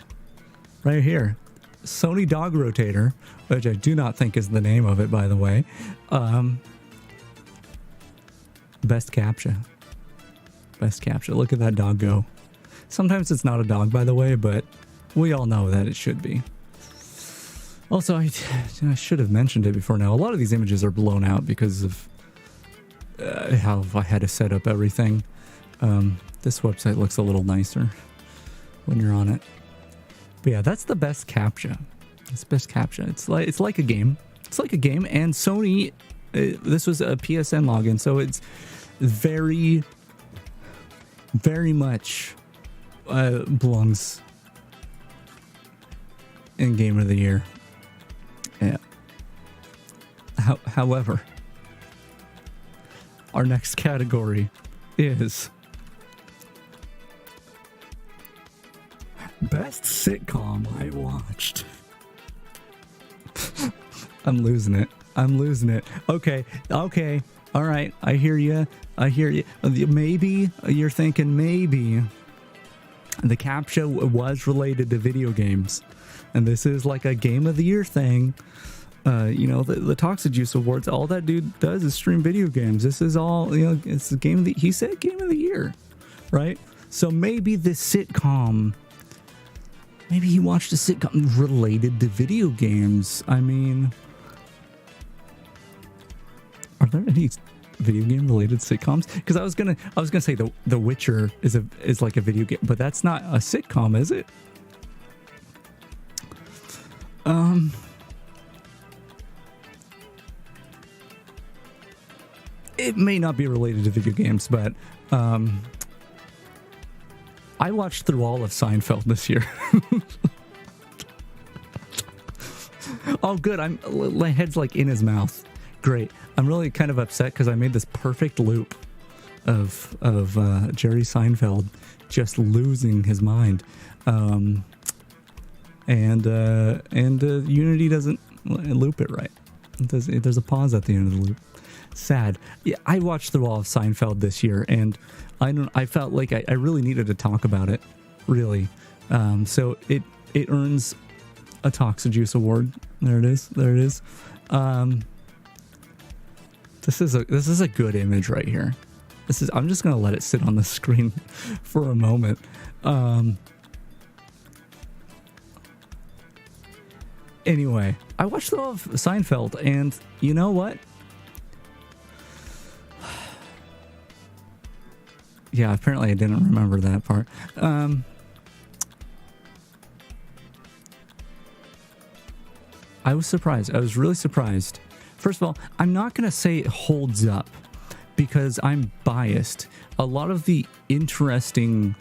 Speaker 3: right here. Sony Dog Rotator, which I do not think is the name of it, by the way. Best Captcha. Best Captcha. Look at that dog go. Sometimes it's not a dog, by the way, but we all know that it should be. Also, I should have mentioned it before now. A lot of these images are blown out because of how I had to set up everything. This website looks a little nicer when you're on it. But yeah, that's the best Captcha. It's best Captcha. It's like a game. It's like a game. And Sony, this was a PSN login, so it's very, very much belongs in Game of the Year. Yeah. However, our next category is best sitcom I watched. I'm losing it. Okay. All right. I hear you. Maybe you're thinking maybe the Captcha was related to video games, and this is like a Game of the Year thing. The Toxijuice Awards, all that dude does is stream video games. This is all, it's the game of the, he said Game of the Year, right? So maybe this sitcom, maybe he watched a sitcom related to video games. I mean, are there any video game related sitcoms? Because I was gonna say the Witcher is like a video game, but that's not a sitcom, is it? It may not be related to video games, but I watched through all of Seinfeld this year. Oh, good. My head's like in his mouth. great. I'm really kind of upset because I made this perfect loop of Jerry Seinfeld just losing his mind, and Unity doesn't loop it right. There's a pause at the end of the loop. Sad. Yeah, I watched through all of Seinfeld this year, and I felt like I really needed to talk about it, really. So it earns a Toxijuice award. There it is. This is a good image right here. I'm just gonna let it sit on the screen for a moment. Anyway, I watched all of Seinfeld, and you know what? Yeah, apparently I didn't remember that part. I was surprised. I was really surprised. First of all, I'm not going to say it holds up because I'm biased. A lot of the interesting...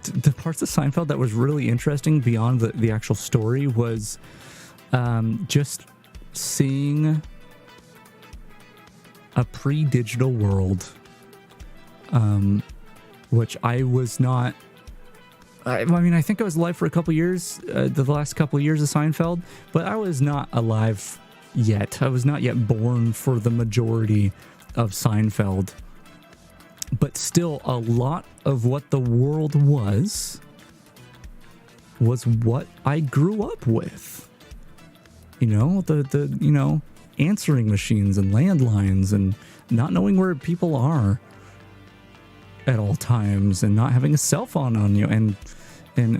Speaker 3: the parts of Seinfeld that was really interesting beyond the actual story was just seeing a pre-digital world, which I was not... I mean, I think I was alive for a couple years, the last couple of years of Seinfeld, but I was not alive yet. I was not yet born for the majority of Seinfeld. But still, a lot of what the world was what I grew up with. You know, the answering machines and landlines and not knowing where people are at all times and not having a cell phone on you, and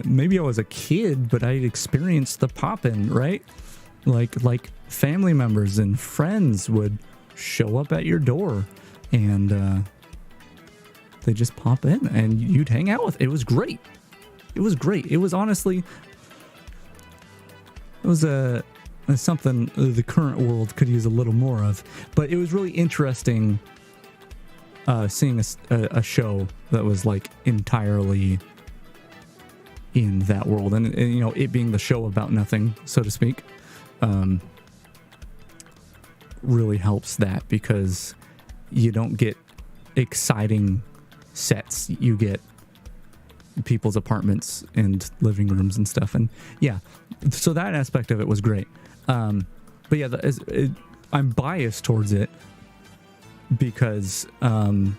Speaker 3: maybe I was a kid, but I experienced the pop-in, right? Like family members and friends would show up at your door, and they just pop in, and you'd hang out with. It was great. It was great. It was honestly, it was something the current world could use a little more of, but it was really interesting. Seeing a show that was like entirely in that world, and you know, it being the show about nothing, so to speak, really helps that, because you don't get exciting sets. You get people's apartments and living rooms and stuff, and yeah, so that aspect of it was great. But yeah, I'm biased towards it because once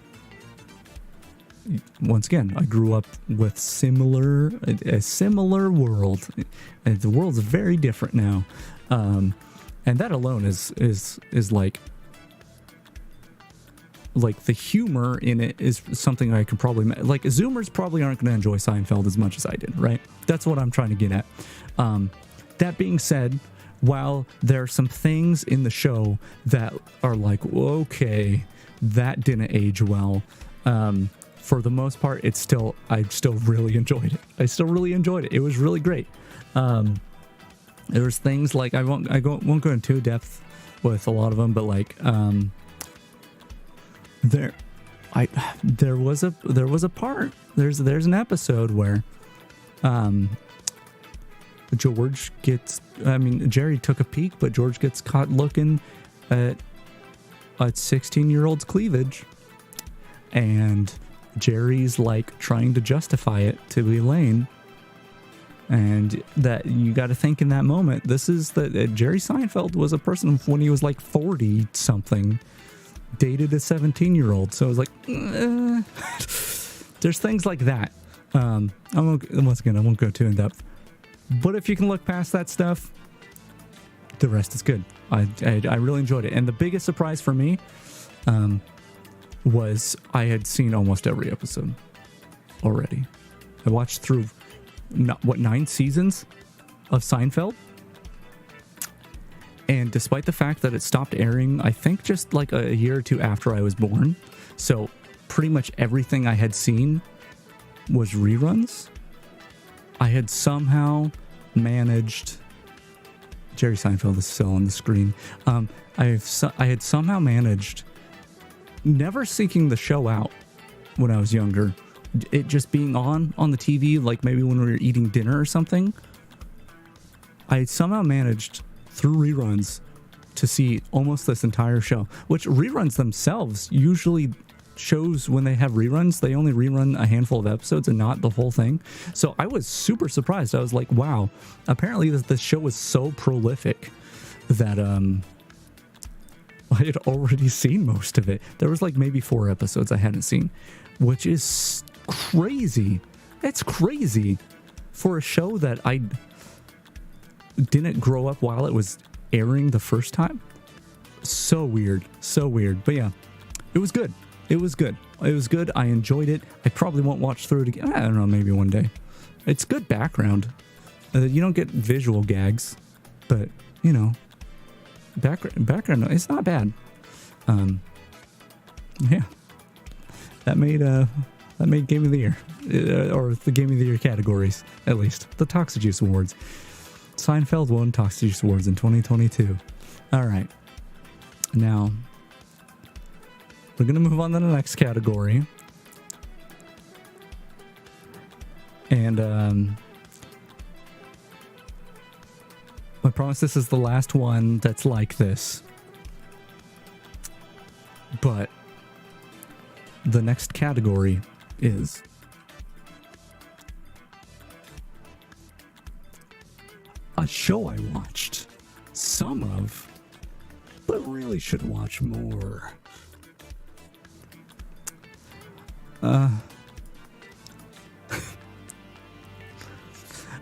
Speaker 3: again, I grew up with a similar world, and the world's very different now, and that alone is like the humor in it is something I could probably, like, Zoomers probably aren't going to enjoy Seinfeld as much as I did, right? That's what I'm trying to get at. That being said, while there are some things in the show that are like, okay, that didn't age well, for the most part, I still really enjoyed it. It was really great. There was things like, I won't go into depth with a lot of them, but like, there was a part, there's an episode where, Jerry took a peek, but George gets caught looking at a 16-year-old's cleavage, and Jerry's like trying to justify it to Elaine, and that you got to think in that moment, this is that Jerry Seinfeld was a person when he was like 40 something, dated a 17-year-old, so I was like, there's things like that. I won't go too in depth. But if you can look past that stuff, the rest is good. I really enjoyed it. And the biggest surprise for me was I had seen almost every episode already. I watched through, 9 seasons of Seinfeld? And despite the fact that it stopped airing, I think just like a year or two after I was born, so pretty much everything I had seen was reruns, I had somehow managed... Jerry Seinfeld is still on the screen. I had somehow managed, never seeking the show out when I was younger, it just being on the TV, like maybe when we were eating dinner or something. I had somehow managed through reruns to see almost this entire show, which reruns themselves usually shows when they have reruns, they only rerun a handful of episodes and not the whole thing. So I was super surprised. I was like, wow, apparently this show was so prolific that I had already seen most of it. There was like maybe 4 episodes I hadn't seen, which is crazy. It's crazy for a show that I didn't grow up while it was airing the first time. So weird. But yeah, it was good. It was good. I enjoyed it. I probably won't watch through it again. I don't know, maybe one day. It's good background. You don't get visual gags, but you know, background. It's not bad. Yeah, that made Game of the Year, or the Game of the Year categories, at least the Toxijuice Awards. Seinfeld won Toxijuice Awards in 2022. All right, now we're going to move on to the next category. And I promise this is the last one that's like this. But the next category is a show I watched some of, but really should watch more.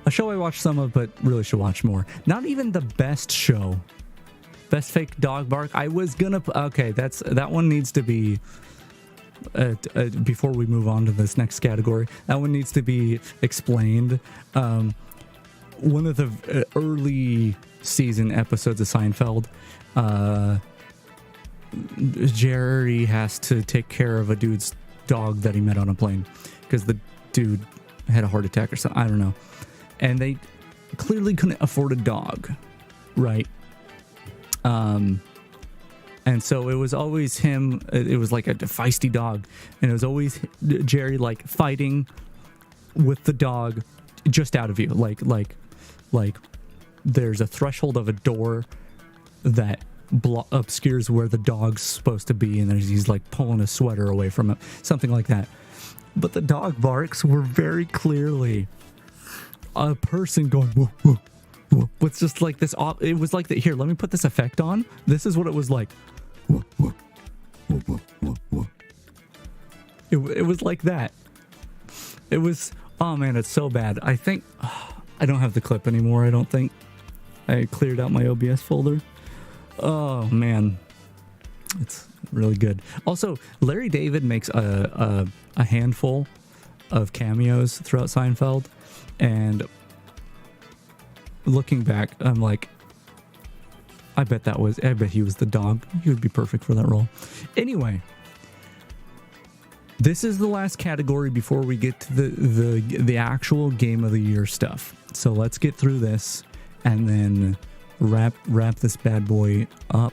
Speaker 3: A show I watched some of, but really should watch more. Not even the best show. Best fake dog bark. I was gonna. Okay, that one needs to be. Before we move on to this next category, that one needs to be explained. One of the early season episodes of Seinfeld, Jerry has to take care of a dude's dog that he met on a plane because the dude had a heart attack or something. I don't know. And they clearly couldn't afford a dog, right? And so it was always him. It was like a feisty dog, and it was always Jerry like fighting with the dog just out of view. Like there's a threshold of a door that obscures where the dog's supposed to be, and he's like pulling a sweater away from it, something like that. But the dog barks were very clearly a person going whoa, whoa, whoa. It's just like this. It was like that. Here, let me put this effect on. This is what it was like. Whoa, whoa, whoa, whoa, whoa, whoa. It was like that. It was. Oh man, it's so bad. I think I don't have the clip anymore. I don't think I cleared out my OBS folder. Oh man, it's really good. Also, Larry David makes a handful of cameos throughout Seinfeld, and looking back, I'm like, I bet he was the dog. He would be perfect for that role. Anyway, this is the last category before we get to the actual Game of the Year stuff. So let's get through this and then wrap this bad boy up.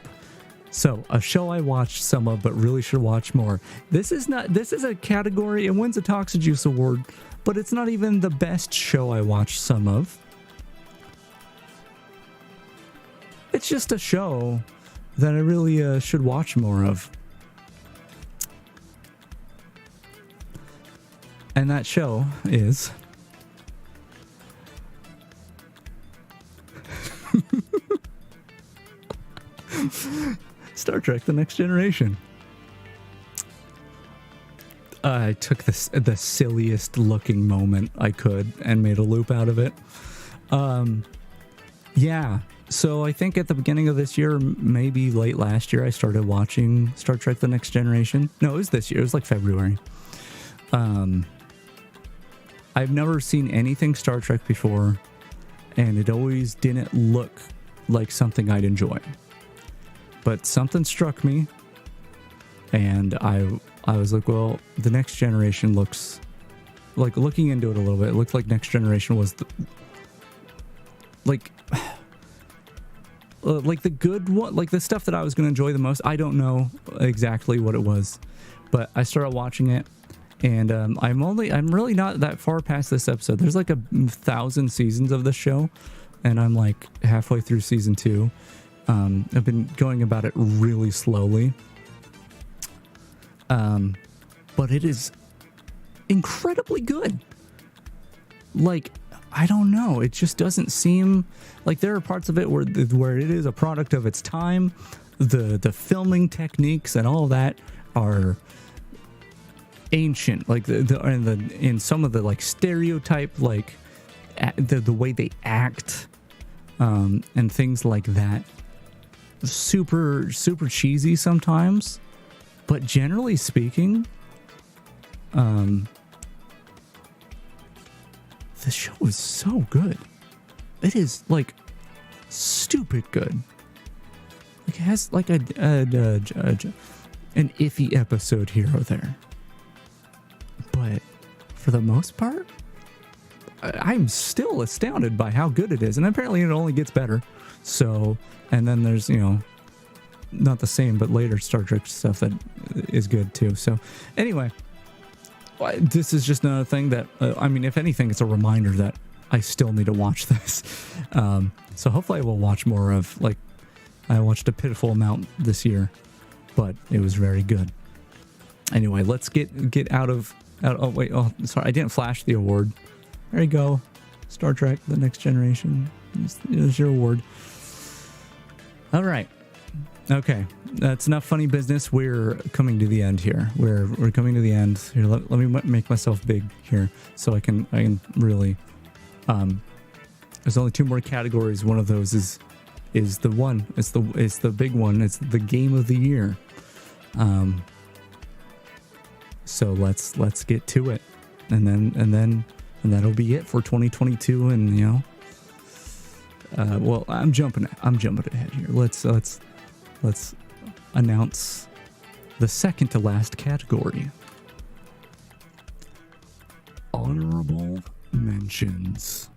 Speaker 3: So, a show I watched some of, but really should watch more. This is a category. It wins a Toxijuice Award, but it's not even the best show I watched some of. It's just a show that I really should watch more of. And that show is Star Trek: The Next Generation. I took the silliest looking moment I could and made a loop out of it. Yeah. So I think at the beginning of this year, maybe late last year, I started watching Star Trek: The Next Generation. No, it was this year. It was like February. I've never seen anything Star Trek before, and it always didn't look like something I'd enjoy. But something struck me, and I was like, well, The Next Generation looks like, looking into it a little bit, it looked like Next Generation was like the good one, like the stuff that I was going to enjoy the most. I don't know exactly what it was, but I started watching it, and I'm really not that far past this episode. There's like 1,000 seasons of this show, and I'm like halfway through season 2. I've been going about it really slowly. But it is incredibly good. Like, I don't know. It just doesn't seem like there are parts of it where it is a product of its time. The filming techniques and all that are ancient. Like in some of the like stereotype, like the way they act, and things like that. Super cheesy sometimes, but generally speaking, the show is so good. It is like stupid good. Like it has like an iffy episode here or there, but for the most part, I'm still astounded by how good it is, and apparently it only gets better. So, and then there's, you know, not the same, but later Star Trek stuff that is good too. So anyway, this is just another thing that, I mean, if anything, it's a reminder that I still need to watch this. So hopefully I will watch more of, like, I watched a pitiful amount this year, but it was very good. Anyway, let's get out of, oh wait, oh, sorry, I didn't flash the award. There you go. Star Trek, The Next Generation. Here's your award. All right. Okay, that's enough funny business. We're coming to the end here. We're coming to the end here. Let me make myself big here so I can really. There's only 2 more categories. One of those is the one. It's the big one. It's the game of the year. So let's get to it, and then that'll be it for 2022. And you know, well, I'm jumping ahead here. Let's announce the second to last category. Honorable mentions.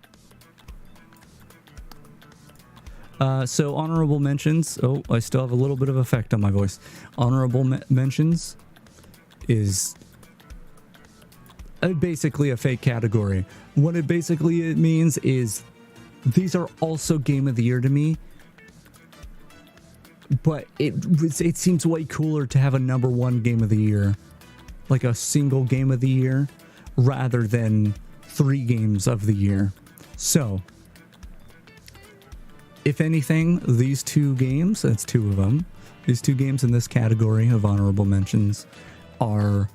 Speaker 3: So honorable mentions. Oh, I still have a little bit of effect on my voice. Honorable mentions is basically a fake category. What it basically means is these are also game of the year to me. But it seems way cooler to have a number 1 game of the year, like a single game of the year, rather than 3 games of the year. So, if anything, these 2 games, that's 2 of them, these 2 games in this category of honorable mentions are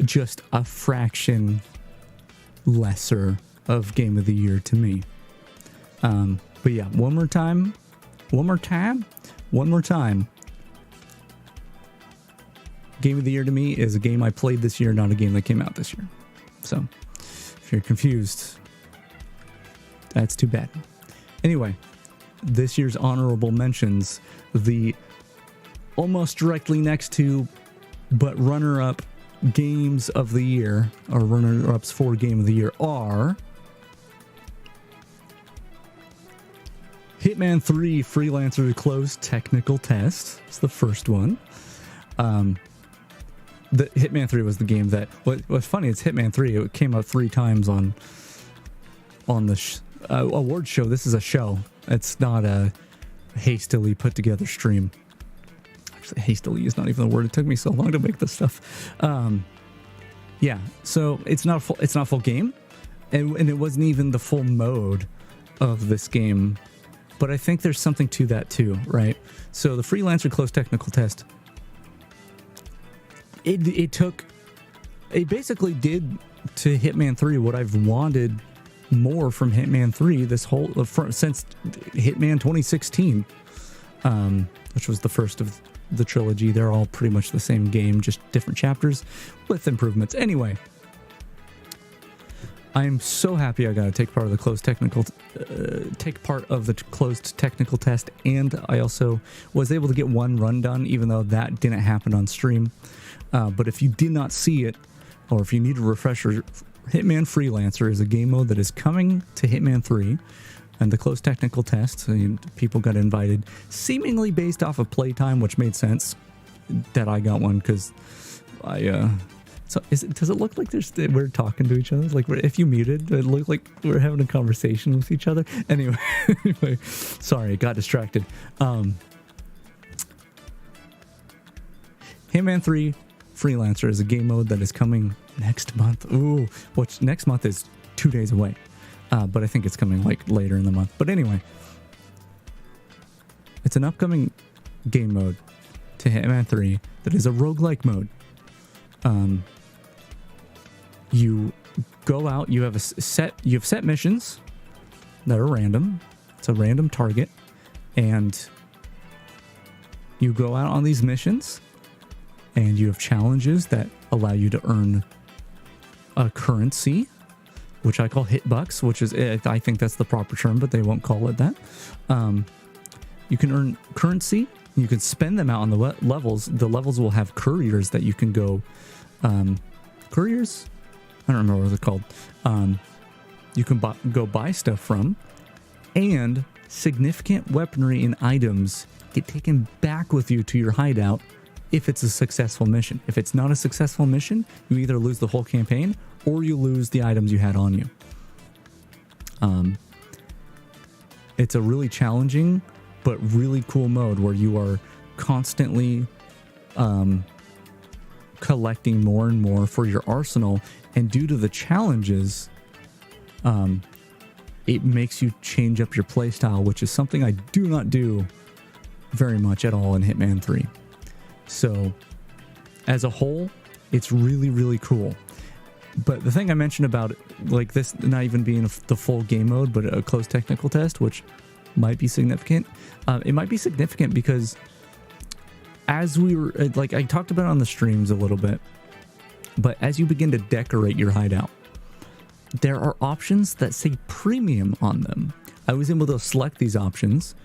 Speaker 3: just a fraction lesser of game of the year to me. But yeah, one more time. Game of the year to me is a game I played this year, not a game that came out this year. So, if you're confused, that's too bad. Anyway, this year's honorable mentions, the almost directly next to, but runner-up games of the year, or runner-ups for game of the year are Hitman 3 Freelancer Closed Technical Test. It's the first one. The Hitman 3 was the game that... What's funny, it's Hitman 3. It came out 3 times on the award show. This is a show. It's not a hastily put together stream. Actually, hastily is not even the word. It took me so long to make this stuff. Yeah, so it's not a full game, and it wasn't even the full mode of this game. But I think there's something to that too, right? So the Freelancer Closed Technical Test, it basically did to Hitman 3 what I've wanted more from Hitman 3 this whole since Hitman 2016, which was the first of the trilogy. They're all pretty much the same game, just different chapters with improvements. Anyway, I'm so happy I got to take part of the closed technical test, and I also was able to get 1 run done, even though that didn't happen on stream. But if you did not see it, or if you need a refresher, Hitman Freelancer is a game mode that is coming to Hitman 3, and the closed technical test, people got invited, seemingly based off of playtime, which made sense that I got one, because So does it look like we're talking to each other? Like if you muted, it looked like we're having a conversation with each other. Anyway, sorry, got distracted. Hitman 3 Freelancer is a game mode that is coming next month. Ooh, which next month is 2 days away. But I think it's coming like later in the month. But anyway, it's an upcoming game mode to Hitman 3 that is a roguelike mode. You go out, you have set missions that are random. It's a random target, and you go out on these missions, and you have challenges that allow you to earn a currency, which I call hitbucks, which is, I think that's the proper term, but they won't call it that. You can earn currency. You can spend them out on the levels. The levels will have couriers that you can go, couriers? I don't remember what they're called. You can go buy stuff from, and significant weaponry and items get taken back with you to your hideout if it's a successful mission. If it's not a successful mission, you either lose the whole campaign or you lose the items you had on you. It's a really challenging but really cool mode where you are constantly collecting more and more for your arsenal, and due to the challenges, it makes you change up your playstyle, which is something I do not do very much at all in Hitman 3. So as a whole, it's really, really cool. But the thing I mentioned about it, like this not even being the full game mode, but a closed technical test, which might be significant. It might be significant because as we were, like I talked about on the streams a little bit, but as you begin to decorate your hideout, there are options that say premium on them. I was able to select these options,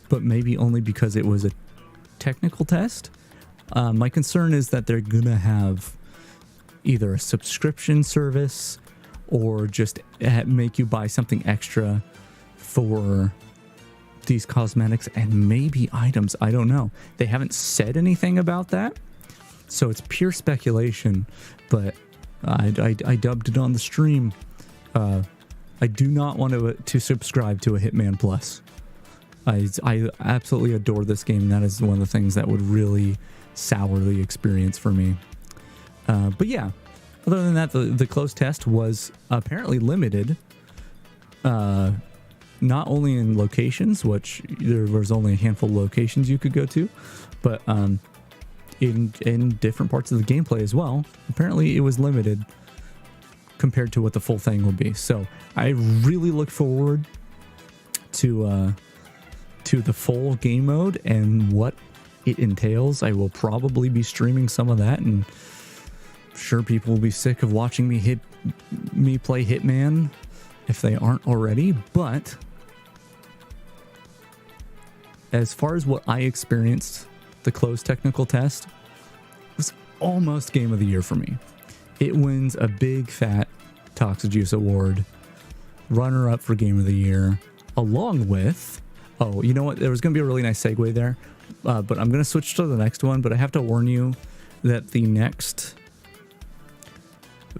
Speaker 3: but maybe only because it was a technical test. My concern is that they're gonna have either a subscription service or just make you buy something extra for these cosmetics and maybe items. I don't know. They haven't said anything about that, so it's pure speculation, but I dubbed it on the stream. I do not want to subscribe to a Hitman Plus. I absolutely adore this game. That is one of the things that would really sour the experience for me. But yeah, other than that, the closed test was apparently limited. Not only in locations, which there was only a handful of locations you could go to, but in different parts of the gameplay as well. Apparently it was limited compared to what the full thing will be. So I really look forward to the full game mode and what it entails. I will probably be streaming some of that, and I'm sure people will be sick of watching me play Hitman if they aren't already. But as far as what I experienced, the closed technical test was almost game of the year for me. It wins a big fat Toxijuice award, runner up for game of the year, along with, oh, you know what? There was going to be a really nice segue there, but I'm going to switch to the next one. But I have to warn you that the next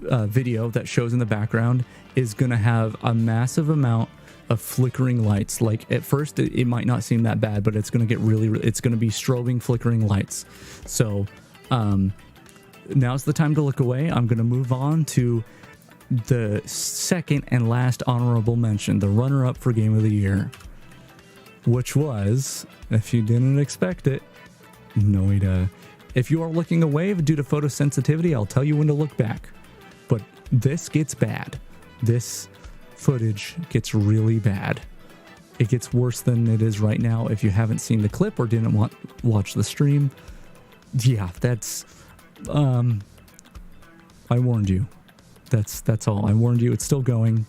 Speaker 3: video that shows in the background is going to have a massive amount of flickering lights. Like at first it might not seem that bad, but it's going to get it's going to be strobing flickering lights. So now's the time to look away. I'm going to move on to the second and last honorable mention, the runner-up for game of the year, which was, if you didn't expect it, Noida. If you are looking away due to photosensitivity, I'll tell you when to look back. But this gets bad. This footage gets really bad. It gets worse than it is right now. If you haven't seen the clip or didn't watch the stream, yeah, that's I warned you. That's all. I warned you. It's still going.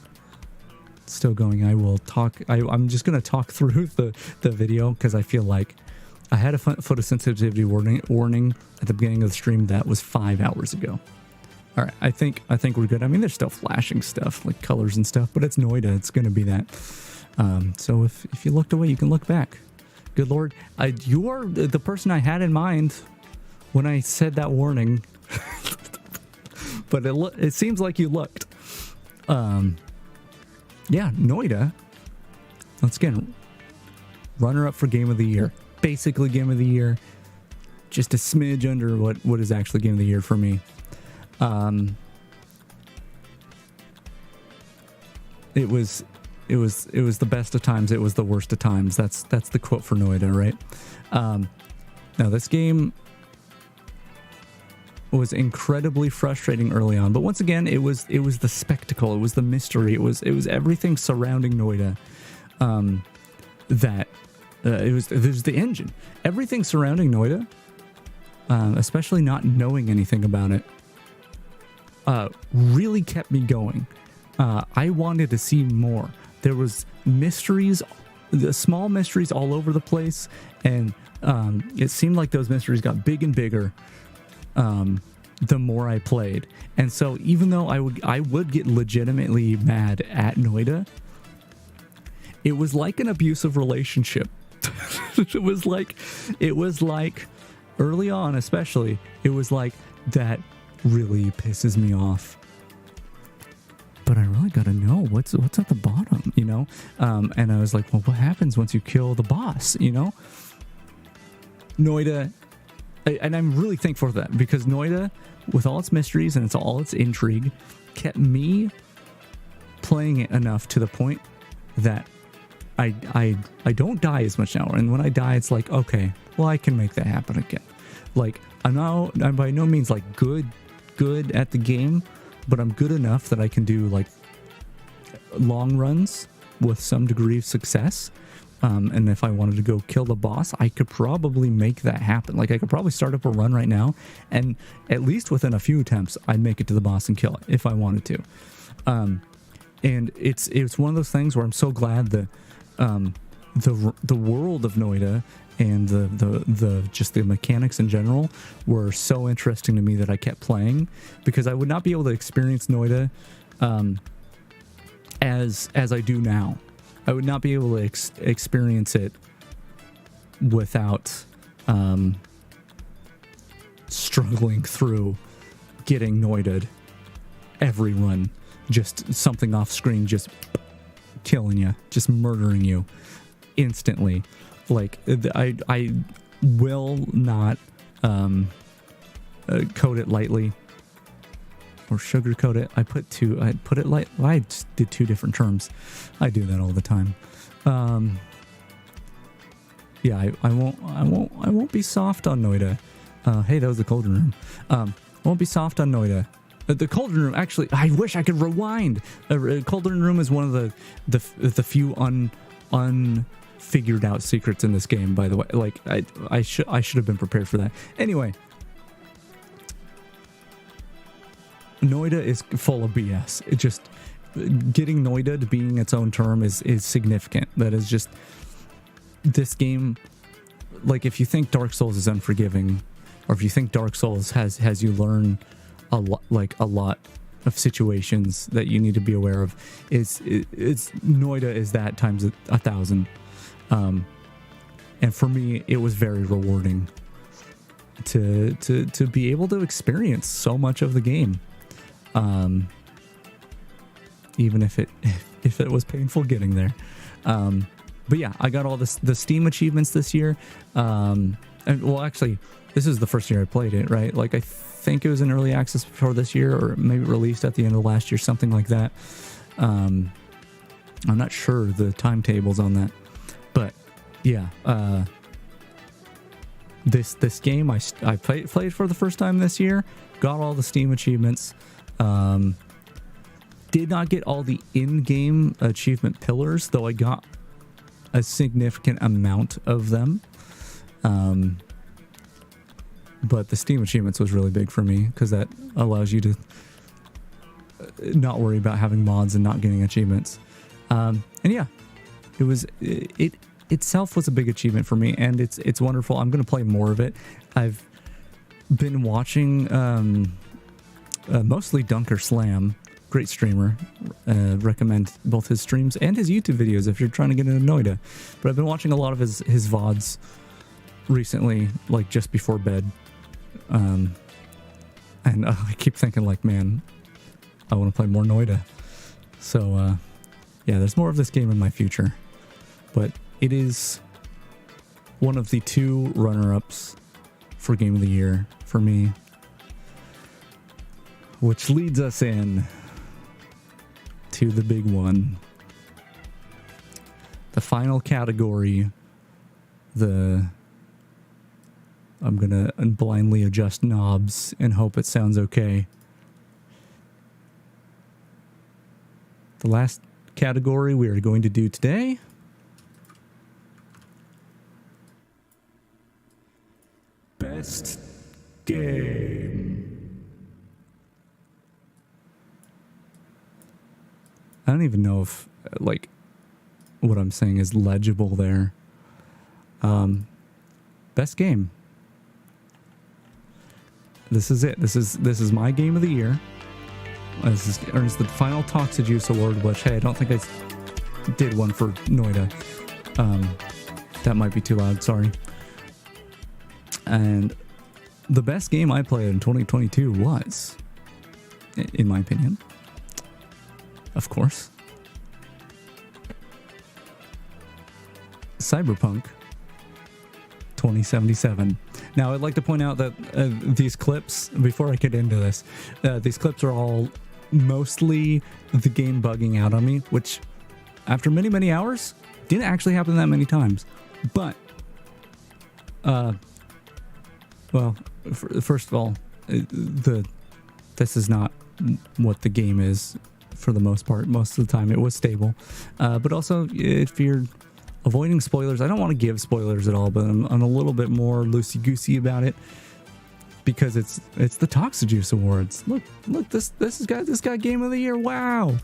Speaker 3: It's still going. I will talk. I'm just gonna talk through the video because I feel like I had a photosensitivity warning at the beginning of the stream that was 5 hours ago. All right, I think we're good. I mean, there's still flashing stuff like colors and stuff, but it's Noida. It's going to be that. So if you looked away, you can look back. Good Lord, you are the person I had in mind when I said that warning. but it seems like you looked. Yeah, Noida. Once again, runner up for game of the year. Basically game of the year. Just a smidge under what is actually game of the year for me. It was the best of times. It was the worst of times. That's the quote for Noida, right? Now this game was incredibly frustrating early on, but once again, it was the spectacle, it was the mystery, it was everything surrounding Noida. It was the engine, everything surrounding Noida, especially not knowing anything about it, really kept me going. I wanted to see more. There was mysteries, the small mysteries all over the place, and it seemed like those mysteries got big and bigger the more I played. And so even though I would get legitimately mad at Noida, it was like an abusive relationship. it was like early on, especially, it was like, that really pisses me off, but I really gotta know what's at the bottom, you know? And I was like, well, what happens once you kill the boss, you know? Noida, and I'm really thankful for that, because Noida, with all its mysteries and all its intrigue, kept me playing it enough to the point that I don't die as much now. And when I die, it's like, okay, well, I can make that happen again. Like, I'm by no means like good at the game, but I'm good enough that I can do like long runs with some degree of success. And if I wanted to go kill the boss, I could probably make that happen. Like, I could probably start up a run right now, and at least within a few attempts, I'd make it to the boss and kill it if I wanted to. And it's one of those things where I'm so glad that the world of Noida and the just the mechanics in general were so interesting to me that I kept playing, because I would not be able to experience Noida as I do now. I would not be able to experience it without struggling through getting Noida'd every run. Just something off screen, just killing you, just murdering you instantly. Like, I will not coat it lightly or sugarcoat it. I put it light. I just did two different terms. I do that all the time. Yeah, I won't be soft on Noida. Hey, that was the Cauldron Room. I won't be soft on Noida. The Cauldron Room, actually, I wish I could rewind. Cauldron Room is one of the few unfigured out secrets in this game, by the way. Like, I should have been prepared for that. Anyway, Noida is full of BS. It just, getting Noida to being its own term is significant. That is just, this game, like, if you think Dark Souls is unforgiving, or if you think Dark Souls has you learn a lot of situations that you need to be aware of, it's Noida is that times 1,000. And for me, it was very rewarding to be able to experience so much of the game. Even if it was painful getting there. But yeah, I got all the Steam achievements this year. And well, actually, this is the first year I played it, right? Like, I think it was in early access before this year, or maybe released at the end of last year, something like that. I'm not sure the timetables on that, but yeah, this game I played for the first time this year, got all the Steam achievements. Did not get all the in-game achievement pillars, though I got a significant amount of them. But the Steam achievements was really big for me, because that allows you to not worry about having mods and not getting achievements. And yeah, it itself was a big achievement for me, and it's wonderful. I'm going to play more of it. I've been watching mostly Dunker Slam, great streamer. Recommend both his streams and his YouTube videos if you're trying to get into Noida. But I've been watching a lot of his VODs recently, like just before bed. And I keep thinking like, man, I want to play more Noida. So, yeah, there's more of this game in my future. But it is one of the 2 runner-ups for Game of the Year for me. Which leads us in to the big one. The final category. I'm gonna blindly adjust knobs and hope it sounds okay. The last category we are going to do today Best Game. I don't even know if like what I'm saying is legible there. Best game. This is it. This is my game of the year. This earns the final Toxijuice award, which, hey, I don't think I did one for Noida. That might be too loud, sorry. And the best game I played in 2022 was, in my opinion, of course, Cyberpunk 2077. Now, I'd like to point out that these clips, before I get into this, these clips are all mostly the game bugging out on me, which, after many, many hours, didn't actually happen that many times. But, well, first of all, this is not what the game is for the most part. Most of the time, it was stable. But also, if you're avoiding spoilers, I don't want to give spoilers at all, but I'm a little bit more loosey-goosey about it because it's the Toxijuice Awards. Look, this got Game of the Year. Wow.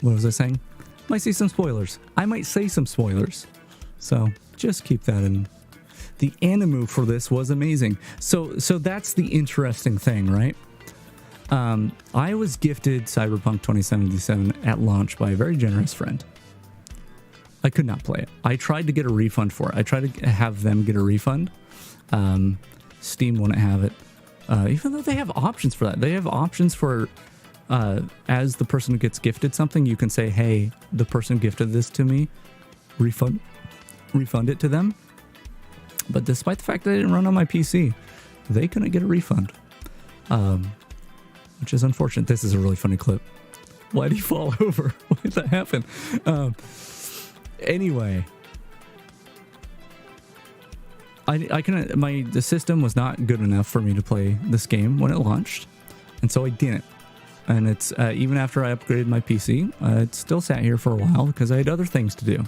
Speaker 3: What was I saying? Might see some spoilers. I might say some spoilers. So just keep that in. The anime for this was amazing. So that's the interesting thing, right? I was gifted Cyberpunk 2077 at launch by a very generous friend. I could not play it. I tried to get a refund for it. I tried to have them get a refund. Steam wouldn't have it. Even though they have options for that. They have options for, as the person who gets gifted something, you can say, hey, the person gifted this to me, refund it to them. But despite the fact that it didn't run on my PC, they couldn't get a refund. Which is unfortunate. This is a really funny clip. Why did he fall over? Why did that happen? Anyway, the system was not good enough for me to play this game when it launched, and so I didn't. And it's even after I upgraded my PC, it still sat here for a while because I had other things to do.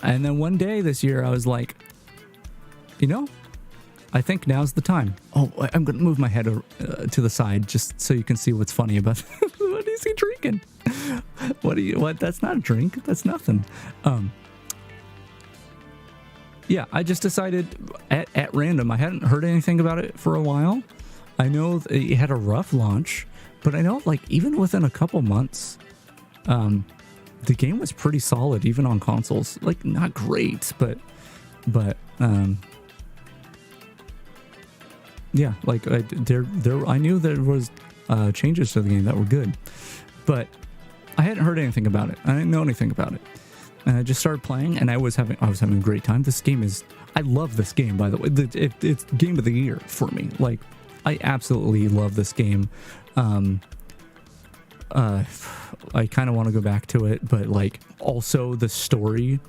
Speaker 3: And then one day this year, I was like, you know, I think now's the time. Oh, I'm going to move my head to the side just so you can see what's funny about what is he drinking? What? That's not a drink. That's nothing. Yeah, I just decided at random. I hadn't heard anything about it for a while. I know it had a rough launch, but I know like even within a couple months, the game was pretty solid even on consoles. Like not great, but yeah, like I knew there was changes to the game that were good, but I hadn't heard anything about it. I didn't know anything about it, and I just started playing, and I was having a great time. This game I love this game, by the way. It's game of the year for me. Like, I absolutely love this game. I kind of want to go back to it, but like also the story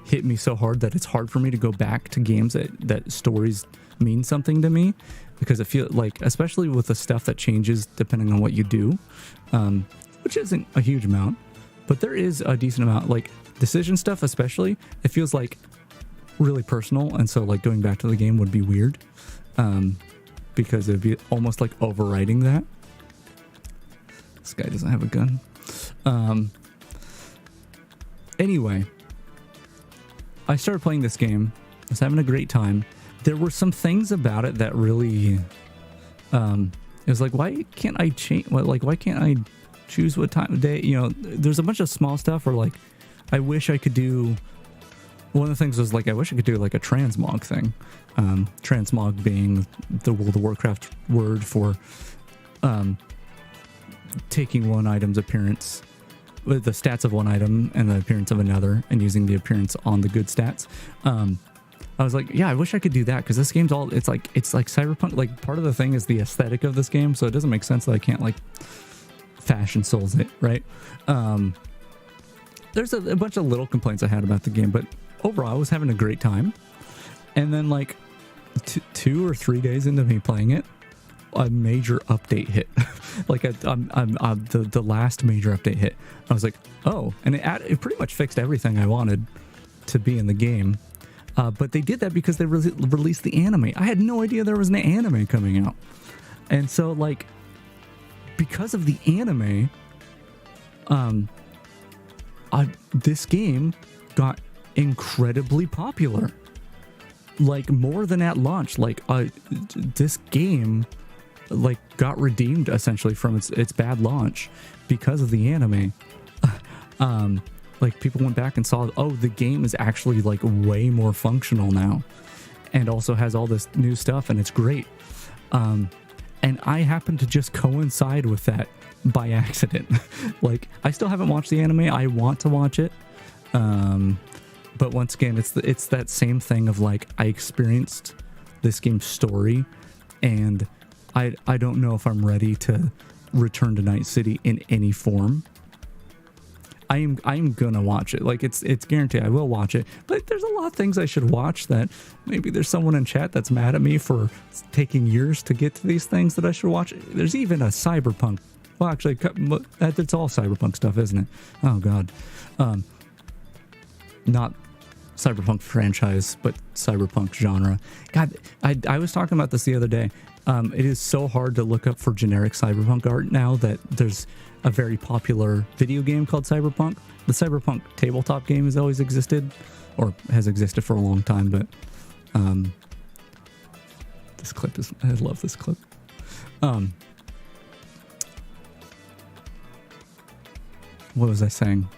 Speaker 3: hit me so hard that it's hard for me to go back to games that stories mean something to me, because I feel like, especially with the stuff that changes depending on what you do, which isn't a huge amount, but there is a decent amount, like decision stuff especially, it feels like really personal, and so like going back to the game would be weird, because it'd be almost like overwriting that. This guy doesn't have a gun. Anyway, I started playing this game. I was having a great time. There were some things about it that really, it was like, why can't I change? Why can't I choose what time of day? You know, there's a bunch of small stuff where like, I wish I could do one of the things was like, I wish I could do like a transmog thing. Transmog being the World of Warcraft word for taking one item's appearance, with the stats of one item and the appearance of another, and using the appearance on the good stats. I was like, yeah, I wish I could do that, because this game's all, it's like Cyberpunk. Like, part of the thing is the aesthetic of this game, so it doesn't make sense that I can't like fashion souls it, right? There's a bunch of little complaints I had about the game, but overall I was having a great time. And then like 2 or 3 days into me playing it, a major update hit. Like the last major update hit. I was like, oh, and it pretty much fixed everything I wanted to be in the game. But they did that because they released the anime. I had no idea there was an anime coming out. And so like, because of the anime, this game got incredibly popular. Like, more than at launch. Like, this game like got redeemed essentially from its bad launch because of the anime. Like, people went back and saw, oh, the game is actually like way more functional now, and also has all this new stuff, and it's great. And I happen to just coincide with that by accident. Like, I still haven't watched the anime. I want to watch it. But once again, it's that same thing of like, I experienced this game's story, and I don't know if I'm ready to return to Night City in any form. I am gonna watch it. Like, it's guaranteed I will watch it. But there's a lot of things I should watch that maybe there's someone in chat that's mad at me for taking years to get to these things that I should watch. There's even a Cyberpunk. Well, actually, it's all Cyberpunk stuff, isn't it? Oh God. Not Cyberpunk franchise, but Cyberpunk genre. God, I was talking about this the other day. It is so hard to look up for generic Cyberpunk art now that there's a very popular video game called Cyberpunk. The Cyberpunk tabletop game has always existed, or has existed for a long time, but this clip is, I love this clip. What was I saying?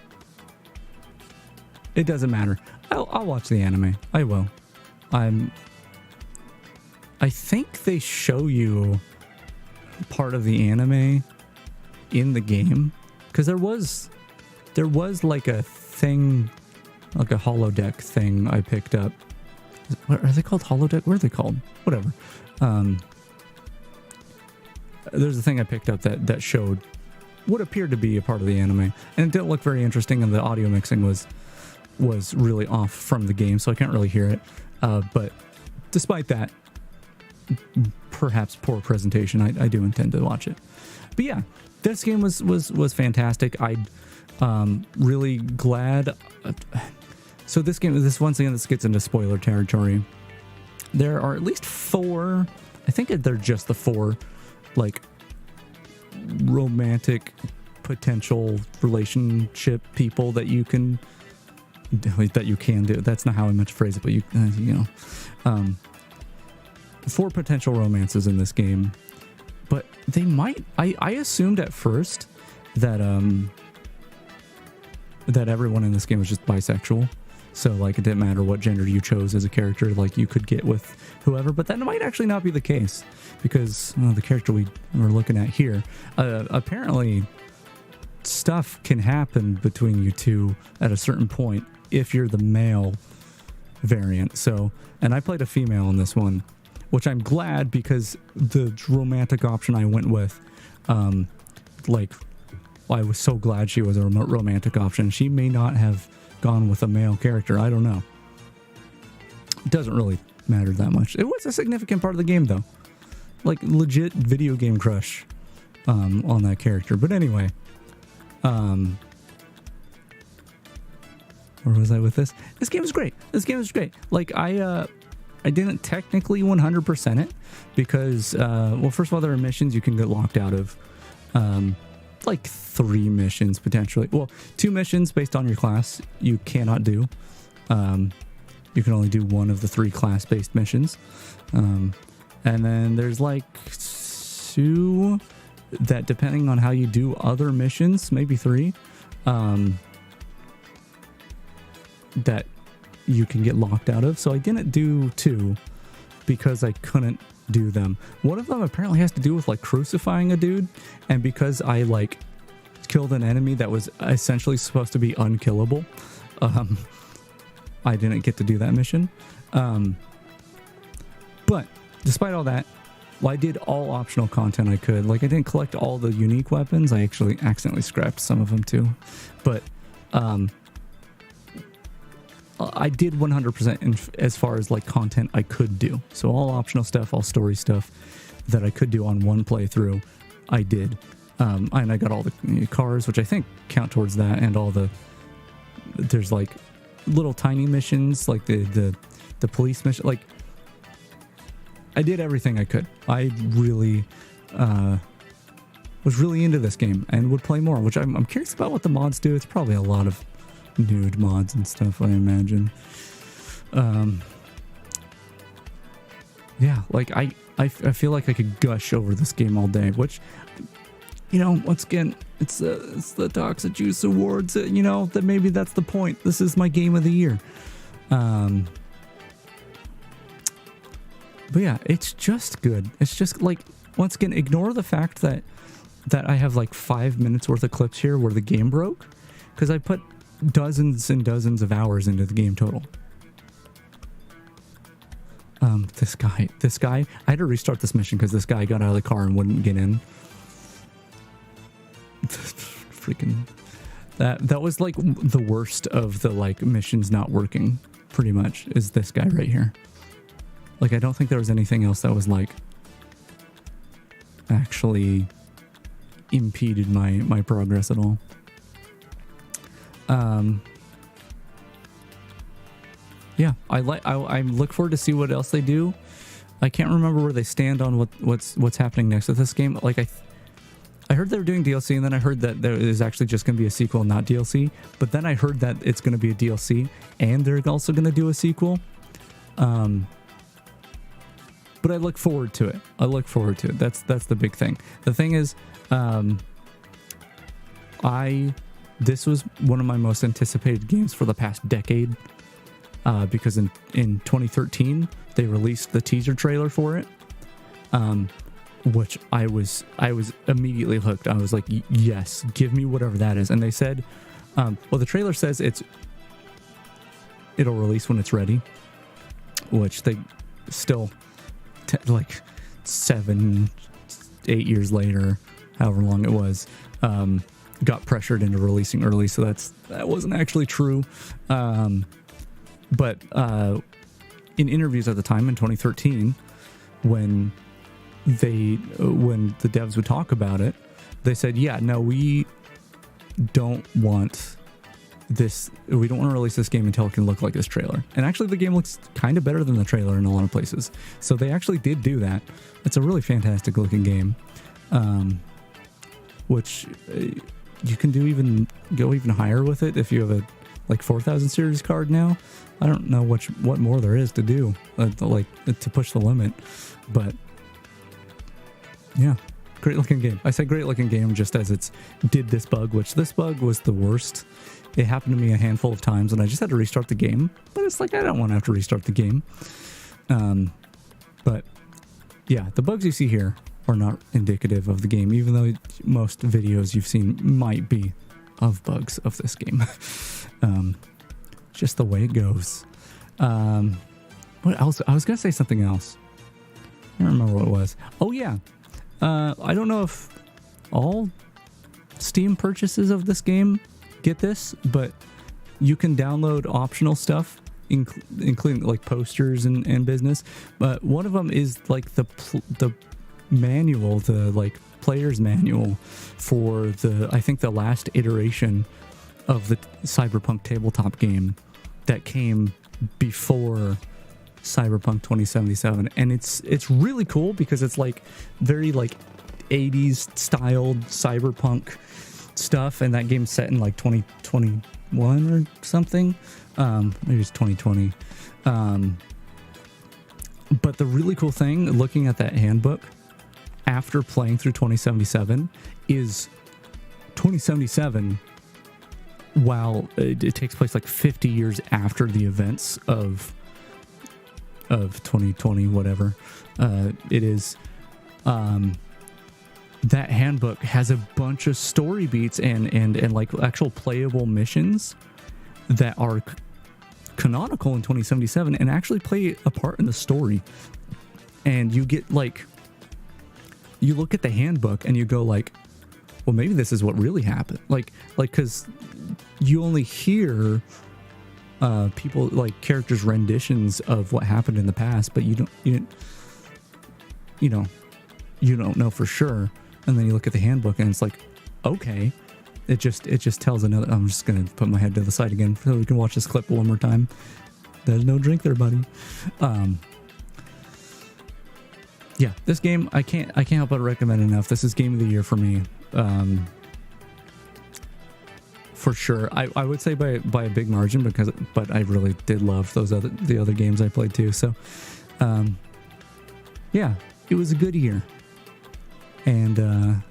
Speaker 3: It doesn't matter. I'll watch the anime. I will. I think they show you part of the anime in the game, because there was like a thing, like a holodeck thing I picked up. What are they called? Holodeck? What are they called? Whatever. There's a thing I picked up that showed what appeared to be a part of the anime, and it didn't look very interesting, and the audio mixing was really off from the game, so I can't really hear it. But despite that, perhaps poor presentation, I do intend to watch it. But yeah, this game was fantastic. I'm really glad. So this game, once again, this gets into spoiler territory. There are at least 4, I think they're just the 4, like, romantic potential relationship people that you can do. That's not how I meant to phrase it, but you know, 4 potential romances in this game. But they might, I assumed at first that that everyone in this game was just bisexual. So like, it didn't matter what gender you chose as a character, like you could get with whoever. But that might actually not be the case, because the character we're looking at here, apparently stuff can happen between you two at a certain point if you're the male variant. So, and I played a female in this one, which I'm glad, because the romantic option I went with, like, I was so glad she was a romantic option. She may not have gone with a male character. I don't know. It doesn't really matter that much. It was a significant part of the game, though. Like, legit video game crush on that character. But anyway, where was I with this? This game is great. Like, I didn't technically 100% it, because, well, first of all, there are missions you can get locked out of. Like 3 missions potentially. Well, 2 missions based on your class you cannot do. You can only do 1 of the 3 class-based missions. And then there's like 2 that, depending on how you do other missions, maybe 3, that you can get locked out of. So I didn't do 2 because I couldn't do them. One of them apparently has to do with like crucifying a dude, and because I like killed an enemy that was essentially supposed to be unkillable, I didn't get to do that mission. But despite all that, well, I did all optional content I could. Like, I didn't collect all the unique weapons. I actually accidentally scrapped some of them too. But I did 100% as far as like content I could do. So all optional stuff, all story stuff that I could do on one playthrough, I did. And I got all the cars, which I think count towards that, and all the, there's like little tiny missions, like the police mission. Like, I did everything I could. I really was really into this game and would play more, which I'm curious about what the mods do. It's probably a lot of nude mods and stuff, I imagine. Yeah, like I feel like I could gush over this game all day, which, you know, once again, it's the Toxijuice Awards. You know, that maybe that's the point. This is my game of the year. But yeah, it's just good. It's just like, once again, ignore the fact that I have like 5 minutes worth of clips here where the game broke, because I put dozens and dozens of hours into the game total. This guy, I had to restart this mission because this guy got out of the car and wouldn't get in. Freaking, that was like the worst of the like missions not working, pretty much, is this guy right here. Like, I don't think there was anything else that was like actually impeded my progress at all. Yeah, I look forward to see what else they do. I can't remember where they stand on what's happening next with this game. Like, I heard they were doing DLC, and then I heard that there is actually just going to be a sequel, not DLC. But then I heard that it's going to be a DLC, and they're also going to do a sequel. But I look forward to it. That's the big thing. The thing is, this was one of my most anticipated games for the past decade, because in 2013 they released the teaser trailer for it, which I was immediately hooked. I was like, yes, give me whatever that is. And they said, well, the trailer says it'll release when it's ready, which they still, like 7-8 years later, however long it was, got pressured into releasing early, so that wasn't actually true. But in interviews at the time in 2013, when the devs would talk about it, they said, yeah, no, we don't want this, we don't want to release this game until it can look like this trailer. And actually the game looks kind of better than the trailer in a lot of places, so they actually did do that. It's a really fantastic looking game, which you can go even higher with it if you have a like 4000 series card now. I don't know what more there is to do, like to push the limit, but yeah, great looking game. I said great looking game just as it's did this bug, which this bug was the worst. It happened to me a handful of times, and I just had to restart the game. But it's like, I don't want to have to restart the game. But yeah, the bugs you see here are not indicative of the game, even though most videos you've seen might be of bugs of this game. Just the way it goes. What else? I was going to say something else. I don't remember what it was. Oh, yeah. I don't know if all Steam purchases of this game get this, but you can download optional stuff, including like posters and business. But one of them is like the manual, the like player's manual for I think the last iteration of the Cyberpunk tabletop game that came before Cyberpunk 2077, and it's really cool because it's like very like 80s styled cyberpunk stuff, and that game's set in like 2021 or something, maybe it's 2020. But the really cool thing looking at that handbook after playing through 2077 is 2077 while it takes place like 50 years after the events of 2020, whatever it is, that handbook has a bunch of story beats and like actual playable missions that are canonical in 2077 and actually play a part in the story. And you get like, you look at the handbook and you go like, well, maybe this is what really happened. Like, cause you only hear people, like characters' renditions of what happened in the past, but you don't know for sure. And then you look at the handbook and it's like, okay, it just tells another. I'm just gonna put my head to the side again so we can watch this clip one more time. There's no drink there, buddy. Yeah, this game I can't help but recommend enough. This is game of the year for me. For sure. I would say by a big margin but I really did love the other games I played too. So yeah, it was a good year. And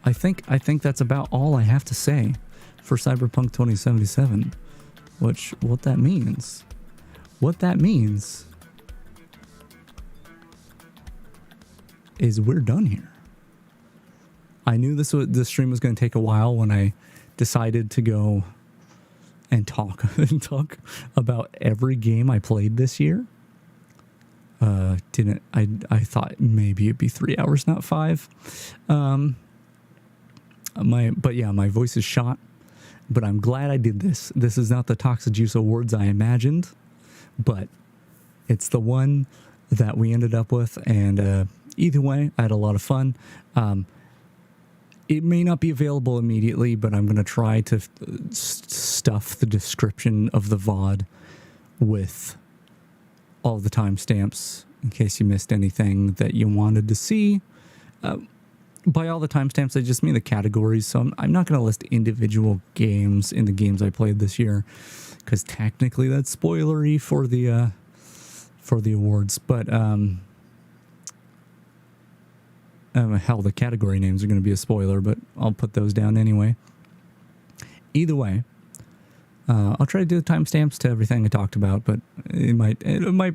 Speaker 3: I think that's about all I have to say for Cyberpunk 2077. What that means is we're done here. I knew this stream was going to take a while when I decided to go and talk about every game I played this year. I thought maybe it'd be 3 hours, not 5. My voice is shot, but I'm glad I did this. This is not the Toxijuice Awards I imagined, but it's the one that we ended up with. And either way, I had a lot of fun. It may not be available immediately, but I'm going to try to stuff the description of the VOD with all the timestamps in case you missed anything that you wanted to see. By all the timestamps, I just mean the categories. So I'm not going to list individual games in the games I played this year, because technically that's spoilery for the awards. But hell, the category names are going to be a spoiler, but I'll put those down anyway. Either way, I'll try to do the timestamps to everything I talked about, but it might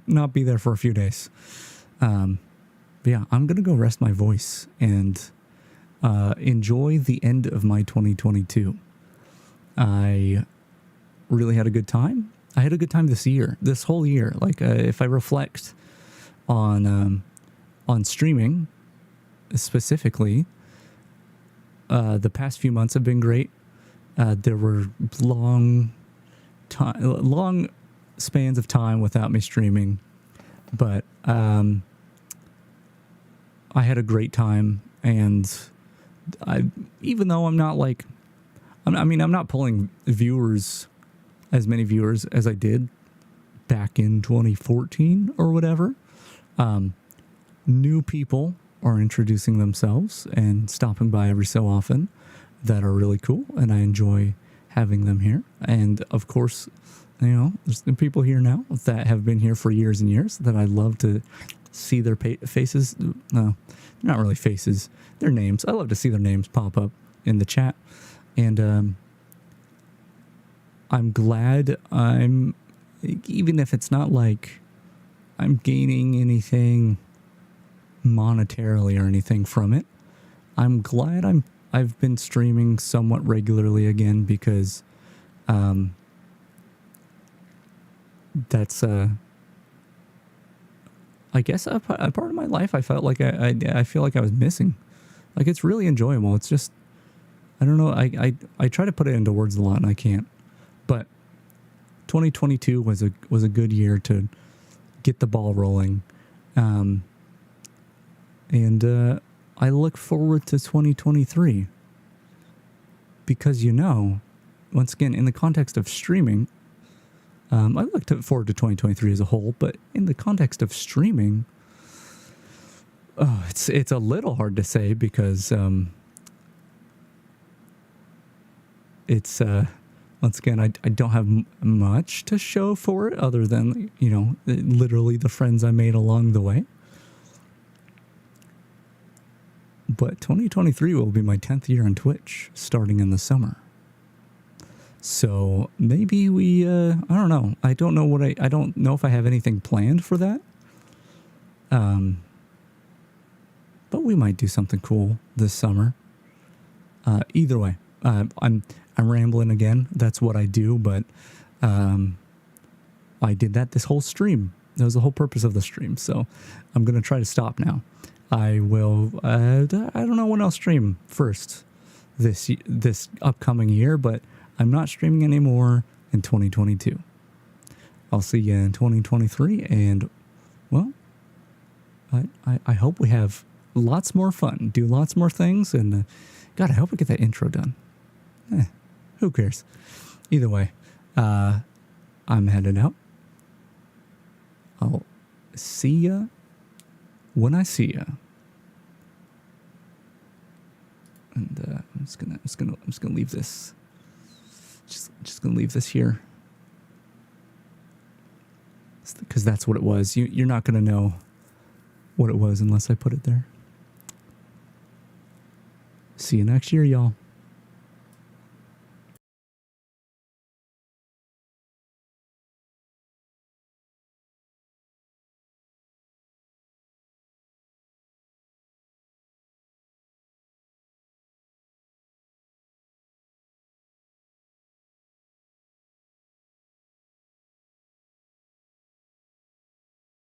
Speaker 3: not be there for a few days. But yeah, I'm going to go rest my voice and enjoy the end of my 2022. I really had a good time. I had a good time this whole year. Like, if I reflect on streaming specifically, the past few months have been great. There were long spans of time without me streaming, but I had a great time. And even though I'm not pulling as many viewers as I did back in 2014 or whatever, new people are introducing themselves and stopping by every so often that are really cool, and I enjoy having them here. And of course, there's people here now that have been here for years and years that I love to see their faces. No, not really faces, their names. I love to see their names pop up in the chat. And I'm glad even if it's not like I'm gaining anything monetarily or anything from it, I'm glad I've been streaming somewhat regularly again, because that's I guess a part of my life I felt like I feel like I was missing. Like, it's really enjoyable. It's just, I don't know, I try to put it into words a lot and I can't. But 2022 was a good year to get the ball rolling. And I look forward to 2023 because, once again, in the context of streaming, I look forward to 2023 as a whole, but in the context of streaming, it's a little hard to say because it's once again, I don't have much to show for it other than, literally the friends I made along the way. But 2023 will be my 10th year on Twitch, starting in the summer. So maybe we, I don't know. I don't know if I have anything planned for that. But we might do something cool this summer. Either way, I'm rambling again. That's what I do, but I did that this whole stream. That was the whole purpose of the stream. So I'm going to try to stop now. I will, I don't know when I'll stream first this upcoming year, but I'm not streaming anymore in 2022. I'll see you in 2023, and well, I hope we have lots more fun, do lots more things, and God, I hope we get that intro done. Who cares? Either way, I'm headed out. I'll see ya when I see ya. And I'm just gonna leave this. Just gonna leave this here, because that's what it was. You're not gonna know what it was unless I put it there. See you next year, y'all.